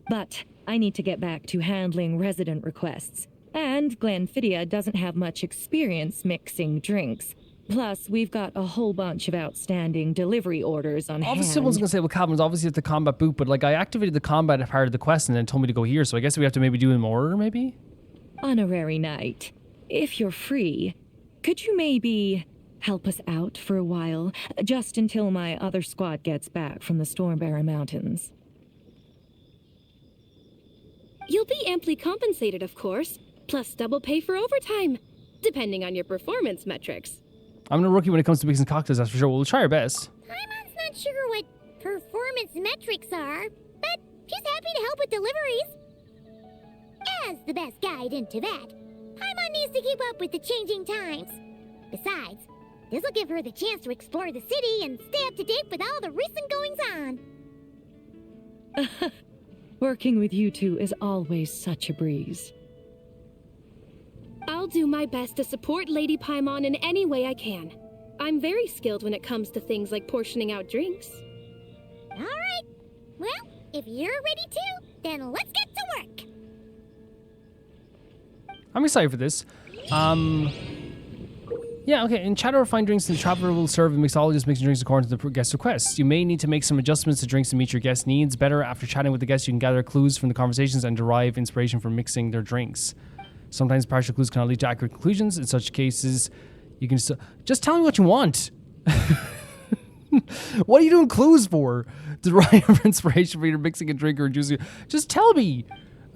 Speaker 16: But I need to get back to handling resident requests, and Glenfidia doesn't have much experience mixing drinks. Plus, we've got a whole bunch of outstanding delivery orders on
Speaker 1: Obviously,
Speaker 16: hand.
Speaker 1: someone's gonna say, well, Calvin's obviously at the combat boot, but like I activated the combat part of the quest and then it told me to go here, so I guess we have to maybe do it in order, maybe?
Speaker 16: Honorary Knight, if you're free, could you maybe help us out for a while, just until my other squad gets back from the Stormbearer Mountains?
Speaker 17: You'll be amply compensated, of course, plus double pay for overtime, depending on your performance metrics.
Speaker 1: I'm no rookie when it comes to mixing cocktails, that's for sure. We'll try our best.
Speaker 2: Paimon's not sure what performance metrics are, but she's happy to help with deliveries. As the best guide into that, Paimon needs to keep up with the changing times. Besides, this will give her the chance to explore the city and stay up to date with all the recent goings-on.
Speaker 16: Working with you two is always such a breeze.
Speaker 17: I'll do my best to support Lady Paimon in any way I can. I'm very skilled when it comes to things like portioning out drinks.
Speaker 2: All right. Well, if you're ready to, then let's get to work.
Speaker 1: I'm excited for this. Yeah, okay. In chat or find drinks, the traveler will serve the mixologist mixing drinks according to the guest requests. You may need to make some adjustments to drinks to meet your guest needs. Better, after chatting with the guests, you can gather clues from the conversations and derive inspiration from mixing their drinks. Sometimes partial clues cannot lead to accurate conclusions. In such cases, you can just tell me what you want. What are you doing clues for? Derive inspiration for your mixing a drink or juicing. Just tell me.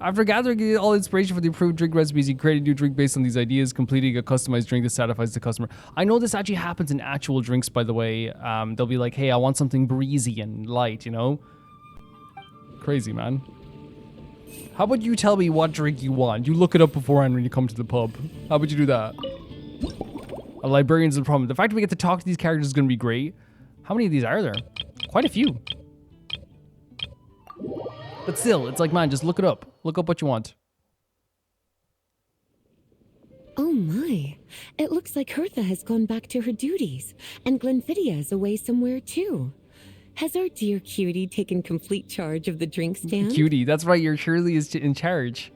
Speaker 1: After gathering all inspiration for the improved drink recipes, you create a new drink based on these ideas, completing a customized drink that satisfies the customer. I know this actually happens in actual drinks, by the way. They'll be like, hey, I want something breezy and light, you know? Crazy, man. How about you tell me what drink you want? You look it up beforehand when you come to the pub. How about you do that? A librarian's the problem. The fact that we get to talk to these characters is going to be great. How many of these are there? Quite a few. But still, it's like, man, just look it up. Look up what you want.
Speaker 3: Oh my. It looks like Hertha has gone back to her duties, and Glenfiddia is away somewhere too. Has our dear cutie taken complete charge of the drink stand?
Speaker 1: Cutie, that's right, your Shirley is in charge.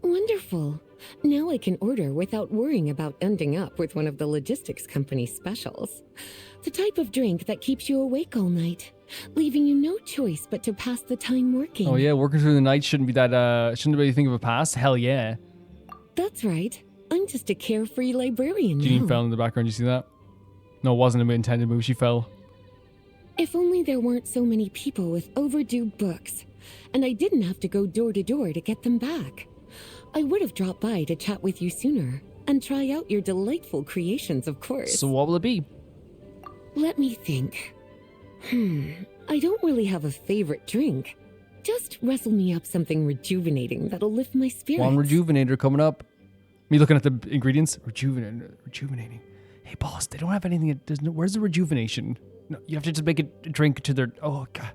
Speaker 3: Wonderful. Now I can order without worrying about ending up with one of the logistics company's specials. The type of drink that keeps you awake all night, leaving you no choice but to pass the time working.
Speaker 1: Oh yeah, working through the night shouldn't be that, shouldn't really think of a pass. Hell yeah.
Speaker 3: That's right. I'm just a carefree librarian
Speaker 1: Jean
Speaker 3: now.
Speaker 1: fell in the background, you see that? No, it wasn't an intended move, she fell.
Speaker 3: If only there weren't so many people with overdue books, and I didn't have to go door to door to get them back. I would have dropped by to chat with you sooner, and try out your delightful creations, of course.
Speaker 1: So what will it be?
Speaker 3: Let me think. I don't really have a favorite drink. Just wrestle me up something rejuvenating that'll lift my spirits.
Speaker 1: One rejuvenator coming up. Me looking at the ingredients. Rejuvenating. Hey boss, they don't have anything. Where's the rejuvenation? No, you have to just make a drink to their... Oh, God.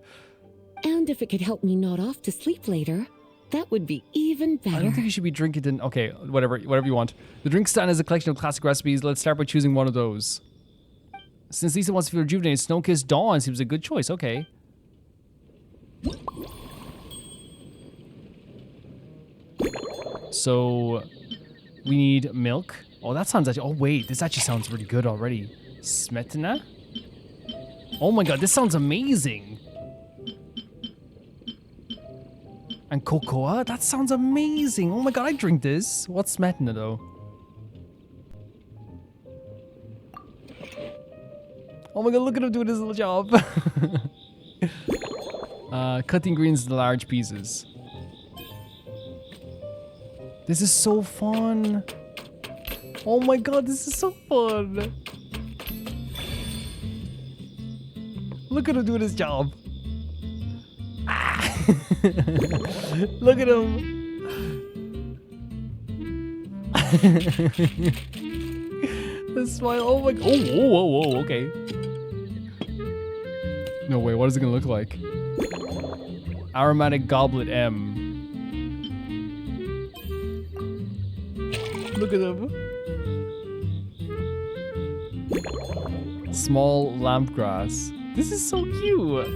Speaker 3: And if it could help me nod off to sleep later, that would be even better.
Speaker 1: I don't think you should be drinking it. Okay, whatever you want. The drink stand is a collection of classic recipes. Let's start by choosing one of those. Since Lisa wants to feel rejuvenated, Snow-Kissed Dawn seems a good choice. Okay. So, we need milk. Oh, that sounds actually... Oh, wait. This actually sounds really good already. Smetana? Oh my god, this sounds amazing. And cocoa? That sounds amazing. Oh my god, I drink this. What's smetana though? Oh my god, look at him doing his little job. Cut the ingredients into large pieces. This is so fun. Oh my god, this is so fun. Look at him doing his job. Ah. Look at him. The smile. Oh my. Oh, whoa, okay. No way. What is it gonna look like? Aromatic Goblet M. Look at him. Small lamp grass. This is so cute.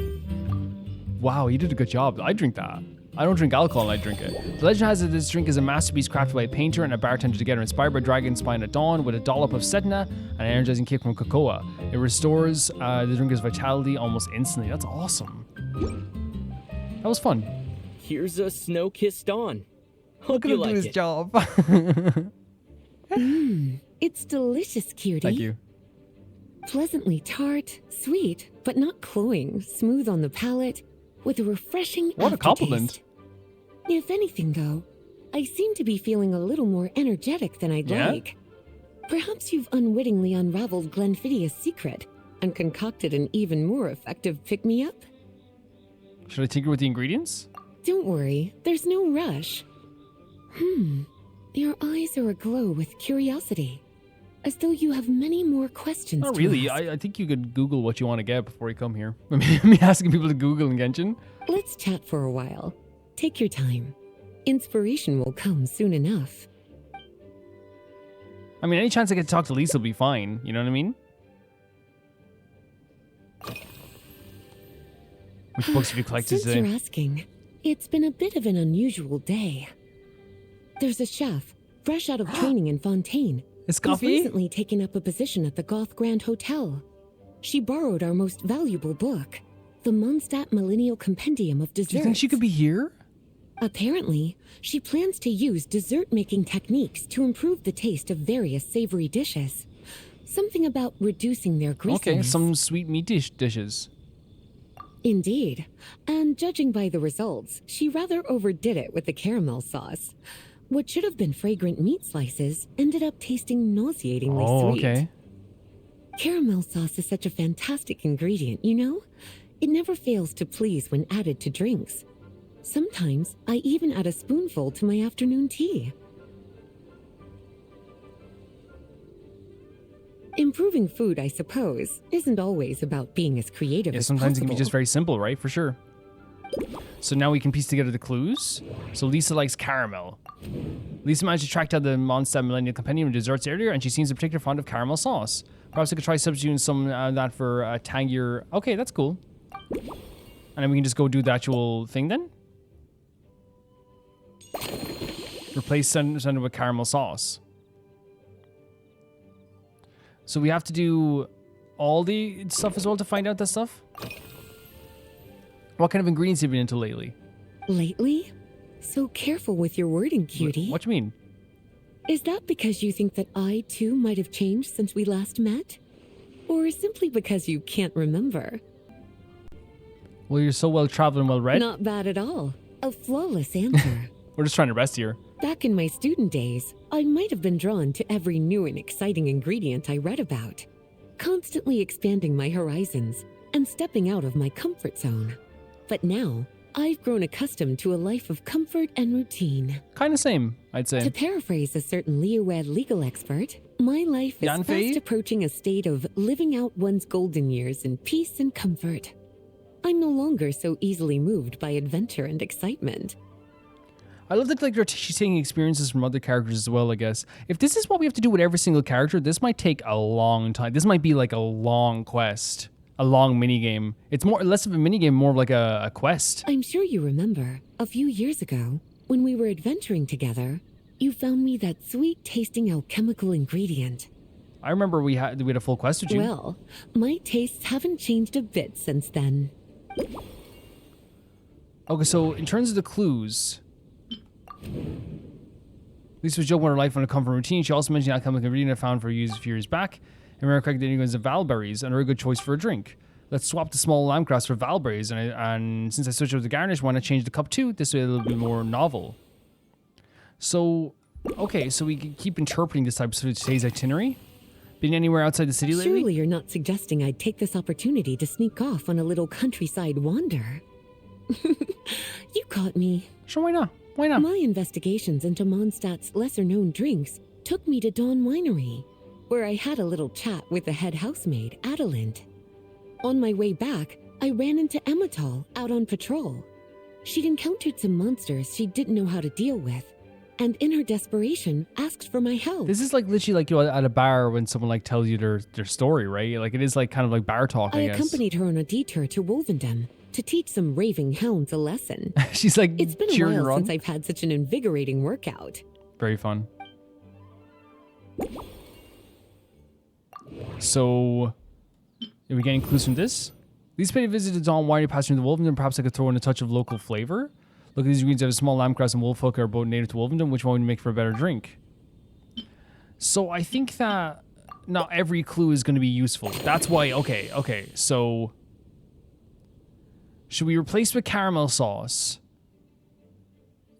Speaker 1: Wow, you did a good job. I drink that. I don't drink alcohol, I drink it. The legend has it this drink is a masterpiece crafted by a painter and a bartender together, inspired by dragon spine at dawn, with a dollop of Sedna and an energizing kick from cocoa. It restores the drinker's vitality almost instantly. That's awesome. That was fun.
Speaker 15: Here's a snow-kissed dawn.
Speaker 1: Look
Speaker 15: Hope
Speaker 1: at
Speaker 15: you
Speaker 1: him do
Speaker 15: like
Speaker 1: his
Speaker 15: it.
Speaker 1: job.
Speaker 3: It's delicious, cutie.
Speaker 1: Thank you.
Speaker 3: Pleasantly tart, sweet, but not cloying, smooth on the palate, with a refreshing
Speaker 1: What a compliment.
Speaker 3: aftertaste. If anything, though, I seem to be feeling a little more energetic than I'd
Speaker 1: Yeah?
Speaker 3: like. Perhaps you've unwittingly unraveled Glenfiddia's secret and concocted an even more effective pick-me-up?
Speaker 1: Should I tinker with the ingredients?
Speaker 3: Don't worry, there's no rush. Your eyes are aglow with curiosity, as though you have many more questions
Speaker 1: Not
Speaker 3: to
Speaker 1: really.
Speaker 3: ask.
Speaker 1: I think you could Google what you want to get before you come here. Me asking people to Google in Genshin.
Speaker 3: Let's chat for a while. Take your time. Inspiration will come soon enough.
Speaker 1: I mean, any chance I get to talk to Lisa will be fine. You know what I mean? Which books have you collected
Speaker 3: Since you're
Speaker 1: today?
Speaker 3: asking, it's been a bit of an unusual day. There's a chef, fresh out of training in Fontaine,
Speaker 1: Is
Speaker 3: who's
Speaker 1: coffee?
Speaker 3: recently taken up a position at the Goth Grand Hotel. She borrowed our most valuable book, the Mondstad Millennial Compendium of Desserts.
Speaker 1: Do you think she could be here?
Speaker 3: Apparently, she plans to use dessert-making techniques to improve the taste of various savory dishes. Something about reducing their greasiness.
Speaker 1: Okay, some sweet meat dishes.
Speaker 3: Indeed. And judging by the results, she rather overdid it with the caramel sauce. What should have been fragrant meat slices ended up tasting nauseatingly sweet.
Speaker 1: Okay.
Speaker 3: Caramel sauce is such a fantastic ingredient, you know? It never fails to please when added to drinks. Sometimes I even add a spoonful to my afternoon tea. Improving food, I suppose, isn't always about being as creative
Speaker 1: Yeah,
Speaker 3: as
Speaker 1: sometimes it can be
Speaker 3: possible.
Speaker 1: just very simple, right? For sure. So now we can piece together the clues. So Lisa likes caramel. Lisa managed to track down the Mondstad Millennial Compendium of Desserts earlier, and she seems a particular fond of caramel sauce. Perhaps I could try substituting some of that for tangier. Okay, that's cool. And then we can just go do the actual thing then. Replace center with caramel sauce. So we have to do all the stuff as well to find out that stuff? What kind of ingredients have you been into lately?
Speaker 3: Lately? So careful with your wording, cutie.
Speaker 1: What do you mean?
Speaker 3: Is that because you think that I, too, might have changed since we last met? Or simply because you can't remember?
Speaker 1: Well, you're so well-traveled and well-read.
Speaker 3: Not bad at all. A flawless answer.
Speaker 1: We're just trying to rest here.
Speaker 3: Back in my student days, I might have been drawn to every new and exciting ingredient I read about, constantly expanding my horizons and stepping out of my comfort zone. But now, I've grown accustomed to a life of comfort and routine.
Speaker 1: Kind of same, I'd say.
Speaker 3: To paraphrase a certain Leowed legal expert, my life is
Speaker 1: Yanfei?
Speaker 3: fast approaching a state of living out one's golden years in peace and comfort. I'm no longer so easily moved by adventure and excitement.
Speaker 1: I love that she's taking experiences from other characters as well, I guess. If this is what we have to do with every single character, this might take a long time. This might be like a long quest, a long minigame. It's less of a minigame, more of like a quest.
Speaker 3: I'm sure you remember, a few years ago, when we were adventuring together, you found me that sweet-tasting alchemical ingredient.
Speaker 1: I remember we had a full quest with you.
Speaker 3: Well, my tastes haven't changed a bit since then.
Speaker 1: Okay, so in terms of the clues, Lisa was joking about her life on a comfort routine. She also mentioned the alchemical ingredient I found for use a few years back. And remember correctly, the ingredients of valberries and are a good choice for a drink. Let's swap the small lemongrass for valberries, and since I switched over to garnish, why not change the cup too? This way it'll be more novel. So, okay, so we can keep interpreting this type of today's itinerary. Been anywhere outside the city lately?
Speaker 3: Surely you're not suggesting I'd take this opportunity to sneak off on a little countryside wander. You caught me.
Speaker 1: Sure, why not? Why not?
Speaker 3: My investigations into Mondstad's lesser-known drinks took me to Dawn Winery, where I had a little chat with the head housemaid, Adelind. On my way back, I ran into Emile out on patrol. She'd encountered some monsters she didn't know how to deal with, and in her desperation, asked for my help.
Speaker 1: This is like literally like, you know, at a bar when someone like tells you their story, right? Like it is like kind of like bar talk, I guess.
Speaker 3: accompanied her on a detour to Wolvendom to teach some raving hounds a lesson.
Speaker 1: She's like,
Speaker 3: it's been a
Speaker 1: cheering her
Speaker 3: while
Speaker 1: on.
Speaker 3: since I've had such an invigorating workout.
Speaker 1: Very fun. So, are we getting clues from this? These petty visitors don't why you pass through the Wolvenden. Perhaps I could throw in a touch of local flavor. Look at these greens. Have a small lamb-grass and wolf hook are both native to Wolvenden. Which one would make for a better drink? So I think that not every clue is going to be useful. That's why. Okay. So should we replace with caramel sauce?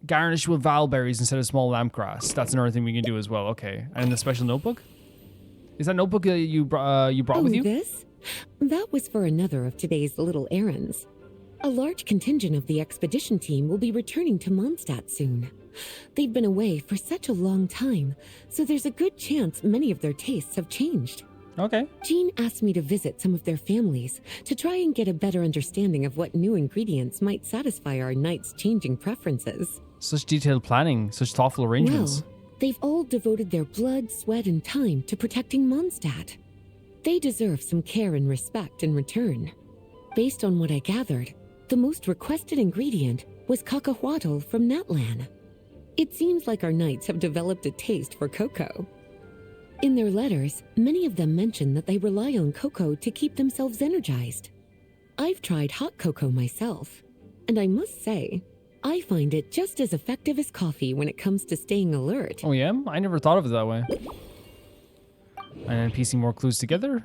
Speaker 1: Garnish with valberries instead of small lampgrass. That's another thing we can do as well. Okay. And the special notebook? Is that notebook you brought with you?
Speaker 3: This? That was for another of today's little errands. A large contingent of the expedition team will be returning to Mondstad soon. They've been away for such a long time, so there's a good chance many of their tastes have changed.
Speaker 1: Okay.
Speaker 3: Jean asked me to visit some of their families to try and get a better understanding of what new ingredients might satisfy our knights' changing preferences.
Speaker 1: Such detailed planning, such thoughtful arrangements.
Speaker 3: Well, they've all devoted their blood, sweat, and time to protecting Mondstad. They deserve some care and respect in return. Based on what I gathered, the most requested ingredient was cacahuatl from Natlan. It seems like our knights have developed a taste for cocoa. In their letters, many of them mention that they rely on cocoa to keep themselves energized. I've tried hot cocoa myself, and I must say, I find it just as effective as coffee when it comes to staying alert.
Speaker 1: Oh yeah? I never thought of it that way. And then piecing more clues together.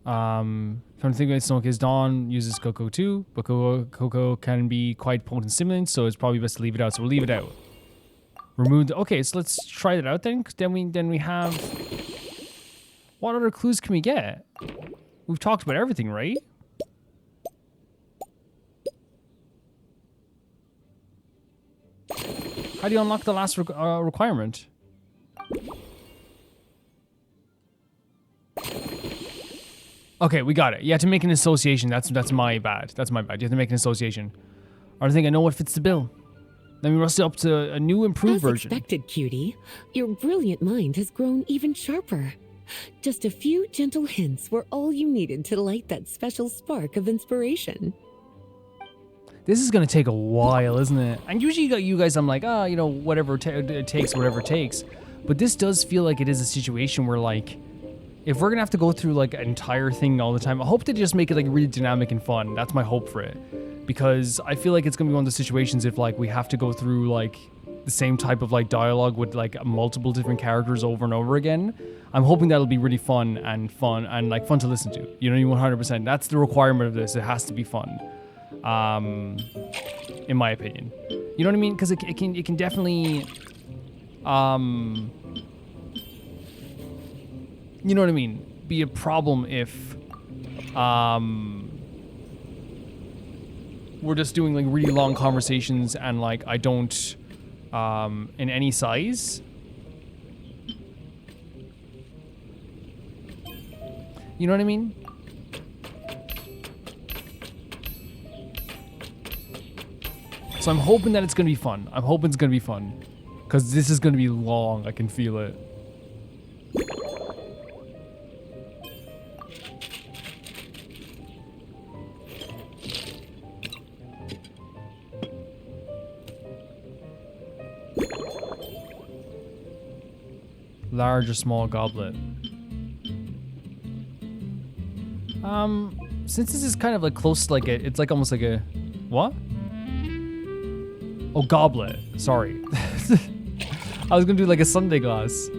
Speaker 1: From the thing about Smoke is Dawn uses cocoa too, but cocoa can be quite potent stimulant, so it's probably best to leave it out. So we'll leave it out. Remove the, okay, so let's try that out then. Then we have, what other clues can we get? We've talked about everything, right? How do you unlock the last requirement? Okay, we got it. You have to make an association. That's my bad. That's my bad. You have to make an association. I think I know what fits the bill. Let me rust it up to a new, improved version.
Speaker 3: As expected, cutie. Your brilliant mind has grown even sharper. Just a few gentle hints were all you needed to light that special spark of inspiration.
Speaker 1: This is going to take a while, isn't it? And usually you guys, I'm like, whatever it takes, whatever it takes. But this does feel like it is a situation where, like, if we're going to have to go through, like, an entire thing all the time, I hope they just make it, like, really dynamic and fun. That's my hope for it. Because I feel like it's going to be one of those situations if, like, we have to go through, like, the same type of, like, dialogue with, like, multiple different characters over and over again. I'm hoping that'll be really fun and, like, fun to listen to. You know, 100%. That's the requirement of this. It has to be fun. In my opinion, you know what I mean? Because it can definitely, you know what I mean? Be a problem if, we're just doing like really long conversations and like I don't, in any size. You know what I mean? So I'm hoping that it's going to be fun. I'm hoping it's going to be fun. Because this is going to be long. I can feel it. Large or small goblet. Since this is kind of like close to like it's like almost like a, what? Oh, goblet. Sorry. I was gonna do like a sundae glass.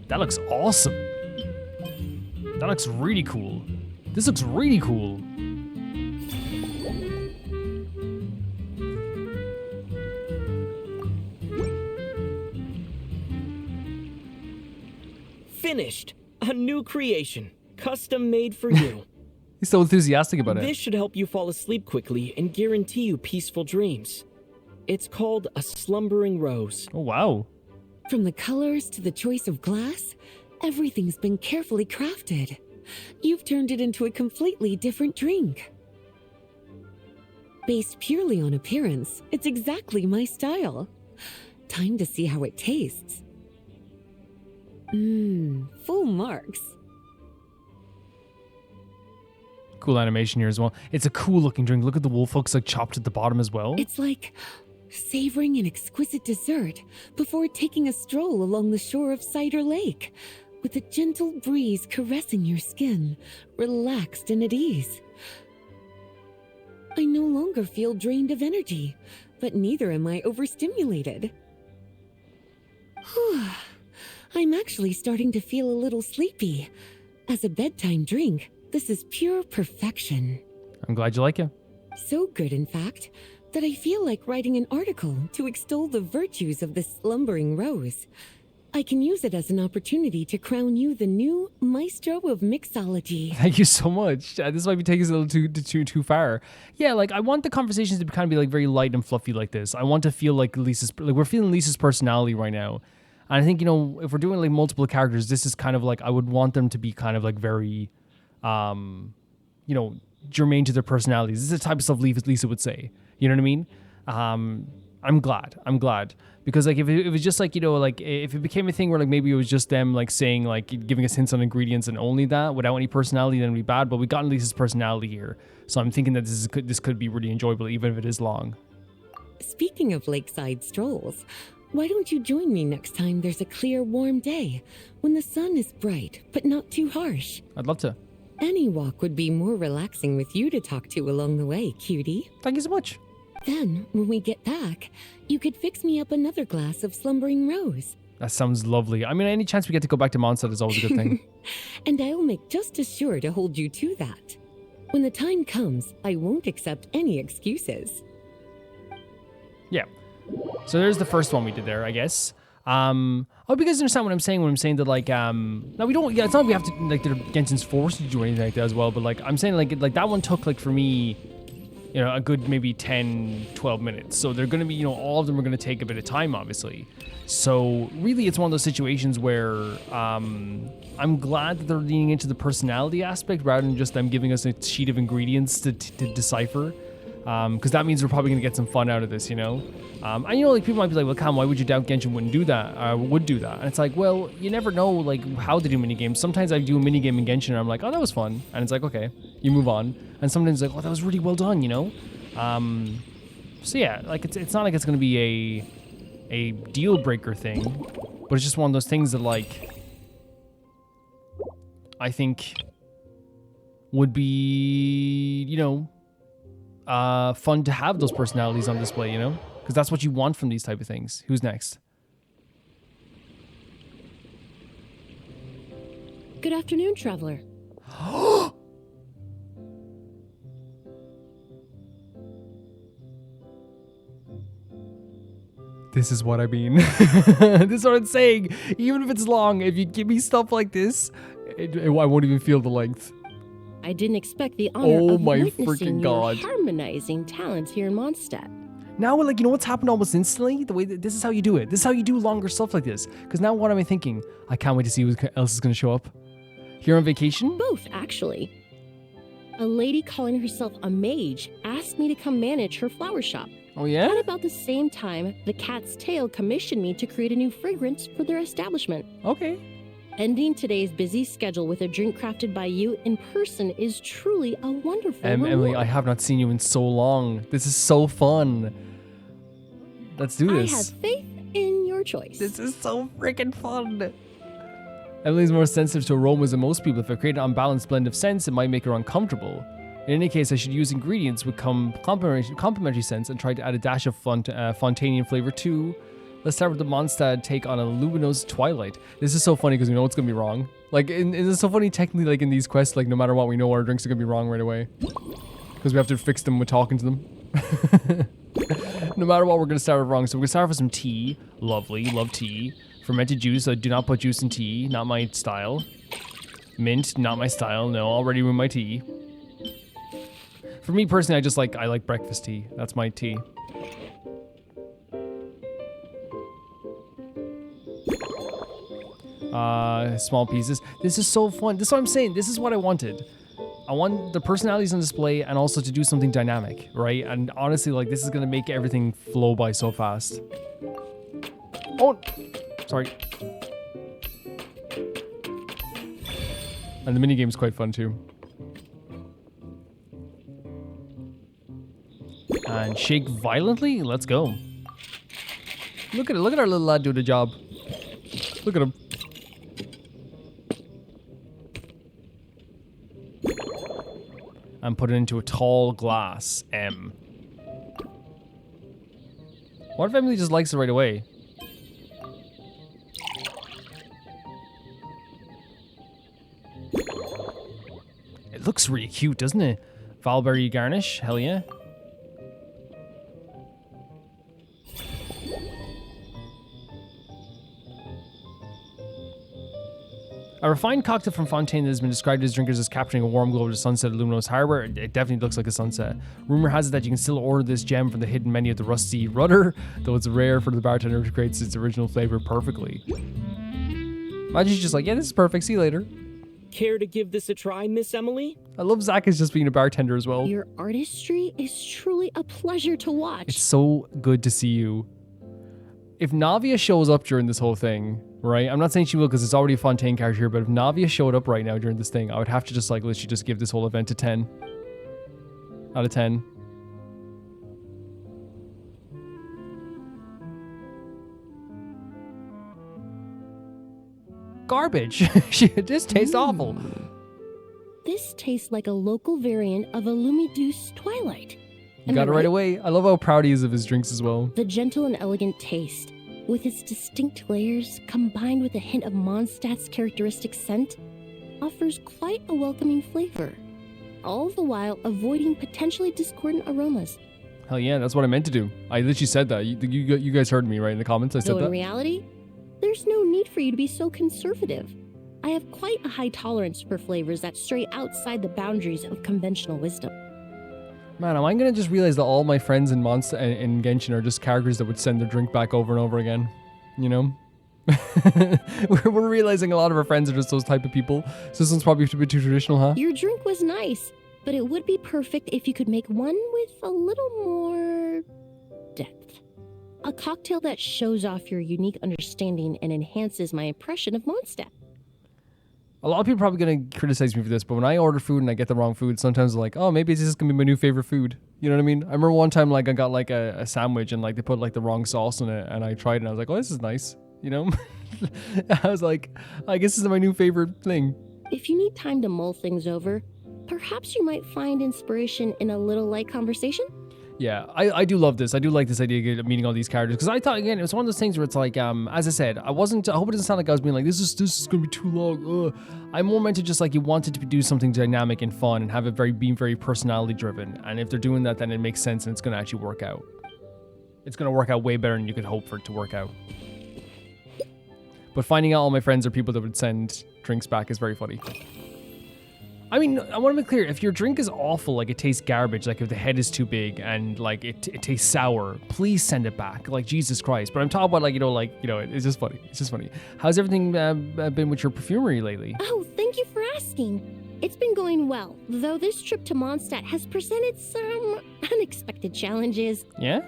Speaker 1: That looks awesome. That looks really cool. This looks really cool.
Speaker 15: Finished. A new creation. Custom made for you.
Speaker 1: He's so enthusiastic about it.
Speaker 15: This should help you fall asleep quickly and guarantee you peaceful dreams. It's called a slumbering rose.
Speaker 1: Oh, wow.
Speaker 3: From the colors to the choice of glass, everything's been carefully crafted. You've turned it into a completely different drink. Based purely on appearance, it's exactly my style. Time to see how it tastes. Full marks.
Speaker 1: Cool animation here as well. It's a cool looking drink. Look at the wolf hooks like chopped at the bottom as well.
Speaker 3: It's like savoring an exquisite dessert before taking a stroll along the shore of Cider Lake, with a gentle breeze caressing your skin, relaxed and at ease. I no longer feel drained of energy, but neither am I overstimulated. Whew. I'm actually starting to feel a little sleepy. As a bedtime drink, this is pure perfection.
Speaker 1: I'm glad you like it.
Speaker 3: So good, in fact, that I feel like writing an article to extol the virtues of the slumbering rose. I can use it as an opportunity to crown you the new maestro of mixology.
Speaker 1: Thank you so much. This might be taking us a little too far. Yeah, like I want the conversations to kind of be like very light and fluffy like this. I want to feel like we're feeling Lisa's personality right now. And I think, you know, if we're doing like multiple characters, this is kind of like, I would want them to be kind of like very, you know, germane to their personalities. This is the type of stuff Lisa would say. You know what I mean? I'm glad. Because like if it was just like, you know, like if it became a thing where like maybe it was just them like saying like giving us hints on ingredients and only that without any personality, then it'd be bad. But we got Lisa's personality here. So I'm thinking that this could be really enjoyable even if it is long.
Speaker 3: Speaking of lakeside strolls, why don't you join me next time there's a clear, warm day when the sun is bright but not too harsh?
Speaker 1: I'd love to.
Speaker 3: Any walk would be more relaxing with you to talk to along the way, cutie.
Speaker 1: Thank you so much.
Speaker 3: Then, when we get back, you could fix me up another glass of slumbering rose.
Speaker 1: That sounds lovely. I mean, any chance we get to go back to Mondstad is always a good thing.
Speaker 3: And I'll make just as sure to hold you to that. When the time comes, I won't accept any excuses.
Speaker 1: Yeah. So there's the first one we did there, I guess. I hope you guys understand what I'm saying when I'm saying that, like, no, we don't, yeah, it's not we have to, like, Genshin's forced to do anything like that as well, but, like, I'm saying, like that one took, like, for me, you know, a good maybe 10, 12 minutes. So they're going to be, you know, all of them are going to take a bit of time, obviously. So really, it's one of those situations where I'm glad that they're leaning into the personality aspect rather than just them giving us a sheet of ingredients to decipher. Because that means we're probably going to get some fun out of this, you know? And, you know, like, people might be like, well, Cam, why would you doubt Genshin wouldn't do that? Would do that. And it's like, well, you never know, like, how they do minigames. Sometimes I do a minigame in Genshin and I'm like, oh, that was fun. And it's like, okay, you move on. And sometimes it's like, oh, that was really well done, you know? So, yeah, like, it's not like it's going to be a deal breaker thing, but it's just one of those things that, like, I think would be, you know, fun to have those personalities on display, you know? Because that's what you want from these type of things. Who's next?
Speaker 17: Good afternoon, traveler.
Speaker 1: This is what I mean. This is what I'm saying. Even if it's long, if you give me stuff like this, I won't even feel the length.
Speaker 17: I didn't expect the honor of
Speaker 1: my
Speaker 17: witnessing
Speaker 1: freaking
Speaker 17: your
Speaker 1: God.
Speaker 17: harmonizing talents here in Mondstad.
Speaker 1: Now, like, you know what's happened almost instantly? The way that this is how you do it. This is how you do longer stuff like this. Because now what am I thinking? I can't wait to see who else is going to show up. Here on vacation?
Speaker 17: Both, actually. A lady calling herself a mage asked me to come manage her flower shop.
Speaker 1: Oh, yeah?
Speaker 17: At about the same time, the Cat's Tail commissioned me to create a new fragrance for their establishment.
Speaker 1: Okay.
Speaker 17: Ending today's busy schedule with a drink crafted by you in person is truly a wonderful reward.
Speaker 1: Emily, I have not seen you in so long. This is so fun. Let's do this.
Speaker 17: I have faith in your choice.
Speaker 1: This is so freaking fun. Emily's more sensitive to aromas than most people. If I create an unbalanced blend of scents, it might make her uncomfortable. In any case, I should use ingredients with complementary scents and try to add a dash of Fontanian flavor too. Let's start with the Mondstad take on a luminous twilight. This is so funny because we know it's going to be wrong. Like, it's so funny technically, like, in these quests, like, no matter what, we know our drinks are going to be wrong right away. Because we have to fix them with talking to them. No matter what, we're going to start it wrong. So we're going to start with some tea. Lovely. Love tea. Fermented juice. I do not put juice in tea. Not my style. Mint. Not my style. No, already ruined my tea. For me personally, I like breakfast tea. That's my tea. Small pieces. This is so fun. This is what I'm saying. This is what I wanted. I want the personalities on display and also to do something dynamic, right? And honestly, like, this is gonna make everything flow by so fast. Oh, sorry. And the minigame's quite fun too. And shake violently? Let's go. Look at it. Look at our little lad doing the job. Look at him. And put it into a tall glass M. What if Emily just likes it right away? It looks really cute, doesn't it? Valberry garnish, hell yeah. A refined cocktail from Fontaine that has been described to his drinkers as capturing a warm glow of the sunset at Luminous Harbor. It definitely looks like a sunset. Rumor has it that you can still order this gem from the hidden menu of the Rusty Rudder, though it's rare for the bartender to create its original flavor perfectly. Imagine she's just like, yeah, this is perfect, see you later.
Speaker 15: Care to give this a try, Miss Emily?
Speaker 1: I love Zach as just being a bartender as well.
Speaker 6: Your artistry is truly a pleasure to watch.
Speaker 1: It's so good to see you. If Navia shows up during this whole thing, right? I'm not saying she will because it's already a Fontaine character here, but if Navia showed up right now during this thing, I would have to just like literally just give this whole event a 10 out of 10. Garbage. This tastes awful.
Speaker 6: This tastes like a local variant of a Lumiduce Twilight.
Speaker 1: You got it right away. I love how proud he is of his drinks as well.
Speaker 6: The gentle and elegant taste, with its distinct layers combined with a hint of Mondstad's characteristic scent, offers quite a welcoming flavor, all the while avoiding potentially discordant aromas.
Speaker 1: Hell yeah, that's what I meant to do. I literally said that. You guys heard me, right, in the comments? I said
Speaker 6: Though
Speaker 1: that.
Speaker 6: in reality, there's no need for you to be so conservative. I have quite a high tolerance for flavors that stray outside the boundaries of conventional wisdom.
Speaker 1: Man, am I gonna just realize that all my friends in Mondstad in Genshin are just characters that would send their drink back over and over again? You know? we're realizing a lot of our friends are just those type of people. So this one's probably a bit too traditional, huh?
Speaker 6: Your drink was nice, but it would be perfect if you could make one with a little more depth. A cocktail that shows off your unique understanding and enhances my impression of Mondstad.
Speaker 1: A lot of people are probably going to criticize me for this, but when I order food and I get the wrong food, sometimes I'm like, oh, maybe this is going to be my new favorite food. You know what I mean? I remember one time, like, I got, like, a sandwich and, like, they put, like, the wrong sauce in it, and I tried it, and I was like, oh, this is nice. You know? I was like, I guess this is my new favorite thing.
Speaker 6: If you need time to mull things over, perhaps you might find inspiration in a little light conversation?
Speaker 1: Yeah, I do love this. I do like this idea of meeting all these characters because I thought again it was one of those things where it's like, as I said, I hope it doesn't sound like I was being like this is gonna be too long. Ugh. I'm more meant to just like you wanted to do something dynamic and fun and have it be very personality driven. And if they're doing that, then it makes sense and it's gonna actually work out. It's gonna work out way better than you could hope for it to work out. But finding out all my friends are people that would send drinks back is very funny. I mean, I want to be clear, if your drink is awful, like it tastes garbage, like if the head is too big and like it tastes sour, please send it back. Like, Jesus Christ. But I'm talking about it's just funny. It's just funny. How's everything been with your perfumery lately?
Speaker 6: Oh, thank you for asking. It's been going well, though this trip to Mondstad has presented some unexpected challenges.
Speaker 1: Yeah?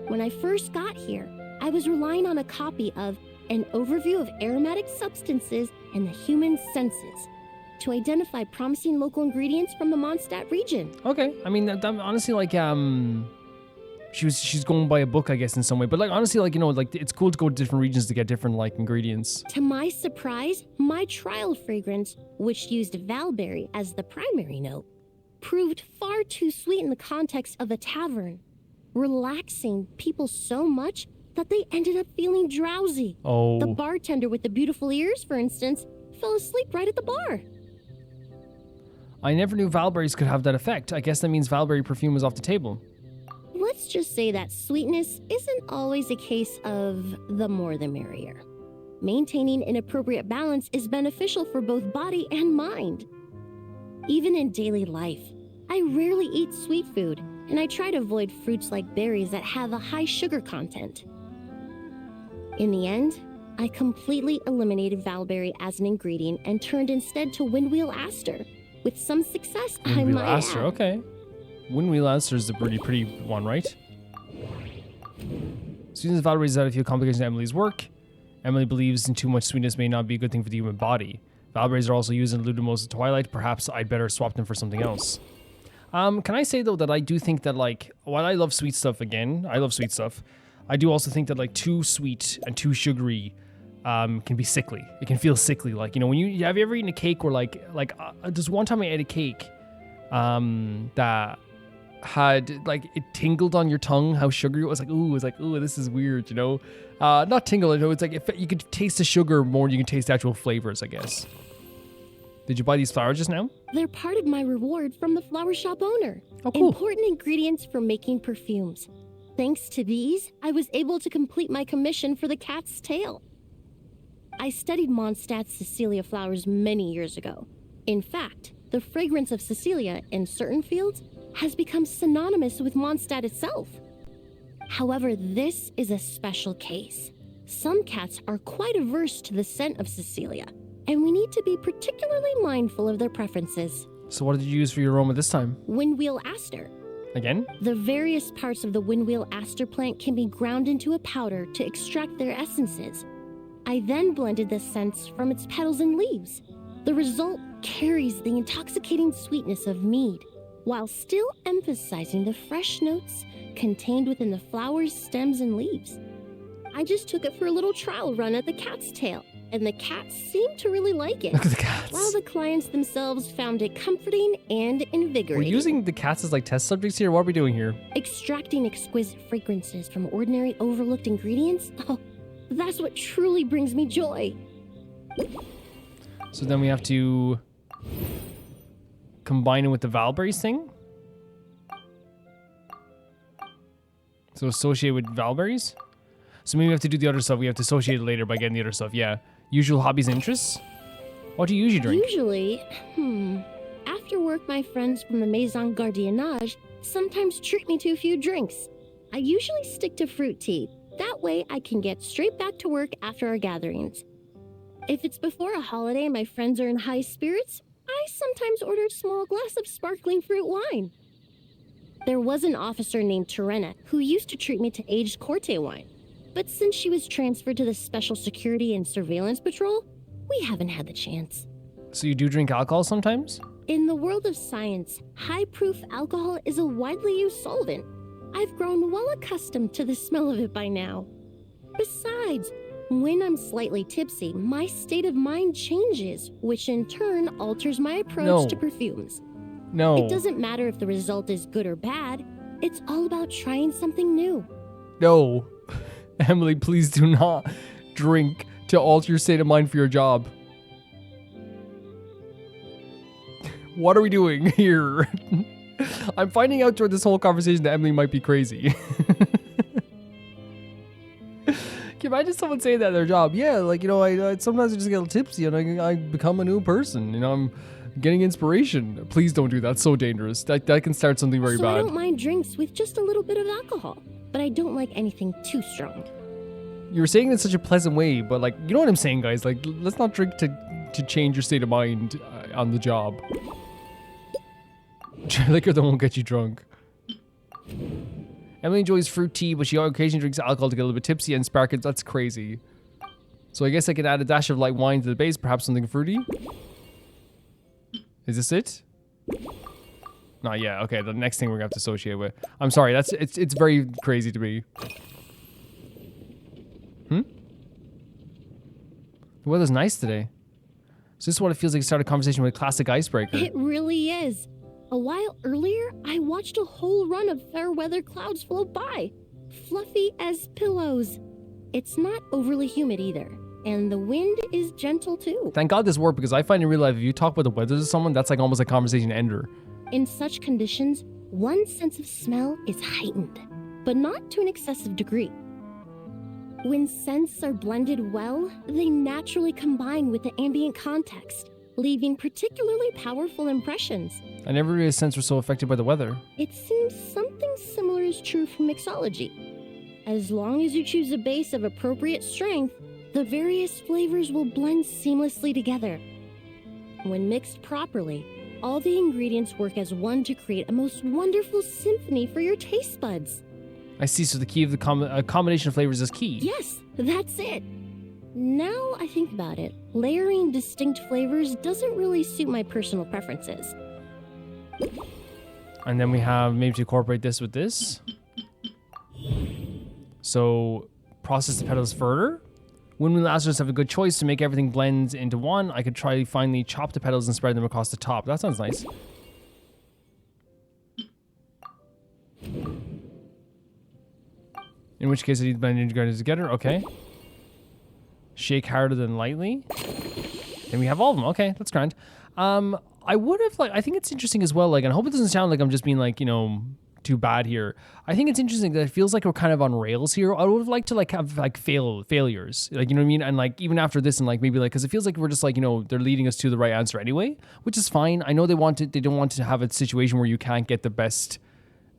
Speaker 6: When I first got here, I was relying on a copy of An Overview of Aromatic Substances and the Human Senses to identify promising local ingredients from the Mondstad region.
Speaker 1: Okay, I mean, honestly, like, she's going by a book, I guess, in some way. But, like, honestly, like, you know, like, it's cool to go to different regions to get different, like, ingredients.
Speaker 6: To my surprise, my trial fragrance, which used Valberry as the primary note, proved far too sweet in the context of a tavern, relaxing people so much that they ended up feeling drowsy.
Speaker 1: Oh.
Speaker 6: The bartender with the beautiful ears, for instance, fell asleep right at the bar.
Speaker 1: I never knew Valberries could have that effect. I guess that means Valberry perfume is off the table.
Speaker 6: Let's just say that sweetness isn't always a case of the more the merrier. Maintaining an appropriate balance is beneficial for both body and mind. Even in daily life, I rarely eat sweet food, and I try to avoid fruits like berries that have a high sugar content. In the end, I completely eliminated Valberry as an ingredient and turned instead to Windwheel Aster. With some success, I might add.
Speaker 1: Aster, okay. Windwheel Aster is the pretty one, right? Students Valberry is out a few complications to Emily's work. Emily believes in too much sweetness may not be a good thing for the human body. Valberries are also used in Ludimo's Twilight. Perhaps I'd better swap them for something else. Can I say, though, that I do think that, like, while I love sweet stuff again, I love sweet stuff, I do also think that, like, too sweet and too sugary can be sickly. It can feel sickly. Like, you know, when you have you ever eaten a cake where, like just one time I ate a cake that had, like, it tingled on your tongue, how sugary it was. Like, ooh, this is weird, you know? Not tingle, you know, it's like you could taste the sugar more than you can taste the actual flavors, I guess. Did you buy these flowers just now?
Speaker 17: They're part of my reward from the flower shop owner.
Speaker 1: Oh, cool.
Speaker 17: Important ingredients for making perfumes. Thanks to these, I was able to complete my commission for the cat's tail. I studied Mondstad's Cecilia flowers many years ago. In fact, the fragrance of Cecilia in certain fields has become synonymous with Mondstad itself. However, this is a special case. Some cats are quite averse to the scent of Cecilia, and we need to be particularly mindful of their preferences.
Speaker 1: So what did you use for your aroma this time?
Speaker 17: Windwheel aster.
Speaker 1: Again?
Speaker 17: The various parts of the windwheel aster plant can be ground into a powder to extract their essences. I then blended the scents from its petals and leaves. The result carries the intoxicating sweetness of mead, while still emphasizing the fresh notes contained within the flower's stems and leaves. I just took it for a little trial run at the cat's tail, and the cats seemed to really like it.
Speaker 1: Look at the cats.
Speaker 17: While the clients themselves found it comforting and invigorating.
Speaker 1: We're using the cats as like test subjects here? What are we doing here?
Speaker 17: Extracting exquisite fragrances from ordinary overlooked ingredients? Oh, that's what truly brings me joy.
Speaker 1: So then we have to combine it with the Valberries thing? So associate with Valberries? So maybe we have to do the other stuff. We have to associate it later by getting the other stuff. Yeah. Usual hobbies and interests? What do you usually drink?
Speaker 17: Usually, after work, my friends from the Maison Gardiennage sometimes treat me to a few drinks. I usually stick to fruit tea. That way I can get straight back to work after our gatherings. If it's before a holiday and my friends are in high spirits, I sometimes order a small glass of sparkling fruit wine. There was an officer named Terena who used to treat me to aged Corte wine. But since she was transferred to the Special Security and Surveillance Patrol, we haven't had the chance.
Speaker 1: So you do drink alcohol sometimes?
Speaker 17: In the world of science, high-proof alcohol is a widely used solvent. I've grown well accustomed to the smell of it by now. Besides, when I'm slightly tipsy, my state of mind changes, which in turn alters my approach to perfumes.
Speaker 1: No.
Speaker 17: It doesn't matter if the result is good or bad. It's all about trying something new.
Speaker 1: No. Emily, please do not drink to alter your state of mind for your job. What are we doing here? I'm finding out through this whole conversation that Emily might be crazy. Can you imagine someone saying that at their job? Yeah, like, you know, I sometimes I just get a little tipsy and I become a new person. You know, I'm getting inspiration. Please don't do that. It's so dangerous. That can start something very bad.
Speaker 17: I don't mind drinks with just a little bit of alcohol, but I don't like anything too strong.
Speaker 1: You were saying it in such a pleasant way, but like, you know what I'm saying, guys? Like, let's not drink to change your state of mind on the job. Liquor that won't get you drunk. Emily enjoys fruit tea, but she occasionally drinks alcohol to get a little bit tipsy and spark it. That's crazy. So I guess I can add a dash of light wine to the base, perhaps something fruity. Is this it? Not yet. Okay, the next thing we're gonna have to associate with. I'm sorry, it's very crazy to me. The weather's nice today. So this is what it feels like to start a conversation with a classic icebreaker.
Speaker 17: It really is. A while earlier, I watched a whole run of fair weather clouds float by, fluffy as pillows. It's not overly humid either, and the wind is gentle too.
Speaker 1: Thank God this worked, because I find in real life, if you talk about the weather to someone, that's like almost a conversation ender.
Speaker 17: In such conditions, one's sense of smell is heightened, but not to an excessive degree. When scents are blended well, they naturally combine with the ambient context, leaving particularly powerful impressions.
Speaker 1: I never really sensed we're so affected by the weather.
Speaker 17: It seems something similar is true for mixology. As long as you choose a base of appropriate strength, the various flavors will blend seamlessly together. When mixed properly, all the ingredients work as one to create a most wonderful symphony for your taste buds.
Speaker 1: I see, so the key of the combination of flavors is key.
Speaker 17: Yes, that's it. Now I think about it, layering distinct flavors doesn't really suit my personal preferences.
Speaker 1: And then we have maybe to incorporate this with this. So process the petals further. When we lasters have a good choice to make everything blend into one, I could try to finally chop the petals and spread them across the top. That sounds nice. In which case I need to blend integrated together. Okay. Shake harder than lightly. Then we have all of them. Okay, that's grand. I would have I think it's interesting as well. Like, and I hope it doesn't sound like I'm just being like, you know, too bad here. I think it's interesting that it feels like we're kind of on rails here. I would have liked to like have like failures, like, you know what I mean? And like even after this and like maybe like, because it feels like we're just like, you know, they're leading us to the right answer anyway, which is fine. I know they don't want to have a situation where you can't get the best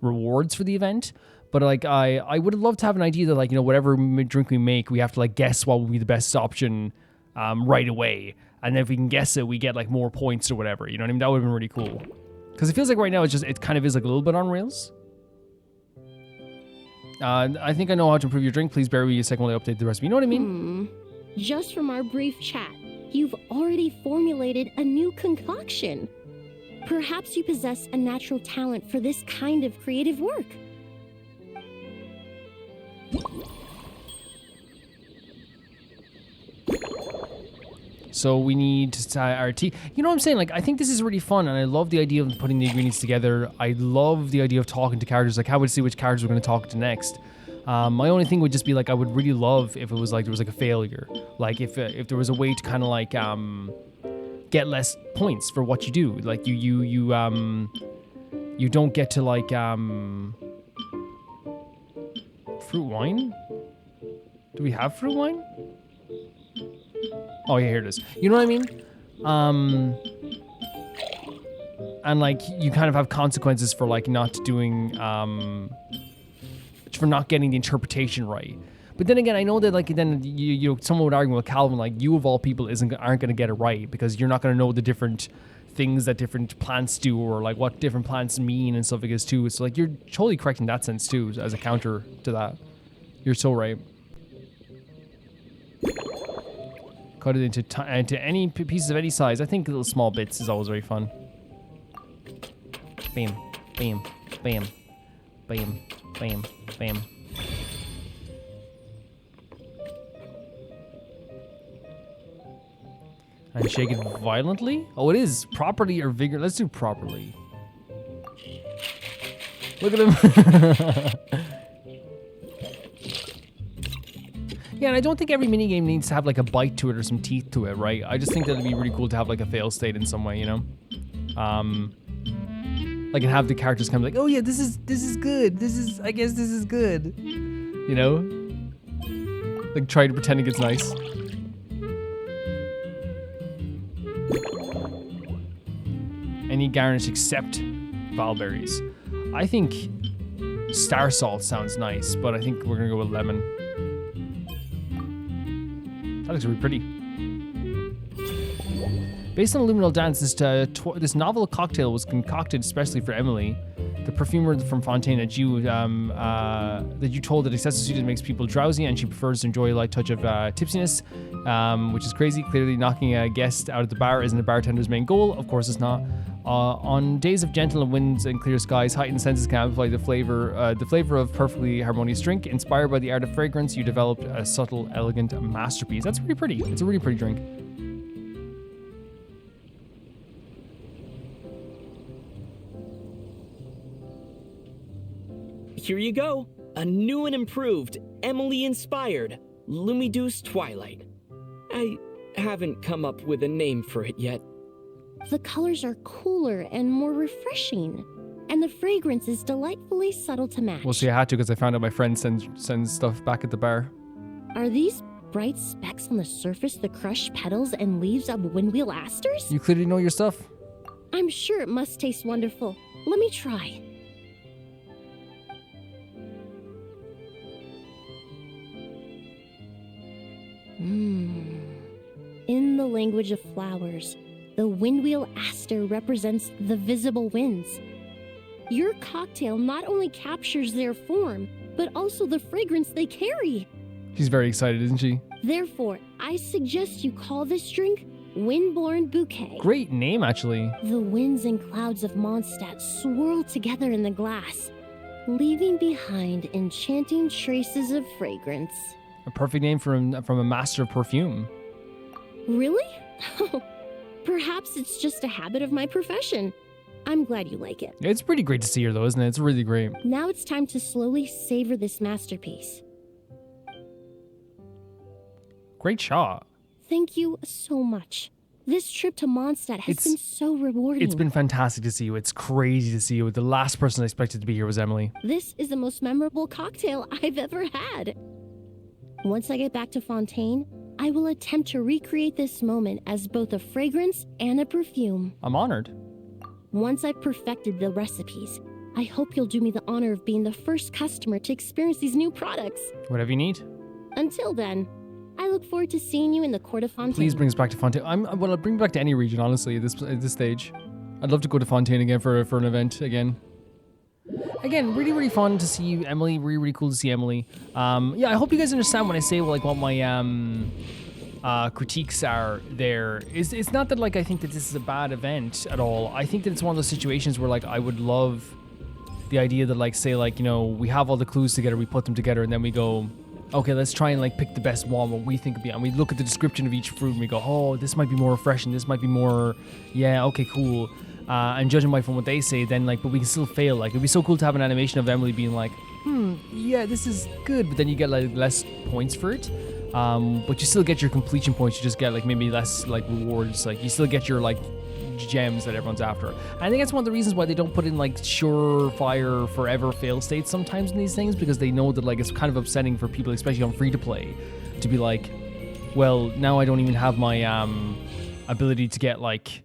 Speaker 1: rewards for the event, but like I would have loved to have an idea that like, you know, whatever drink we make, we have to like guess what would be the best option right away, and then if we can guess it, we get like more points or whatever. You know what I mean? That would have been really cool. Because it feels like right now it kind of is like a little bit on rails. I think I know how to improve your drink. Please bear with me a second while I update the recipe. You know what I mean?
Speaker 17: Just from our brief chat, you've already formulated a new concoction. Perhaps you possess a natural talent for this kind of creative work.
Speaker 1: So we need our tea. You know what I'm saying? Like, I think this is really fun, and I love the idea of putting the ingredients together. I love the idea of talking to characters. Like, how would I see which characters we're going to talk to next? My only thing would just be like, I would really love if it was like there was like a failure. Like if there was a way to kind of like get less points for what you do. Like you don't get to like fruit wine. Do we have fruit wine? Oh yeah, here it is. You know what I mean? And like you kind of have consequences for like not doing for not getting the interpretation right. But then again, I know that like then you someone would argue with Calvin, like you of all people aren't going to get it right because you're not going to know the different things that different plants do or like what different plants mean and stuff like this too. So like you're totally correct in that sense too, as a counter to that. You're so right. Cut it into any pieces of any size. I think little small bits is always very fun. Bam, bam, bam, bam, bam, bam. And shake it violently? Oh, it is properly or vigor. Let's do properly. Look at him. Yeah, and I don't think every minigame needs to have like a bite to it or some teeth to it, right? I just think that it'd be really cool to have like a fail state in some way, you know? Like and have the characters kind of like, oh yeah, this is good. I guess this is good. You know? Like try to pretend it gets nice. Any garnish except valberries. I think star salt sounds nice, but I think we're gonna go with lemon. That looks really pretty. Based on a luminal dance, this novel cocktail was concocted especially for Emile, the perfumer from Fontaine that you told that excessive sweetness makes people drowsy and she prefers to enjoy a light touch of tipsiness, which is crazy. Clearly knocking a guest out of the bar isn't a bartender's main goal. Of course it's not. On days of gentle winds and clear skies, heightened senses can amplify the flavor of perfectly harmonious drink. Inspired by the art of fragrance, you developed a subtle, elegant masterpiece. That's really pretty. It's a really pretty drink.
Speaker 15: Here you go. A new and improved, Emily-inspired Lumideuse Twilight. I haven't come up with a name for it yet.
Speaker 17: The colors are cooler and more refreshing, and the fragrance is delightfully subtle to match.
Speaker 1: Well, see, I had to because I found out my friend sends stuff back at the bar.
Speaker 17: Are these bright specks on the surface the crushed petals and leaves of windwheel asters?
Speaker 1: You clearly know your stuff.
Speaker 17: I'm sure it must taste wonderful. Let me try. In the language of flowers, the windwheel aster represents the visible winds. Your cocktail not only captures their form, but also the fragrance they carry.
Speaker 1: She's very excited, isn't she?
Speaker 17: Therefore, I suggest you call this drink Windborn Bouquet.
Speaker 1: Great name, actually.
Speaker 17: The winds and clouds of Mondstad swirl together in the glass, leaving behind enchanting traces of fragrance.
Speaker 1: A perfect name from a master of perfume.
Speaker 17: Really? Perhaps it's just a habit of my profession. I'm glad you like it.
Speaker 1: It's pretty great to see her, though, isn't it? It's really great.
Speaker 17: Now it's time to slowly savor this masterpiece.
Speaker 1: Great shot.
Speaker 17: Thank you so much. This trip to Mondstad has been so rewarding.
Speaker 1: It's been fantastic to see you. It's crazy to see you. The last person I expected to be here was Emily.
Speaker 17: This is the most memorable cocktail I've ever had. Once I get back to Fontaine, I will attempt to recreate this moment as both a fragrance and a perfume.
Speaker 1: I'm honored.
Speaker 17: Once I've perfected the recipes, I hope you'll do me the honor of being the first customer to experience these new products.
Speaker 1: Whatever you need.
Speaker 17: Until then, I look forward to seeing you in the court of Fontaine.
Speaker 1: Please bring us back to Fontaine. Well, I'll bring me back to any region, honestly, at this stage. I'd love to go to Fontaine again for an event again. Again, really, really fun to see you, Emily. Really, really cool to see Emily. Yeah, I hope you guys understand when I say, like, what my critiques are there. It's not that, like, I think that this is a bad event at all. I think that it's one of those situations where, like, I would love the idea that, like, say, like, you know, we have all the clues together, we put them together, and then we go, okay, let's try and, like, pick the best one, what we think would be, and we look at the description of each fruit and we go, oh, this might be more refreshing, this might be more, yeah, okay, cool. And judging by from what they say, then, like, but we can still fail. Like, it'd be so cool to have an animation of Emily being like, yeah, this is good, but then you get, like, less points for it. But you still get your completion points. You just get, like, maybe less, like, rewards. Like, you still get your, like, gems that everyone's after. And I think that's one of the reasons why they don't put in, like, surefire forever fail states sometimes in these things, because they know that, like, it's kind of upsetting for people, especially on free to play, to be like, well, now I don't even have my ability to get, like,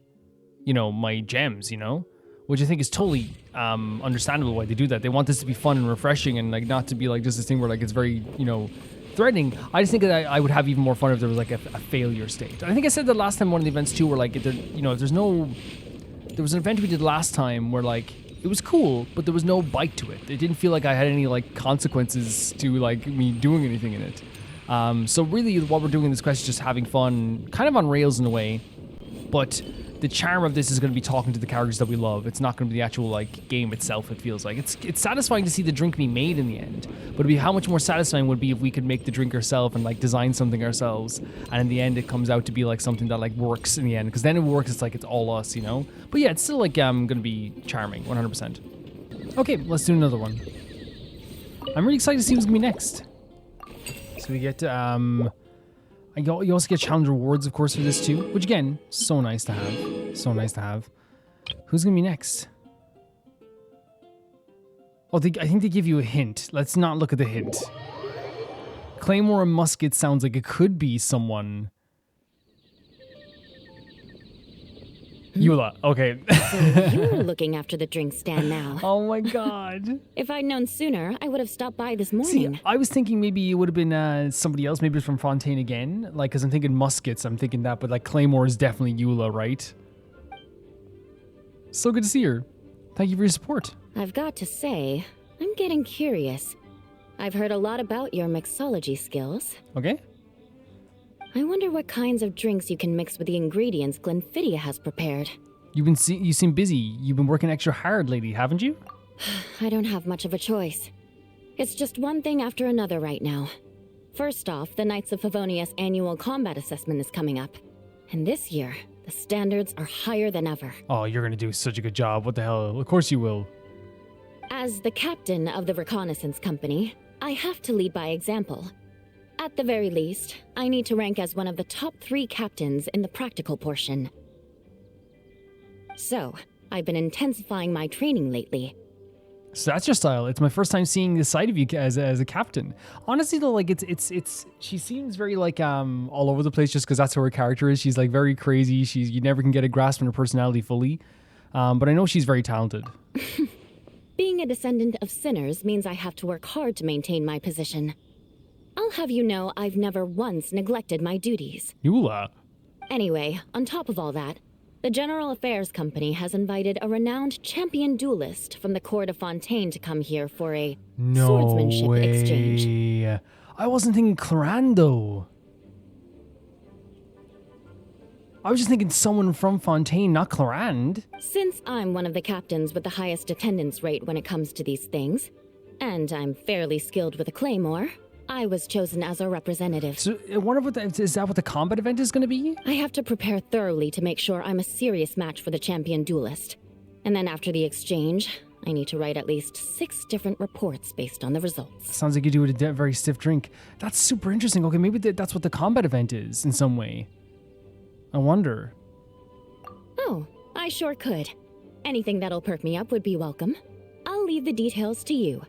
Speaker 1: you know, my gems, you know, which I think is totally understandable why they do that. They want this to be fun and refreshing, and, like, not to be, like, just this thing where, like, it's very, you know, threatening. I just think that I would have even more fun if there was, like, a failure state. I think I said that last time, one of the events too, where, like, there, you know, if there's no, there was an event we did last time where, like, it was cool, but there was no bite to it. It didn't feel like I had any, like, consequences to, like, me doing anything in it. So really what we're doing in this quest is just having fun, kind of on rails in a way, but the charm of this is going to be talking to the characters that we love. It's not going to be the actual, like, game itself, it feels like. It's satisfying to see the drink be made in the end, but it'd be how much more satisfying would it be if we could make the drink ourselves and, like, design something ourselves, and in the end it comes out to be, like, something that, like, works in the end, because then it works, it's like it's all us, you know? But yeah, it's still, like, going to be charming, 100%. Okay, let's do another one. I'm really excited to see what's going to be next. So we get, you also get challenge rewards, of course, for this too, which, again, so nice to have. So nice to have. Who's going to be next? Oh, I think they give you a hint. Let's not look at the hint. Claymore and musket sounds like it could be someone. Eula, okay.
Speaker 6: So you're looking after the drink stand now.
Speaker 1: Oh my god.
Speaker 6: If I'd known sooner, I would have stopped by this morning.
Speaker 1: See, I was thinking maybe it would have been somebody else, maybe it's from Fontaine again. Like, because I'm thinking muskets, I'm thinking that, but, like, Claymore is definitely Eula, right? So good to see her. Thank you for your support.
Speaker 6: I've got to say, I'm getting curious. I've heard a lot about your mixology skills.
Speaker 1: Okay.
Speaker 6: I wonder what kinds of drinks you can mix with the ingredients Glenfiddich has prepared.
Speaker 1: You seem busy. You've been working extra hard lately, haven't you?
Speaker 6: I don't have much of a choice. It's just one thing after another right now. First off, the Knights of Favonius annual combat assessment is coming up. And this year, the standards are higher than ever.
Speaker 1: Oh, you're going to do such a good job. What the hell? Of course you will.
Speaker 6: As the captain of the reconnaissance company, I have to lead by example. At the very least, I need to rank as one of the top 3 captains in the practical portion. So, I've been intensifying my training lately.
Speaker 1: So that's your style. It's my first time seeing this side of you as a captain. Honestly, though, like, it's she seems very, like, all over the place, just because that's who her character is. She's, like, very crazy. You never can get a grasp on her personality fully. But I know she's very talented.
Speaker 6: Being a descendant of sinners means I have to work hard to maintain my position. I'll have you know I've never once neglected my duties.
Speaker 1: Eula.
Speaker 6: Anyway, on top of all that, the General Affairs Company has invited a renowned champion duelist from the court of Fontaine to come here for a swordsmanship exchange.
Speaker 1: I wasn't thinking Clorinde. I was just thinking someone from Fontaine, not Clorinde.
Speaker 6: Since I'm one of the captains with the highest attendance rate when it comes to these things, and I'm fairly skilled with a claymore, I was chosen as a representative.
Speaker 1: So I wonder is that what the combat event is going to be?
Speaker 6: I have to prepare thoroughly to make sure I'm a serious match for the champion duelist. And then after the exchange, I need to write at least 6 different reports based on the results.
Speaker 1: Sounds like you do it a very stiff drink. That's super interesting. Okay, maybe that's what the combat event is in some way. I wonder.
Speaker 6: Oh, I sure could. Anything that'll perk me up would be welcome. I'll leave the details to you.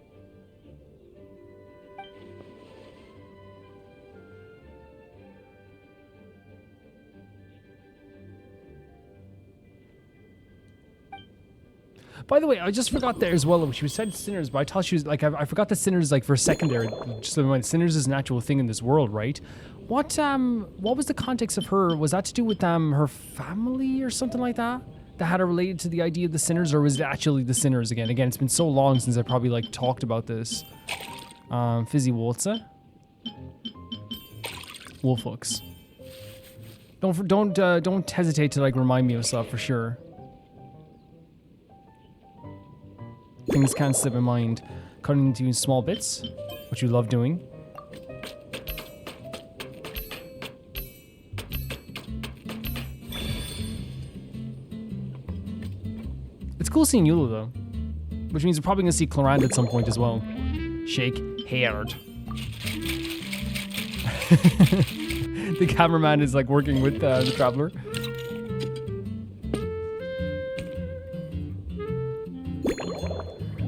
Speaker 1: By the way, I just forgot there as well. She said sinners, but I thought she was like, I forgot that sinners like for secondary. Just sinners is an actual thing in this world, right? What was the context of her? Was that to do with her family or something like that? That had her related to the idea of the sinners, or was it actually the sinners again? Again, it's been so long since I probably like talked about this. Fizzy Waltzer. Wolfhooks. Don't hesitate to like remind me of stuff for sure. Things can't slip my mind. Cutting into small bits, which you love doing. It's cool seeing Eula though, which means we're probably gonna see Clorinde at some point as well. Shake haired. The cameraman is like working with the traveler.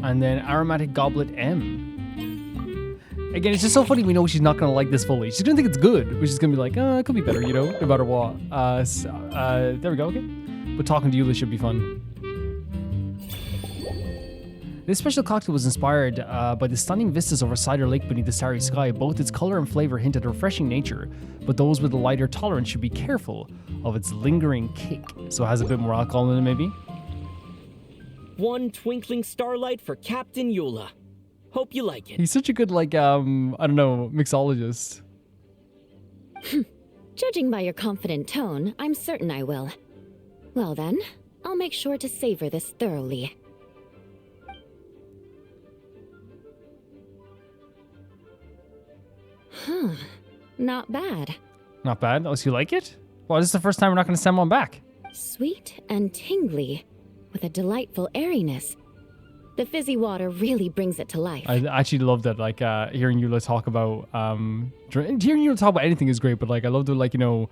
Speaker 1: And then Aromatic Goblet M. Again, it's just so funny we know she's not going to like this fully. She's going to think it's good, but she's going to be like, it could be better, you know, no matter what. There we go, okay. But talking to Eula should be fun. This special cocktail was inspired by the stunning vistas over Cider Lake beneath the starry sky. Both its color and flavor hint at a refreshing nature, but those with a lighter tolerance should be careful of its lingering kick. So it has a bit more alcohol in it, maybe?
Speaker 15: One twinkling starlight for Captain Eula. Hope you like it.
Speaker 1: He's such a good, like, I don't know, mixologist.
Speaker 6: Judging by your confident tone, I'm certain I will. Well then, I'll make sure to savor this thoroughly. Huh. Not bad.
Speaker 1: Not bad? Oh, so you like it? Well, this is the first time we're not going to send one back.
Speaker 6: Sweet and tingly, with a delightful airiness. The fizzy water really brings it to life.
Speaker 1: I actually love that, like, hearing Eula talk about, hearing Eula talk about anything is great, but, like, I love the, like, you know,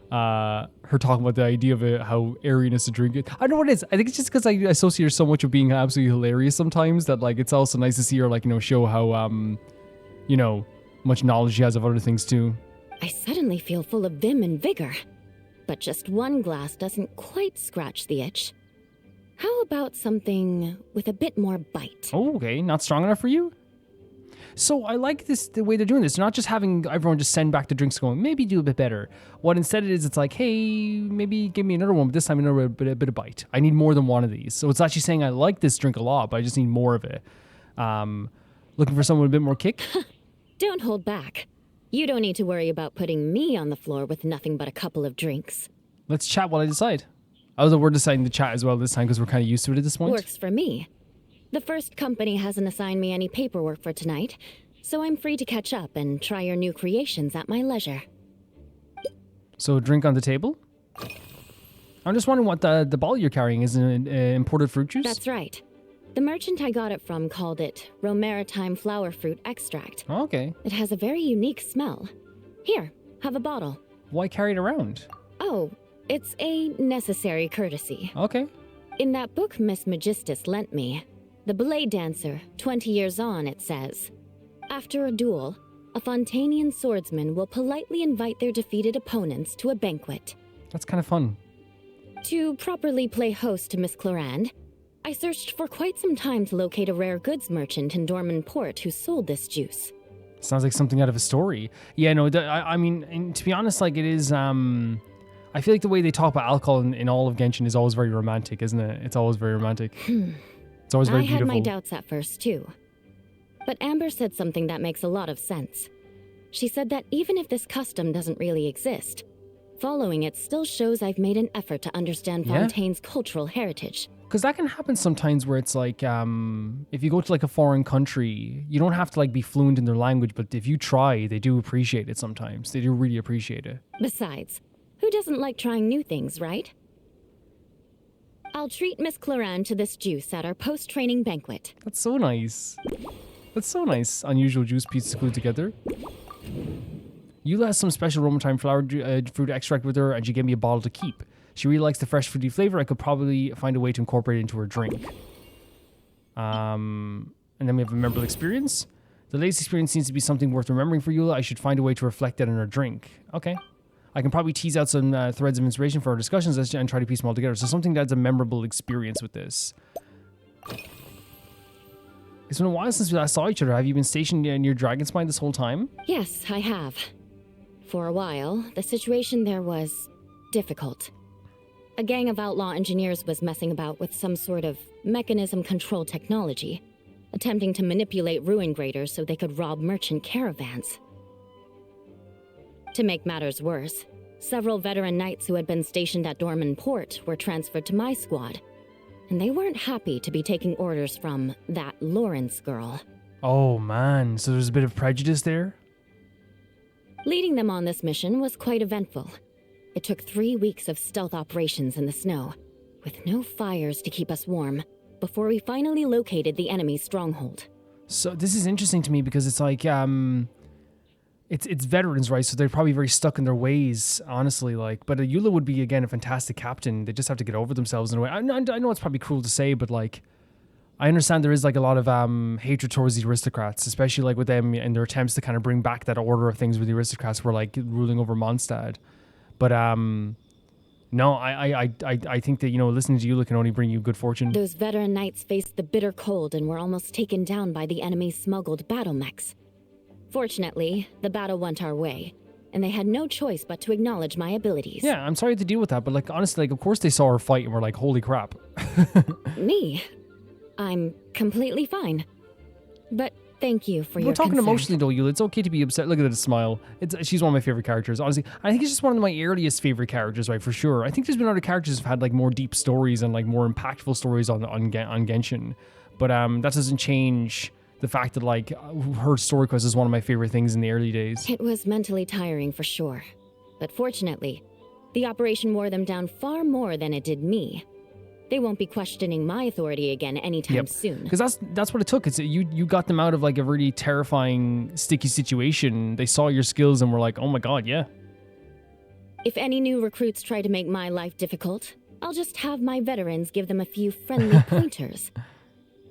Speaker 1: her talking about the idea of it, how airiness to drink it. I don't know what it is. I think it's just because I associate her so much with being absolutely hilarious sometimes that, like, it's also nice to see her, like, you know, show how, you know, much knowledge she has of other things, too.
Speaker 6: I suddenly feel full of vim and vigor. But just one glass doesn't quite scratch the itch. How about something with a bit more bite?
Speaker 1: Oh, okay. Not strong enough for you? So I like this, the way they're doing this. They're not just having everyone just send back the drinks going, maybe do a bit better. What instead it is, it's like, hey, maybe give me another one, but this time another bit of bite. I need more than one of these. So it's actually saying I like this drink a lot, but I just need more of it. Looking for someone with a bit more kick?
Speaker 6: Don't hold back. You don't need to worry about putting me on the floor with nothing but a couple of drinks.
Speaker 1: Let's chat while I decide. Although we're deciding to chat as well this time because we're kind of used to it at this point.
Speaker 6: Works for me. The first company hasn't assigned me any paperwork for tonight, so I'm free to catch up and try your new creations at my leisure.
Speaker 1: So a drink on the table? I'm just wondering what the bottle you're carrying is an imported fruit juice?
Speaker 6: That's right. The merchant I got it from called it Romaritime Flower Fruit Extract.
Speaker 1: Oh, okay.
Speaker 6: It has a very unique smell. Here, have a bottle.
Speaker 1: Why carry it around?
Speaker 6: Oh, it's a necessary courtesy.
Speaker 1: Okay.
Speaker 6: In that book Miss Magistus lent me, The Blade Dancer, 20 years on, it says, after a duel, a Fontanian swordsman will politely invite their defeated opponents to a banquet.
Speaker 1: That's kind of fun.
Speaker 6: To properly play host to Miss Clorinde, I searched for quite some time to locate a rare goods merchant in Dorman Port who sold this juice.
Speaker 1: Sounds like something out of a story. Yeah, no, I mean, and to be honest, like, it is, I feel like the way they talk about alcohol in all of Genshin is always very romantic, isn't it? It's always very romantic. It's always very beautiful.
Speaker 6: I had my doubts at first, too. But Amber said something that makes a lot of sense. She said that even if this custom doesn't really exist,
Speaker 9: Following it still shows I've made an effort to understand
Speaker 1: Yeah.
Speaker 9: Fontaine's cultural heritage.
Speaker 1: Because that can happen sometimes where it's like, if you go to like a foreign country, you don't have to like be fluent in their language, but if you try, they do appreciate it sometimes. They do really appreciate it.
Speaker 9: Besides, who doesn't like trying new things, right? I'll treat Miss Clorinde to this juice at our post-training banquet.
Speaker 1: That's so nice. That's so nice. Unusual juice pieces glued together. Eula has some special Romatime flower fruit extract with her, and she gave me a bottle to keep. She really likes the fresh fruity flavor. I could probably find a way to incorporate it into her drink. And then we have a memorable experience. The latest experience seems to be something worth remembering for Eula. I should find a way to reflect that in her drink. Okay. I can probably tease out some threads of inspiration for our discussions and try to piece them all together. So something that's a memorable experience with this. It's been a while since we last saw each other. Have you been stationed near Dragonspine this whole time?
Speaker 9: Yes, I have. For a while, the situation there was difficult. A gang of outlaw engineers was messing about with some sort of mechanism control technology, attempting to manipulate ruin graders so they could rob merchant caravans. To make matters worse, several veteran knights who had been stationed at Dorman Port were transferred to my squad, and they weren't happy to be taking orders from that Lawrence girl.
Speaker 1: Oh man, so there's a bit of prejudice there?
Speaker 9: Leading them on this mission was quite eventful. It took 3 weeks of stealth operations in the snow, with no fires to keep us warm, before we finally located the enemy's stronghold.
Speaker 1: So this is interesting to me because it's like, it's veterans, right? So they're probably very stuck in their ways, honestly. Like, but Eula would be, again, a fantastic captain. They just have to get over themselves in a way. I know it's probably cruel to say, but like, I understand there is like a lot of hatred towards the aristocrats, especially like with them and their attempts to kind of bring back that order of things where the aristocrats were like ruling over Mondstad. But no, I think that, you know, listening to Eula can only bring you good fortune.
Speaker 9: Those veteran knights faced the bitter cold and were almost taken down by the enemy's smuggled battle mechs. Fortunately, the battle went our way, and they had no choice but to acknowledge my abilities.
Speaker 1: Yeah, I'm sorry to deal with that, but like honestly, like of course they saw her fight and were like, holy crap.
Speaker 9: Me? I'm completely fine. But thank you for your
Speaker 1: We're talking
Speaker 9: concern.
Speaker 1: emotionally though, Eula. It's okay to be upset. Look at that smile. She's one of my favorite characters. Honestly, I think it's just one of my earliest favorite characters, right? For sure. I think there's been other characters who've had like more deep stories and like more impactful stories on Genshin, but that doesn't change the fact that like her story quest is one of my favorite things in the early days.
Speaker 9: It was mentally tiring for sure, but fortunately, the operation wore them down far more than it did me. They won't be questioning my authority again anytime soon.
Speaker 1: Because that's what it took. It's you got them out of like a really terrifying, sticky situation. They saw your skills and were like, oh my god, yeah.
Speaker 9: If any new recruits try to make my life difficult, I'll just have my veterans give them a few friendly pointers.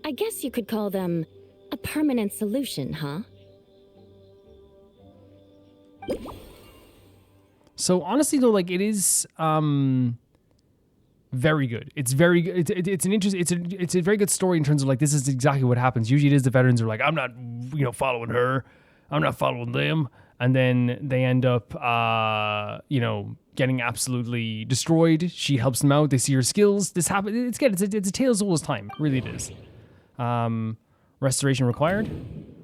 Speaker 9: I guess you could call them a permanent solution, huh?
Speaker 1: So honestly though, like it is very good. It's very good. It's a very good story in terms of like this is exactly what happens. Usually it is the veterans are like, I'm not, you know, following her. I'm not following them. And then they end up you know, getting absolutely destroyed. She helps them out. They see her skills. This happens. It's a tale as old as time. Really it is. Restoration required.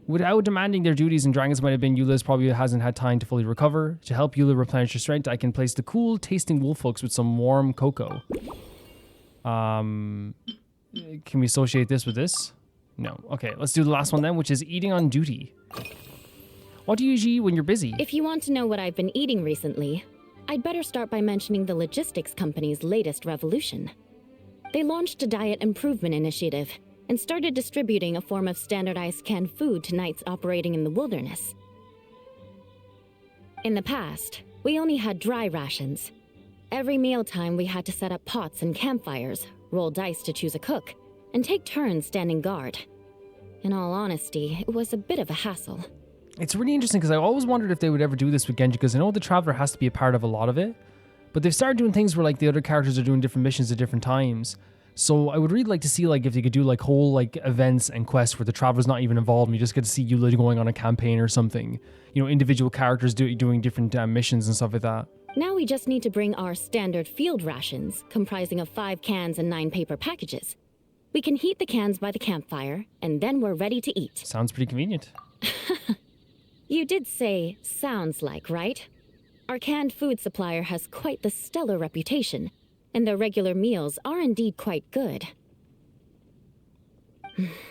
Speaker 1: Without demanding their duties, and dragons might have been, Eula's probably hasn't had time to fully recover. To help Eula replenish her strength, I can place the cool tasting wolf hooks with some warm cocoa. Can we associate this with this? No. Okay, let's do the last one then, which is eating on duty. What do you usually eat when you're busy?
Speaker 9: If you want to know what I've been eating recently, I'd better start by mentioning the logistics company's latest revolution. They launched a diet improvement initiative and started distributing a form of standardized canned food to knights operating in the wilderness. In the past, we only had dry rations. Every mealtime we had to set up pots and campfires, roll dice to choose a cook, and take turns standing guard. In all honesty, it was a bit of a hassle.
Speaker 1: It's really interesting because I always wondered if they would ever do this with Genji, because I know the Traveler has to be a part of a lot of it, but they've started doing things where like the other characters are doing different missions at different times. So I would really like to see like if they could do like whole like events and quests where the Traveler's not even involved and you just get to see Eula going on a campaign or something. You know, individual characters doing different missions and stuff like that.
Speaker 9: Now we just need to bring our standard field rations, comprising of 5 cans and 9 paper packages. We can heat the cans by the campfire, and then we're ready to eat.
Speaker 1: Sounds pretty convenient.
Speaker 9: You did say sounds like, right? Our canned food supplier has quite the stellar reputation, and their regular meals are indeed quite good.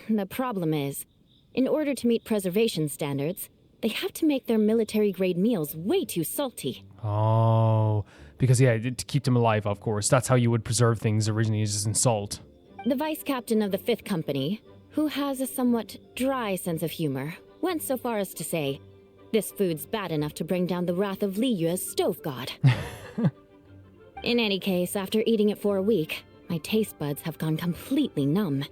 Speaker 9: The problem is, in order to meet preservation standards, they have to make their military-grade meals way too salty.
Speaker 1: Oh, because yeah, to keep them alive, of course. That's how you would preserve things originally, is just in salt.
Speaker 9: The vice captain of the 5th Company, who has a somewhat dry sense of humor, went so far as to say, "This food's bad enough to bring down the wrath of Li Yue's stove god." In any case, after eating it for a week, my taste buds have gone completely numb.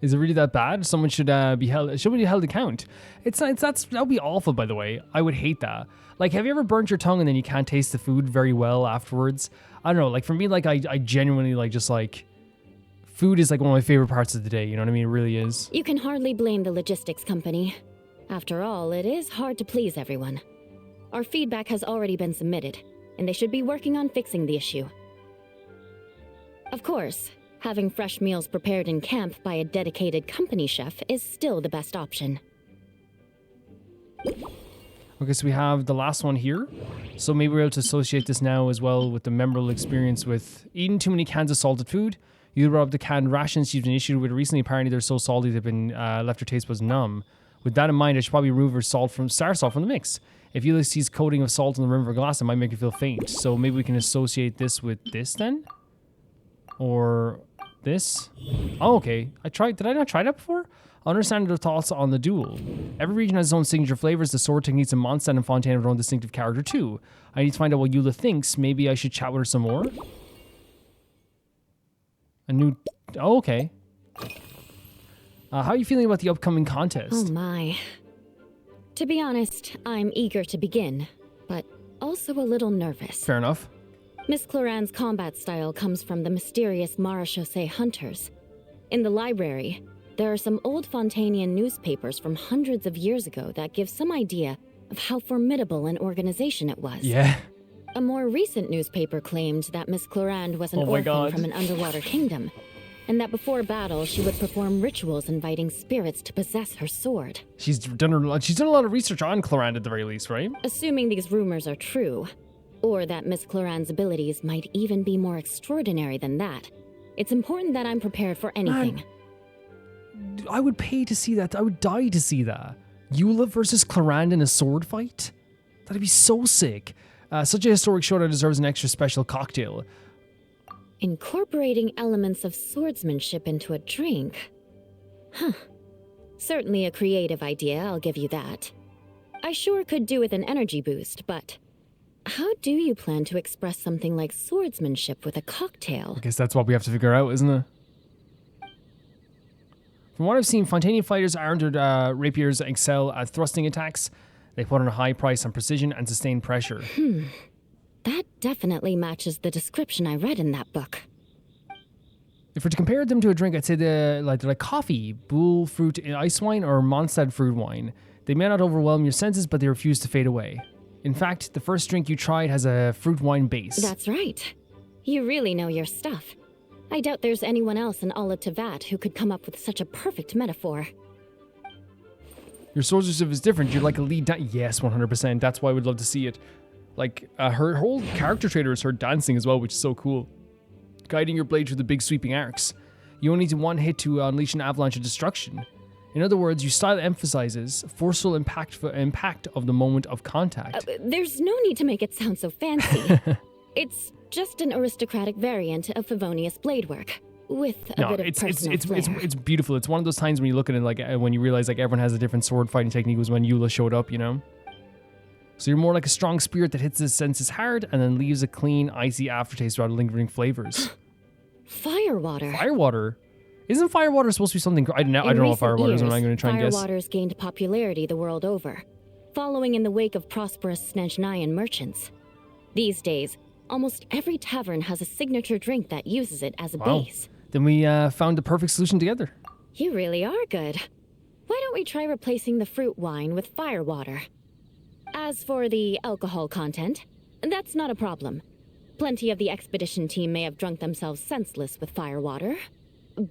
Speaker 1: Is it really that bad? Someone should be held account. That would be awful, by the way. I would hate that. Like, have you ever burnt your tongue and then you can't taste the food very well afterwards? I don't know. Like, for me, like, I genuinely like food is like one of my favorite parts of the day. You know what I mean? It really is.
Speaker 9: You can hardly blame the logistics company. After all, it is hard to please everyone. Our feedback has already been submitted, and they should be working on fixing the issue. Of course, having fresh meals prepared in camp by a dedicated company chef is still the best option.
Speaker 1: Okay, so we have the last one here. So maybe we're able to associate this now as well with the memorable experience with eating too many cans of salted food. You brought up the canned rations you've been issued with recently. Apparently they're so salty they've been left your taste buds numb. With that in mind, I should probably remove star salt from the mix. If Eula sees coating of salt on the rim of a glass, it might make you feel faint. So maybe we can associate this with this then? Or this? Oh, okay. Did I not try that before? Understand the thoughts on the duel. Every region has its own signature flavors. The sword techniques in Mondstad and Fontaine have their own distinctive character too. I need to find out what Eula thinks. Maybe I should chat with her some more. Oh, okay. How are you feeling about the upcoming contest?
Speaker 9: Oh my. To be honest, I'm eager to begin, but also a little nervous.
Speaker 1: Fair enough.
Speaker 9: Miss Clorinde's combat style comes from the mysterious Marechaussee hunters. In the library, there are some old Fontainian newspapers from hundreds of years ago that give some idea of how formidable an organization it was.
Speaker 1: Yeah.
Speaker 9: A more recent newspaper claimed that Miss Clorinde was an orphan from an underwater kingdom, and that before battle she would perform rituals inviting spirits to possess her sword. She's
Speaker 1: done a lot of research on Clorinde at the very least, right?
Speaker 9: Assuming these rumors are true, or that Miss Clorinde's abilities might even be more extraordinary than that, it's important that I'm prepared for anything.
Speaker 1: I would pay to see that. I would die to see that. Eula versus Clorinde in a sword fight? That'd be so sick. Such a historic showdown deserves an extra special cocktail.
Speaker 9: Incorporating elements of swordsmanship into a drink? Huh. Certainly a creative idea, I'll give you that. I sure could do with an energy boost, but how do you plan to express something like swordsmanship with a cocktail?
Speaker 1: I guess that's what we have to figure out, isn't it? From what I've seen, Fontainian fighters armed with rapiers excel at thrusting attacks. They put on a high price on precision and sustained pressure.
Speaker 9: That definitely matches the description I read in that book.
Speaker 1: If we're to compare them to a drink, I'd say they're like coffee, bull fruit ice wine, or Mondstad fruit wine. They may not overwhelm your senses, but they refuse to fade away. In fact, the first drink you tried has a fruit wine base.
Speaker 9: That's right. You really know your stuff. I doubt there's anyone else in all of Tevat who could come up with such a perfect metaphor.
Speaker 1: Your swordsmanship is different. You're like a lead yes, 100%. That's why I would love to see it. Like, her whole character trait is her dancing as well, which is so cool. Guiding your blade through the big sweeping arcs. You only need one hit to unleash an avalanche of destruction. In other words, your style emphasizes forceful impact of the moment of contact.
Speaker 9: There's no need to make it sound so fancy. It's just an aristocratic variant of Favonius blade work. With a bit of personal flair.
Speaker 1: It's beautiful. It's one of those times when you look at it, like when you realize like everyone has a different sword fighting technique was when Eula showed up, you know? So you're more like a strong spirit that hits his senses hard and then leaves a clean, icy aftertaste without lingering flavors.
Speaker 9: Firewater.
Speaker 1: Firewater? Isn't firewater supposed to be something... I don't know what firewater is. I'm going to try and guess.
Speaker 9: Firewater's gained popularity the world over, following in the wake of prosperous Snezhnayan merchants. These days, almost every tavern has a signature drink that uses it as a base.
Speaker 1: Then we found the perfect solution together.
Speaker 9: You really are good. Why don't we try replacing the fruit wine with firewater? As for the alcohol content, that's not a problem. Plenty of the expedition team may have drunk themselves senseless with firewater.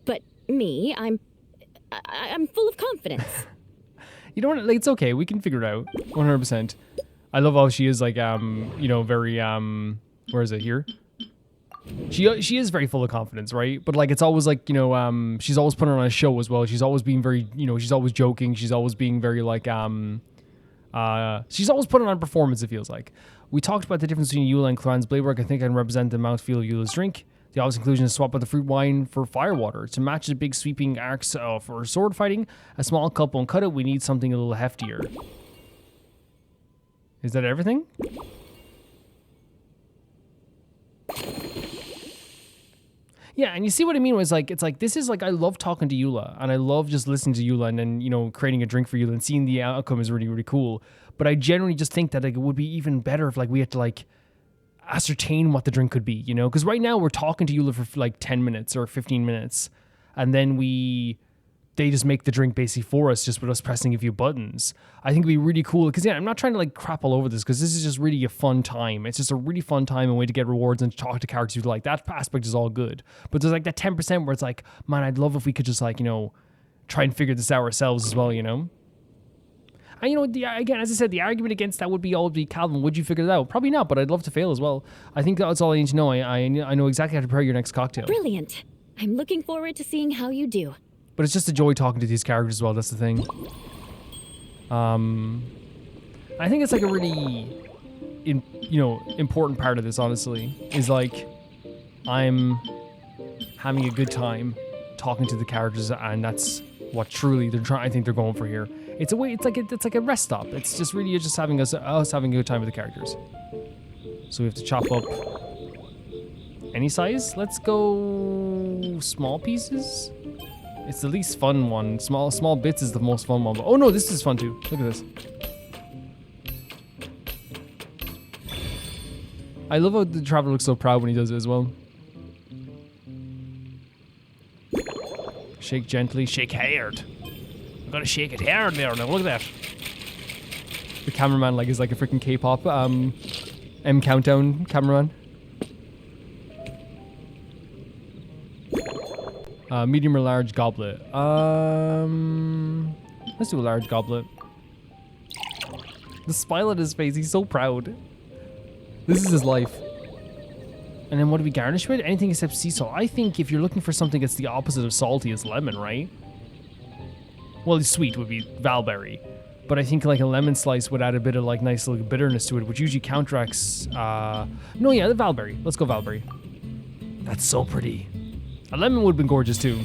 Speaker 9: But me, I'm full of confidence.
Speaker 1: You know what? Like, it's okay. We can figure it out. 100%. I love how she is like, you know, very, where is it here? She is very full of confidence, right? But like, it's always like, you know, she's always putting on a show as well. She's always being very, you know, she's always joking. She's always being very like, she's always putting on a performance, it feels like. We talked about the difference between Eula and Clorinde's blade work. I think I can represent the mouthfeel of Eula's drink. The obvious conclusion is swap out the fruit wine for firewater. To match the big sweeping arcs for sword fighting, a small cup won't cut it. We need something a little heftier. Is that everything? Yeah, and you see what I mean was like, it's like, this is like, I love talking to Eula and I love just listening to Eula and then, you know, creating a drink for Eula and seeing the outcome is really, really cool. But I generally just think that like, it would be even better if like we had to like ascertain what the drink could be, you know? Because right now we're talking to Eula for like 10 minutes or 15 minutes and then they just make the drink basically for us just with us pressing a few buttons. I think it'd be really cool because yeah, I'm not trying to like crap all over this because this is just really a fun time. It's just a really fun time and way to get rewards and to talk to characters who like that aspect is all good. But there's like that 10% where it's like, man, I'd love if we could just like, you know, try and figure this out ourselves as well, you know? And you know, again, as I said, the argument against that would be Calvin, would you figure it out? Probably not, but I'd love to fail as well. I think that's all I need to know. I know exactly how to prepare your next cocktail.
Speaker 6: Brilliant. I'm looking forward to seeing how you do.
Speaker 1: But it's just a joy talking to these characters as well, that's the thing. I think it's like a really, important part of this, honestly, is like, I'm having a good time talking to the characters, and that's what truly I think they're going for here. It's a way, it's like a rest stop. It's just really just having us having a good time with the characters. So we have to chop up any size. Let's go small pieces. It's the least fun one. Small bits is the most fun one. But, oh no, this is fun too. Look at this. I love how the Traveler looks so proud when he does it as well. Shake gently, shake hard. I'm gonna shake it hard there now. Look at that. The cameraman is like a freaking K-pop M Countdown cameraman. Medium or large goblet. Let's do a large goblet. The smile on his face, he's so proud. This is his life. And then what do we garnish with? Anything except sea salt. I think if you're looking for something that's the opposite of salty, it's lemon, right? Well, sweet would be valberry. But I think like a lemon slice would add a bit of like nice little bitterness to it, which usually counteracts, the valberry. Let's go valberry. That's so pretty. A lemon would have been gorgeous too.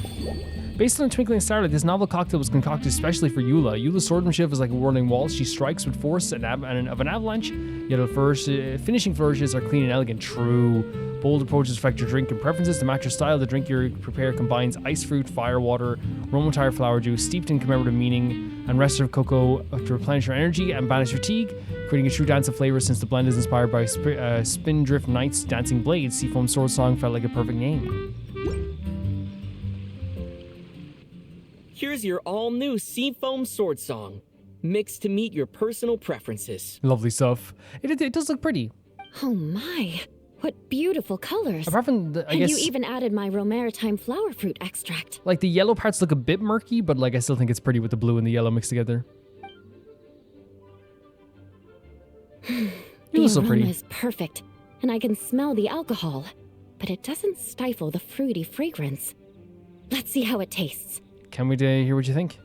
Speaker 1: Based on Twinkling Starlight, this novel cocktail was concocted especially for Eula. Eula's swordsmanship is like a whirling wall. She strikes with force of an avalanche, yet her finishing flourishes are clean and elegant. True. Bold approaches affect your drink and preferences. To match your style, the drink you prepare combines ice fruit, fire water, aromatized flower juice, steeped in commemorative meaning, and restorative cocoa to replenish your energy and banish fatigue, creating a true dance of flavors since the blend is inspired by Spindrift Knight's Dancing Blades. Seafoam Sword Song felt like a perfect name.
Speaker 15: Here's your all-new Seafoam Sword Song, mixed to meet your personal preferences.
Speaker 1: Lovely stuff. It does look pretty.
Speaker 6: Oh my, what beautiful colors.
Speaker 1: Apart from the, I guess,
Speaker 6: you even added my romaritime flower fruit extract.
Speaker 1: Like the yellow parts look a bit murky, but like I still think it's pretty with the blue and the yellow mixed together.
Speaker 6: The
Speaker 1: looks so
Speaker 6: aroma
Speaker 1: pretty.
Speaker 6: is perfect, and I can smell the alcohol, but it doesn't stifle the fruity fragrance. Let's see how it tastes.
Speaker 1: Can we hear what you think?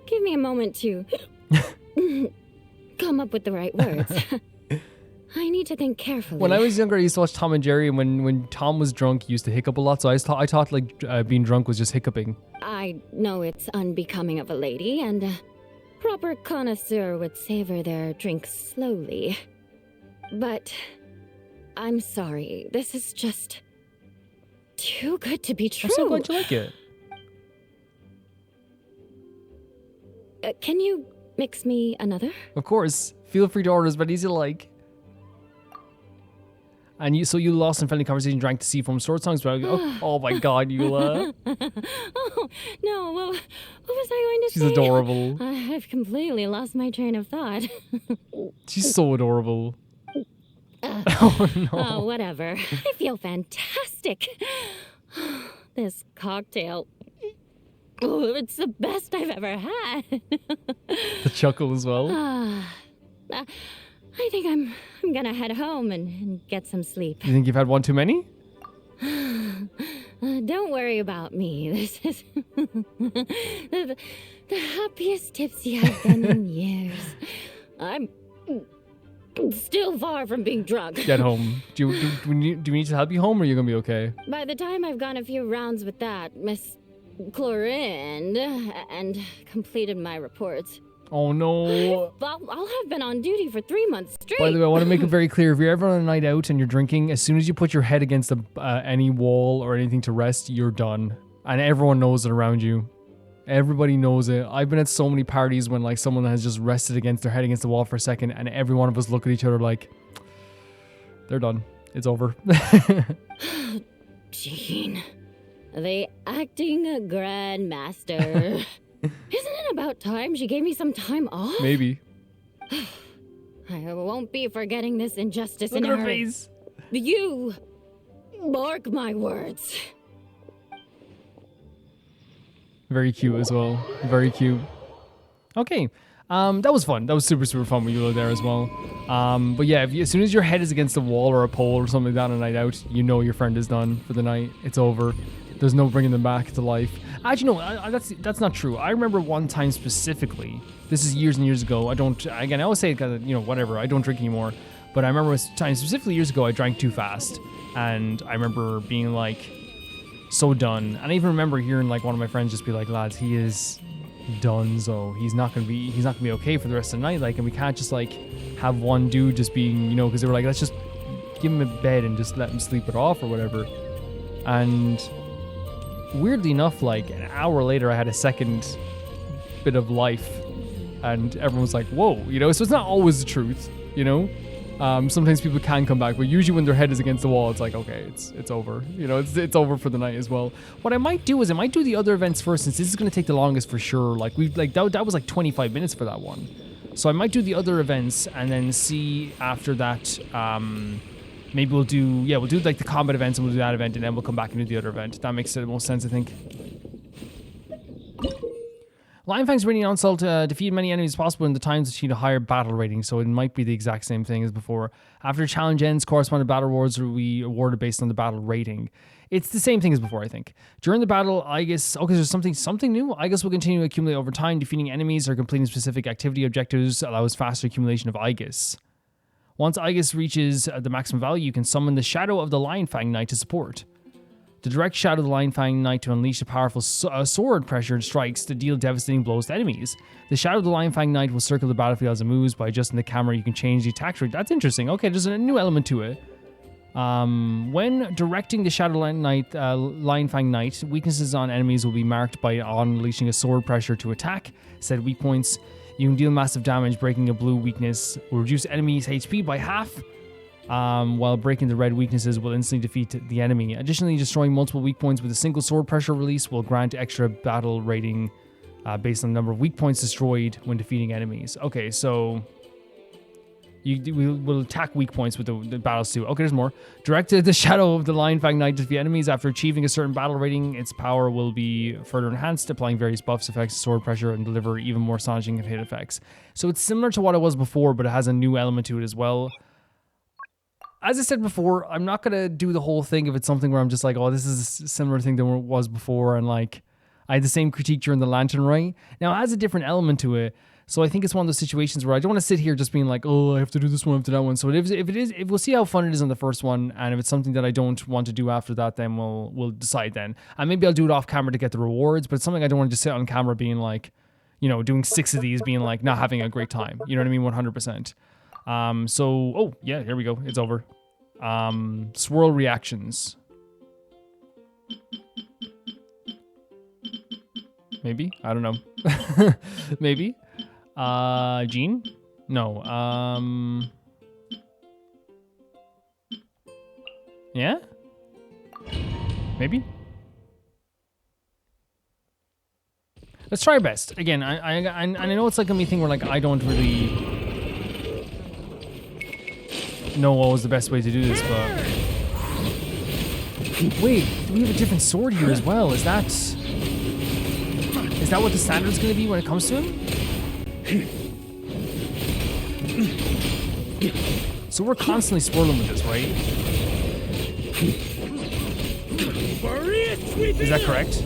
Speaker 6: Give me a moment to come up with the right words. I need to think carefully.
Speaker 1: When I was younger, I used to watch Tom and Jerry, and when Tom was drunk, he used to hiccup a lot. So I thought like being drunk was just hiccuping.
Speaker 6: I know it's unbecoming of a lady, and a proper connoisseur would savor their drink slowly. But I'm sorry, this is just too good to be true.
Speaker 1: I'm so glad you like it.
Speaker 6: Can you mix me another?
Speaker 1: Of course. Feel free to order as many as you like. And you lost in friendly conversation, drank the Seafoam Sword Songs. Oh my god, Eula.
Speaker 6: Oh, no, what was I going to say?
Speaker 1: She's adorable.
Speaker 6: I've completely lost my train of thought.
Speaker 1: She's so adorable. Oh no.
Speaker 6: Oh, whatever. I feel fantastic. This cocktail Oh, it's the best I've ever had.
Speaker 1: The chuckle as well.
Speaker 6: I think I'm gonna head home and get some sleep.
Speaker 1: You think you've had one too many?
Speaker 6: Don't worry about me. This is the happiest tipsy I've been in years. I'm still far from being drunk.
Speaker 1: Get home. Do we need to help you home, or are you gonna be okay?
Speaker 6: By the time I've gone a few rounds with that, Miss Clorinde, and completed my reports,
Speaker 1: Oh no.
Speaker 6: I'll have been on duty for 3 months straight.
Speaker 1: By the way, I want to make it very clear, if you're ever on a night out and you're drinking, as soon as you put your head against any wall or anything to rest, you're done. And everyone knows it around you. Everybody knows it. I've been at so many parties when like someone has just rested against their head against the wall for a second, and every one of us look at each other like, they're done. It's over.
Speaker 6: Jean, the acting grandmaster. Isn't it about time she gave me some time off?
Speaker 1: Maybe.
Speaker 6: I won't be forgetting this injustice
Speaker 1: Look
Speaker 6: in
Speaker 1: at
Speaker 6: a
Speaker 1: her
Speaker 6: hurry.
Speaker 1: face.
Speaker 6: You mark my words.
Speaker 1: Very cute as well. Very cute. Okay. That was fun. That was super, super fun with Eula there as well. But yeah, as soon as your head is against a wall or a pole or something like that on a night out, you know your friend is done for the night. It's over. There's no bringing them back to life. Actually, no, that's not true. I remember one time specifically. This is years and years ago. I always say, whatever. I don't drink anymore. But I remember a time specifically years ago, I drank too fast. And I remember being like, so done. And I even remember hearing like one of my friends just be like, lads, he is done, so he's not gonna be okay for the rest of the night. Like, and we can't just like have one dude just being, because they were like, let's just give him a bed and just let him sleep it off or whatever. And weirdly enough, like an hour later, I had a second bit of life, and everyone was like, whoa, so it's not always the truth, sometimes people can come back, but usually when their head is against the wall, it's like, okay, it's over, it's over for the night as well. What I might do is I might do the other events first, since this is going to take the longest for sure. Like that was like 25 minutes for that one, so I might do the other events and then see after that. Maybe we'll do like the combat events, and we'll do that event, and then we'll come back and do the other event. That makes the most sense, I think. Lionfang's rating onslaught defeat many enemies as possible in the times achieve a higher battle rating, so it might be the exact same thing as before. After challenge ends, corresponding battle rewards will be awarded based on the battle rating. It's the same thing as before, I think. During the battle, Aegis... Okay, there's something new. Aegis will continue to accumulate over time. Defeating enemies or completing specific activity objectives allows faster accumulation of Aegis. Once Aegis reaches the maximum value, you can summon the Shadow of the Lionfang Knight to support. The direct Shadow of the Lionfang Knight to unleash a powerful sword pressure strikes to deal devastating blows to enemies. The Shadow of the Lionfang Knight will circle the battlefield as it moves. By adjusting the camera, you can change the attack rate. That's interesting. Okay, there's a new element to it. When directing the Shadow Lionfang Knight, weaknesses on enemies will be marked by unleashing a sword pressure to attack said weak points. You can deal massive damage. Breaking a blue weakness will reduce enemies' HP by half, while breaking the red weaknesses will instantly defeat the enemy. Additionally, destroying multiple weak points with a single sword pressure release will grant extra battle rating based on the number of weak points destroyed when defeating enemies. Okay, so we will attack weak points with the battles too. Okay, there's more. Direct the Shadow of the Lionfang Knight to defeat enemies. After achieving a certain battle rating, its power will be further enhanced, applying various buffs, effects, sword pressure, and deliver even more astonishing hit effects. So it's similar to what it was before, but it has a new element to it as well. As I said before, I'm not going to do the whole thing if it's something where I'm just like, oh, this is a similar thing than it was before, and like, I had the same critique during the Lantern Rite. Now, it has a different element to it, so I think it's one of those situations where I don't want to sit here just being like, oh, I have to do this one after that one. So if we'll see how fun it is on the first one, and if it's something that I don't want to do after that, then we'll decide then. And maybe I'll do it off camera to get the rewards, but it's something I don't want to just sit on camera being like, doing 6 of these, being like, not having a great time. You know what I mean? 100%. Oh, yeah, here we go. It's over. Swirl reactions. Maybe? I don't know. Maybe? Jean? No. Yeah? Maybe? Let's try our best. Again, I know it's like a me thing where like I don't really know what was the best way to do this, but wait, we have a different sword here as well. Is that that what the standard's gonna be when it comes to him? So we're constantly swirling with this, right? Is that correct?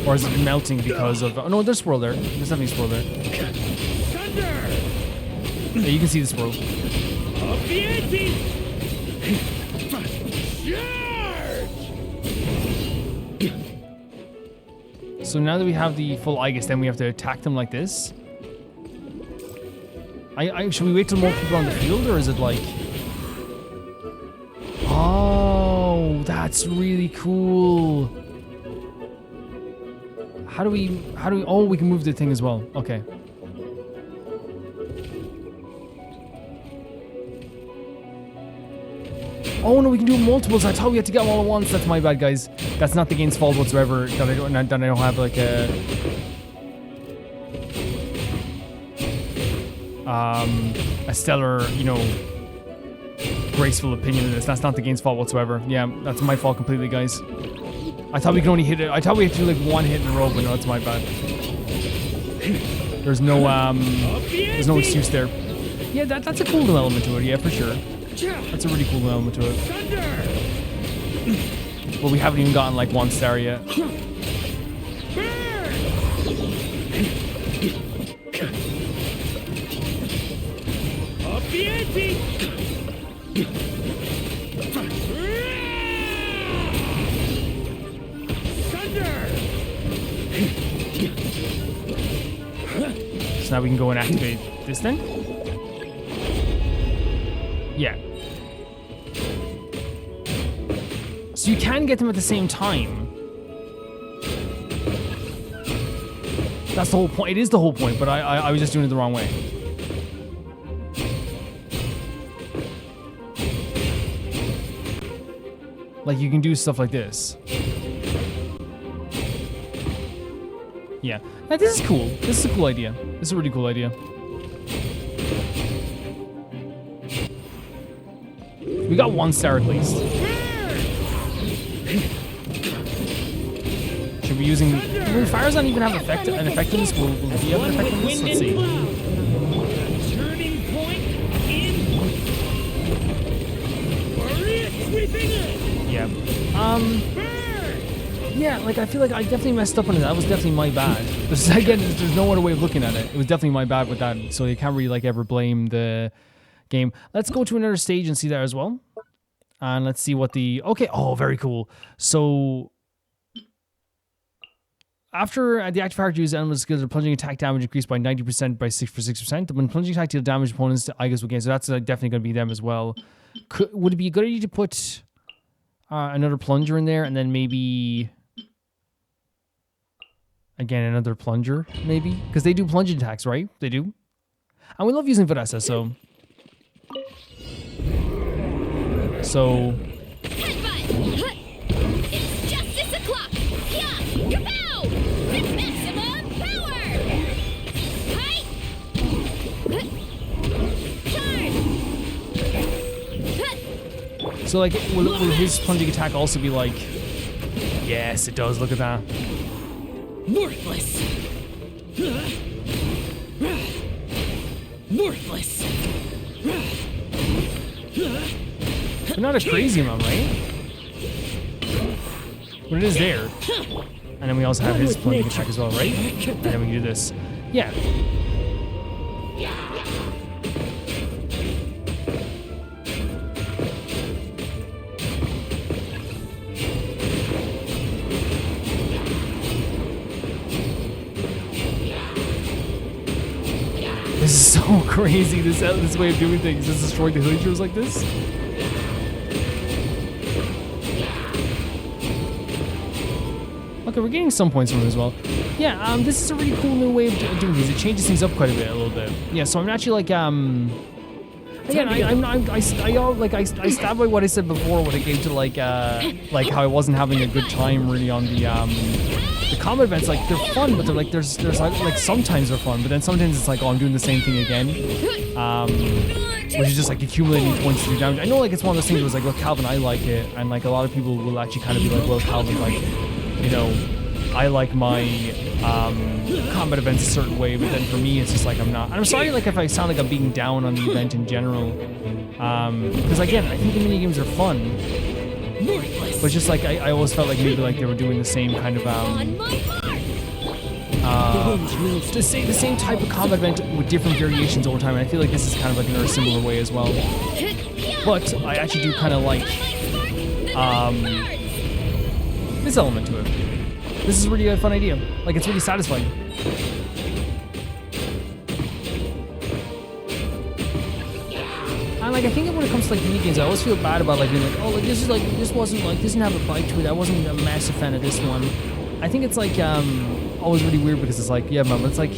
Speaker 1: Or is it melting because of... Oh, no, there's swirl there. There's definitely swirl there. Yeah, you can see the swirl. So now that we have the full Aegis, then we have to attack them like this. Should we wait till more people are on the field, or is it like... Oh, that's really cool. How do we, oh, we can move the thing as well. Okay. Oh no, we can do multiples. I thought we had to get them all at once. That's my bad, guys. That's not the game's fault whatsoever that I don't have like a stellar, you know, graceful opinion of this. That's not the game's fault whatsoever. Yeah, that's my fault completely, guys. I thought we could only hit it. I thought we had to do like one hit in a row, but no, that's my bad. There's no excuse there. Yeah, that's a cool little element to it. Yeah, for sure. That's a really cool element to it. But we haven't even gotten like 1 star yet. So now we can go and activate this then? Yeah. So you can get them at the same time. That's the whole point. It is the whole point, but I was just doing it the wrong way. Like you can do stuff like this. Yeah. Now, this is cool. This is a cool idea. This is a really cool idea. We got 1 star at least. Should we be using... Will fires not even have an effectiveness? Will he have an effectiveness? Let's see. Yeah. Yeah, like I feel like I definitely messed up on it. That was definitely my bad. Again, there's no other way of looking at it. It was definitely my bad with that, so you can't really like ever blame the game. Let's go to another stage and see that as well. And let's see what the... Okay, oh, very cool. So... After the active character uses elemental skills, the plunging attack damage increased by 90% by 6%. When plunging attack deal damage opponents, I guess will gain. So that's definitely going to be them as well. Would it be a good idea to put another plunger in there and then maybe... Again, another plunger, maybe? Because they do plunging attacks, right? They do. And we love using Varka, so... So...
Speaker 2: It's justice o'clock! Yeah! Your bow! Maximum power! Hi! Charge!
Speaker 1: So, like, will his plunging attack also be like... Yes, it does. Look at that.
Speaker 15: Worthless! Worthless!
Speaker 1: But not a crazy amount, right? But it is there. And then we also have his plunging attack as well, right? And then we can do this. Yeah. This is so crazy, this way of doing things. Just destroying the villagers like this. Okay, we're getting some points from it as well. Yeah, this is a really cool new way of doing these. It changes things up quite a bit, a little bit. Yeah, so I'm actually like, again, I stand by what I said before when it came to like how I wasn't having a good time really on the combat events. Like they're fun, but they're like there's like sometimes they're fun, but then sometimes it's like, oh, I'm doing the same thing again. which is just like accumulating points to do damage. I know like it's one of those things where it's like, well, Calvin, I like it, and like a lot of people will actually kind of be like, well, Calvin, like, you know, I like my combat events a certain way, but then for me, it's just like I'm not. And I'm sorry, like if I sound like I'm being down on the event in general, because again, I think the minigames are fun, but just like I always felt like maybe like they were doing the same kind of to say the same type of combat event with different variations over time. And I feel like this is kind of like in a similar way as well. But I actually do kind of like this element to it. This is really a fun idea. Like, it's really satisfying. And like, I think when it comes to like minigames, I always feel bad about like being like, oh, like this wasn't like, this didn't have a bite to it. I wasn't a massive fan of this one. I think it's like always really weird because it's like, yeah, man, it's like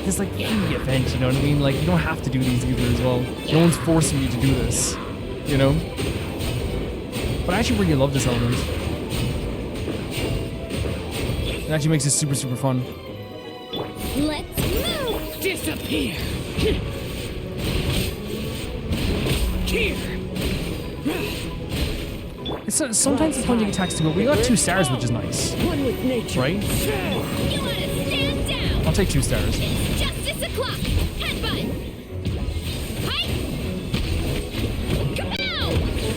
Speaker 1: this like indie event, you know what I mean? Like, you don't have to do these either as well. No one's forcing you to do this, you know? But I actually really love this element. It actually makes it super, super fun.
Speaker 2: Let's move!
Speaker 13: Disappear! Here!
Speaker 1: Sometimes it's fun to get attacks to go. We got 2 stars, which is nice.
Speaker 13: One with nature.
Speaker 1: Right?
Speaker 2: You want to stand down!
Speaker 1: I'll take 2 stars.
Speaker 2: Justice o'clock! Headbutt! Hike! Kapow!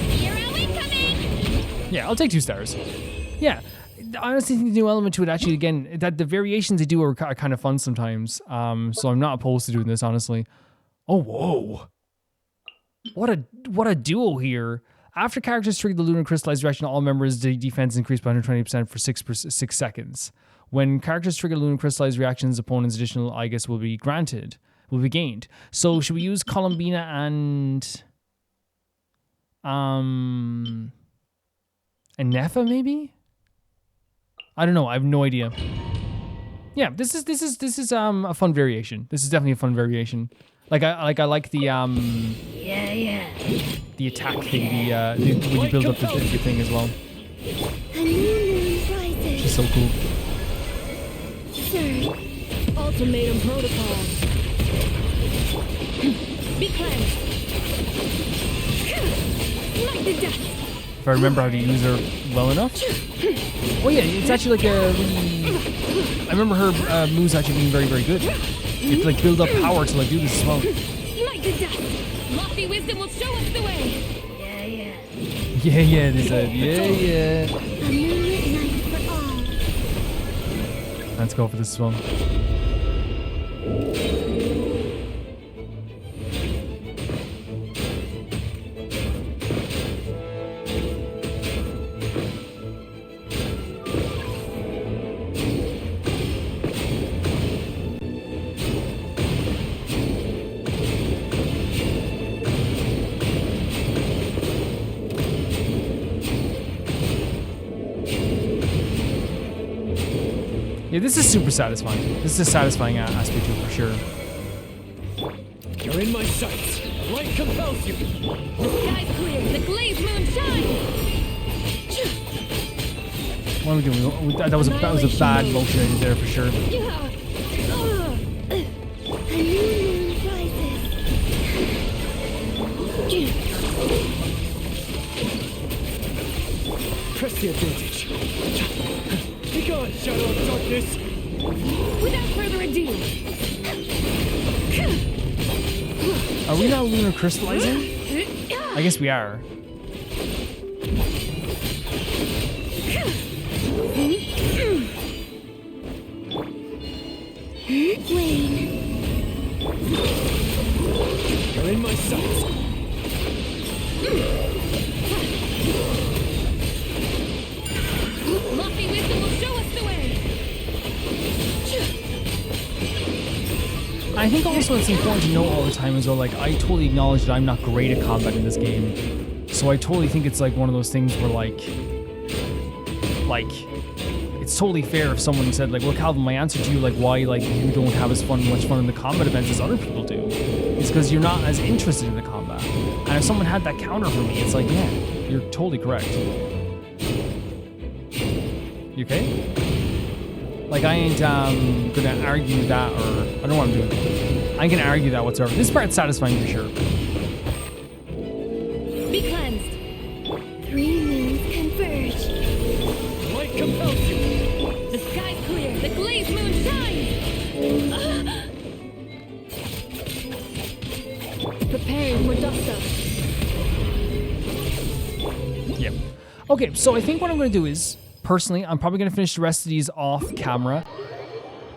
Speaker 2: Hero incoming!
Speaker 1: Yeah, I'll take 2 stars. Yeah. I honestly think the new element to it actually, again, that the variations they do are kind of fun sometimes. So I'm not opposed to doing this, honestly. Oh, whoa. What a duo here. After characters trigger the lunar crystallized reaction, all members' defense increased by 120% for 6 seconds. When characters trigger lunar crystallized reactions, opponents' additional IGUS will be gained. So should we use Columbina and Nefa maybe? I don't know. I have no idea. Yeah, this is a fun variation. This is definitely a fun variation. I like the the attack thing, when you build up the thing as well. She's so cool.
Speaker 2: Sir.
Speaker 17: Ultimatum protocol. Be cleansed. Like the dust.
Speaker 1: If I remember how to use her well enough. Oh yeah, it's actually like a really... I remember her moves actually being very, very good. You have to like build up power to like do this as well.
Speaker 2: Like the dust. Lofty wisdom will show us the way.
Speaker 1: Yeah, there's a... Yeah.
Speaker 2: A moonlit night for all.
Speaker 1: Let's go for this as well. Yeah, this is super satisfying. This is a satisfying aspect to it for sure.
Speaker 15: You're in my sights. Light compels you.
Speaker 2: Sky's clear. The glazed moon shines.
Speaker 1: What are we doing? That was a bad motion I did there for sure.
Speaker 2: A new moon rises.
Speaker 15: Press the advantage. Be gone, shadow of darkness.
Speaker 2: Without further ado.
Speaker 1: Are we now lunar crystallizing? I guess we are.
Speaker 2: Wayne.
Speaker 15: You're in my sights.
Speaker 2: Lofty wisdom will show us the way.
Speaker 1: I think also it's important to know all the time as well, like, I totally acknowledge that I'm not great at combat in this game. So I totally think it's like one of those things where like, it's totally fair if someone said like, well, Calvin, my answer to you, like, why like you don't have as much fun in the combat events as other people do, is because you're not as interested in the combat. And if someone had that counter for me, it's like, yeah, you're totally correct. You okay? Like, I ain't gonna argue that, or I don't know what I'm doing. I I can argue that whatsoever. This part's satisfying for sure.
Speaker 7: Be cleansed. 3 moons converge.
Speaker 16: What compels you? The sky's clear. The glazed moon shines.
Speaker 7: Preparing for Dusta.
Speaker 1: Yep. Okay, so I think what I'm going to do is, personally, I'm probably going to finish the rest of these off camera.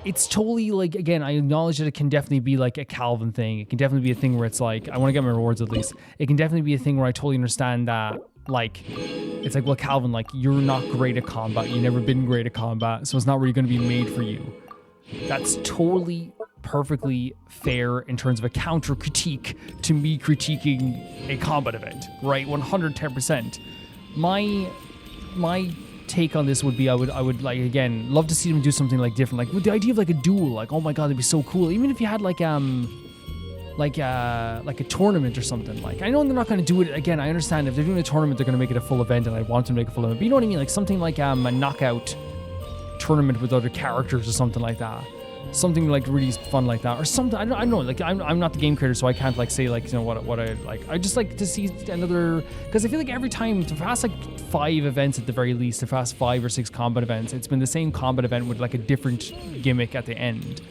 Speaker 1: It's totally, like, again, I acknowledge that it can definitely be, like, a Calvin thing. It can definitely be a thing where it's, like, I want to get my rewards at least. It can definitely be a thing where I totally understand that, like, it's like, well, Calvin, like, you're not great at combat. You've never been great at combat, so it's not really going to be made for you. That's totally, perfectly fair in terms of a counter critique to me critiquing a combat event, right? 110%. My take on this would be I would like, again, love to see them do something like different, like with the idea of like a duel, like, oh my god, that'd be so cool. Even if you had like a tournament or something. Like, I know they're not going to do it again. I understand if they're doing a tournament, they're going to make it a full event, and I want them to make a full event. But you know what I mean? Like something like a knockout tournament with other characters or something like that. Something like really fun like that, or something. I don't know. Like I'm not the game creator, so I can't like say like, you know, what I like. I just like to see another, because I feel like every time the past like 5 events at the very least, the past 5 or 6 combat events, it's been the same combat event with like a different gimmick at the end,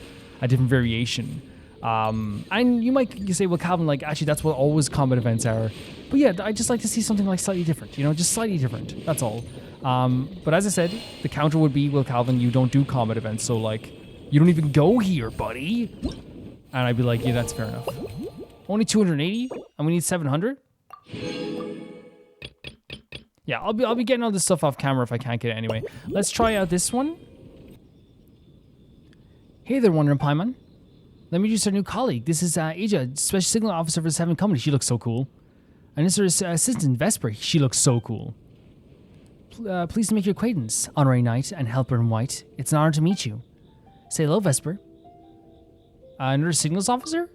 Speaker 1: a different variation. And you say, well, Calvin, like actually that's what always combat events are. But yeah, I just like to see something like slightly different. You know, just slightly different. That's all. But as I said, the counter would be, well, Calvin, you don't do combat events, so like, you don't even go here, buddy. And I'd be like, yeah, that's fair enough. Only 280, and we need 700. Yeah, I'll be getting all this stuff off camera if I can't get it anyway. Let's try out this one. Hey there, Wonder and Paimon. Let me introduce our new colleague. This is Aja, Special Signal Officer for the 7th Company. She looks so cool. And this is her assistant, Vesper. She looks so cool. Pleased to make your acquaintance, Honorary Knight and Helper in White. It's an honor to meet you. Say hello, Vesper. Another signals officer?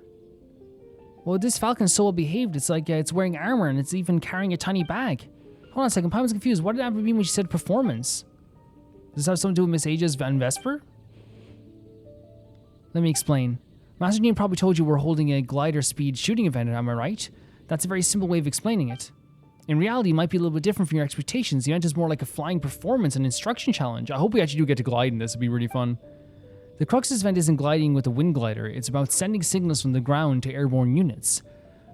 Speaker 1: Well, this falcon is so well behaved. It's like it's wearing armor and it's even carrying a tiny bag. Hold on a second, Paimon's confused. What did Amber mean when she said performance? Does this have something to do with Miss Aja's Van Vesper? Let me explain. Master Dean probably told you we're holding a glider speed shooting event, am I right? That's a very simple way of explaining it. In reality, it might be a little bit different from your expectations. The event is more like a flying performance and instruction challenge. I hope we actually do get to glide in this. It'd be really fun. The crux of this event isn't gliding with a wind glider. It's about sending signals from the ground to airborne units,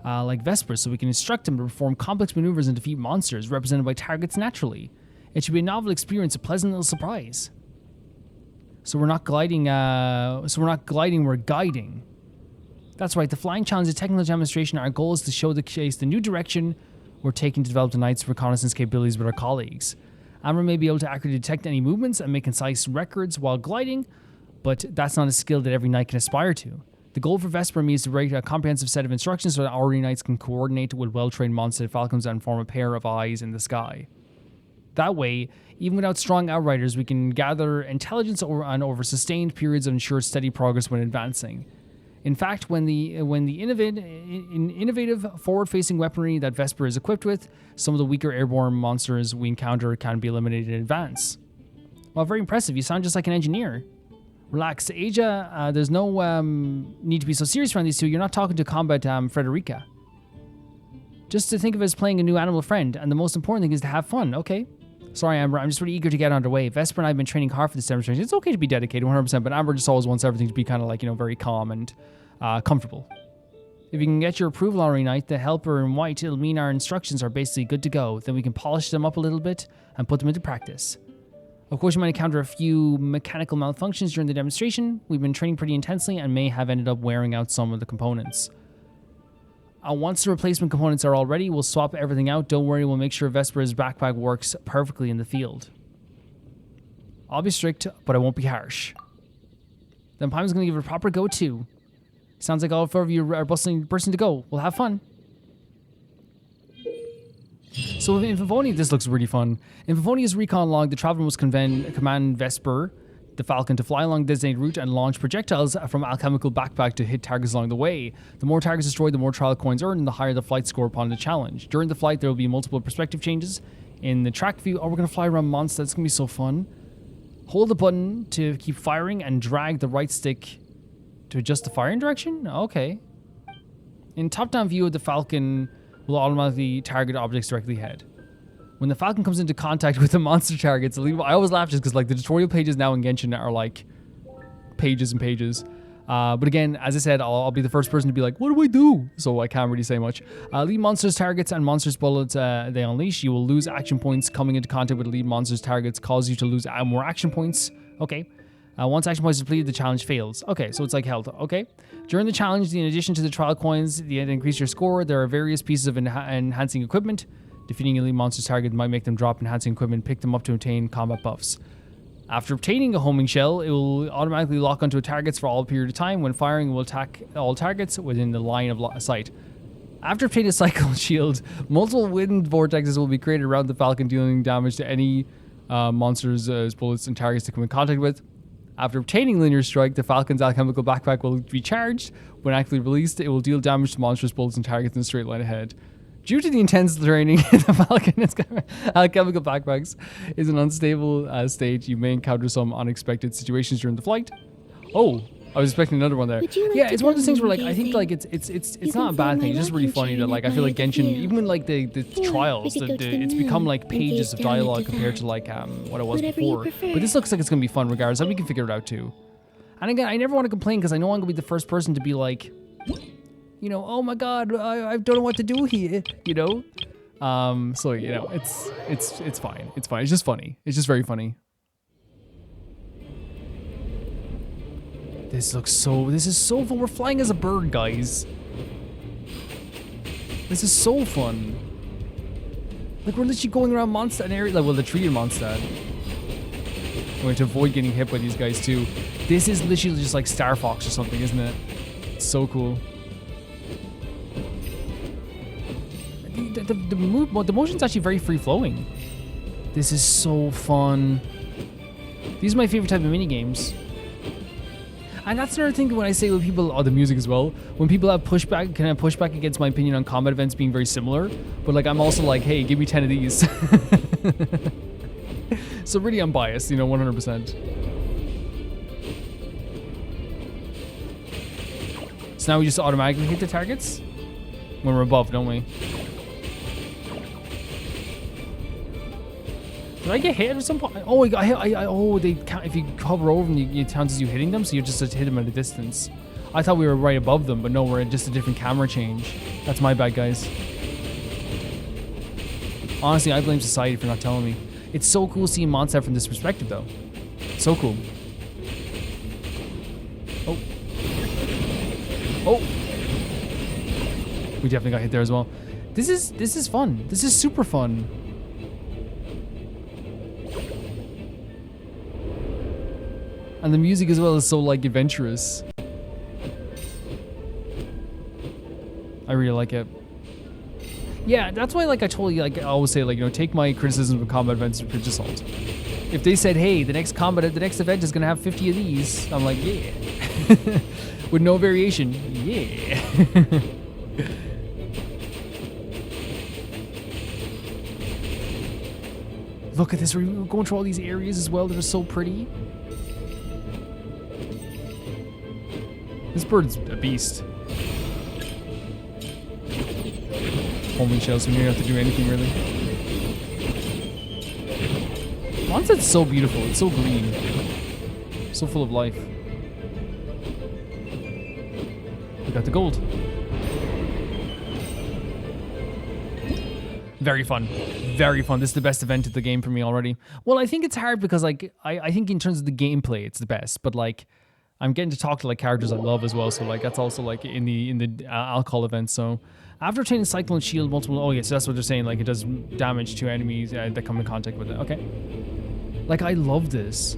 Speaker 1: like Vesper, so we can instruct them to perform complex maneuvers and defeat monsters represented by targets naturally. It should be a novel experience, a pleasant little surprise. So we're not gliding, we're guiding. That's right, the flying challenge is a technical demonstration. Our goal is to show the case the new direction we're taking to develop the Knight's reconnaissance capabilities with our colleagues. Amber may be able to accurately detect any movements and make concise records while gliding, but that's not a skill that every knight can aspire to. The goal for Vesper and me is to write a comprehensive set of instructions so that our knights can coordinate with well-trained Mondstad falcons and form a pair of eyes in the sky. That way, even without strong outriders, we can gather intelligence over sustained periods and ensure steady progress when advancing. In fact, when the innovative forward-facing weaponry that Vesper is equipped with, some of the weaker airborne monsters we encounter can be eliminated in advance. Well, very impressive. You sound just like an engineer. Relax, Aja. There's no need to be so serious around these two. You're not talking to combat Frederica. Just to think of it as playing a new animal friend, and the most important thing is to have fun. Okay. Sorry, Amber. I'm just really eager to get underway. Vesper and I have been training hard for this demonstration. It's okay to be dedicated 100%, but Amber just always wants everything to be kind of like, you know, very calm and comfortable. If you can get your approval, Honorary Knight, the Helper in White, it'll mean our instructions are basically good to go. Then we can polish them up a little bit and put them into practice. Of course, you might encounter a few mechanical malfunctions during the demonstration. We've been training pretty intensely and may have ended up wearing out some of the components. Once the replacement components are all ready, we'll swap everything out. Don't worry, we'll make sure Vesper's backpack works perfectly in the field. I'll be strict, but I won't be harsh. Then Paimon's going to give it a proper go too. Sounds like all 4 of you are bursting to go. We'll have fun. So in Favonius, this looks really fun. In Favonius' recon log, the traveler must command Vesper, the Falcon, to fly along the designated route and launch projectiles from alchemical backpack to hit targets along the way. The more targets destroyed, the more trial coins earned, and the higher the flight score upon the challenge. During the flight, there will be multiple perspective changes. In the track view, we're going to fly around Mondstad. It's going to be so fun. Hold the button to keep firing and drag the right stick To adjust the firing direction? Okay. In top-down view, the Falcon will automatically target objects directly ahead. When the Falcon comes into contact with the monster targets, I always laugh just because like the tutorial pages now in Genshin are like pages and pages. But again, as I said, I'll be the first person to be like, what do I do? So I can't really say much. Lead monsters targets and monsters bullets they unleash. You will lose action points. Coming into contact with lead monsters targets cause you to lose more action points. Okay. Once action points are depleted, the challenge fails. Okay, so it's like health. Okay. During the challenge, in addition to the trial coins, the increase your score, there are various pieces of enhancing equipment. Defeating elite monsters target might make them drop enhancing equipment. Pick them up to obtain combat buffs. After obtaining a homing shell, it will automatically lock onto targets for all period of time. When firing, it will attack all targets within the line of sight. After obtaining a cyclone shield, multiple wind vortexes will be created around the Falcon, dealing damage to any monsters, bullets, and targets to come in contact with. After obtaining Linear Strike, the Falcon's alchemical backpack will be charged. When actively released, it will deal damage to monstrous bullets and targets in a straight line ahead. Due to the intense training, the Falcon's alchemical backpacks is an unstable state. You may encounter some unexpected situations during the flight. Oh, I was expecting another one there.
Speaker 12: Like
Speaker 1: yeah, it's one of those things where like I think like it's not a bad thing. It's just really funny that like I feel like Genshin, even in like the trials, it's become like pages of dialogue compared to like what it was before. But this looks like it's gonna be fun regardless, and we can figure it out too. And again, I never want to complain because I know I'm gonna be the first person to be like, you know, oh my god, I don't know what to do here, you know. So you know, it's fine. It's fine. It's just funny. It's just very funny. This is so fun. We're flying as a bird, guys. This is so fun. Like, we're literally going around Mondstad area, like, well, the tree in Mondstad. I'm going to avoid getting hit by these guys, too. This is literally just like Star Fox or something, isn't it? It's so cool. The motion's actually very free-flowing. This is so fun. These are my favorite type of minigames. And that's another thing when I say when people, the music as well, when people have pushback, can have pushback against my opinion on combat events being very similar, but like I'm also like, hey, give me 10 of these. So really I'm biased, you know, 100%. So now we just automatically hit the targets when we're above, don't we? Did I get hit at some point? Oh, they count if you hover over them, it counts as you hitting them, so you just hit them at a distance. I thought we were right above them, but no, we're at just a different camera change. That's my bad, guys. Honestly, I blame society for not telling me. It's so cool seeing Mondstad from this perspective, though. It's so cool. Oh. Oh. We definitely got hit there as well. This is fun. This is super fun. And the music as well is so like adventurous. I really like it. Yeah, that's why like I totally like I always say like, you know, take my criticism of combat events with a pinch of salt. If they said, hey, the next event is gonna have 50 of these, I'm like, yeah. With no variation, yeah. Look at this, we're going through all these areas as well that are so pretty. This bird's a beast. Homing shells, so we don't have to do anything really. Mondstad's so beautiful, it's so green. So full of life. We got the gold. Very fun. Very fun. This is the best event of the game for me already. Well, I think it's hard because like I think in terms of the gameplay it's the best, but like I'm getting to talk to like characters I love as well, so like that's also like in the alcohol event. So after obtaining Cyclone Shield multiple, oh yeah, so that's what they're saying, like it does damage to enemies that come in contact with it. Okay, like I love this.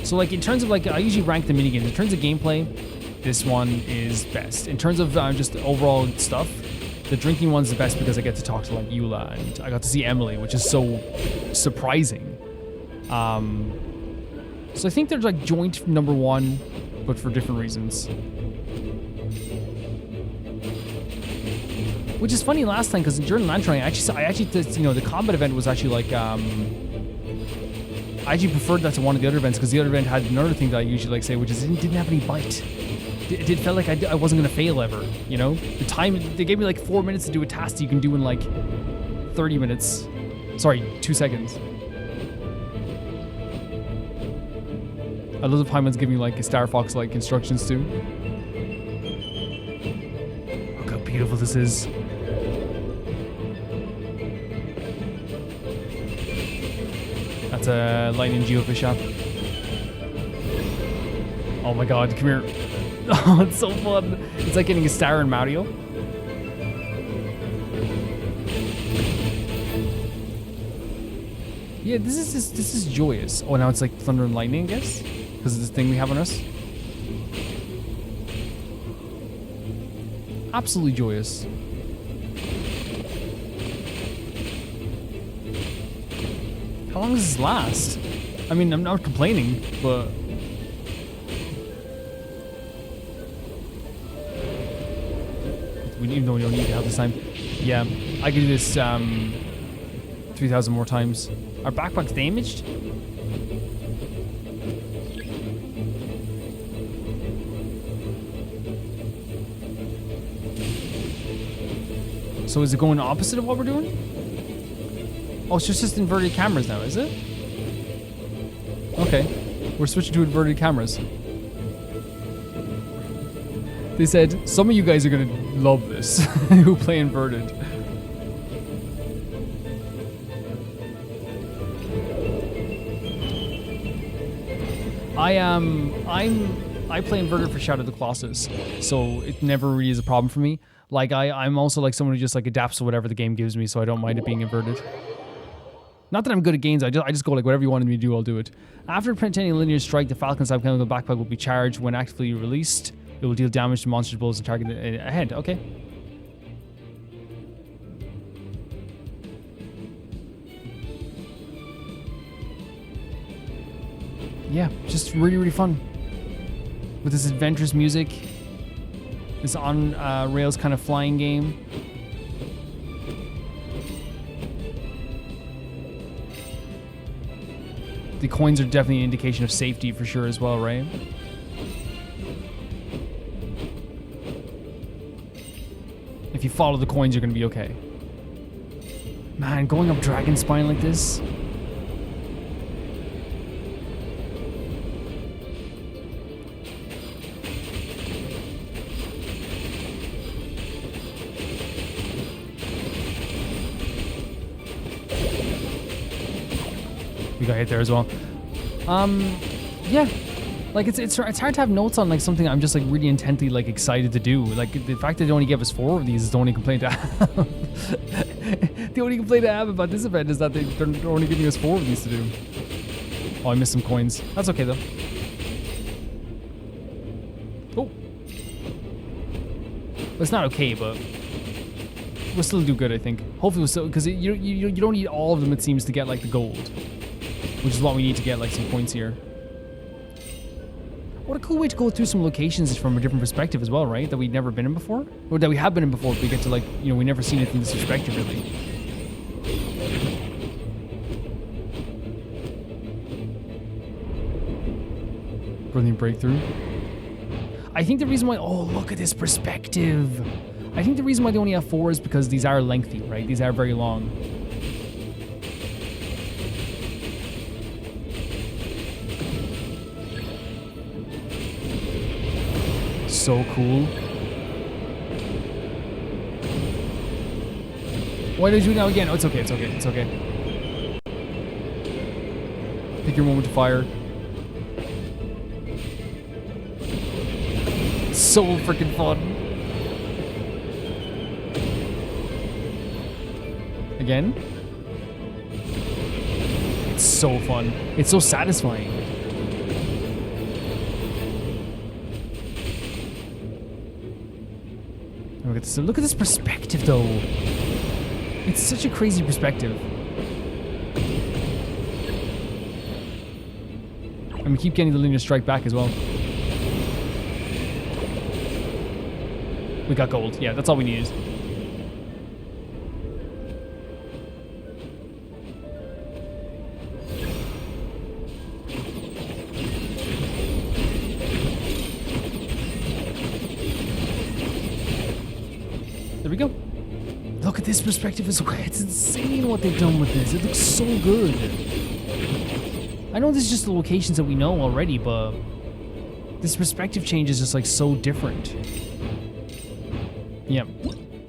Speaker 1: So like in terms of like I usually rank the minigames in terms of gameplay, this one is best. In terms of just overall stuff, the drinking one's the best because I get to talk to like Eula and I got to see Emile, which is so surprising. So I think they're like joint number one, but for different reasons. Which is funny last time because during Lantern I actually you know, the combat event was actually like I actually preferred that to one of the other events because the other event had another thing that I usually like say, which is it didn't have any bite. It felt like I wasn't gonna fail ever, you know? The time, they gave me like 4 minutes to do a task that you can do in like 30 minutes. Sorry, 2 seconds. I love the Paimon's giving like a Star Fox like instructions too. Look how beautiful this is. That's a lightning geofish shop. Oh my god, come here. Oh, it's so fun. It's like getting a star in Mario. Yeah, this is joyous. Oh, now it's like thunder and lightning, I guess, because of this thing we have on us. Absolutely joyous. How long does this last? I mean, I'm not complaining, but even though we don't need to have this time. Yeah, I can do this 3,000 more times. Our backpack's damaged? So is it going opposite of what we're doing? Oh, it's just inverted cameras now, is it? Okay, we're switching to inverted cameras. They said, some of you guys are gonna love this, who play inverted. I play inverted for Shadow of the Colossus, so it never really is a problem for me. Like, I'm also like someone who just like adapts to whatever the game gives me, so I don't mind it being inverted. Not that I'm good at games, I just go like, whatever you wanted me to do, I'll do it. After pretending a linear strike, the Falcon's alchemical backpack will be charged. When actively released, it will deal damage to monster bulls and target ahead. Okay. Yeah, just really, really fun. With this adventurous music. This on rails kind of flying game. The coins are definitely an indication of safety for sure as well, right? If you follow the coins, you're gonna be okay. Man, going up Dragon Spine like this. We got hit there as well. Yeah. Like it's hard to have notes on like something I'm just like really intently like excited to do. Like the fact that they only gave us 4 of these is the only complaint I have. The only complaint I have about this event is that they're only giving us 4 of these to do. Oh, I missed some coins. That's okay though. Oh. It's not okay, but we'll still do good, I think. Hopefully we'll still, because you don't need all of them, it seems, to get like the gold. Which is what we need to get like some points here. What a cool way to go through some locations from a different perspective as well, right? That we've never been in before? Or that we have been in before, but we get to like, you know, we never seen it from this perspective really. Brilliant breakthrough. I think the reason why, oh, look at this perspective. I think the reason why they only have 4 is because these are lengthy, right? These are very long. So cool. Why did you do it now again? Oh, it's okay, it's okay, it's okay. Pick your moment to fire. So freaking fun. Again. It's so fun. It's so satisfying. Look at this perspective, though. It's such a crazy perspective. And we keep getting the linear strike back as well. We got gold. Yeah, that's all we needed. this perspective is it's insane what they've done with this. It looks so good. I know this is just the locations that we know already, but this perspective change is just like so different. Yeah,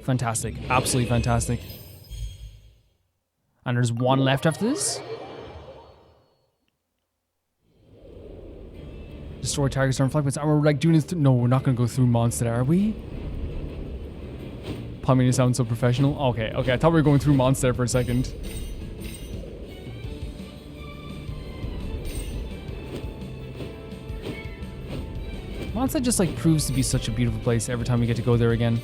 Speaker 1: fantastic. Absolutely fantastic. And there's one left after this. Destroy targets on flank points. And we're like doing this. No, we're not going to go through Mondstad, are we? Probably to sound so professional. Okay, okay. I thought we were going through Mondstad for a second. Mondstad just like proves to be such a beautiful place every time we get to go there again.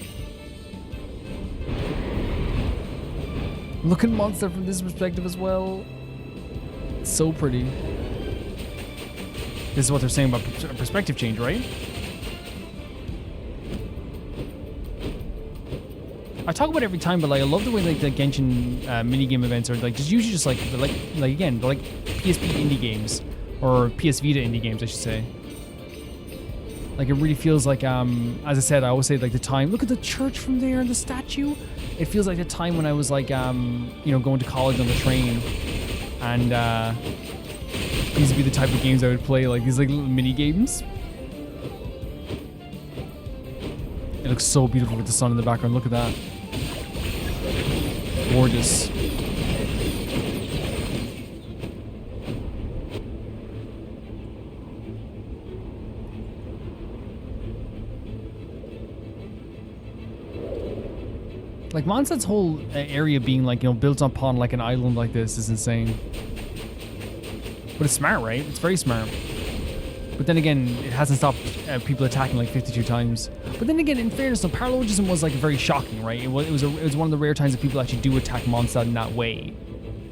Speaker 1: Look at Mondstad from this perspective as well. It's so pretty. This is what they're saying about perspective change, right? I talk about it every time, but like I love the way like the Genshin minigame events are like just usually just like they're like again they're like PSP indie games or PS Vita indie games, I should say. Like it really feels like as I said, I always say like the time. Look at the church from there and the statue. It feels like the time when I was like you know, going to college on the train, and these would be the type of games I would play, like these like little mini games. It looks so beautiful with the sun in the background. Look at that. Gorgeous. Like Mondstad's whole area being like, you know, built upon like an island like this is insane. But it's smart, right? It's very smart. But then again, it hasn't stopped people attacking like 52 times. But then again, in fairness, the paralogism was like very shocking, right? It was one of the rare times that people actually do attack Mondstad in that way.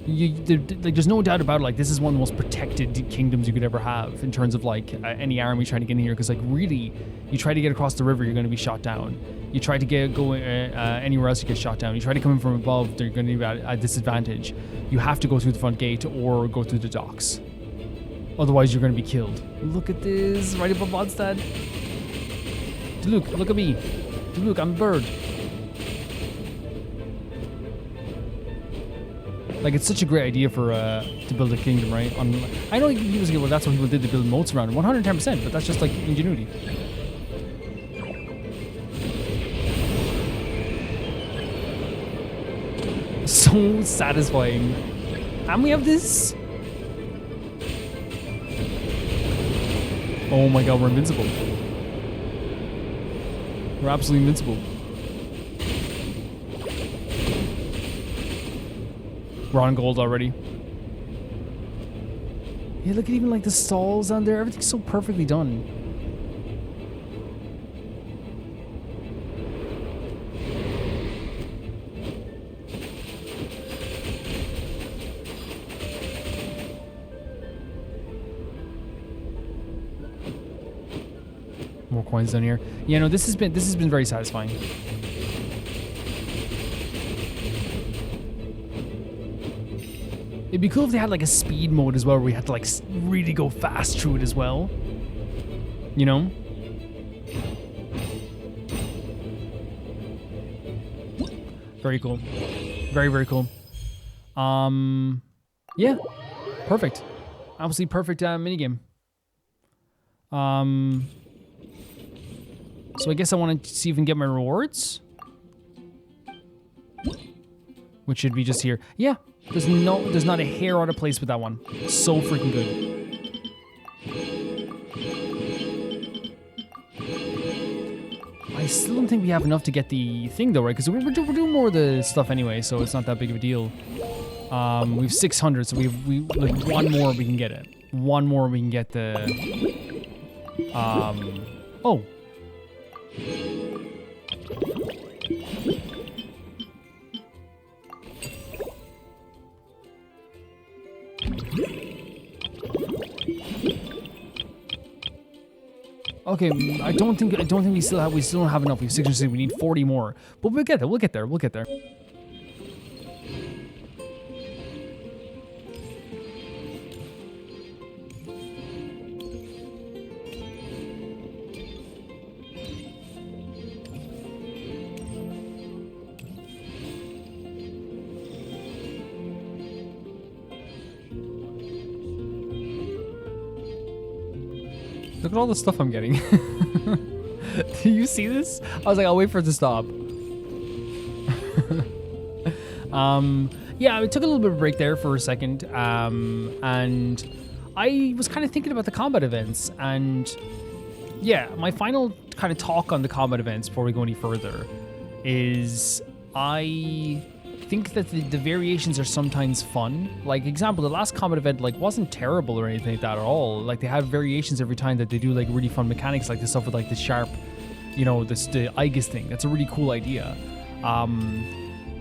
Speaker 1: There's no doubt about it. Like, this is one of the most protected kingdoms you could ever have in terms of like any army trying to get in here. Because like really, you try to get across the river, you're going to be shot down. You try to go anywhere else, you get shot down. You try to come in from above, they're going to be at a disadvantage. You have to go through the front gate or go through the docks. Otherwise, you're going to be killed. Look at this, right above Mondstad. Look at me. Look, I'm a bird. Like, it's such a great idea for to build a kingdom, right? I know people say, well, that's what people did to build moats around it. 110%, but that's just like ingenuity. So satisfying. And we have this. Oh my god, we're invincible. We're absolutely invincible. We're on gold already. Yeah, look at even like the stalls on there. Everything's so perfectly done. More coins down here. Yeah, no, this has been very satisfying. It'd be cool if they had like a speed mode as well, where we had to like really go fast through it as well. You know? Very cool. Very, very cool. Yeah. Perfect. Absolutely perfect minigame. So I guess I want to see if we can get my rewards. Which should be just here. Yeah. There's not a hair out of place with that one. So freaking good. I still don't think we have enough to get the thing though, right? Because we're doing more of the stuff anyway, so it's not that big of a deal. We have 600, so we like one more we can get it. One more we can get the oh. Okay, I don't think we still don't have enough. We have 660. We need 40 more. But we'll get there. We'll get there. We'll get there. Look at all the stuff I'm getting. Do you see this? I was like, I'll wait for it to stop. Yeah, I took a little bit of a break there for a second. And I was kind of thinking about the combat events. And yeah, my final kind of talk on the combat events before we go any further is I think that the variations are sometimes fun. Like, example, the last combat event like wasn't terrible or anything like that at all. Like, they have variations every time that they do like really fun mechanics, like the stuff with like the sharp, you know, the Aegis thing. That's a really cool idea.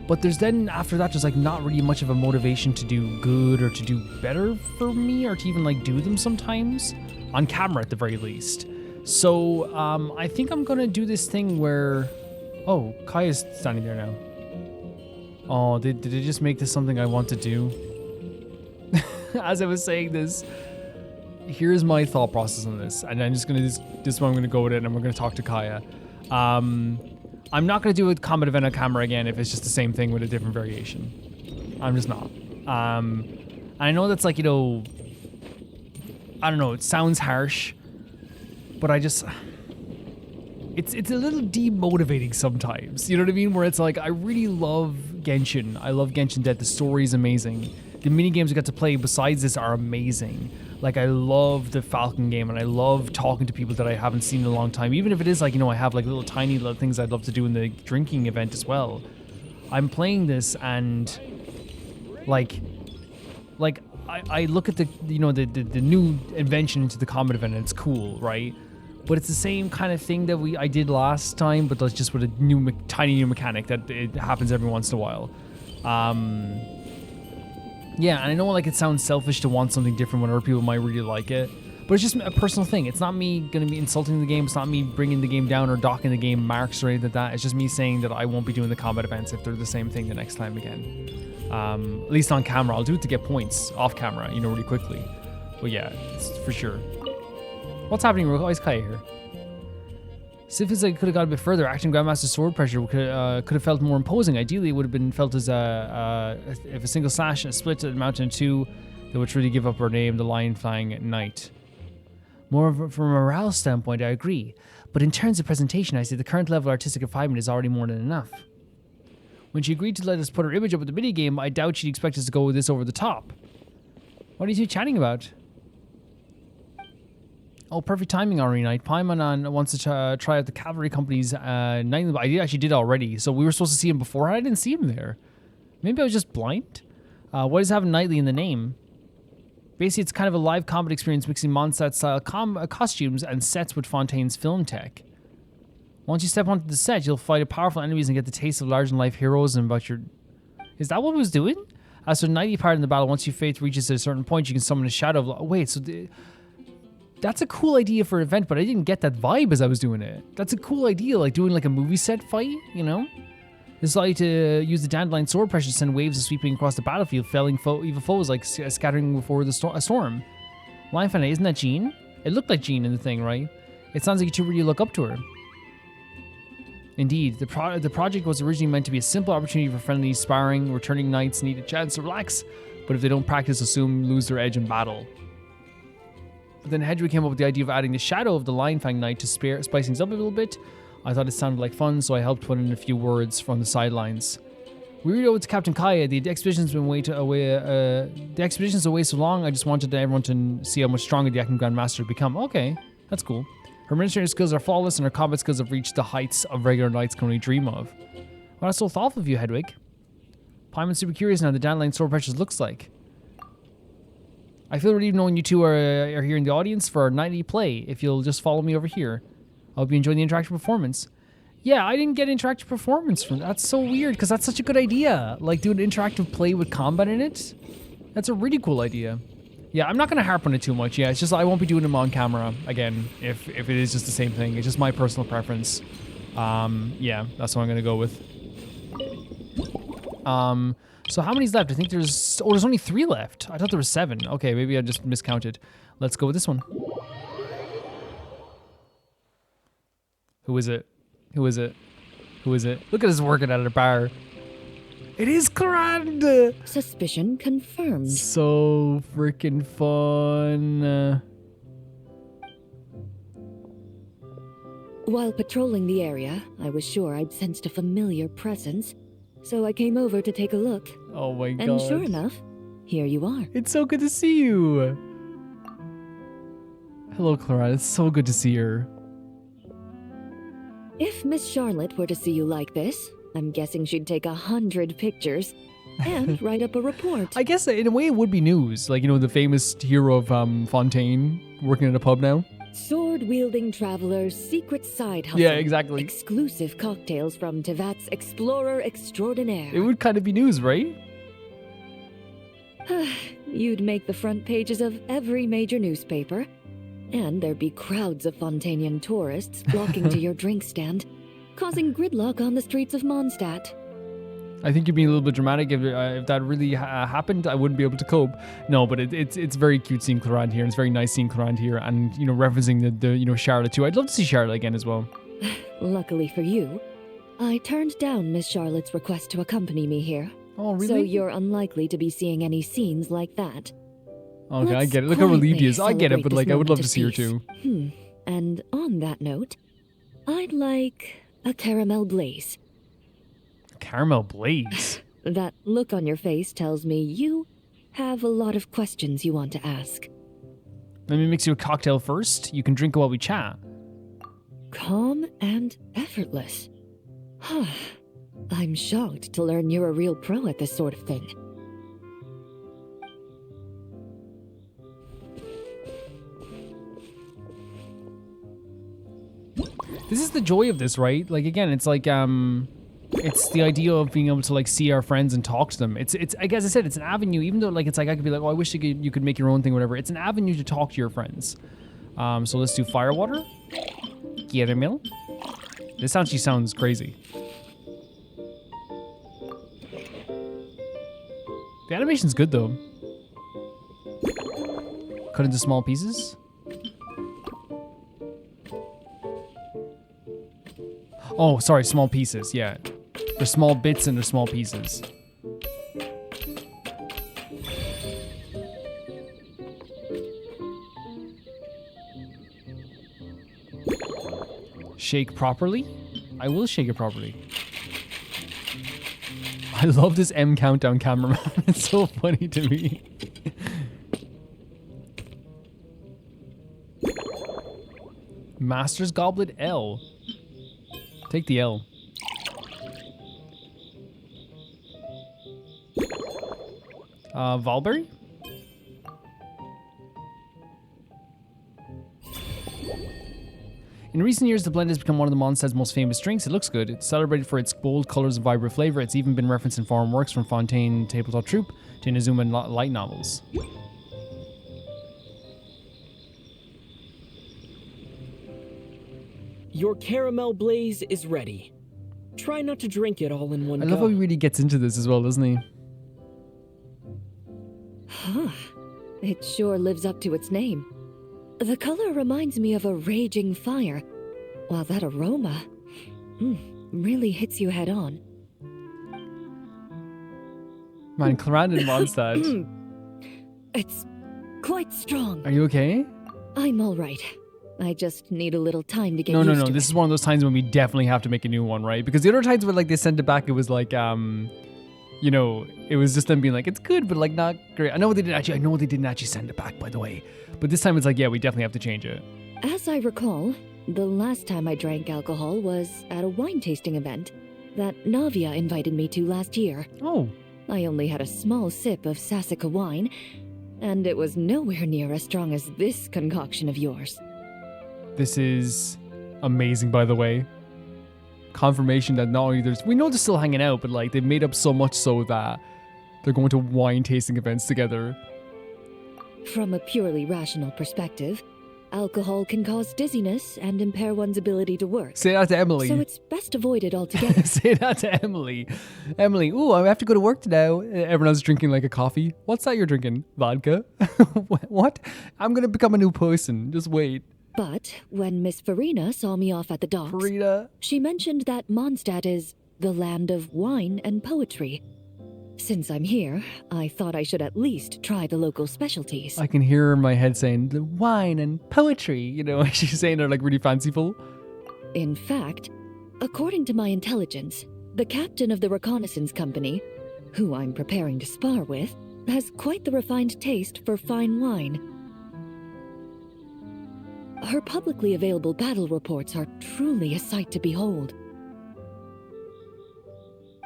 Speaker 1: But there's then after that, there's like not really much of a motivation to do good or to do better for me, or to even like do them sometimes on camera at the very least. So I think I'm gonna do this thing where, oh, Kaya's standing there now. Oh, did they just make this something I want to do? As I was saying this, here's my thought process on this, and I'm just gonna this one I'm gonna go with it, and we're gonna talk to Kaya. I'm not gonna do a combat event on camera again if it's just the same thing with a different variation. I'm just not. And I know that's like, you know, I don't know, it sounds harsh, but I just, it's a little demotivating sometimes. You know what I mean? Where it's like, I really love Genshin. I love Genshin Dead. The story is amazing. The mini games I got to play besides this are amazing. Like, I love the Falcon game, and I love talking to people that I haven't seen in a long time. Even if it is like, you know, I have like little tiny little things I'd love to do in the drinking event as well. I'm playing this and like I look at the, you know, the new invention into the combat event, and it's cool, right? But it's the same kind of thing that I did last time, but that's just with a tiny new mechanic that it happens every once in a while. Yeah, and I know like it sounds selfish to want something different when other people might really like it, but it's just a personal thing. It's not me gonna be insulting the game. It's not me bringing the game down or docking the game marks or anything like that. It's just me saying that I won't be doing the combat events if they're the same thing the next time again. At least on camera. I'll do it to get points off camera, you know, really quickly. But yeah, it's for sure. What's happening? Why is Kaya here? So it feels like it could have gone a bit further. Acting Grandmaster sword pressure could have felt more imposing. Ideally, it would have been felt as if a single slash and a split amounted to two, that would truly give up her name, the Lion Flying Knight. From a morale standpoint, I agree. But in terms of presentation, I say the current level of artistic refinement is already more than enough. When she agreed to let us put her image up with the minigame, I doubt she'd expect us to go with this over the top. What are you two chatting about? Oh, perfect timing, Ari Knight. Paimon wants to try out the Cavalry Company's nightly. I actually did already, so we were supposed to see him before. I didn't see him there. Maybe I was just blind. What does having nightly in the name? Basically, it's kind of a live combat experience mixing Mondstad style costumes and sets with Fontaine's film tech. Once you step onto the set, you'll fight powerful enemies and get the taste of larger-than-life heroes and about your... Is that what it was doing? As for the nightly part in the battle, once your faith reaches a certain point, you can summon a shadow of... Wait, so... That's a cool idea for an event, but I didn't get that vibe as I was doing it. That's a cool idea, like doing like a movie set fight, you know? It's like to use the dandelion sword pressure to send waves of sweeping across the battlefield, felling evil foes like scattering before a storm. Lion Fan, isn't that Jean? It looked like Jean in the thing, right? It sounds like you two really look up to her. Indeed, the project was originally meant to be a simple opportunity for friendly sparring. Returning knights need a chance to relax, but if they don't practice, they'll soon lose their edge in battle. But then Hedwig came up with the idea of adding the shadow of the Lion Fang Knight to spice things up a little bit. I thought it sounded like fun, so I helped put in a few words from the sidelines. We read over to Captain Kaya. The expedition's been away so long. I just wanted everyone to see how much stronger the acting Grandmaster had become. Okay, that's cool. Her administrative skills are flawless, and her combat skills have reached the heights of regular knights can only dream of. Well, that's so thoughtful of you, Hedwig. Paimon's super curious now the dandelion sword pressures looks like. I feel relieved knowing you two are here in the audience for our nightly play. If you'll just follow me over here. I hope you enjoy the interactive performance. Yeah, I didn't get interactive performance from that. That's so weird, because that's such a good idea. Like, do an interactive play with combat in it. That's a really cool idea. Yeah, I'm not going to harp on it too much. Yeah, it's just I won't be doing them on camera again if it is just the same thing. It's just my personal preference. Yeah, that's what I'm going to go with. So how many's left? I think there's... Oh, there's only 3 left. I thought there was 7. Okay, maybe I just miscounted. Let's go with this one. Who is it? Who is it? Who is it? Look at us working at a bar. It is Clorinde!
Speaker 3: Suspicion confirmed.
Speaker 1: So freaking fun.
Speaker 3: While patrolling the area, I was sure I'd sensed a familiar presence, so I came over to take a look.
Speaker 1: Oh my god.
Speaker 3: And sure enough, here you are.
Speaker 1: It's so good to see you. Hello, Clorinde. It's so good to see her.
Speaker 3: If Miss Charlotte were to see you like this, I'm guessing she'd take 100 pictures and write up a report.
Speaker 1: I guess in a way it would be news. Like, you know, the famous hero of Fontaine working at a pub now.
Speaker 3: Sword-wielding traveler's secret side hustle.
Speaker 1: Yeah, exactly.
Speaker 3: Exclusive cocktails from Tevat's Explorer Extraordinaire.
Speaker 1: It would kind of be news, right?
Speaker 3: You'd make the front pages of every major newspaper, and there'd be crowds of Fontanian tourists flocking to your drink stand, causing gridlock on the streets of Mondstad.
Speaker 1: I think you're being a little bit dramatic. If that really happened, I wouldn't be able to cope. No, but it's very cute seeing Clorinde here, and it's very nice seeing Clorinde here, and you know, referencing the you know, Charlotte too. I'd love to see Charlotte again as well.
Speaker 3: Luckily for you, I turned down Miss Charlotte's request to accompany me here.
Speaker 1: Oh, really?
Speaker 3: So you're unlikely to be seeing any scenes like that.
Speaker 1: Okay, I get it. Look how relieved he is. I get it, but like, I would love to see her too.
Speaker 3: And on that note, I'd like a caramel blaze.
Speaker 1: Caramel blaze?
Speaker 3: That look on your face tells me you have a lot of questions you want to ask.
Speaker 1: Let me mix you a cocktail first. You can drink it while we chat.
Speaker 3: Calm and effortless. I'm shocked to learn you're a real pro at this sort of thing.
Speaker 1: This is the joy of this, right? Like, again, it's like, it's the idea of being able to like see our friends and talk to them. It's I guess I said it's an avenue, even though like it's like I could be like, oh, I wish you could make your own thing, whatever. It's an avenue to talk to your friends. So let's do firewater. Get Emile. This actually sounds crazy. The animation's good though. Cut into small pieces. Oh, sorry, small pieces, yeah. They're small bits and they're small pieces. Shake properly? I will shake it properly. I love this M countdown cameraman. It's so funny to me. Master's Goblet L. Take the L. Valberry? In recent years, the blend has become one of the Mondstad's most famous drinks. It looks good. It's celebrated for its bold colors and vibrant flavor. It's even been referenced in foreign works from Fontaine Tabletop Troupe to Inazuma light novels.
Speaker 15: Your caramel blaze is ready. Try not to drink it all in one go.
Speaker 1: I love how he really gets into this as well, doesn't he?
Speaker 3: It sure lives up to its name. The color reminds me of a raging fire, while that aroma really hits you head on.
Speaker 1: Man, Clorinde and Mondstad.
Speaker 3: It's quite strong.
Speaker 1: Are you okay?
Speaker 3: I'm all right. I just need a little time to get
Speaker 1: No.
Speaker 3: used to
Speaker 1: This is one of those times when we definitely have to make a new one, right? Because the other times when like they sent it back, it was like, you know, it was just them being like, it's good, but like not great. I know they didn't actually send it back, by the way. But this time it's like, yeah, we definitely have to change it.
Speaker 3: As I recall, the last time I drank alcohol was at a wine tasting event that Navia invited me to last year.
Speaker 1: Oh.
Speaker 3: I only had a small sip of Sassica wine, and it was nowhere near as strong as this concoction of yours.
Speaker 1: This is amazing, by the way. Confirmation that not only we know they're still hanging out, but like they've made up so much so that they're going to wine tasting events together.
Speaker 3: From a purely rational perspective, alcohol can cause dizziness and impair one's ability to work.
Speaker 1: Say that to Emily.
Speaker 3: So it's best avoided altogether.
Speaker 1: Say that to Emily. Emily, ooh, I have to go to work now. Everyone else drinking like a coffee. What's that you're drinking? Vodka? What? I'm going to become a new person. Just wait.
Speaker 3: But when Miss Farina saw me off at the docks, she mentioned that Mondstad is the land of wine and poetry. Since I'm here, I thought I should at least try the local specialties.
Speaker 1: I can hear her in my head saying, the wine and poetry, you know, she's saying they're like really fanciful.
Speaker 3: In fact, according to my intelligence, the captain of the reconnaissance company, who I'm preparing to spar with, has quite the refined taste for fine wine. Her publicly available battle reports are truly a sight to behold.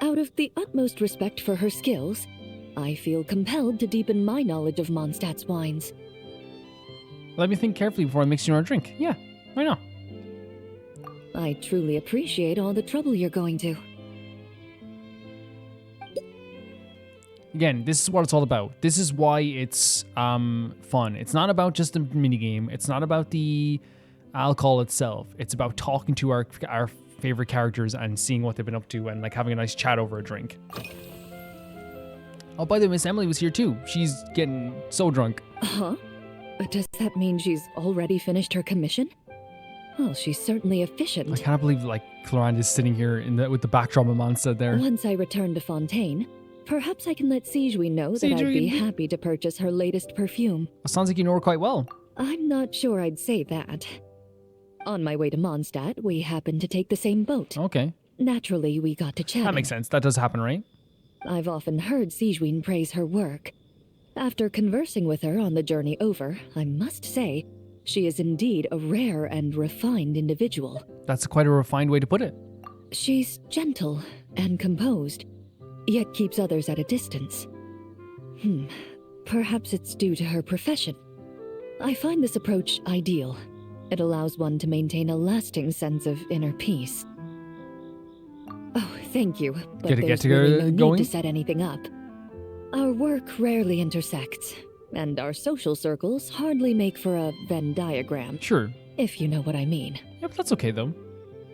Speaker 3: Out of the utmost respect for her skills, I feel compelled to deepen my knowledge of Mondstad's wines.
Speaker 1: Let me think carefully before I mix you our drink. Yeah, why not?
Speaker 3: I truly appreciate all the trouble you're going to.
Speaker 1: Again, this is what it's all about. This is why it's fun. It's not about just a minigame. It's not about the alcohol itself. It's about talking to our favorite characters and seeing what they've been up to and like having a nice chat over a drink. Oh, by the way, Miss Emily was here too. She's getting so drunk.
Speaker 3: Huh? Does that mean she's already finished her commission? Well, she's certainly efficient.
Speaker 1: I can't believe like Clorinde is sitting here with the backdrop of Mondstad there.
Speaker 3: Once I return to Fontaine, perhaps I can let Sigewinne know that I'd be happy to purchase her latest perfume.
Speaker 1: Well, sounds like you know her quite well.
Speaker 3: I'm not sure I'd say that. On my way to Mondstad, we happened to take the same boat.
Speaker 1: Okay.
Speaker 3: Naturally, we got to chat.
Speaker 1: That makes sense. That does happen, right?
Speaker 3: I've often heard Sigewinne praise her work. After conversing with her on the journey over, I must say, she is indeed a rare and refined individual.
Speaker 1: That's quite a refined way to put it.
Speaker 3: She's gentle and composed, yet keeps others at a distance. Perhaps it's due to her profession. I find this approach ideal. It allows one to maintain a lasting sense of inner peace. Oh, thank you, but there's really no need to set anything up. Our work rarely intersects, and our social circles hardly make for a Venn diagram.
Speaker 1: Sure.
Speaker 3: If you know what I mean.
Speaker 1: Yep, that's okay though.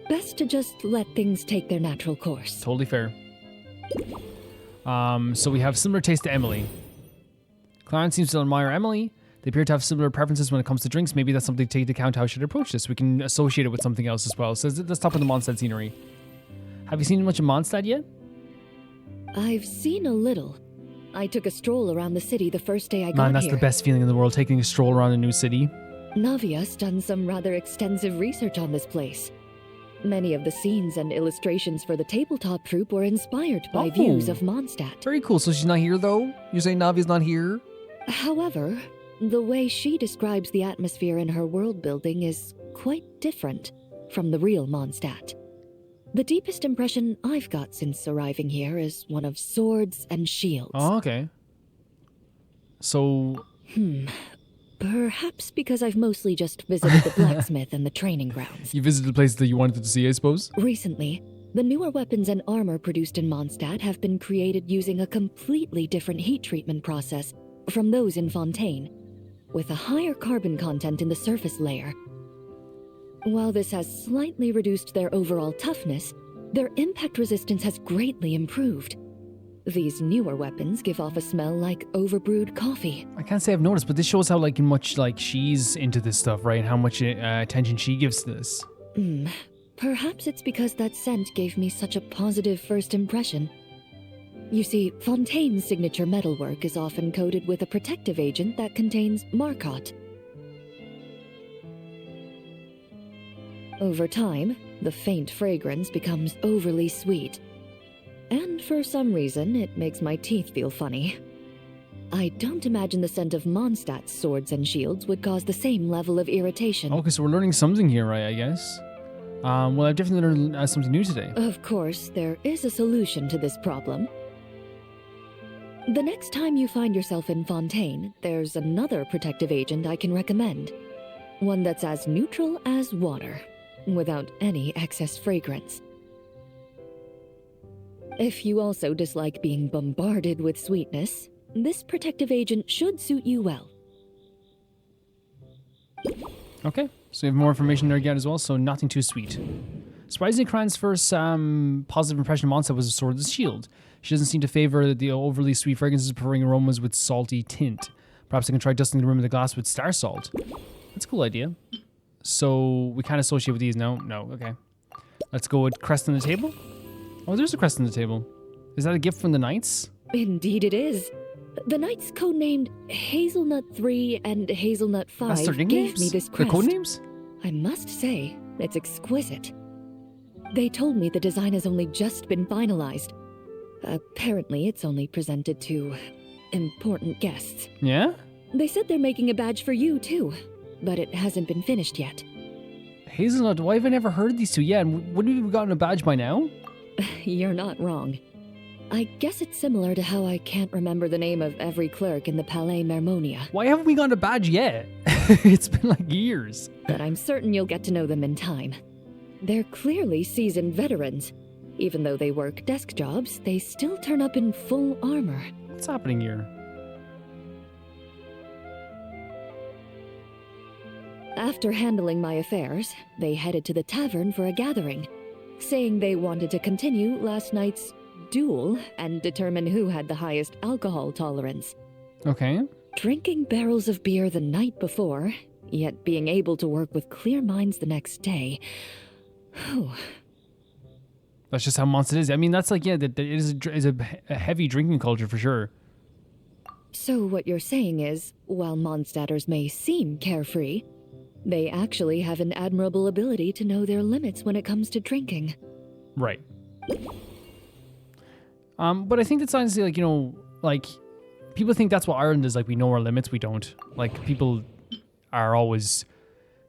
Speaker 3: Best to just let things take their natural course.
Speaker 1: Totally fair. So we have similar taste to Emily. Clorinde seems to admire Emily. They appear to have similar preferences when it comes to drinks. Maybe that's something to take into account how I should approach this. We can associate it with something else as well. So let's top of the Mondstad scenery. Have you seen much of Mondstad yet?
Speaker 3: I've seen a little. I took a stroll around the city the first day I got here.
Speaker 1: Man, that's the best feeling in the world, taking a stroll around a new city.
Speaker 3: Navia's done some rather extensive research on this place. Many of the scenes and illustrations for the tabletop troupe were inspired by views of Mondstad.
Speaker 1: Very cool. So she's not here though? You're saying Navia's not here?
Speaker 3: However, the way she describes the atmosphere in her world building is quite different from the real Mondstad. The deepest impression I've got since arriving here is one of swords and shields.
Speaker 1: Oh, okay. So...
Speaker 3: Perhaps because I've mostly just visited the blacksmith and the training grounds.
Speaker 1: You visited the places that you wanted to see, I suppose?
Speaker 3: Recently, the newer weapons and armor produced in Mondstad have been created using a completely different heat treatment process from those in Fontaine, with a higher carbon content in the surface layer. While this has slightly reduced their overall toughness, their impact resistance has greatly improved. These newer weapons give off a smell like overbrewed coffee.
Speaker 1: I can't say I've noticed, but this shows how much she's into this stuff, right? And how much attention she gives to this.
Speaker 3: Perhaps it's because that scent gave me such a positive first impression. You see, Fontaine's signature metalwork is often coated with a protective agent that contains Marcotte. Over time, the faint fragrance becomes overly sweet. And for some reason, it makes my teeth feel funny. I don't imagine the scent of Mondstad's swords and shields would cause the same level of irritation.
Speaker 1: Okay, so we're learning something here, right, I guess? Well, I've definitely learned something new today.
Speaker 3: Of course, there is a solution to this problem. The next time you find yourself in Fontaine, there's another protective agent I can recommend. One that's as neutral as water, without any excess fragrance. If you also dislike being bombarded with sweetness, this protective agent should suit you well.
Speaker 1: Okay, so we have more information there again as well, so nothing too sweet. Surprisingly, Clorine's first positive impression of Mondstad was a sword and shield. She doesn't seem to favor the overly sweet fragrances, preferring aromas with salty tint. Perhaps I can try dusting the rim of the glass with star salt. That's a cool idea. So we can't associate with these. No, okay. Let's go with crest on the table. Oh, there's a crest on the table. Is that a gift from the Knights?
Speaker 3: Indeed it is. The Knights codenamed Hazelnut 3 and Hazelnut 5 gave me this crest.
Speaker 1: Their codenames?
Speaker 3: I must say, it's exquisite. They told me the design has only just been finalized. Apparently, it's only presented to important guests.
Speaker 1: Yeah?
Speaker 3: They said they're making a badge for you, too, but it hasn't been finished yet.
Speaker 1: Hazelnut, why have I never heard these two? Yeah, and wouldn't we have gotten a badge by now?
Speaker 3: You're not wrong. I guess it's similar to how I can't remember the name of every clerk in the Palais Mermonia.
Speaker 1: Why haven't we gotten a badge yet? It's been like years.
Speaker 3: But I'm certain you'll get to know them in time. They're clearly seasoned veterans. Even though they work desk jobs, they still turn up in full armor.
Speaker 1: What's happening here?
Speaker 3: After handling my affairs, they headed to the tavern for a gathering, saying they wanted to continue last night's duel and determine who had the highest alcohol tolerance.
Speaker 1: Okay.
Speaker 3: Drinking barrels of beer the night before, yet being able to work with clear minds the next day. Whew.
Speaker 1: That's just how Mondstad is. I mean, that's like, yeah, it is a heavy drinking culture for sure.
Speaker 3: So what you're saying is, while Mondstadters may seem carefree, they actually have an admirable ability to know their limits when it comes to drinking.
Speaker 1: Right. But I think that's honestly, like, you know, like, people think that's what Ireland is, like, we know our limits, we don't. Like, people are always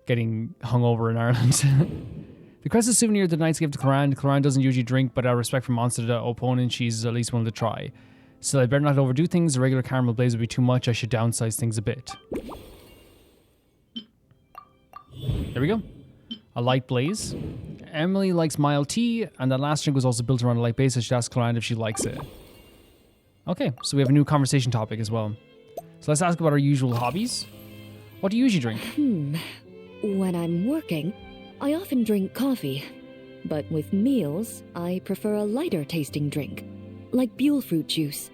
Speaker 1: getting hungover in Ireland. The crest is a souvenir the knights give to Clorinde. Clorinde doesn't usually drink, but out of respect for Mondstad opponent, she's at least willing to try. So I better not overdo things. The regular caramel blaze would be too much. I should downsize things a bit. There we go. A light blaze. Emily likes mild tea, and that last drink was also built around a light base. I should ask Clorinde if she likes it. Okay, so we have a new conversation topic as well. So let's ask about our usual hobbies. What do you usually drink?
Speaker 3: When I'm working, I often drink coffee. But with meals, I prefer a lighter tasting drink, like Buell fruit juice.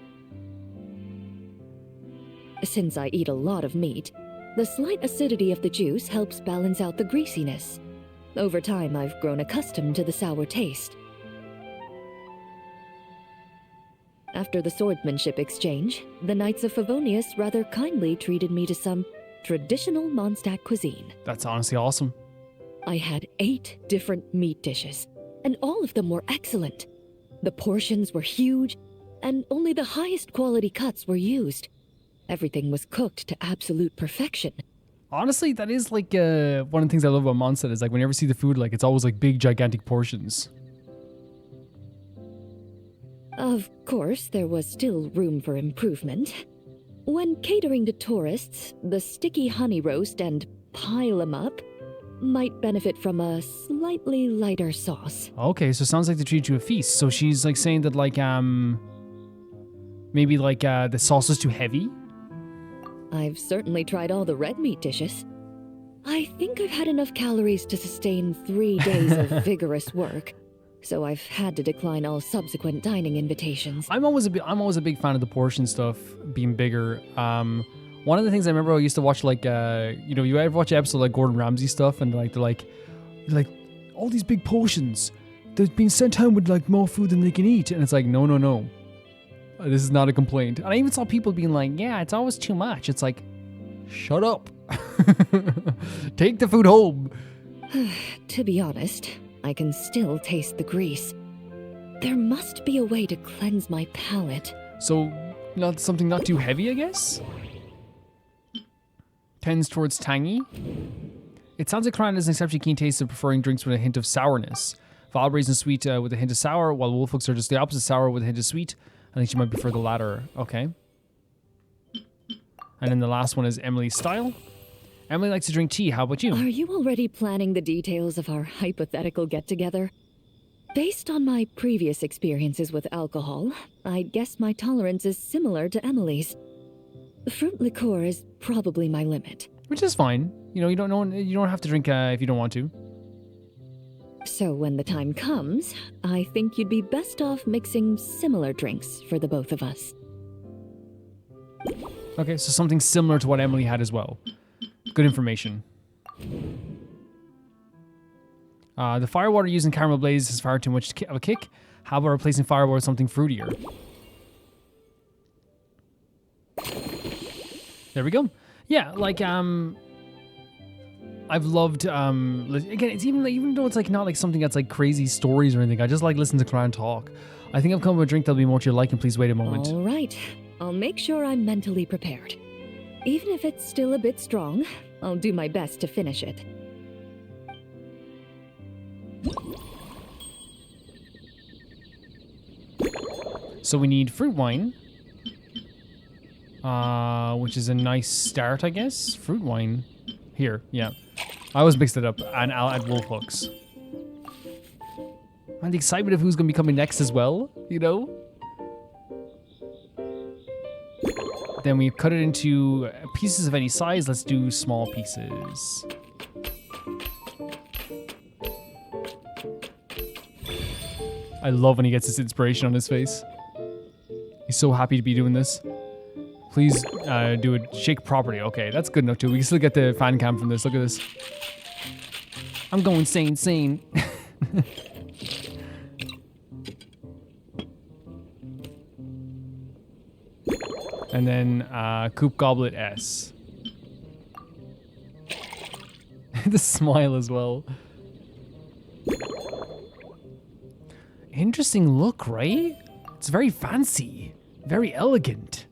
Speaker 3: Since I eat a lot of meat, the slight acidity of the juice helps balance out the greasiness. Over time, I've grown accustomed to the sour taste. After the swordsmanship exchange, the Knights of Favonius rather kindly treated me to some traditional Mondstadt cuisine.
Speaker 1: That's honestly awesome.
Speaker 3: I had 8 different meat dishes, and all of them were excellent. The portions were huge, and only the highest quality cuts were used. Everything was cooked to absolute perfection.
Speaker 1: Honestly, that is like one of the things I love about Mondstad is like whenever you see the food, like it's always like big, gigantic portions.
Speaker 3: Of course, there was still room for improvement. When catering to tourists, the sticky honey roast and pile 'em up might benefit from a slightly lighter sauce.
Speaker 1: Okay, so it sounds like they treat you a feast. So she's like saying that like maybe like the sauce is too heavy.
Speaker 3: I've certainly tried all the red meat dishes. I think I've had enough calories to sustain 3 days of vigorous work, so I've had to decline all subsequent dining invitations.
Speaker 1: I'm always a big fan of the portion stuff being bigger. One of the things I remember I used to watch, like, you know, you ever watch an episode like Gordon Ramsay stuff, and like they're like all these big portions. They've been sent home with like more food than they can eat, and it's like no. This is not a complaint. And I even saw people being like, yeah, it's always too much. It's like, shut up. Take the food home.
Speaker 3: To be honest, I can still taste the grease. There must be a way to cleanse my palate.
Speaker 1: So, something not too heavy, I guess? Tends towards tangy. It sounds like Clorinde has an exceptionally keen taste of preferring drinks with a hint of sourness. Valbrae's and sweet with a hint of sour, while Wolfhooks are just the opposite, sour with a hint of sweet. I think she might prefer the latter. Okay. And then the last one is Emily's style. Emily likes to drink tea. How about you?
Speaker 3: Are you already planning the details of our hypothetical get-together? Based on my previous experiences with alcohol, I'd guess my tolerance is similar to Emily's. Fruit liqueur is probably my limit.
Speaker 1: Which is fine. You know, you don't have to drink if you don't want to.
Speaker 3: So when the time comes, I think you'd be best off mixing similar drinks for the both of us.
Speaker 1: Okay, so something similar to what Emily had as well. Good information. The firewater used in Caramel Blaze is far too much of a kick. How about replacing firewater with something fruitier? There we go. Yeah, like, I've loved, again, it's even though it's like not like something that's like crazy stories or anything, I just like listening to Clorinde talk. I think I've come with a drink that'll be more to your liking. Please wait a moment.
Speaker 16: All right. I'll make sure I'm mentally prepared. Even if it's still a bit strong, I'll do my best to finish it.
Speaker 1: So we need fruit wine. Which is a nice start, I guess. Fruit wine. Here, yeah. I always mixed it up, and I'll add wolf hooks. And the excitement of who's going to be coming next as well, you know? Then we cut it into pieces of any size. Let's do small pieces. I love when he gets this inspiration on his face. He's so happy to be doing this. Please do it. Shake properly. Okay, that's good enough too. We can still get the fan cam from this. Look at this. I'm going sane. And then Coupe Goblet S. The smile as well. Interesting look, right? It's very fancy. Very elegant.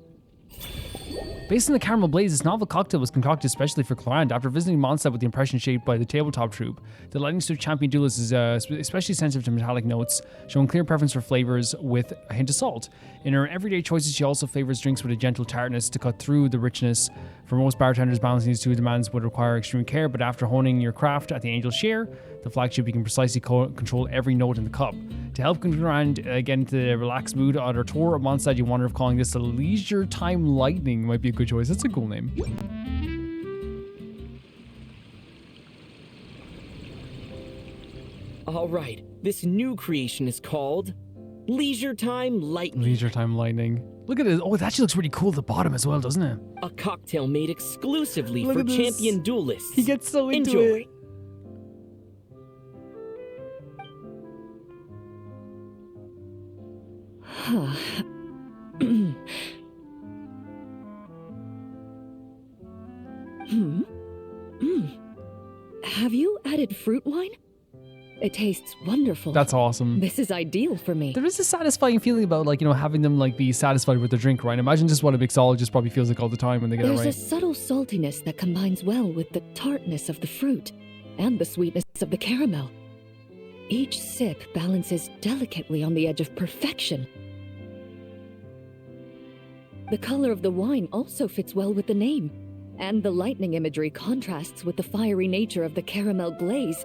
Speaker 1: Based on the caramel blaze, this novel cocktail was concocted especially for Clorinde. After visiting Mondstad with the impression shaped by the tabletop troupe, the Lightning Swift Champion Duelist is especially sensitive to metallic notes, showing clear preference for flavors with a hint of salt. In her everyday choices, she also flavors drinks with a gentle tartness to cut through the richness. For most bartenders, balancing these two demands would require extreme care, but after honing your craft at the Angel's Share, the flagship, you can precisely control every note in the cup. To help Clorinde get into the relaxed mood on her tour of Mondstad, you wonder if calling this the Leisure Time Lightning might be a good choice. That's a cool name.
Speaker 15: All right, this new creation is called Leisure Time Lightning.
Speaker 1: Leisure Time Lightning. Look at it. Oh, it actually looks really cool at the bottom as well, doesn't it?
Speaker 15: A cocktail made exclusively
Speaker 1: Look
Speaker 15: for
Speaker 1: at this.
Speaker 15: champion duelists.
Speaker 1: He gets so into
Speaker 15: Enjoy.
Speaker 1: it.
Speaker 16: Have you added fruit wine? It tastes wonderful.
Speaker 1: That's awesome.
Speaker 16: This is ideal for me.
Speaker 1: There is a satisfying feeling about, like, you know, having them, like, be satisfied with their drink, right? Imagine just what a mixologist probably feels like all the time when they get
Speaker 16: There's
Speaker 1: it right.
Speaker 16: a subtle saltiness that combines well with the tartness of the fruit and the sweetness of the caramel. Each sip balances delicately on the edge of perfection. The color of the wine also fits well with the name, and the lightning imagery contrasts with the fiery nature of the caramel glaze.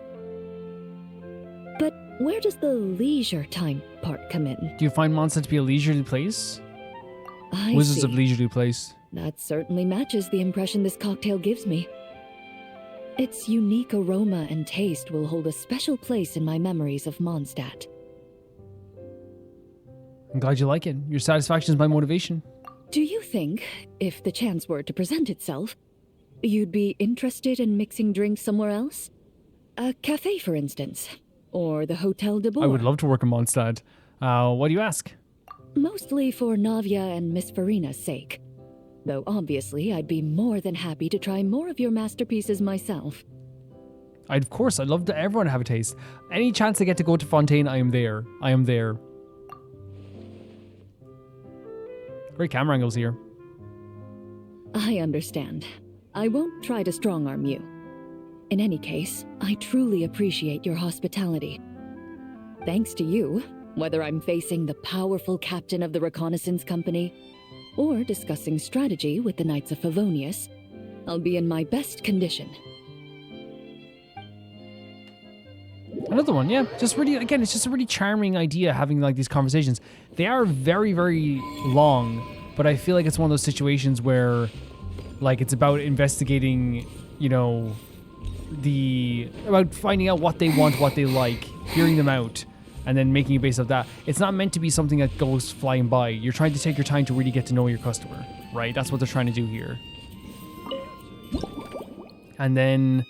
Speaker 16: But where does the leisure time part come in?
Speaker 1: Do you find Mondstad to be a leisurely place?
Speaker 16: I
Speaker 1: Wizards
Speaker 16: see.
Speaker 1: of Leisurely Place.
Speaker 16: That certainly matches the impression this cocktail gives me. Its unique aroma and taste will hold a special place in my memories of Mondstad.
Speaker 1: I'm glad you like it. Your satisfaction is my motivation.
Speaker 16: Do you think, if the chance were to present itself, you'd be interested in mixing drinks somewhere else? A cafe, for instance, or the Hotel de Boer?
Speaker 1: I would love to work in Mondstad. Why do you ask?
Speaker 16: Mostly for Navia and Miss Farina's sake. Though obviously I'd be more than happy to try more of your masterpieces myself.
Speaker 1: Of course, I'd love to everyone to have a taste. Any chance I get to go to Fontaine, I am there. I am there. Great camera angles here.
Speaker 16: I understand. I won't try to strong-arm you. In any case, I truly appreciate your hospitality. Thanks to you, whether I'm facing the powerful captain of the reconnaissance company or discussing strategy with the Knights of Favonius, I'll be in my best condition.
Speaker 1: Another one, yeah. Just really, again, it's just a really charming idea having like these conversations. They are very, very long, but I feel like it's one of those situations where, like, it's about investigating, you know, about finding out what they want, what they like, hearing them out, and then making it based off that. It's not meant to be something that goes flying by. You're trying to take your time to really get to know your customer, right? That's what they're trying to do here. And then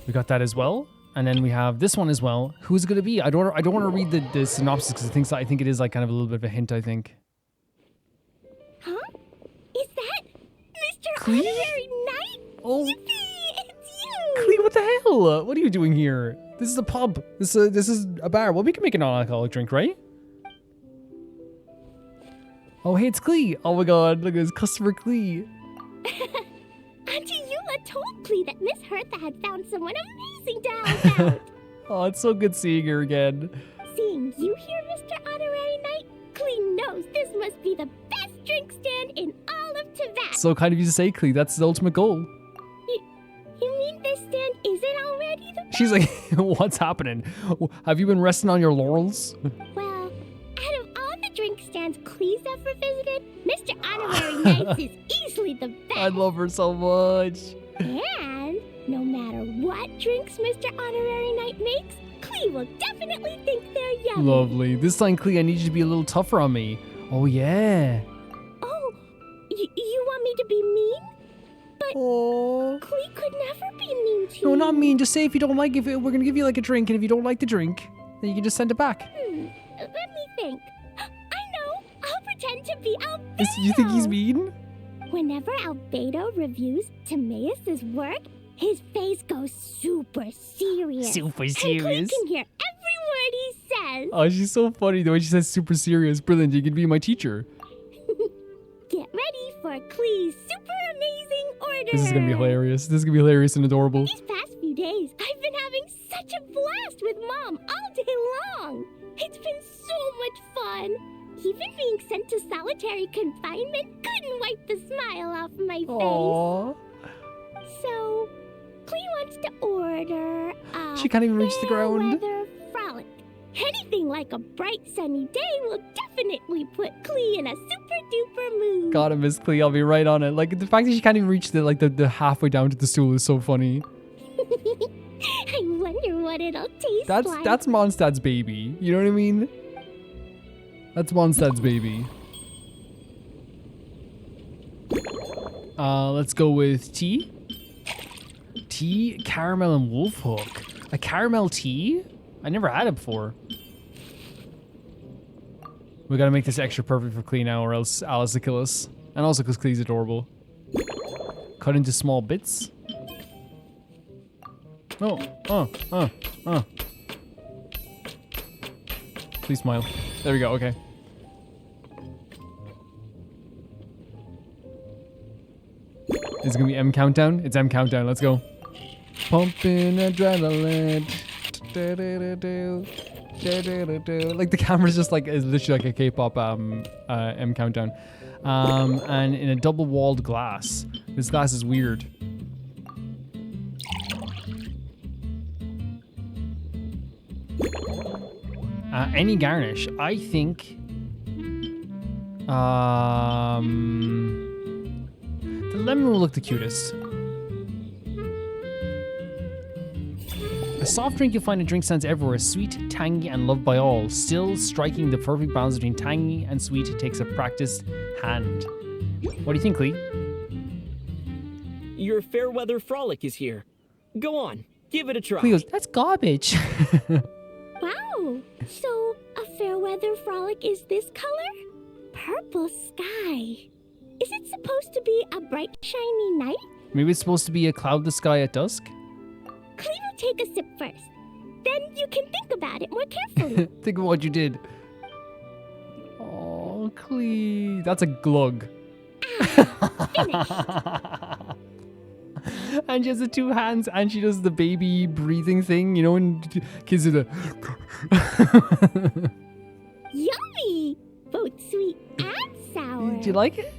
Speaker 1: we got that as well. And then we have this one as well. Who's it going to be? I don't want to read the synopsis because I think it is like kind of a little bit of a hint, I think.
Speaker 2: Huh? Is that Mr.
Speaker 1: Klee?
Speaker 2: Honorary Knight?
Speaker 1: Oh.
Speaker 2: Yippee! It's you!
Speaker 1: the hell? What are you doing here? This is a pub. This is a bar. Well, we can make a non-alcoholic drink, right? Oh, hey, it's Klee. Oh my god, look at this customer Klee.
Speaker 2: Auntie Eula told Klee that Miss Hertha had found someone amazing to help out.
Speaker 1: Oh, it's so good seeing her again.
Speaker 2: Seeing you here, Mr. Honorary Knight, Klee knows this must be the best drink stand in all of Teyvat.
Speaker 1: So kind of you to say, Klee. That's the ultimate goal.
Speaker 2: You mean this stand isn't already the best?
Speaker 1: She's like, what's happening? Have you been resting on your laurels?
Speaker 2: Well, out of all the drink stands Klee's ever visited, Mr. Honorary Knight is easily the best.
Speaker 1: I love her so much.
Speaker 2: And no matter what drinks Mr. Honorary Knight makes, Klee will definitely think they're yummy.
Speaker 1: Lovely. This time, Klee, I need you to be a little tougher on me. Oh, yeah.
Speaker 2: Oh, you want me to be mean? But Klee could never be mean to you.
Speaker 1: No, not mean. Just say if you don't like it, we're going to give you like a drink. And if you don't like the drink, then you can just send it back.
Speaker 2: Let me think. I know. I'll pretend to be Albedo.
Speaker 1: You think he's mean?
Speaker 2: Whenever Albedo reviews Timaeus' work, his face goes super serious.
Speaker 1: Super serious?
Speaker 2: And Klee can hear every word he says.
Speaker 1: Oh, she's so funny the way she says super serious. Brilliant. You can be my teacher.
Speaker 2: Get ready for Klee's super amazing order.
Speaker 1: This is going to be hilarious. This is going to be hilarious and adorable.
Speaker 2: These past few days, I've been having such a blast with Mom all day long. It's been so much fun. Even being sent to solitary confinement couldn't wipe the smile off my face.
Speaker 1: Aww.
Speaker 2: So, Klee wants to order a
Speaker 1: She can't even reach the ground.
Speaker 2: fair-weather frolic. Anything like a bright sunny day will definitely put Klee in a super duper mood.
Speaker 1: Got it, Miss Klee. I'll be right on it. Like, the fact that she can't even reach the halfway down to the stool is so funny.
Speaker 2: I wonder what it'll taste like.
Speaker 1: That's Mondstad's baby. You know what I mean? That's Mondstad's baby. Let's go with tea. Tea, caramel, and wolf hook. A caramel tea? I never had it before. We gotta make this extra perfect for Klee now, or else Alice will kill us. And also because Klee's adorable. Cut into small bits. Please smile. There we go, okay. Is it gonna be M countdown? It's M countdown, let's go. Pumping adrenaline. Like the camera's just like, is literally like a K-pop M countdown. And in a double-walled glass. This glass is weird. Any garnish. I think the lemon will look the cutest. A soft drink you'll find in drink stands everywhere. Sweet, tangy, and loved by all. Still striking the perfect balance between tangy and sweet takes a practiced hand. What do you think, Klee?
Speaker 15: Your fair weather frolic is here. Go on, give it a try.
Speaker 1: Klee goes, that's garbage.
Speaker 2: Wow! So, a fair weather frolic is this color? Purple sky. Is it supposed to be a bright, shiny night?
Speaker 1: Maybe it's supposed to be a cloudless sky at dusk?
Speaker 2: Klee will take a sip first. Then you can think about it more carefully.
Speaker 1: Think of what you did. Oh, Klee. That's a glug. And she has the two hands and she does the baby breathing thing, you know, and kids do the...
Speaker 2: Yummy! Both sweet and sour.
Speaker 1: Do you like it?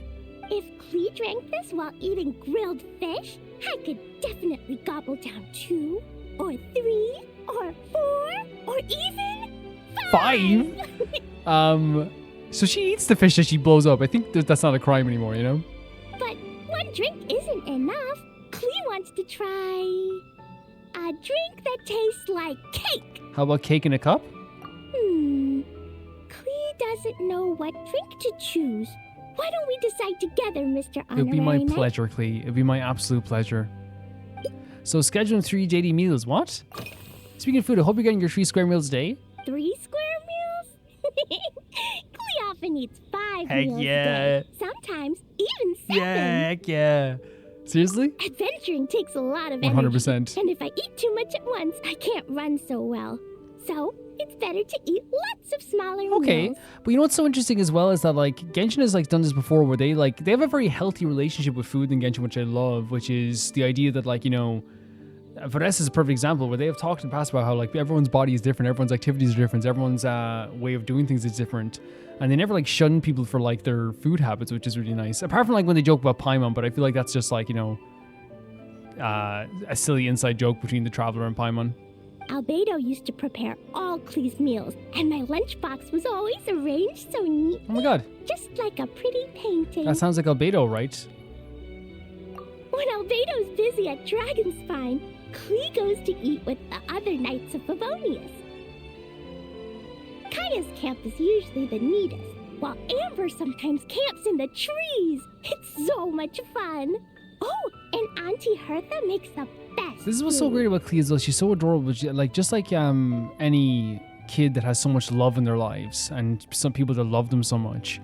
Speaker 2: If Klee drank this while eating grilled fish, I could definitely gobble down 2, or 3, or 4, or even
Speaker 1: 5? So she eats the fish as she blows up. I think that's not a crime anymore, you know?
Speaker 2: But one drink isn't enough. Klee wants to try a drink that tastes like cake.
Speaker 1: How about cake in a cup?
Speaker 2: Klee doesn't know what drink to choose. Why don't we decide together, Mr. Honorary
Speaker 1: It'd be my
Speaker 2: Knight?
Speaker 1: pleasure, Klee. It'd be my absolute pleasure. So scheduling 3 JD meals, what? Speaking of food, I hope you're getting your 3 square meals a day.
Speaker 2: 3 square meals? Klee often eats 5
Speaker 1: Heck
Speaker 2: meals
Speaker 1: yeah.
Speaker 2: a day. Sometimes even 7.
Speaker 1: Yeah, heck yeah. Seriously?
Speaker 12: Adventuring takes a lot of energy.
Speaker 1: 100%.
Speaker 12: And if I eat too much at once, I can't run so well. So, it's better to eat lots of smaller
Speaker 1: Okay,
Speaker 12: meals.
Speaker 1: but you know what's so interesting as well is that like Genshin has like done this before where they have a very healthy relationship with food in Genshin, which I love, which is the idea that like, you know, Varese is a perfect example where they have talked in the past about how like everyone's body is different, everyone's activities are different, everyone's way of doing things is different, and they never like shun people for like their food habits, which is really nice. Apart from like when they joke about Paimon, but I feel like that's just like, you know, a silly inside joke between the Traveler and Paimon.
Speaker 12: Albedo used to prepare all Klee's meals, and my lunchbox was always arranged so neatly.
Speaker 1: Oh my god.
Speaker 12: Just like a pretty painting.
Speaker 1: That sounds like Albedo, right?
Speaker 12: When Albedo's busy at Dragonspine, Klee goes to eat with the other Knights of Favonius. Kaya's camp is usually the neatest, while Amber sometimes camps in the trees. It's so much fun. Oh, and Auntie Hertha makes the best.
Speaker 1: This is what's so great about Klee as well. She's so adorable. Like just like any kid that has so much love in their lives, and some people that love them so much.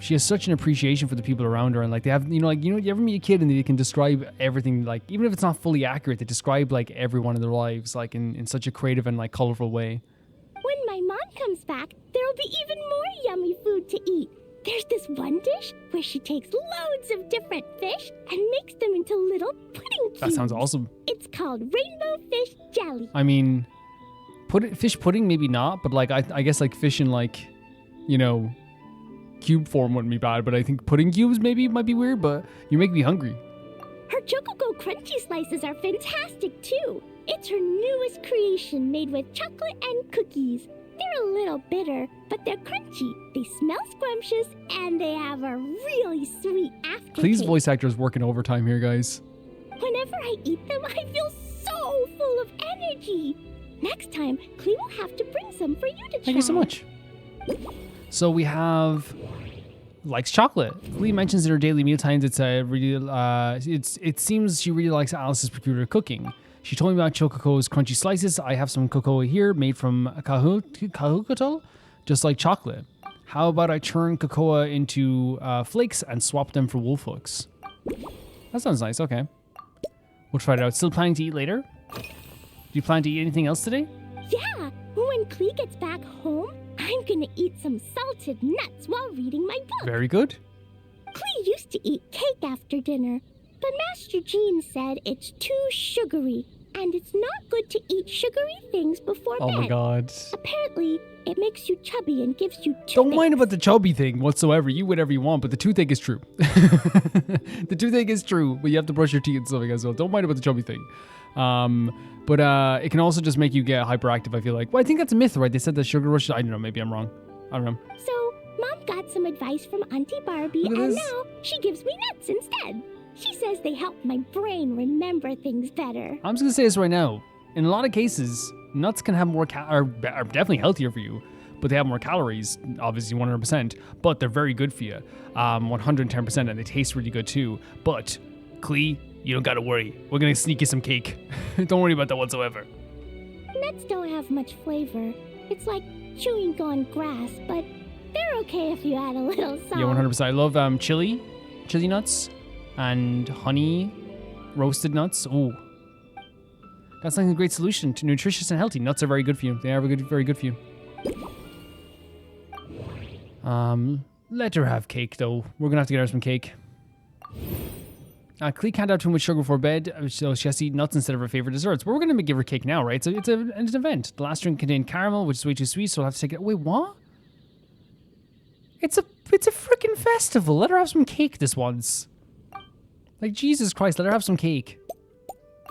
Speaker 1: She has such an appreciation for the people around her, and like they have, you ever meet a kid and they can describe everything, like even if it's not fully accurate, they describe like everyone in their lives like in such a creative and like colorful way.
Speaker 12: When my mom comes back, there'll be even more yummy food to eat. There's this one dish where she takes loads of different fish and makes them into little pudding cubes.
Speaker 1: That sounds awesome.
Speaker 12: It's called rainbow fish jelly.
Speaker 1: I mean, fish pudding maybe not, but like I guess like fish in like, you know, cube form wouldn't be bad, but I think pudding cubes maybe might be weird, but you make me hungry.
Speaker 12: Her Chocogo crunchy slices are fantastic too. It's her newest creation made with chocolate and cookies. They're a little bitter, but they're crunchy. They smell scrumptious, and they have a really sweet aftertaste.
Speaker 1: Klee's voice actor is working overtime here, guys.
Speaker 12: Whenever I eat them, I feel so full of energy. Next time, Klee will have to bring some for you to try.
Speaker 1: Thank you so much. So we have likes chocolate. Klee mentions in her daily mealtimes it seems she really likes Alice's peculiar cooking. She told me about Chococo's crunchy slices. I have some cocoa here made from kahukotl, just like chocolate. How about I turn cocoa into flakes and swap them for wolf hooks? That sounds nice. Okay. We'll try it out. Still planning to eat later? Do you plan to eat anything else today?
Speaker 12: Yeah. When Klee gets back home, I'm gonna eat some salted nuts while reading my book.
Speaker 1: Very good.
Speaker 12: Klee used to eat cake after dinner, but Master Jean said it's too sugary, and it's not good to eat sugary things before bed.
Speaker 1: Oh my god.
Speaker 12: Apparently, it makes you chubby and gives you toothache.
Speaker 1: Don't mind about the chubby thing whatsoever. You whatever you want, but the toothache is true. The toothache is true, but you have to brush your teeth and stuff like that as well. Don't mind about the chubby thing. But it can also just make you get hyperactive, I feel like. Well, I think that's a myth, right? They said that sugar rush. I don't know. Maybe I'm wrong. I don't know.
Speaker 12: So, Mom got some advice from Auntie Barbie, and now she gives me nuts instead. She says they help my brain remember things better.
Speaker 1: I'm just going to say this right now. In a lot of cases, nuts can have more are definitely healthier for you, but they have more calories, obviously 100%, but they're very good for you, 110%, and they taste really good too. But, Klee, you don't got to worry. We're going to sneak you some cake. Don't worry about that whatsoever.
Speaker 12: Nuts don't have much flavor. It's like chewing gone grass, but they're okay if you add a little salt.
Speaker 1: Yeah, 100%. I love chili nuts, and honey roasted nuts. Ooh. That's like a great solution to nutritious and healthy. Nuts are very good for you. They are very good for you. Let her have cake though. We're gonna have to get her some cake. Klee can't have too much sugar before bed, so she has to eat nuts instead of her favorite desserts. But we're gonna give her cake now, right? So it's an event. The last drink contained caramel, which is way too sweet, so we'll have to take it. Wait, what? It's a freaking festival. Let her have some cake this once. Like, Jesus Christ, let her have some cake.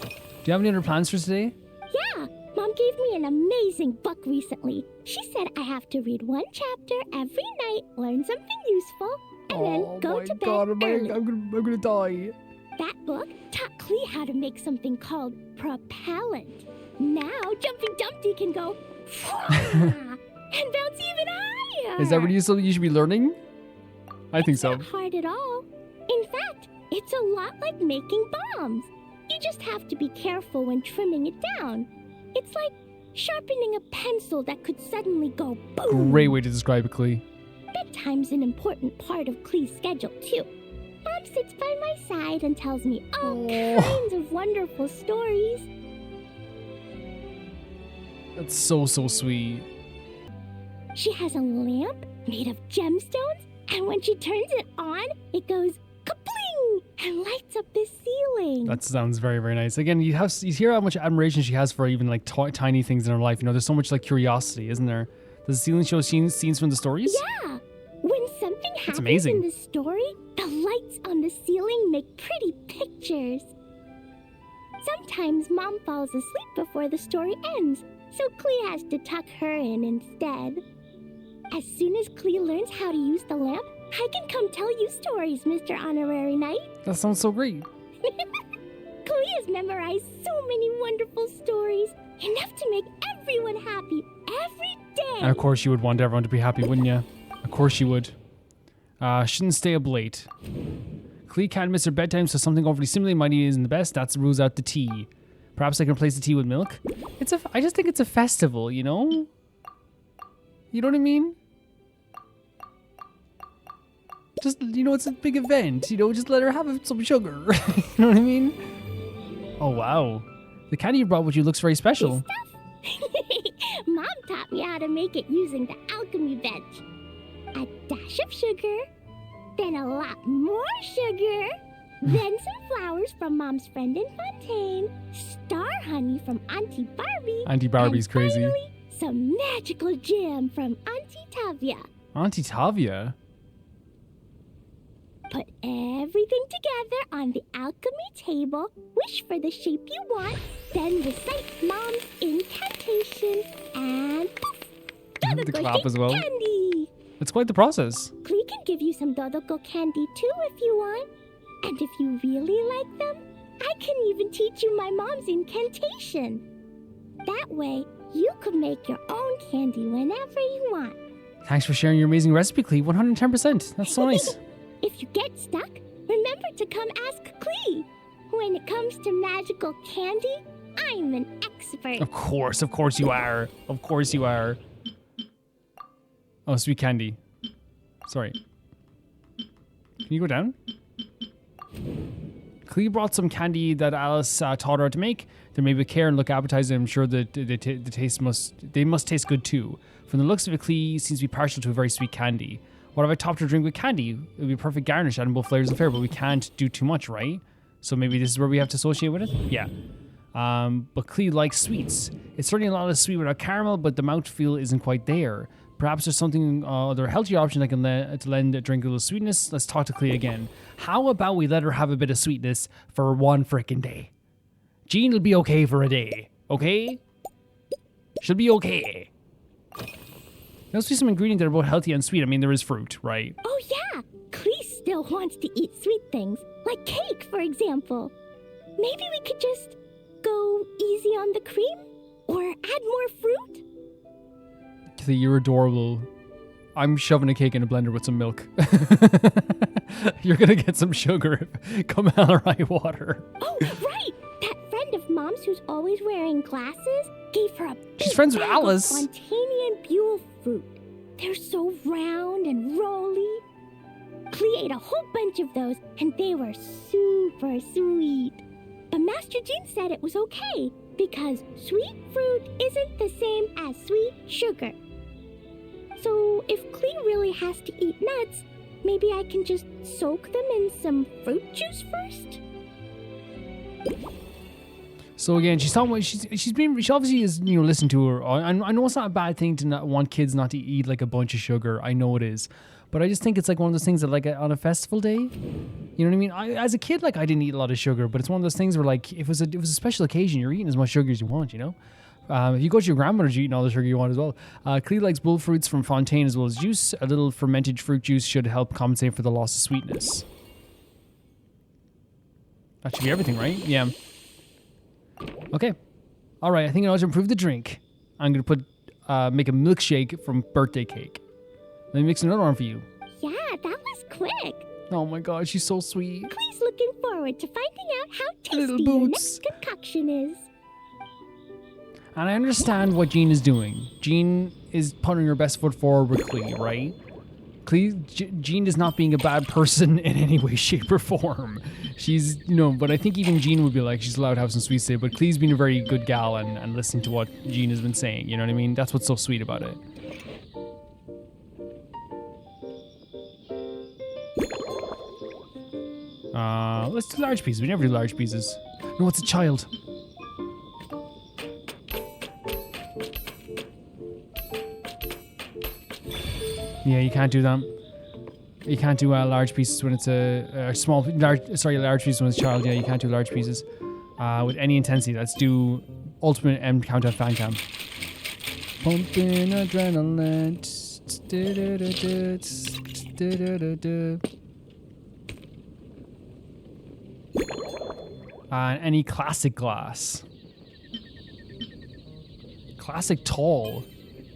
Speaker 1: Do you have any other plans for today?
Speaker 12: Yeah, Mom gave me an amazing book recently. She said I have to read one chapter every night, learn something useful, and then go to bed early.
Speaker 1: I'm gonna die.
Speaker 12: That book taught Klee how to make something called propellant. Now Jumping Dumpty can go and bounce even higher.
Speaker 1: Is that really something you should be learning? I think so.
Speaker 12: It's not hard at all. In fact, it's a lot like making bombs. You just have to be careful when trimming it down. It's like sharpening a pencil that could suddenly go boom.
Speaker 1: Great way to describe it, Klee.
Speaker 12: Bedtime's an important part of Klee's schedule, too.
Speaker 2: Mom sits by my side and tells me all kinds of wonderful stories.
Speaker 1: That's so sweet.
Speaker 2: She has a lamp made of gemstones, and when she turns it on, it goes kabling and lights up the ceiling.
Speaker 1: That sounds very, very nice. Again, you hear how much admiration she has for even like tiny things in her life. You know, there's so much like curiosity, isn't there? Does the ceiling show scenes from the stories?
Speaker 2: Yeah. When something happens
Speaker 1: amazing.
Speaker 2: in the story, the lights on the ceiling make pretty pictures. Sometimes Mom falls asleep before the story ends, so Klee has to tuck her in instead. As soon as Klee learns how to use the lamp, I can come tell you stories, Mr. Honorary Knight.
Speaker 1: That sounds so great.
Speaker 2: Klee has memorized so many wonderful stories, enough to make everyone happy every day.
Speaker 1: And of course you would want everyone to be happy, wouldn't you? Of course you would. Shouldn't stay up late. Klee can't miss her bedtime, so something overly stimulating might isn't the best. That rules out the tea. Perhaps I can replace the tea with milk? I just think it's a festival, you know? You know what I mean? Just, you know, it's a big event, you know, just let her have some sugar. You know what I mean? Oh, wow. The candy you brought with you looks very special.
Speaker 2: Mom taught me how to make it using the alchemy bench. A dash of sugar, then a lot more sugar, then some flowers from Mom's friend in Fontaine, star honey from Auntie Barbie.
Speaker 1: Auntie Barbie's
Speaker 2: and
Speaker 1: crazy.
Speaker 2: Finally, some magical jam from Auntie Tavia.
Speaker 1: Auntie Tavia?
Speaker 2: Put everything together on the alchemy table, wish for the shape you want, then recite Mom's incantation, and poof!
Speaker 1: The clap as well.
Speaker 2: Candy!
Speaker 1: It's quite the process.
Speaker 2: Klee can give you some Dodoko candy too if you want. And if you really like them, I can even teach you my mom's incantation. That way, you could make your own candy whenever you want.
Speaker 1: Thanks for sharing your amazing recipe, Klee. 110%. That's so nice.
Speaker 2: If you get stuck, remember to come ask Klee. When it comes to magical candy, I'm an expert.
Speaker 1: Of course you are. Of course you are. Oh, sweet candy. Sorry. Can you go down? Klee brought some candy that Alice taught her how to make. They're made with care and look appetizing. I'm sure that they must taste good too. From the looks of it, Klee seems to be partial to a very sweet candy. What if I topped her drink with candy? It would be a perfect garnish, adding both flavors and flavor, but we can't do too much, right? So maybe this is where we have to associate with it? Yeah. But Klee likes sweets. It's certainly a lot of sweet without caramel, but the mouthfeel isn't quite there. Perhaps there's something, other healthier option that can lend a drink a little sweetness. Let's talk to Klee again. How about we let her have a bit of sweetness for one frickin' day? Jean will be okay for a day, okay? She'll be okay. There must be some ingredient that are both healthy and sweet. I mean, there is fruit, right?
Speaker 2: Oh yeah, Klee still wants to eat sweet things, like cake, for example. Maybe we could just go easy on the cream? Or add more fruit?
Speaker 1: Klee, you're adorable. I'm shoving a cake in a blender with some milk. You're gonna get some sugar. Come hell or high water.
Speaker 2: Oh, right! That friend of Mom's who's always wearing glasses gave her a big
Speaker 1: She's friends with
Speaker 2: bag
Speaker 1: Alice.
Speaker 2: of Fontanian Buell fruit. They're so round and rolly. Klee ate a whole bunch of those, and they were super sweet. But Master Jean said it was okay, because sweet fruit isn't the same as sweet sugar. So if Klee really has to eat nuts, maybe I can just soak them in some fruit juice first?
Speaker 1: So again, she's talking about, she obviously is, you know, listen to her. I know it's not a bad thing to not want kids not to eat like a bunch of sugar. I know it is. But I just think it's like one of those things that like on a festival day, you know what I mean? As a kid, like I didn't eat a lot of sugar, but it's one of those things where like if it was a special occasion, you're eating as much sugar as you want, you know? If you go to your grandmother's, you're eating all the sugar you want as well. Klee likes bull fruits from Fontaine as well as juice. A little fermented fruit juice should help compensate for the loss of sweetness. That should be everything, right? Yeah. Okay. All right, I think in order to improve the drink, I'm going to make a milkshake from birthday cake. Let me mix another one for you.
Speaker 2: Yeah, that was quick.
Speaker 1: Oh my god, she's so sweet.
Speaker 2: Klee's looking forward to finding out how
Speaker 1: Little
Speaker 2: tasty your
Speaker 1: boots.
Speaker 2: next concoction is.
Speaker 1: And I understand what Jean is doing. Jean is putting her best foot forward with Klee, right? Jean is not being a bad person in any way, shape, or form. She's, but I think even Jean would be like, she's allowed to have some sweets today, but Klee's been a very good gal and listening to what Jean has been saying, you know what I mean? That's what's so sweet about it. Let's do large pieces. We never do large pieces. No, it's a child. Yeah, you can't do that. You can't do large pieces when it's large pieces when it's a child. Yeah, you can't do large pieces with any intensity. Let's do ultimate M countdown fan cam. Pumping adrenaline. And any classic glass. Classic tall.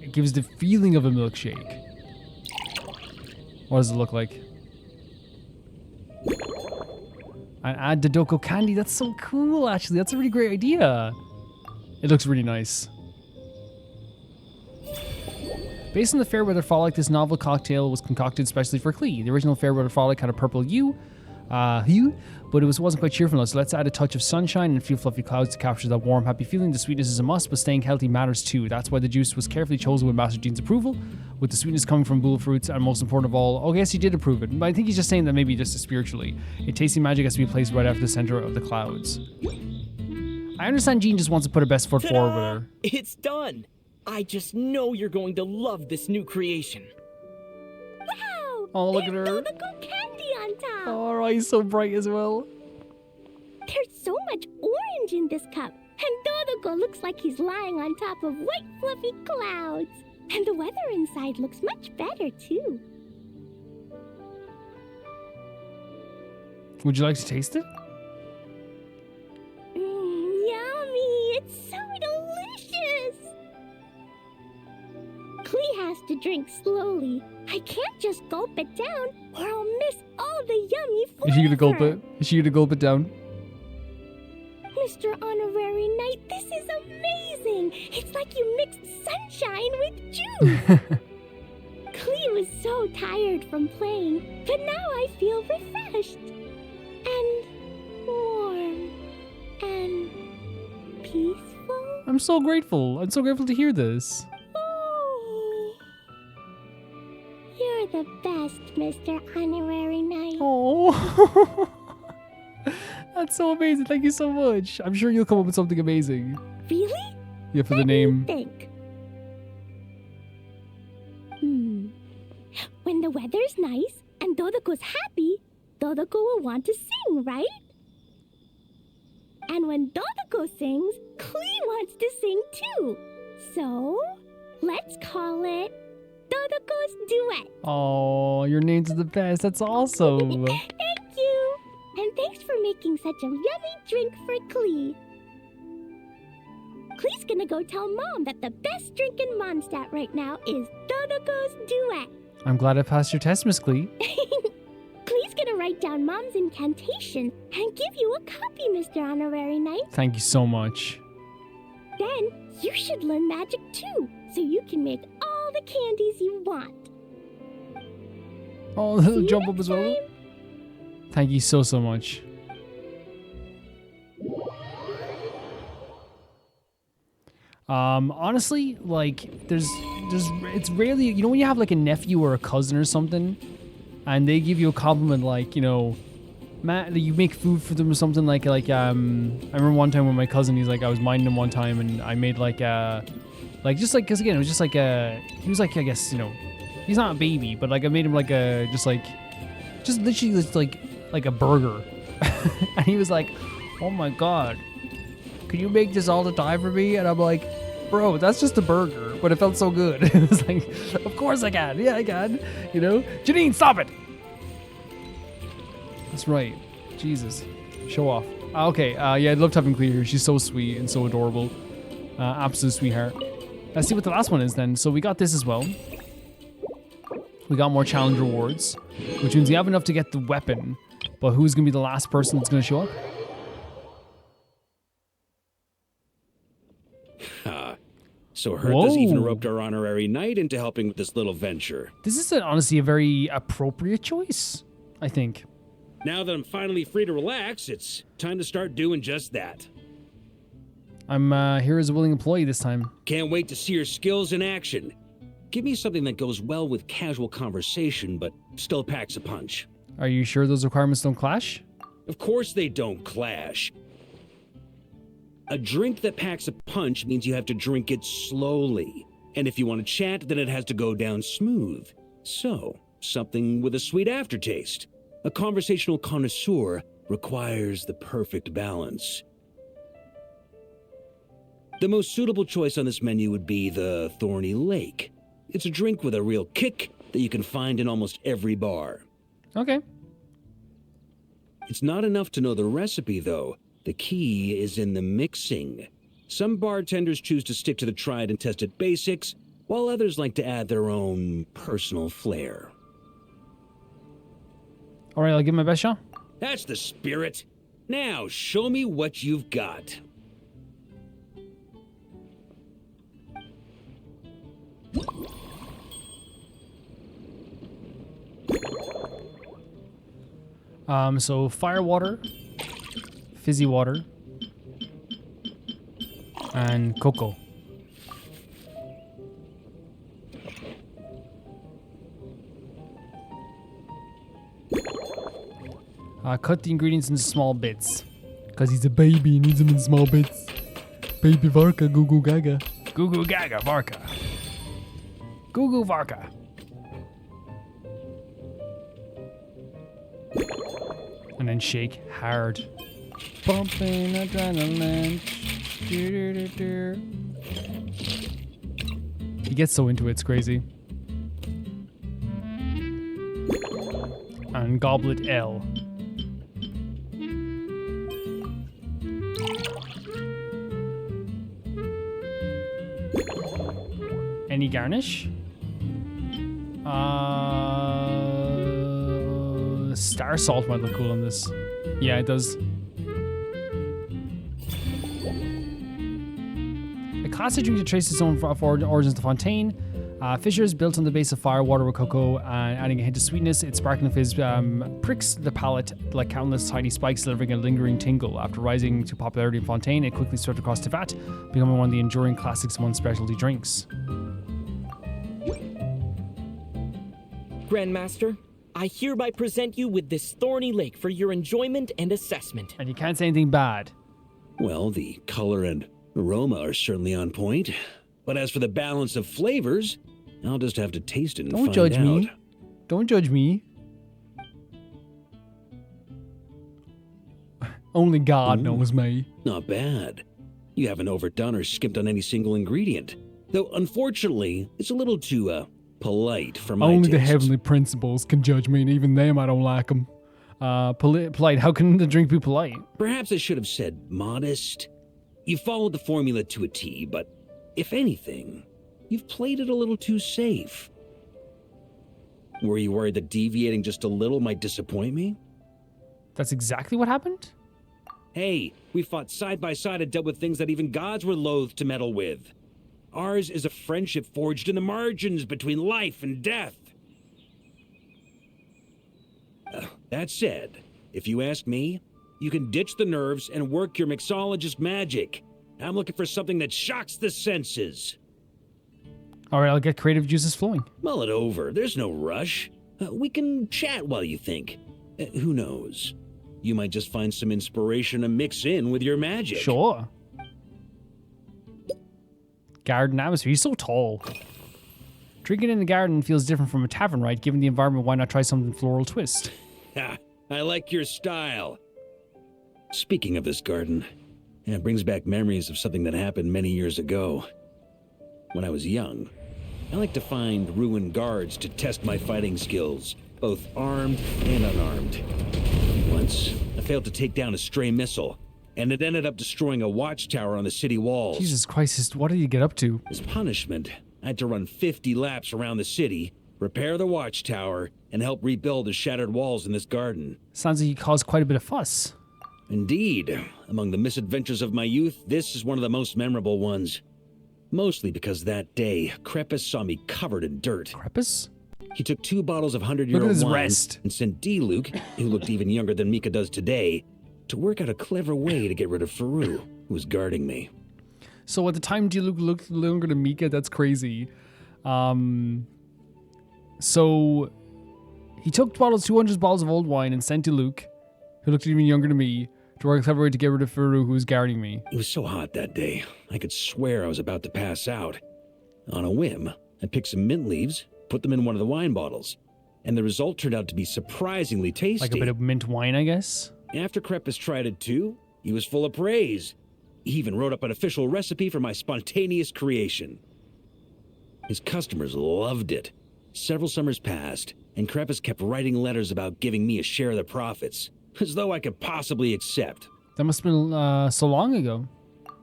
Speaker 1: It gives the feeling of a milkshake. What does it look like? And add Dodoko candy. That's so cool, actually. That's a really great idea. It looks really nice. Based on the Fairweather Frolic, this novel cocktail was concocted especially for Klee. The original Fairweather Frolic had a purple hue, but it wasn't quite cheerful enough, so let's add a touch of sunshine and a few fluffy clouds to capture that warm, happy feeling. The sweetness is a must, but staying healthy matters too. That's why the juice was carefully chosen with Master Jean's approval, with the sweetness coming from bull fruits, and most important of all, oh yes, he did approve it, but I think he's just saying that maybe just spiritually. A tasty magic has to be placed right after the center of the clouds. I understand Jean just wants to put her best foot forward with her.
Speaker 15: It's done! I just know you're going to love this new creation.
Speaker 2: Wow!
Speaker 1: Oh, look at her.
Speaker 2: There's Dodoko candy on top.
Speaker 1: Oh, her eyes so bright as well.
Speaker 2: There's so much orange in this cup. And Dodoko looks like he's lying on top of white fluffy clouds. And the weather inside looks much better, too.
Speaker 1: Would you like to taste it?
Speaker 2: Yummy! It's so delicious! Klee has to drink slowly. I can't just gulp it down, or I'll miss all the yummy flavor.
Speaker 1: Is she gonna gulp it? Is she gonna gulp it down?
Speaker 2: Mr. Honorary Knight, this is amazing! It's like you mixed sunshine with juice! Klee was so tired from playing, but now I feel refreshed. And warm. And peaceful.
Speaker 1: I'm so grateful. I'm so grateful to hear this.
Speaker 2: Oh. You're the best, Mr. Honorary Knight.
Speaker 1: Oh. That's so amazing. Thank you so much. I'm sure you'll come up with something amazing.
Speaker 2: Really?
Speaker 1: Yeah, for the name.
Speaker 2: Think. When the weather's nice and Dodoko's happy, Dodoko will want to sing, right? And when Dodoko sings, Klee wants to sing too. So, let's call it Dodoko's Duet.
Speaker 1: Oh, your name's the best. That's awesome.
Speaker 2: Thank you. And thanks for making such a yummy drink for Klee. Klee's gonna go tell Mom that the best drink in Mondstad right now is Dodoko's Duet.
Speaker 1: I'm glad I passed your test, Miss Klee.
Speaker 2: Klee's gonna write down Mom's incantation and give you a copy, Mr. Honorary Knight.
Speaker 1: Thank you so much.
Speaker 2: Then you should learn magic too, so you can make all the candies you want.
Speaker 1: Oh, the jump up as well. Thank you so much. Honestly, like, it's rarely, you know, when you have like a nephew or a cousin or something, and they give you a compliment like, you know, Matt, you make food for them or something like I remember one time with my cousin, he's like, I was minding him one time and I made like just like, cause again, it was just like he was like, I guess, you know, he's not a baby, but like I made him like just literally like a burger. And he was like, oh my God, can you make this all the time for me? And I'm like, bro, that's just a burger, but it felt so good. It was like, of course I can. Yeah, I can. You know? Janine, stop it! That's right. Jesus. Show off. Okay, yeah, I'd love to have him clear here. She's so sweet and so adorable. Absolute sweetheart. Let's see what the last one is then. So we got this as well. We got more challenge rewards, which means we have enough to get the weapon. But who's going to be the last person that's going to show up?
Speaker 8: So Hertha's even
Speaker 1: Whoa.
Speaker 8: roped our honorary knight into helping with this little venture.
Speaker 1: This is honestly a very appropriate choice, I think.
Speaker 8: Now that I'm finally free to relax, it's time to start doing just that.
Speaker 1: I'm here as a willing employee this time.
Speaker 8: Can't wait to see your skills in action. Give me something that goes well with casual conversation, but still packs a punch.
Speaker 1: Are you sure those requirements don't clash?
Speaker 8: Of course they don't clash. A drink that packs a punch means you have to drink it slowly. And if you want to chat, then it has to go down smooth. So, something with a sweet aftertaste. A conversational connoisseur requires the perfect balance. The most suitable choice on this menu would be the Thorny Lake. It's a drink with a real kick that you can find in almost every bar.
Speaker 1: Okay.
Speaker 8: It's not enough to know the recipe, though. The key is in the mixing. Some bartenders choose to stick to the tried and tested basics, while others like to add their own personal flair.
Speaker 1: All right, I'll give my best shot.
Speaker 8: That's the spirit. Now, show me what you've got.
Speaker 1: So fire water, fizzy water, and cocoa. Cut the ingredients into small bits. Because he's a baby, he needs them in small bits. Baby Varka, goo goo gaga. Goo goo gaga, Varka. Goo goo Varka. And then shake hard. Pumping adrenaline. He gets so into it, it's crazy. And goblet L. Any garnish? Star salt might look cool on this. Yeah, it does. A classic drink that traces its own origins to Fontaine. Fissures built on the base of fire water with cocoa and adding a hint of sweetness. Its sparkling fizz pricks the palate like countless tiny spikes, delivering a lingering tingle. After rising to popularity in Fontaine, it quickly spread across Teyvat, becoming one of the enduring classics among specialty drinks.
Speaker 15: Grandmaster, I hereby present you with this Thorny Lake for your enjoyment and assessment.
Speaker 1: And you can't say anything bad.
Speaker 8: Well, the color and aroma are certainly on point. But as for the balance of flavors, I'll just have to taste it and
Speaker 1: Don't
Speaker 8: find
Speaker 1: judge
Speaker 8: out.
Speaker 1: me. Don't judge me. Only God knows me.
Speaker 8: Not bad. You haven't overdone or skimped on any single ingredient. Though, unfortunately, it's a little too, polite for my
Speaker 1: Only the
Speaker 8: tastes.
Speaker 1: heavenly principles can judge me, and even them I don't like them. Polite. How can the drink be polite?
Speaker 8: Perhaps I should have said modest. You followed the formula to a T, but if anything, you've played it a little too safe. Were you worried that deviating just a little might disappoint me?
Speaker 1: That's exactly what happened?
Speaker 8: Hey, we fought side by side and dealt with things that even gods were loath to meddle with. Ours is a friendship forged in the margins between life and death. That said, if you ask me, you can ditch the nerves and work your mixologist magic. I'm looking for something that shocks the senses.
Speaker 1: All right, I'll get creative juices flowing.
Speaker 8: Mull it over. There's no rush. We can chat while you think. Who knows? You might just find some inspiration to mix in with your magic.
Speaker 1: Sure. Garden atmosphere. He's so tall. Drinking in the garden feels different from a tavern, right? Given the environment, why not try something floral twist?
Speaker 8: Ha! I like your style. Speaking of this garden, it brings back memories of something that happened many years ago. When I was young, I liked to find ruined guards to test my fighting skills, both armed and unarmed. Once, I failed to take down a stray missile, and it ended up destroying a watchtower on the city walls.
Speaker 1: Jesus Christ, what did you get up to?
Speaker 8: As punishment, I had to run 50 laps around the city, repair the watchtower, and help rebuild the shattered walls in this garden.
Speaker 1: Sounds like you caused quite a bit of fuss.
Speaker 8: Indeed. Among the misadventures of my youth, this is one of the most memorable ones. Mostly because that day, Krepus saw me covered in dirt.
Speaker 1: Krepus?
Speaker 8: He took 2 bottles of 100-year-old
Speaker 1: Look at his
Speaker 8: wine
Speaker 1: rest.
Speaker 8: and sent D-Luke, who looked even younger than Mika does today, to work out a clever way to get rid of Faru, who was guarding me.
Speaker 1: So at the time, D-Luke looked younger than Mika. That's crazy. So he took 200 bottles of old wine and sent to Luke, who looked even younger than me, to work a clever way to get rid of Faru, who was guarding me.
Speaker 8: It was so hot that day, I could swear I was about to pass out. On a whim, I picked some mint leaves, put them in one of the wine bottles, and the result turned out to be surprisingly tasty.
Speaker 1: Like a bit of mint wine, I guess?
Speaker 8: After Krepus tried it too, he was full of praise. He even wrote up an official recipe for my spontaneous creation. His customers loved it. Several summers passed, and Krepus kept writing letters about giving me a share of the profits, as though I could possibly accept.
Speaker 1: That must have been so long ago.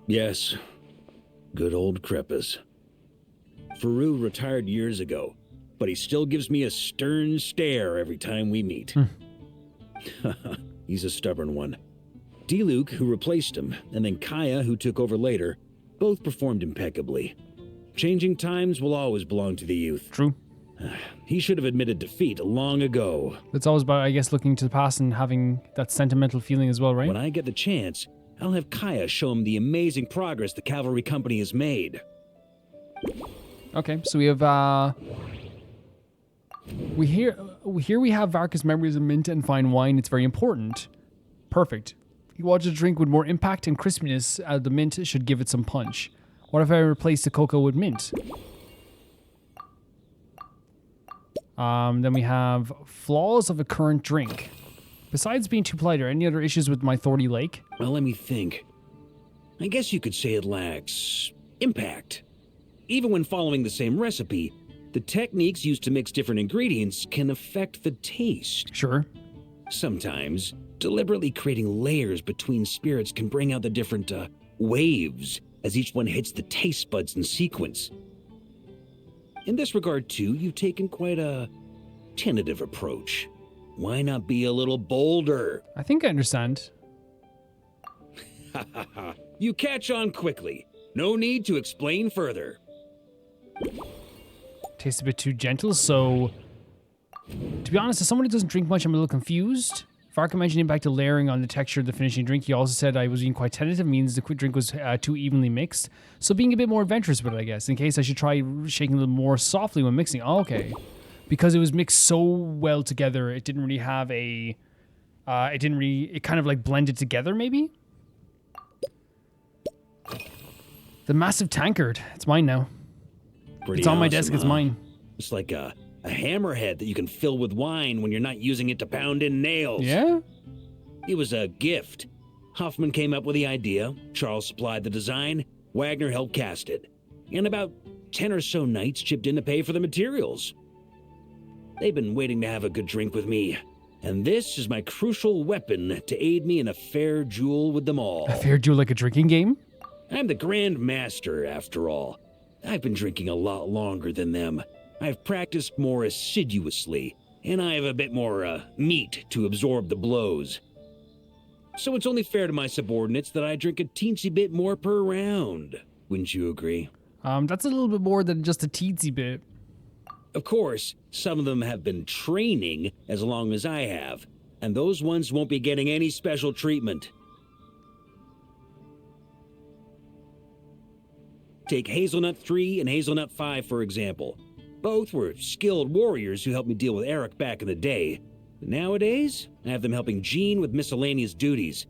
Speaker 8: Yes, good old Krepus. Faru retired years ago, but he still gives me a stern stare every time we meet. He's a stubborn one. D-Luke, who replaced him, and then Kaya, who took over later, both performed impeccably. Changing times will always belong to the youth.
Speaker 1: True.
Speaker 8: He should have admitted defeat long ago.
Speaker 1: It's always about, I guess, looking to the past and having that sentimental feeling as well, right?
Speaker 8: When I get the chance, I'll have Kaya show him the amazing progress the cavalry company has made.
Speaker 1: Okay, so we have, here we have Varka's memories of mint and fine wine. It's very important. Perfect. You want a drink with more impact and crispiness. The mint should give it some punch. What if I replace the cocoa with mint? Then we have flaws of a current drink. Besides being too polite, are any other issues with my Thorny Lake?
Speaker 8: Well, let me think. I guess you could say it lacks impact. Even when following the same recipe, the techniques used to mix different ingredients can affect the taste.
Speaker 1: Sure.
Speaker 8: Sometimes, deliberately creating layers between spirits can bring out the different waves as each one hits the taste buds in sequence. In this regard, too, you've taken quite a tentative approach. Why not be a little bolder?
Speaker 1: I think I understand.
Speaker 8: You catch on quickly. No need to explain further.
Speaker 1: Tastes a bit too gentle, so... To be honest, as someone who doesn't drink much, I'm a little confused. Varka mentioned impact of layering on the texture of the finishing drink. He also said I was being quite tentative, means the drink was too evenly mixed. So being a bit more adventurous with it, I guess, in case I should try shaking a little more softly when mixing. Oh, okay. Because it was mixed so well together, it didn't really have a... it kind of like blended together, maybe? The massive tankard. It's mine now.
Speaker 8: Pretty
Speaker 1: it's on my
Speaker 8: awesome,
Speaker 1: desk. It's mine.
Speaker 8: It's like a hammerhead that you can fill with wine when you're not using it to pound in nails.
Speaker 1: Yeah?
Speaker 8: It was a gift. Huffman came up with the idea, Charles supplied the design, Wagner helped cast it, and about 10 or so knights chipped in to pay for the materials. They've been waiting to have a good drink with me, and this is my crucial weapon to aid me in a fair duel with them all.
Speaker 1: A fair duel like a drinking game?
Speaker 8: I'm the Grand Master, after all. I've been drinking a lot longer than them. I've practiced more assiduously, and I have a bit more meat to absorb the blows. So it's only fair to my subordinates that I drink a teensy bit more per round. Wouldn't you agree?
Speaker 1: That's a little bit more than just a teensy bit.
Speaker 8: Of course, some of them have been training as long as I have, and those ones won't be getting any special treatment. Take Hazelnut 3 and Hazelnut 5, for example. Both were skilled warriors who helped me deal with Eric back in the day. But nowadays, I have them helping Jean with miscellaneous duties.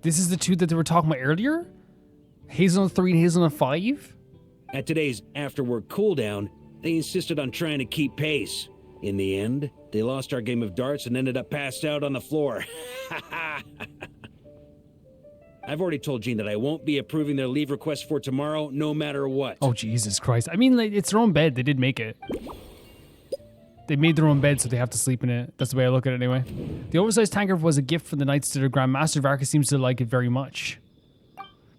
Speaker 1: This is the two that they were talking about earlier? Hazelnut 3 and Hazelnut 5?
Speaker 8: At today's after-work cooldown, they insisted on trying to keep pace. In the end, they lost our game of darts and ended up passed out on the floor. I've already told Jean that I won't be approving their leave request for tomorrow, no matter what.
Speaker 1: Oh, Jesus Christ. I mean, like, it's their own bed. They did make it. They made their own bed, so they have to sleep in it. That's the way I look at it anyway. The oversized tankard was a gift from the knights to their Grand Master. Varka seems to like it very much.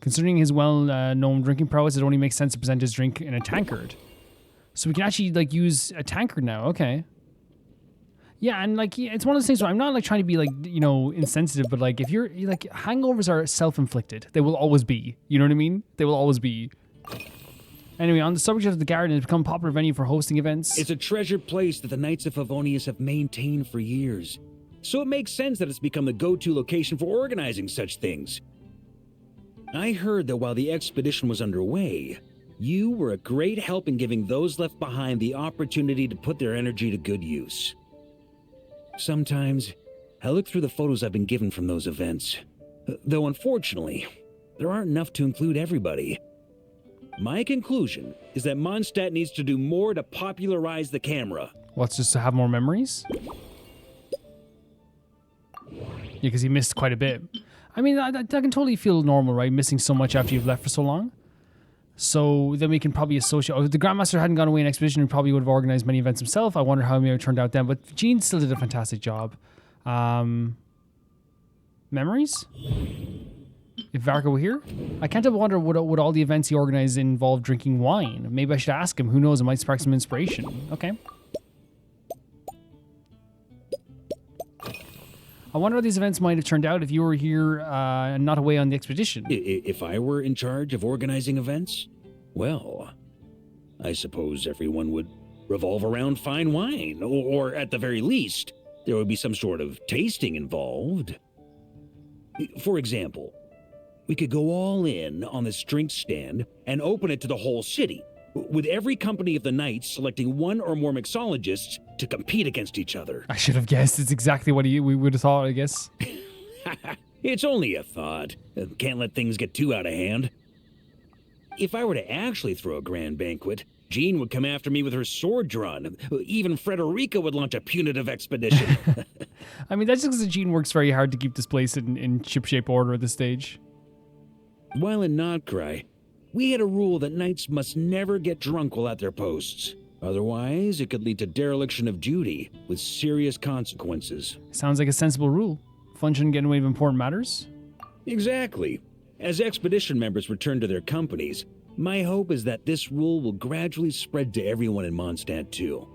Speaker 1: Considering his well-known drinking prowess, it only makes sense to present his drink in a tankard. So we can actually, like, use a tankard now. Okay. Yeah, and like it's one of those things where I'm not like trying to be like, you know, insensitive, but like if you're like hangovers are self-inflicted. They will always be. You know what I mean? They will always be. Anyway, on the subject of the garden, it's become a popular venue for hosting events.
Speaker 8: It's a treasured place that the Knights of Favonius have maintained for years. So it makes sense that it's become the go-to location for organizing such things. I heard that while the expedition was underway, you were a great help in giving those left behind the opportunity to put their energy to good use. Sometimes, I look through the photos I've been given from those events, though unfortunately, there aren't enough to include everybody. My conclusion is that Mondstad needs to do more to popularize the camera.
Speaker 1: What's just to have more memories? Yeah, because he missed quite a bit. I mean, I can totally feel normal, right? Missing so much after you've left for so long. So then we can probably associate... Oh, if the Grandmaster hadn't gone away in expedition, he probably would have organized many events himself. I wonder how it may have turned out then. But Jean still did a fantastic job. Memories? If Varka were here? I can't help but wonder would all the events he organized involve drinking wine? Maybe I should ask him. Who knows? It might spark some inspiration. Okay. I wonder how these events might have turned out if you were here and not away on the expedition.
Speaker 8: If I were in charge of organizing events, well, I suppose everyone would revolve around fine wine, or at the very least, there would be some sort of tasting involved. For example, we could go all in on this drink stand and open it to the whole city, with every company of the Knights selecting one or more mixologists to compete against each other.
Speaker 1: I should have guessed. It's exactly what we would have thought, I guess.
Speaker 8: It's only a thought. Can't let things get too out of hand. If I were to actually throw a grand banquet, Jean would come after me with her sword drawn. Even Frederica would launch a punitive expedition.
Speaker 1: I mean, that's just because Jean works very hard to keep this place in shipshape order at this stage.
Speaker 8: While in Notcry, we had a rule that knights must never get drunk while at their posts. Otherwise, it could lead to dereliction of duty, with serious consequences.
Speaker 1: Sounds like a sensible rule. Fun shouldn't get in the way of important matters.
Speaker 8: Exactly. As expedition members return to their companies, my hope is that this rule will gradually spread to everyone in Mondstad too.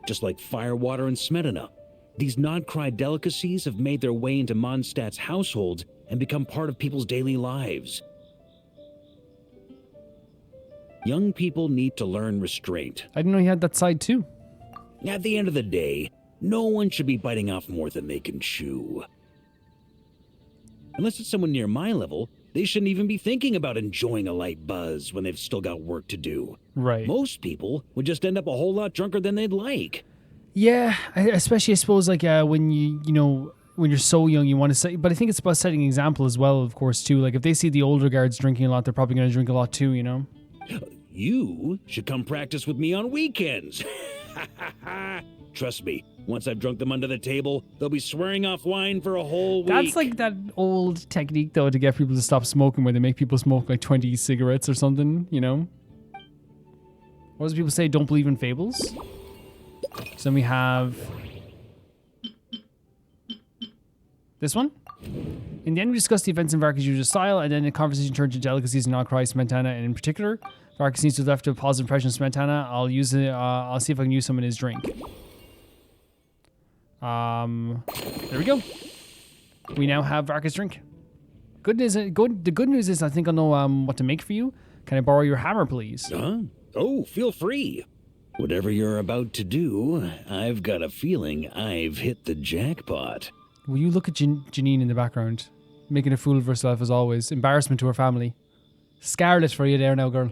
Speaker 8: Just like firewater and Smedina, these Notcry delicacies have made their way into Mondstad's households and become part of people's daily lives. Young people need to learn restraint.
Speaker 1: I didn't know you had that side too.
Speaker 8: At the end of the day, no one should be biting off more than they can chew. Unless it's someone near my level, they shouldn't even be thinking about enjoying a light buzz when they've still got work to do.
Speaker 1: Right.
Speaker 8: Most people would just end up a whole lot drunker than they'd like.
Speaker 1: Yeah, especially I suppose like when when you're so young, you want to say, but I think it's about setting an example as well, of course, too. Like if they see the older guards drinking a lot, they're probably going to drink a lot too, you know?
Speaker 8: You should come practice with me on weekends. Trust me, once I've drunk them under the table, they'll be swearing off wine for a whole week.
Speaker 1: That's like that old technique, though, to get people to stop smoking, where they make people smoke like 20 cigarettes or something, you know? What does people say? Don't believe in fables? So then we have this one. In the end, we discussed the events in Varka's usual style, and then the conversation turned to delicacies in Notcry, Smetana, and in particular, Varka seems to have left a positive impression of Smetana. I'll use it. I'll see if I can use some in his drink. There we go. We now have Varka's drink. The good news is I think I'll know what to make for you. Can I borrow your hammer, please?
Speaker 8: Oh, feel free. Whatever you're about to do, I've got a feeling I've hit the jackpot.
Speaker 1: Will you look at Janine in the background, making a fool of herself as always? Embarrassment to her family. Scarlet for you there now, girl.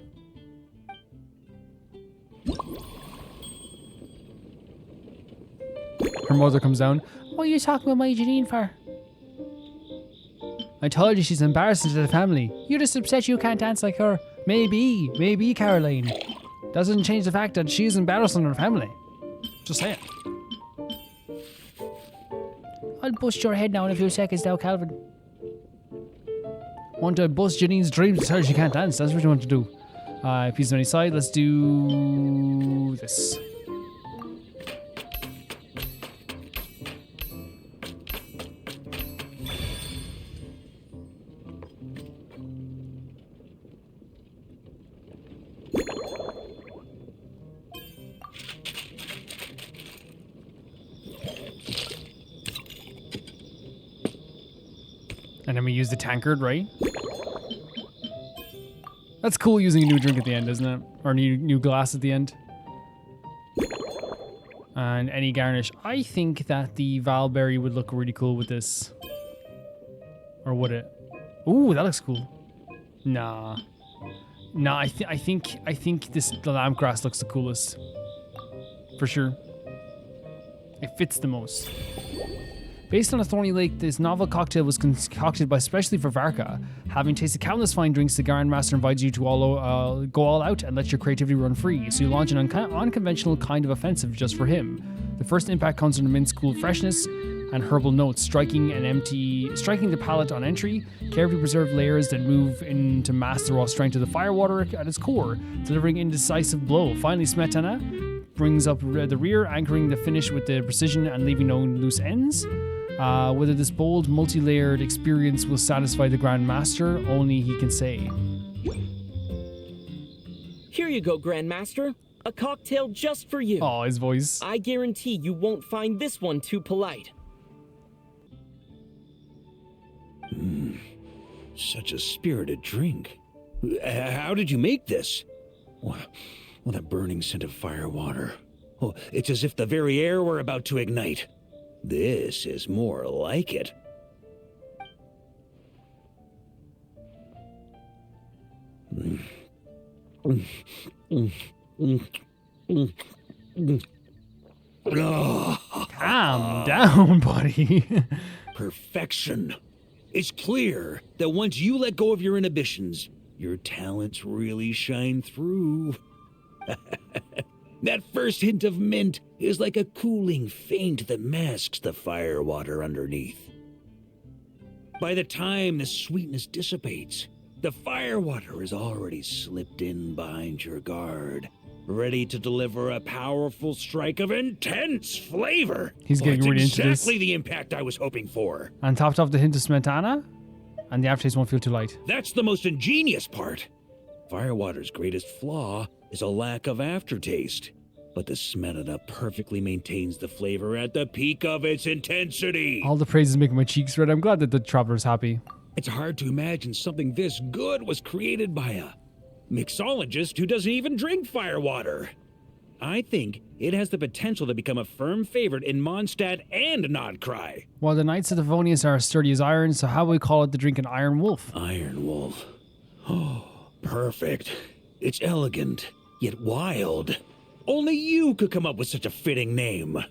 Speaker 1: Her mother comes down. What are you talking about my Janine for? I told you she's embarrassing to the family. You're just upset you can't dance like her. Maybe, Caroline. Doesn't change the fact that she's embarrassing her family. Just saying. I'll bust your head now in a few seconds now, Calvin. Want to bust Janine's dreams to tell her she can't dance. That's what you want to do. If he's on his side, let's do this. And then we use the tankard, right? That's cool using a new drink at the end, isn't it? Or new glass at the end. And any garnish. I think that the Valberry would look really cool with this. Or would it? Ooh, that looks cool. Nah. Nah, I think the lampgrass looks the coolest. For sure. It fits the most. Based on a thorny lake, this novel cocktail was concocted especially for Varka. Having tasted countless fine drinks, the Grandmaster invites you to go all out and let your creativity run free. So you launch an unconventional kind of offensive just for him. The first impact comes from the mint's cool freshness and herbal notes, striking the palate on entry. Carefully preserved layers that move into mass the raw strength of the firewater at its core, delivering indecisive blow. Finally, Smetana brings up the rear, anchoring the finish with the precision and leaving no loose ends. Whether this bold, multi-layered experience will satisfy the Grand Master, only he can say.
Speaker 15: Here you go, Grandmaster. A cocktail just for you.
Speaker 1: Oh, his voice.
Speaker 15: I guarantee you won't find this one too polite.
Speaker 8: Such a spirited drink. How did you make this? What a burning scent of firewater. Oh, it's as if the very air were about to ignite. This is more like it.
Speaker 1: Calm down, buddy.
Speaker 8: Perfection. It's clear that once you let go of your inhibitions, your talents really shine through. That first hint of mint is like a cooling feint that masks the firewater underneath. By the time the sweetness dissipates, the firewater is already slipped in behind your guard, ready to deliver a powerful strike of intense flavor.
Speaker 1: He's getting really into this.
Speaker 8: Exactly the impact I was hoping for.
Speaker 1: And topped off the hint of smetana, and the aftertaste won't feel too light.
Speaker 8: That's the most ingenious part. Firewater's greatest flaw is a lack of aftertaste, but the smetana perfectly maintains the flavor at the peak of its intensity.
Speaker 1: All the praise is making my cheeks red. I'm glad that the traveler's happy.
Speaker 8: It's hard to imagine something this good was created by a mixologist who doesn't even drink firewater. I think it has the potential to become a firm favorite in Mondstad and Nodcry.
Speaker 1: While the Knights of the Favonius are as sturdy as iron, so how will we call it the drink an Iron Wolf?
Speaker 8: Iron Wolf. Oh, perfect. It's elegant, yet wild. Only you could come up with such a fitting name.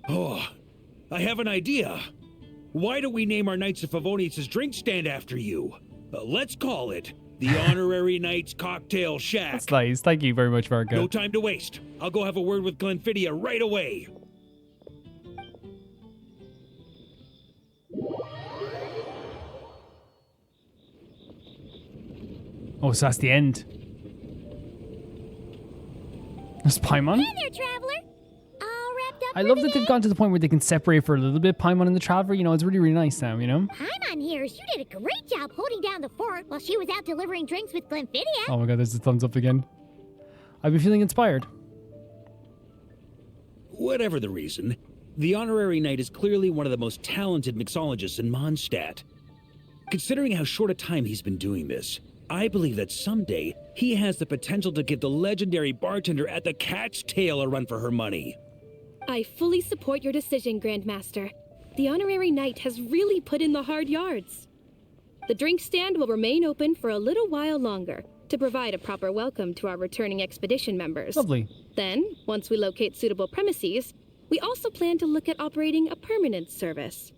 Speaker 8: Oh, I have an idea. Why don't we name our Knights of Favonius' drink stand after you? Let's call it the Honorary Knights Cocktail Shack.
Speaker 1: That's nice. Thank you very much, Varka.
Speaker 8: No time to waste. I'll go have a word with Glenfiddich right away.
Speaker 1: Oh, so that's the end. There's Paimon.
Speaker 2: Hey there, traveler. All wrapped up.
Speaker 1: I love that they've gone to the point where they can separate for a little bit, Paimon and the Traveler. You know, it's really, really nice now, you know?
Speaker 2: Paimon hears you did a great job holding down the fort while she was out delivering drinks with Glenfiddich.
Speaker 1: Oh my god, there's the thumbs up again. I've been feeling inspired.
Speaker 8: Whatever the reason, the Honorary Knight is clearly one of the most talented mixologists in Mondstadt. Considering how short a time he's been doing this, I believe that someday he has the potential to give the legendary bartender at the Cat's Tail a run for her money.
Speaker 18: I fully support your decision, Grandmaster. The Honorary Knight has really put in the hard yards. The drink stand will remain open for a little while longer to provide a proper welcome to our returning expedition members.
Speaker 1: Lovely.
Speaker 18: Then, once we locate suitable premises, we also plan to look at operating a permanent service.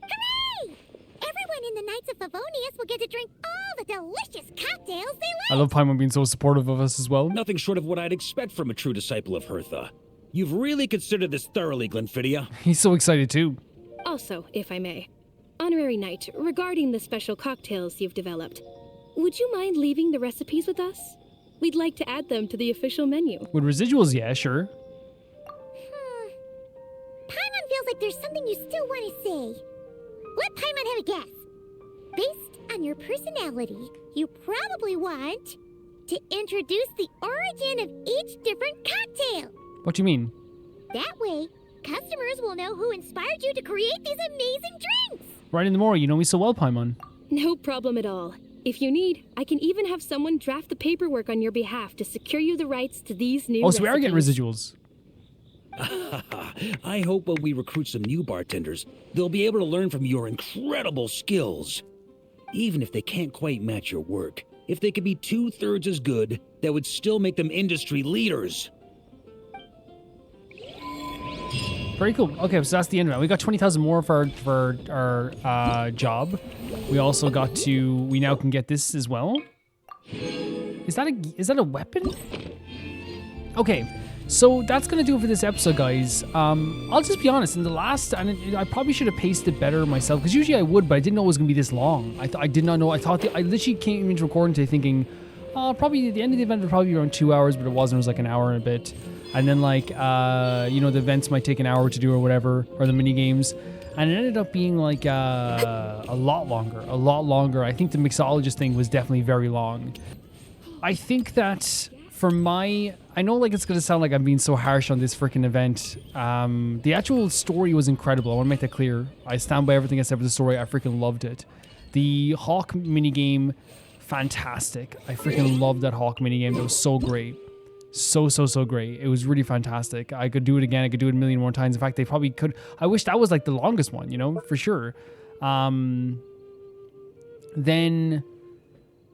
Speaker 2: Hooray! Everyone in the Knights of Favonius will get to drink all the delicious cocktails they like.
Speaker 1: I love Paimon being so supportive of us as well.
Speaker 8: Nothing short of what I'd expect from a true disciple of Hertha. You've really considered this thoroughly, Glenfiddich.
Speaker 1: He's so excited too.
Speaker 18: Also, if I may, Honorary Knight, regarding the special cocktails you've developed, would you mind leaving the recipes with us? We'd like to add them to the official menu.
Speaker 1: With residuals, yeah, sure.
Speaker 2: Paimon feels like there's something you still want to say. Let Paimon have a guess. Based on your personality, you probably want to introduce the origin of each different cocktail.
Speaker 1: What do you mean?
Speaker 2: That way, customers will know who inspired you to create these amazing drinks.
Speaker 1: Right in the morning, you know me so well, Paimon.
Speaker 18: No problem at all. If you need, I can even have someone draft the paperwork on your behalf to secure you the rights to these new
Speaker 1: Oh, so we are getting
Speaker 18: recipes.
Speaker 1: residuals.
Speaker 8: I hope when we recruit some new bartenders, they'll be able to learn from your incredible skills. Even if they can't quite match your work, if they could be 2/3 as good, that would still make them industry leaders.
Speaker 1: Very cool. Okay, so that's the end of it. We got 20,000 more for our job. We also got to. We now can get this as well. Is that a weapon? Okay, so that's gonna do it for this episode, guys. I'll just be honest. In the last, and I probably should have paced it better myself, because usually I would, but I didn't know it was gonna be this long. I did not know. I thought I literally came into recording today thinking, probably the end of the event would probably be around 2 hours, but it wasn't. It was like an hour and a bit. And then like, the events might take an hour to do or whatever, or the mini games. And it ended up being like a lot longer. I think the mixologist thing was definitely very long. I think that I know like it's going to sound like I'm being so harsh on this freaking event. The actual story was incredible. I want to make that clear. I stand by everything I said for the story. I freaking loved it. The Hawk minigame, fantastic. I freaking loved that Hawk minigame. It was so great. So great. It was really fantastic. I could do it again. I could do it a million more times. In fact, they probably could. I wish that was like the longest one, for sure. Then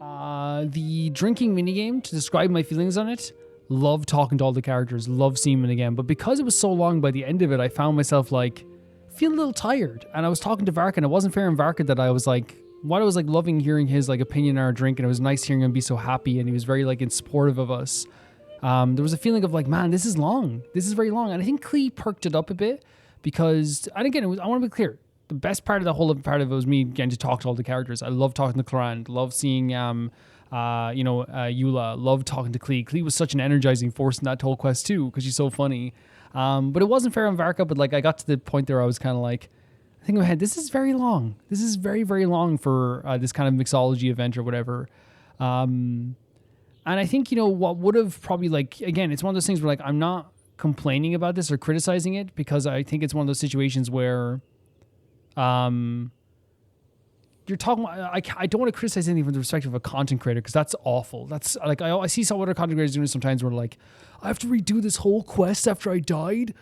Speaker 1: the drinking minigame, to describe my feelings on it, love talking to all the characters, love seeing them again. But because it was so long, by the end of it, I found myself like feeling a little tired. And I was talking to Varka, and it wasn't fair in Varka that I was like, while I was like loving hearing his like opinion on our drink, and it was nice hearing him be so happy, and he was very like supportive of us. There was a feeling of like, man, this is long. This is very long. And I think Klee perked it up a bit because, and again, I want to be clear. The best part of the whole part of it was me getting to talk to all the characters. I love talking to Clorinde, love seeing, Eula, love talking to Klee. Klee was such an energizing force in that whole quest too, because she's so funny. But it wasn't fair on Varka, but like I got to the point there where I was kind of like, I think in my head, this is very long. This is very, very long for this kind of mixology event or whatever. And I think, what would have probably like, again, it's one of those things where like, I'm not complaining about this or criticizing it, because I think it's one of those situations where you're talking, I don't want to criticize anything from the perspective of a content creator, because that's awful. That's like, I see some other content creators doing it sometimes where like, I have to redo this whole quest after I died.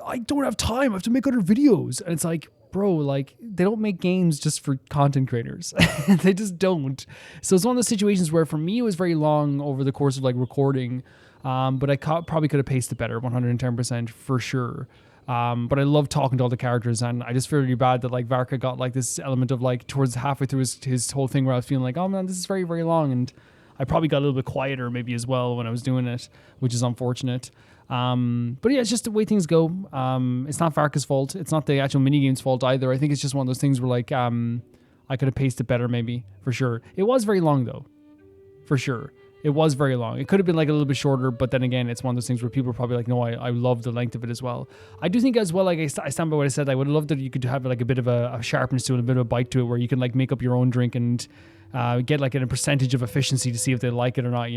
Speaker 1: I don't have time. I have to make other videos. And it's like, bro, like they don't make games just for content creators. They just don't. So it's one of those situations where for me, it was very long over the course of like recording. But I probably could have paced it better, 110% for sure. But I love talking to all the characters, and I just feel really bad that like Varka got like this element of like towards halfway through his whole thing where I was feeling like, oh man, this is very, very long. And I probably got a little bit quieter maybe as well when I was doing it, which is unfortunate. But yeah, it's just the way things go. It's not Varka's fault. It's not the actual minigame's fault either. I think it's just one of those things where like, I could have paced it better maybe, for sure. It was very long though, for sure. It was very long. It could have been like a little bit shorter, but then again, it's one of those things where people are probably like, no, I love the length of it as well. I do think as well, like I stand by what I said, I would have loved that you could have like a bit of a sharpness to it, a bit of a bite to it, where you can like make up your own drink and get like a percentage of efficiency to see if they like it or not,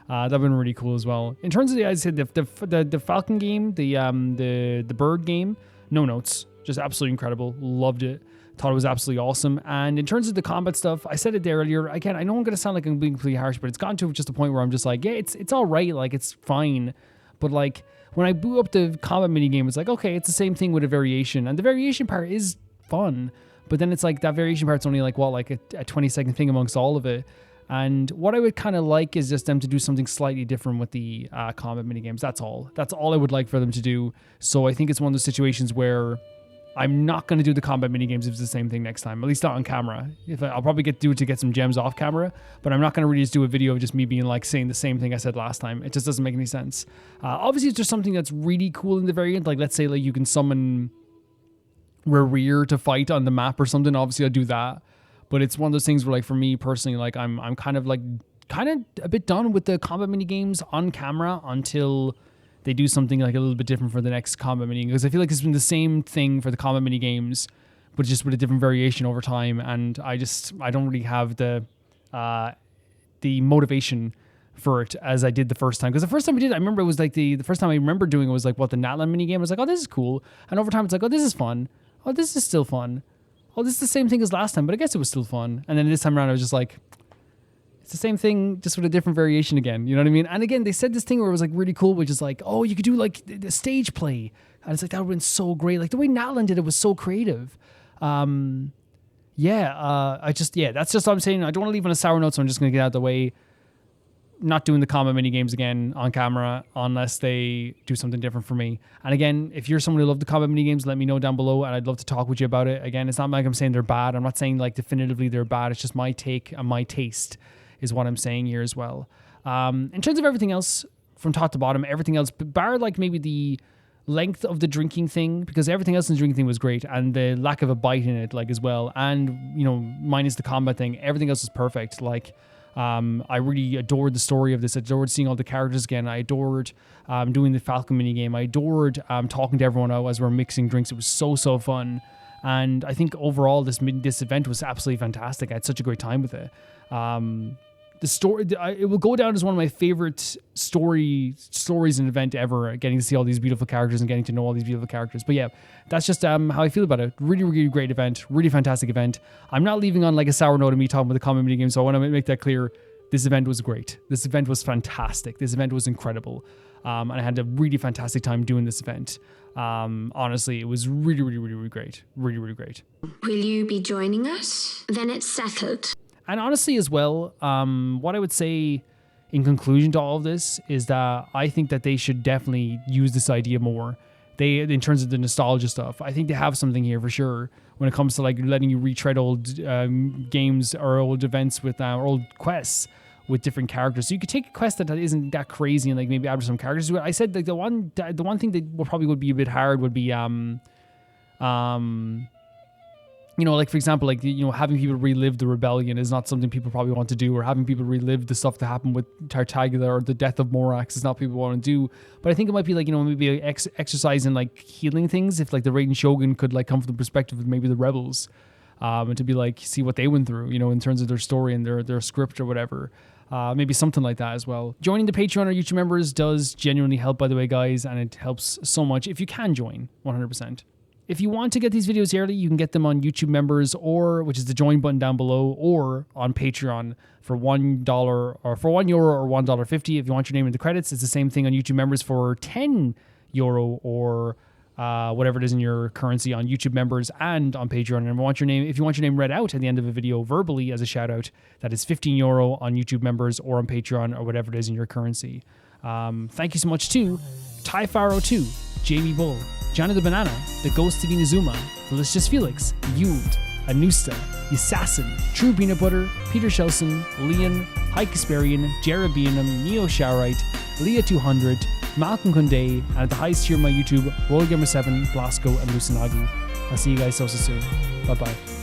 Speaker 1: That'd been really cool as well. In terms of I said the Falcon game, the bird game, no notes, just absolutely incredible. Loved it. Thought it was absolutely awesome. And in terms of the combat stuff, I said it there earlier. Again, I know I'm gonna sound like I'm being completely harsh, but it's gotten to just a point where I'm just like, yeah, it's all right, like it's fine. But like when I boot up the combat minigame, it's like, okay, it's the same thing with a variation, and the variation part is fun. But then it's like that variation part's only like what, like a 20-second thing amongst all of it. And what I would kind of like is just them to do something slightly different with the combat minigames. That's all. That's all I would like for them to do. So I think it's one of those situations where I'm not going to do the combat minigames if it's the same thing next time, at least not on camera. I'll probably do it to get some gems off camera, but I'm not going to really just do a video of just me being like saying the same thing I said last time. It just doesn't make any sense. Obviously, it's just something that's really cool in the variant. Like, let's say like you can summon Rear to fight on the map or something. Obviously, I'll do that. But it's one of those things where, like, for me personally, like I'm kind of a bit done with the combat minigames on camera until they do something like a little bit different for the next combat minigame, because I feel like it's been the same thing for the combat minigames, but just with a different variation over time. And I don't really have the motivation for it as I did the first time. Because the first time we did, I remember it was like the first time I remember doing it was like the Natlan minigame. I was like, oh, this is cool. And over time it's like, oh, this is fun. Oh, this is still fun. oh, this is the same thing as last time, but I guess it was still fun. And then this time around, I was just like, it's the same thing, just with a different variation again. You know what I mean? And again, they said this thing where it was like really cool, which is like, oh, you could do like the stage play. And it's like, that would have been so great. Like the way Natlan did it was so creative. That's just what I'm saying. I don't want to leave on a sour note, so I'm just going to get out of the way. Not doing the combat mini games again on camera unless they do something different for me. And again, if you're someone who loves the combat mini games, let me know down below, and I'd love to talk with you about it. Again, it's not like I'm saying they're bad. I'm not saying like definitively they're bad. It's just my take and my taste is what I'm saying here as well. In terms of everything else, from top to bottom, everything else, bar like maybe the length of the drinking thing, because everything else in the drinking thing was great, and the lack of a bite in it, like, as well, and, you know, minus the combat thing, everything else is perfect. Like, I really adored the story of this. I adored seeing all the characters again. I adored doing the Falcon mini game. I adored talking to everyone as we're mixing drinks. It was so fun, and I think overall this event was absolutely fantastic. I had such a great time with it. The story, it will go down as one of my favorite stories in an event ever, getting to see all these beautiful characters and getting to know all these beautiful characters. But yeah, that's just how I feel about it. Really great event. Really fantastic event. I'm not leaving on like a sour note of me talking about the common mini game, so I want to make that clear. This event was great. This event was fantastic. This event was incredible. And I had a really fantastic time doing this event. Honestly, it was really great. Really great.
Speaker 19: Will you be joining us? Then it's settled.
Speaker 1: And honestly as well, what I would say in conclusion to all of this is that I think that they should definitely use this idea more. In terms of the nostalgia stuff, I think they have something here for sure when it comes to like letting you retread old games or old events with old quests with different characters. So you could take a quest that isn't that crazy and like maybe add some characters. I said like the one thing that probably would be a bit hard would be you know, like, for example, like, you know, having people relive the rebellion is not something people probably want to do, or having people relive the stuff that happened with Tartaglia or the death of Morax is not people want to do. But I think it might be like, you know, maybe an exercise in like healing things, if like the Raiden Shogun could like come from the perspective of maybe the rebels, and to be like, see what they went through, you know, in terms of their story and their script or whatever. Maybe something like that as well. Joining the Patreon or YouTube members does genuinely help, by the way, guys, and it helps so much if you can join 100%. If you want to get these videos early, you can get them on YouTube members, or which is the join button down below, or on Patreon for $1 or for €1 or $1.50. If you want your name in the credits, it's the same thing on YouTube members for €10 or whatever it is in your currency on YouTube members and on Patreon. And if you want your name read out at the end of a video verbally as a shout out, that is €15 on YouTube members or on Patreon or whatever it is in your currency. Thank you so much to Typharo 2, Jamie Bull, Johnny the Banana, The Ghost of Inazuma, Felicius Felix, Yuld, Anusta, Assassin, True Peanut Butter, Peter Shelson, Leon, Hike Kasparian, Jared Beanham, Neo Showerite, Leah 200, Malcolm Kunde, and at the highest tier of my YouTube, RollGamer7, Blasco, and Lucinagi. I'll see you guys so soon. Bye bye.